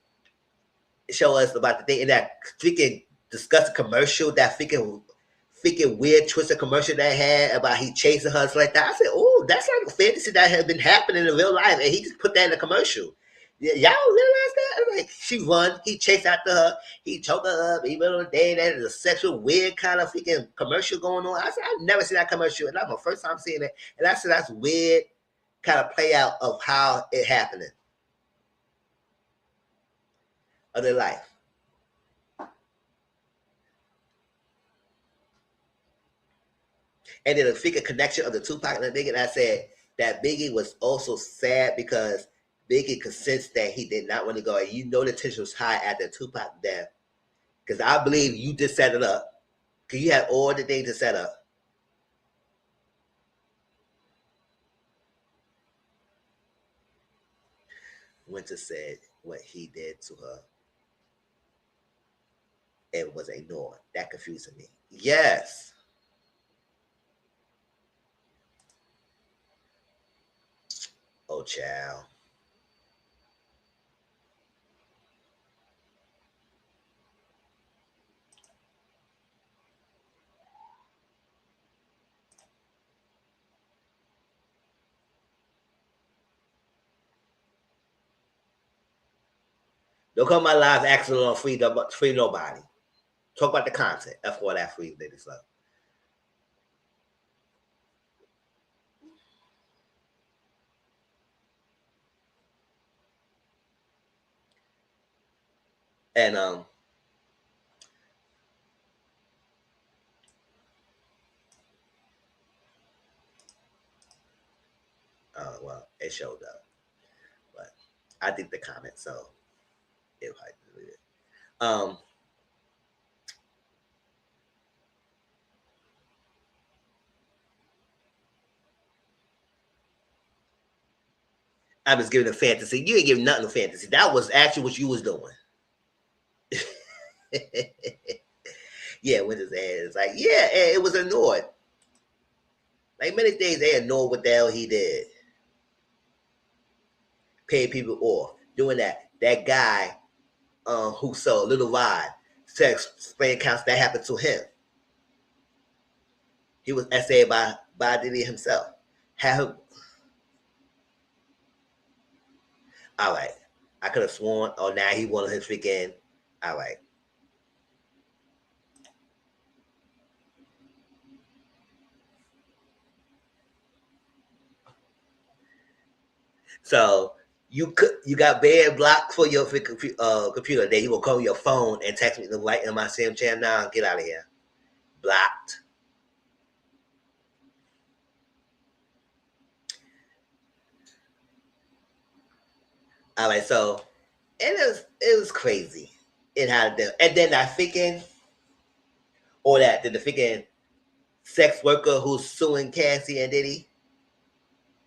show us about the thing in that freaking disgusting commercial, that freaking weird twisted commercial that had about he chasing her and like that. I said, oh, that's like a fantasy that has been happening in real life, and he just put that in the commercial. Y'all realize that? Like she run, he chased after her, he choked her up, even on the day that is a sexual weird kind of freaking commercial going on. I said, I've never seen that commercial, and that's my first time seeing it. And I said that's weird kind of play out of how it happening of their life. And then the figure connection of the Tupac and the Biggie. And I said that Biggie was also sad because Biggie could sense that he did not want to go. And you know the tension was high after Tupac death. Because I believe you just set it up. Because you had all the things to set up. Winter said what he did to her. It was ignored. That confused me. Yes. Oh, child. Don't come my live accident on free nobody. Talk about the content. That's what that free lady stuff. And well, it showed up. But I think the comment, so it might delete it. I was giving a fantasy. You ain't giving nothing to fantasy. That was actually what you was doing. Yeah, with his ass. Like, yeah, it was annoyed. Like many things they annoyed what the hell he did. Paying people off. Doing that. That guy who sold Little Rod sex spraying accounts that happened to him. He was essayed by Diddy himself. Have him. All right. I could have sworn, oh, now he wanted his freaking. All right. So you got bad block for your computer. Then you will call your phone and text me the right in my same channel now. Get out of here. Blocked. All right, so it was crazy. It had them, and then that freaking or that the freaking sex worker who's suing Cassie and Diddy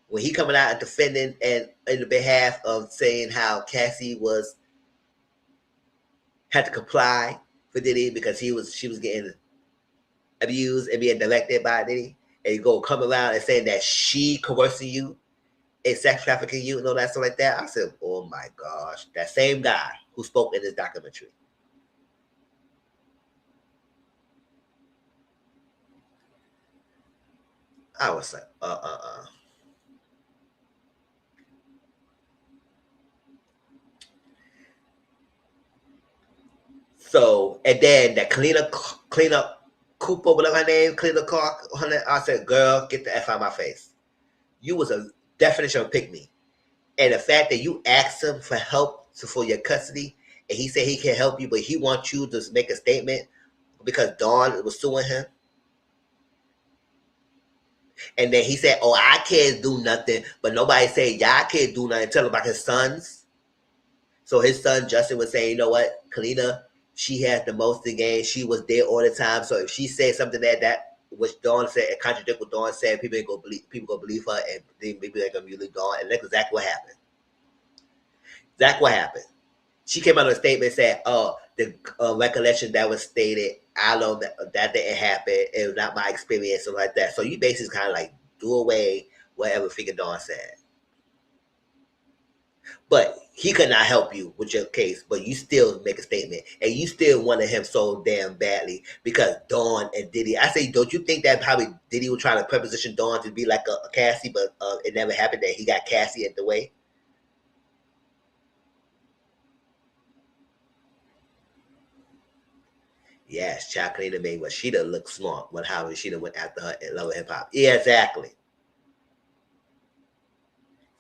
when he coming out and defending and in the behalf of saying how Cassie was had to comply for Diddy because she was getting abused and being directed by Diddy, and you go come around and saying that she coercing you and sex trafficking you and all that stuff like that. I said, oh my gosh, that same guy who spoke in this documentary. I was like, So, and then that clean up Cooper, whatever her name, clean the car. I said, girl, get the F out of my face. You was a definition of pick me. And the fact that you asked him for help for your custody, and he said he can help you, but he wants you to make a statement because Dawn was suing him. And then he said, oh, I can't do nothing, but nobody said, y'all can't do nothing. Tell him about his sons. So his son, Justin, was saying, you know what, Kalina, she has the most to gain. She was there all the time. So if she said something that which Dawn said, and contradict what Dawn said, people ain't gonna believe her, and then maybe they're gonna believe Dawn. And that's exactly what happened. Exactly what happened. She came out with a statement saying, "Oh, the recollection that was stated, I know that didn't happen. It was not my experience, or like that." So you basically kind of like do away whatever figure Dawn said. But he could not help you with your case, but you still make a statement, and you still wanted him so damn badly because Dawn and Diddy. I say, don't you think that probably Diddy was trying to preposition Dawn to be like a Cassie, but it never happened that he got Cassie at the way. Yes, Chocolate made what she done look smart, but how she done went after her in love with hip hop. Yeah, exactly.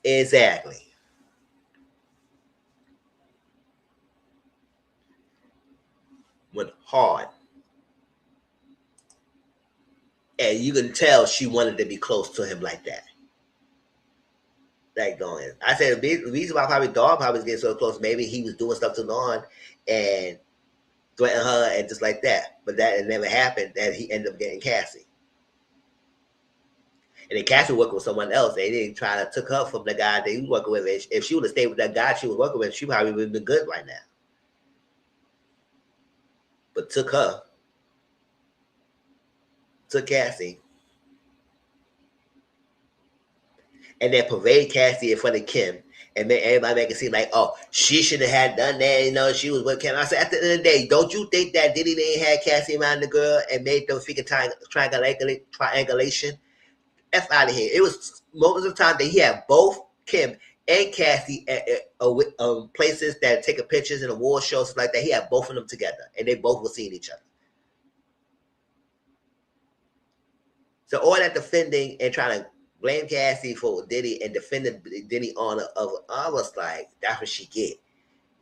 Exactly. Went hard. And you can tell she wanted to be close to him like that. Like Dawn. I said the reason why probably Dawn probably was getting so close, maybe he was doing stuff to Dawn and threatening her and just like that. But that it never happened, that he ended up getting Cassie. And then Cassie working with someone else. They didn't try to took her from the guy that he was working with. If she would have stayed with that guy she was working with, she probably would have been good right now. But took Cassie, and then parade Cassie in front of Kim and make everybody make it seem like, oh, she should have had done that. You know, she was with Kim. I said, at the end of the day, don't you think that Diddy didn't have Cassie around the girl and made them freaking triangulation? F out of here. It was moments of time that he had both Kim and Cassie at places that taking pictures and award shows like that. He had both of them together, and they both were seeing each other. So all that defending and trying to blame Cassie for Diddy and defending Diddy on of, I was like, that's what she get.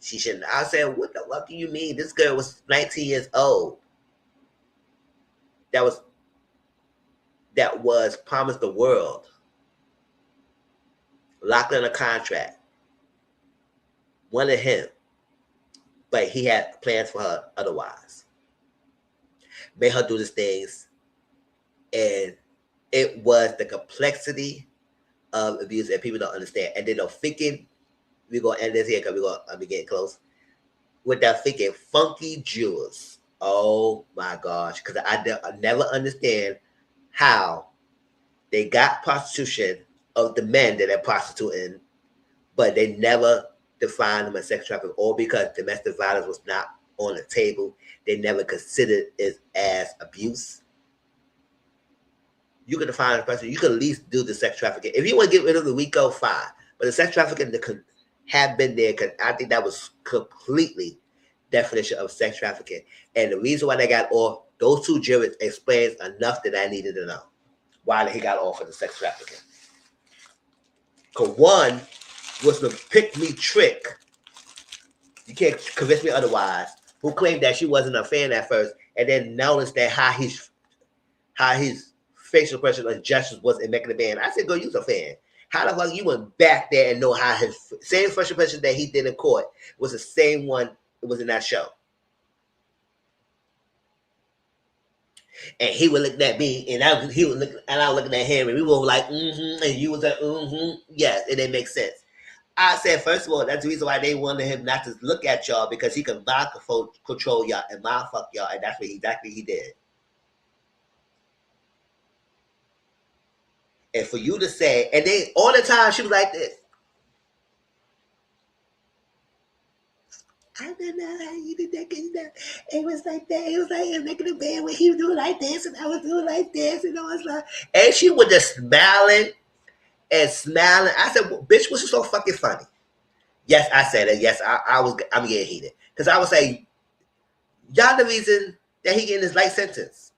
She shouldn't. I said, what the fuck do you mean? This girl was 19 years old. That was promised the world, locked in a contract, wanted him, but he had plans for her otherwise. Made her do these things, and it was the complexity of abuse that people don't understand. And then the thinking, we're gonna end this here because we're gonna be getting close. With that thinking, funky jewels. Oh my gosh, because I never understand how they got prostitution of the men that are prostituting, but they never defined them as sex trafficking, or because domestic violence was not on the table, they never considered it as abuse. You can define a person. You can at least do the sex trafficking. If you want to get rid of the RICO, fine. But the sex trafficking that could have been there, because I think that was completely definition of sex trafficking. And the reason why they got off, those two juries explains enough that I needed to know why he got off of the sex trafficking. Because one was the pick me trick. You can't convince me otherwise. Who claimed that she wasn't a fan at first, and then noticed that how his facial expression and gestures wasn't making the band. I said, "Go use a fan." How the fuck you went back there and know how his same first impression that he did in court was the same one it was in that show? And he would look at me, and I was looking at him, and we were like, and you was like, yes, and it makes sense. I said, first of all, that's the reason why they wanted him not to look at y'all, because he could mind control y'all and mind fuck y'all, and that's what exactly he did. And for you to say, and then all the time she was like this. I don't know how you did that, because it was like that. It was like him making the bed when he was doing like this, and I was doing like this, and I was like, and she was just smiling and smiling. I said, well, bitch, what's so fucking funny? Yes, I said it. Yes, I'm getting heated. Because I would say, y'all the reason that he getting this life sentence.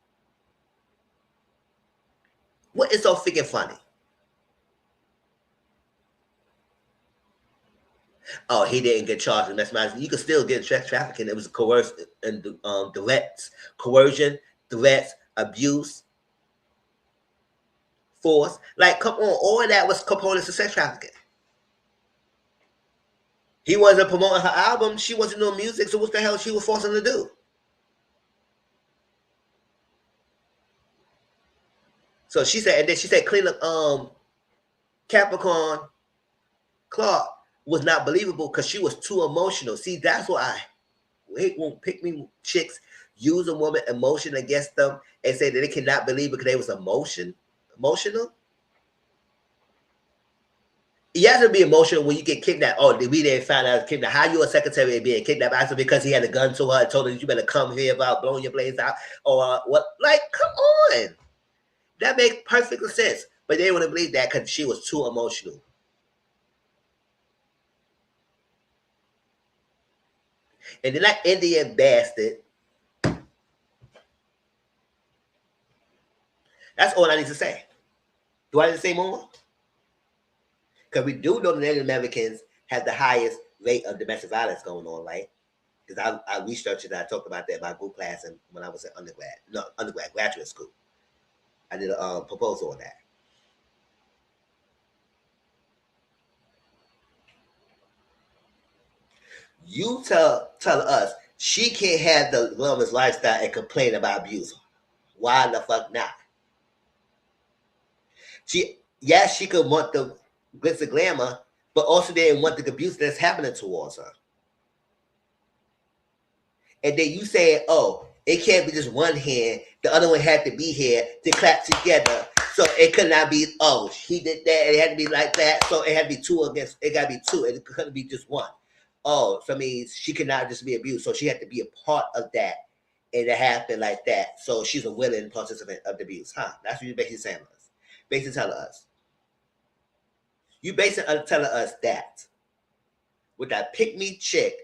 What is so freaking funny? Oh, he didn't get charged with mesmerizing. You could still get trafficking. It was coerced and threats, coercion, threats, abuse, force. Like, come on, all of that was components of sex trafficking. He wasn't promoting her album. She wasn't doing music. So what the hell she was forcing him to do? So she said, and then she said, clean up, Capricorn Clark was not believable because she was too emotional. See, that's why I hate when pick me chicks use a woman emotion against them and say that they cannot believe because they was emotional. You have to be emotional when you get kidnapped. Oh, we didn't find out kidnapped. How you a secretary and being kidnapped? I said because he had a gun to her and told her you better come here about blowing your blaze out or what? Like, come on, that makes perfect sense. But they wouldn't believe that because she was too emotional. And then that Indian bastard. That's all I need to say. Do I need to say more? Because we do know the Native Americans have the highest rate of domestic violence going on, right? Because I researched it and I talked about that in my group class and when I was in graduate school. I did a proposal on that. You tell us she can't have the wellness lifestyle and complain about abuse. Why the fuck not? She could want the glitz and glamour, but also didn't want the abuse that's happening towards her. And then you say, oh, it can't be just one hand. The other one had to be here to clap together. So it could not be, oh, he did that. It had to be like that. So it had to be two against, it got to be two. It couldn't be just one. Oh, so it means she could not just be abused. So she had to be a part of that. And it happened like that. So she's a willing participant of the abuse. Huh? That's what you're basically saying to us. Basically telling us. You basically telling us that. With that pick-me chick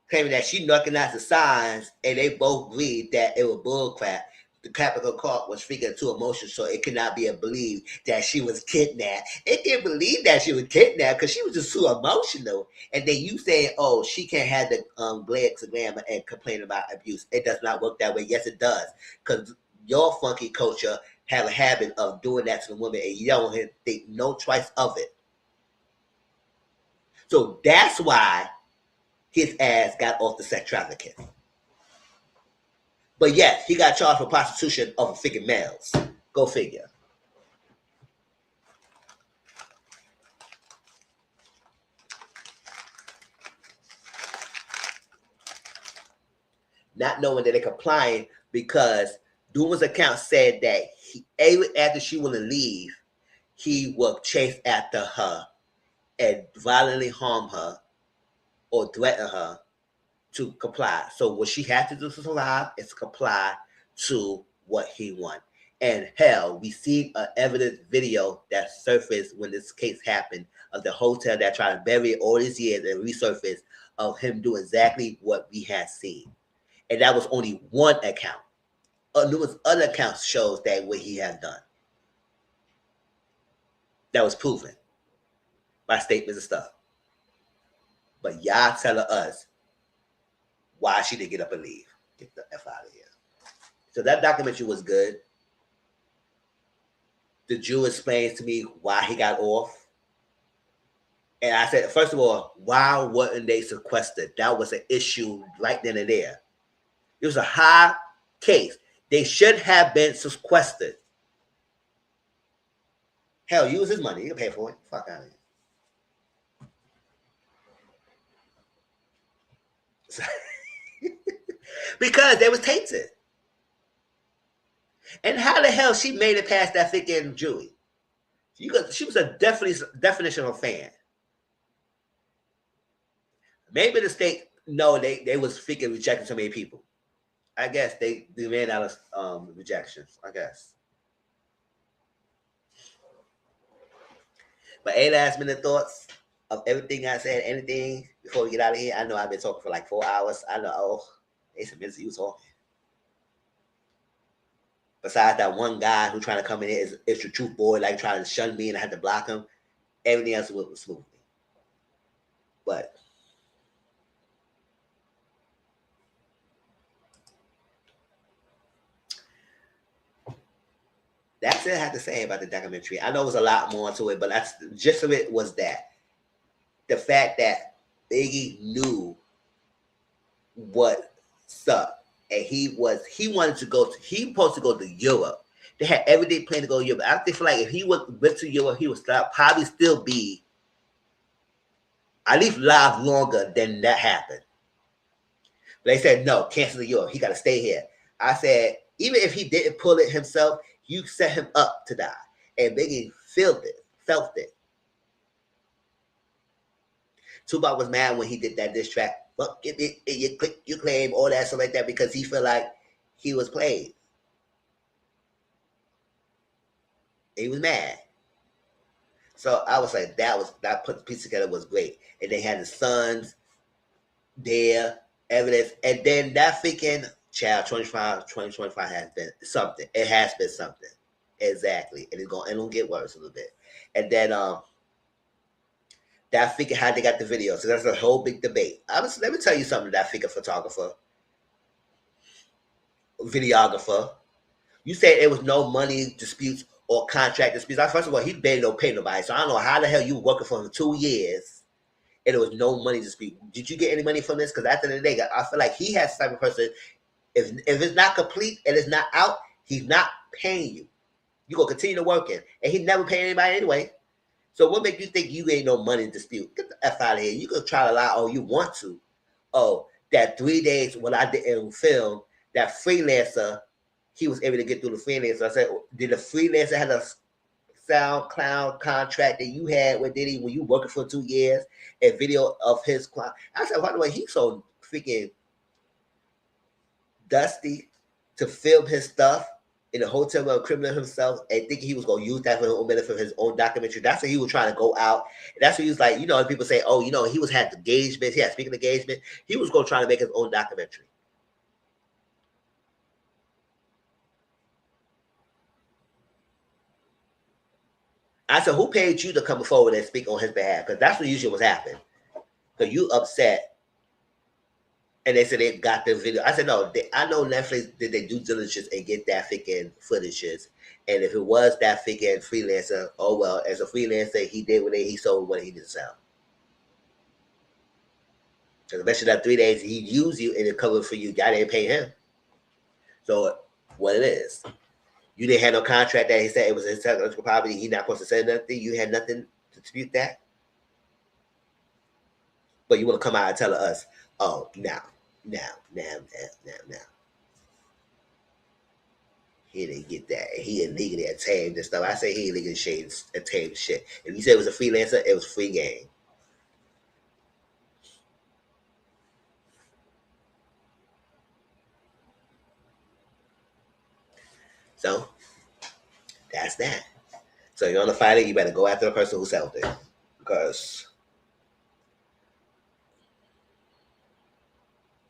claiming that she recognized the signs and they both agreed that it was bullcrap. The Capricorn Clark was freaking too emotional, so it could not be believed that she was kidnapped. It didn't believe that she was kidnapped because she was just too emotional. And then you saying, oh, she can't have the glitz and glamour and complain about abuse. It does not work that way. Yes, it does. Because your funky culture have a habit of doing that to the women and you don't think no twice of it. So that's why his ass got off the sex trafficking. But yes, he got charged for prostitution of freaking males. Go figure. Not knowing that they're complying because Duma's account said that after she wanted to leave, he would chase after her and violently harm her or threaten her to comply. So what she had to do to survive is comply to what he wants. And hell, we see an evidence video that surfaced when this case happened of the hotel that tried to bury it all these years and resurfaced of him doing exactly what we had seen. And that was only one account. Numerous other accounts shows that what he has done. That was proven by statements and stuff. But y'all telling us why she didn't get up and leave. Get the F out of here. So that documentary was good. the Jew explains to me why he got off. And I said, first of all, why weren't they sequestered? That was an issue right then and there. It was a high case. They should have been sequestered. Hell, use his money. You can pay for it. Fuck out of here. Because they was tainted. And how the hell she made it past that freaking jury? She was a definitional fan. Maybe the state, no, they was freaking rejecting so many people. I guess they ran out of rejections, I guess. But any last minute thoughts of everything I said, anything before we get out of here? I know I've been talking for like 4 hours. I know, they said Mizzle'S, you was talking. Besides that one guy who trying to come in here is the truth boy, like trying to shun me and I had to block him. Everything else went smoothly. But that's it I have to say about the documentary. I know it was a lot more to it, but that's the gist of it was that. The fact that Biggie knew what's up. And he was supposed to go to Europe. They had every day planned to go to Europe. I feel like if he went to Europe, he would probably still be at least live longer than that happened. But they said, no, cancel the Europe. He got to stay here. I said, even if he didn't pull it himself, you set him up to die. And Biggie felt it. Tupac was mad when he did that diss track. Fuck it, you claim all that stuff like that because he felt like he was played. He was mad. So I was like, that put the piece together was great. And they had the sons there, evidence, and then that freaking child 2025 has been something. It has been something. Exactly. And it'll get worse a little bit. And then that figure how they got the video. So that's a whole big debate. Let me tell you something, that figure videographer. You said there was no money disputes or contract disputes. First of all, he barely don't pay nobody. So I don't know how the hell you were working for him 2 years and there was no money dispute. Did you get any money from this? Because at the end of the day, I feel like he has the type of person, if it's not complete and it's not out, he's not paying you. You're going to continue to work in. And he never pay anybody anyway. So what make you think you ain't no money dispute? Get the F out of here. You can try to lie all you want to. Oh, that 3 days when I didn't film, that freelancer, he was able to get through the freelancer. I said, did the freelancer have a SoundCloud contract that you had with Diddy when you working for 2 years? A video of his client. I said, by the way, he's so freaking dusty to film his stuff in a hotel room, criminal himself, and thinking he was going to use that for his own benefit for his own documentary. That's what he was trying to go out. And that's what he was like, people say, oh, he had engagements. Yeah, speaking of engagement, he was going to try to make his own documentary. I said, who paid you to come forward and speak on his behalf? Because that's what usually was happening. So you upset. And they said they got the video. I said, no, I know Netflix did their due diligence and get that freaking footages. And if it was that freaking freelancer, oh, well, as a freelancer, he did what he sold what he didn't sell. Because especially that 3 days, he used you and it covered for you. Y'all didn't pay him. So what it is, you didn't have no contract that he said it was his intellectual property. He's not supposed to say nothing. You had nothing to dispute that. But you want to come out and tell us, oh, now. He didn't get that. He illegally attained and stuff. I say he illegally attained shit. If you said it was a freelancer, it was free game. So that's that. So you're on the fighter, you better go after the person who sold it. Because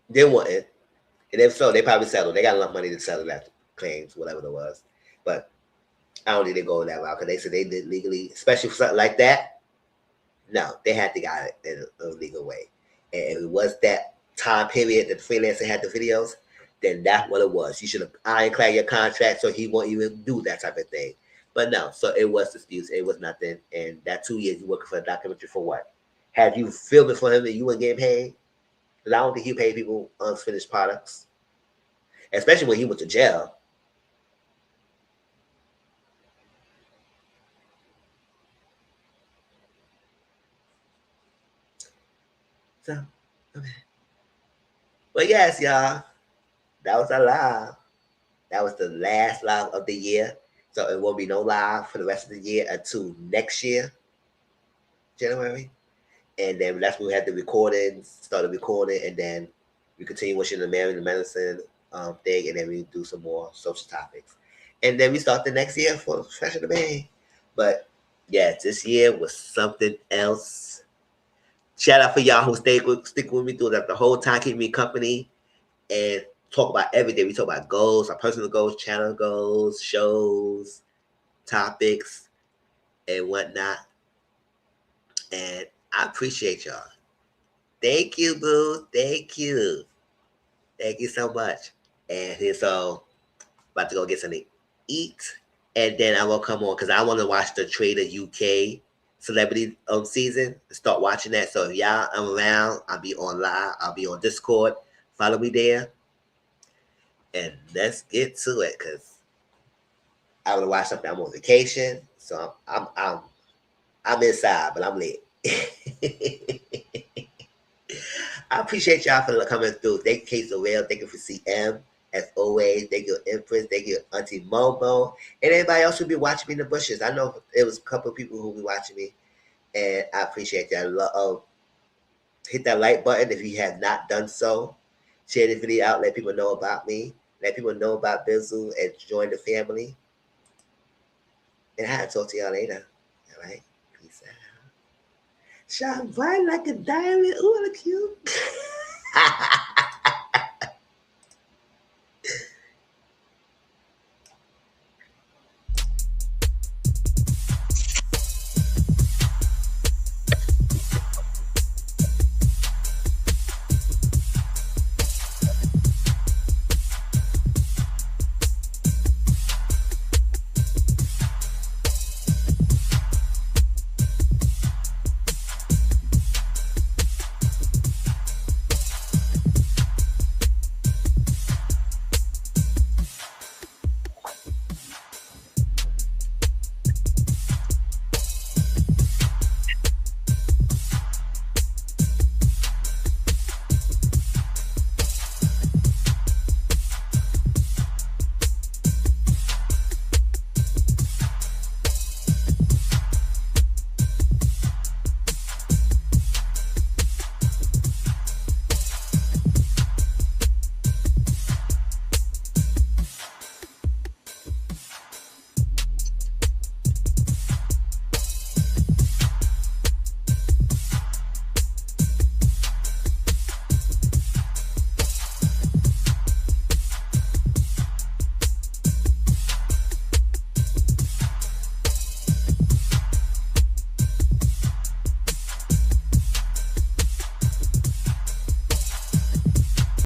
they want it. And if so, they probably settled. They got enough money to settle that claims, whatever it was. But I don't think they go that route because they said they did legally, especially for something like that. No, they had to got it in a legal way. And if it was that time period that the freelancer had the videos, then that's what it was. You should have ironclad your contract so he won't even do that type of thing. But no, so it was disputes. It was nothing. And that 2 years you working for a documentary for what? Had you filming for him and you weren't getting paid? Because I don't think he paid people unfinished products, especially when he went to jail. So, okay. But yes, y'all, that was our live. That was the last live of the year. So it won't be no live for the rest of the year until next year, January. And then that's when we had the recordings, started recording, and then we continue watching the Mary the Medicine thing, and then we do some more social topics. And then we start the next year for Fresh of the Bang. But yeah, this year was something else. Shout out for y'all who stick with me through that the whole time, keep me company, and talk about everything. We talk about goals, our personal goals, channel goals, shows, topics, and whatnot. And I appreciate y'all. Thank you, boo. Thank you. Thank you so much. And so about to go get something to eat. And then I will come on because I want to watch the Trader UK celebrity season. Start watching that. So if y'all I'm around, I'll be on live. I'll be on Discord. Follow me there. And let's get to it because I want to watch something. I'm on vacation. So I'm inside, but I'm lit. I appreciate y'all for coming through. Thank you, Case Whale. Thank you for CM. As always, thank you, Empress. Thank you, Auntie Momo. And everybody else who be watching me in the bushes. I know it was a couple of people who be watching me. And I appreciate that. Hit that like button if you have not done so. Share the video out. Let people know about me. Let people know about Mizzle and join the family. And I'll talk to y'all later. All right? Peace out. Shine bright like a diamond. Ooh, I look cute.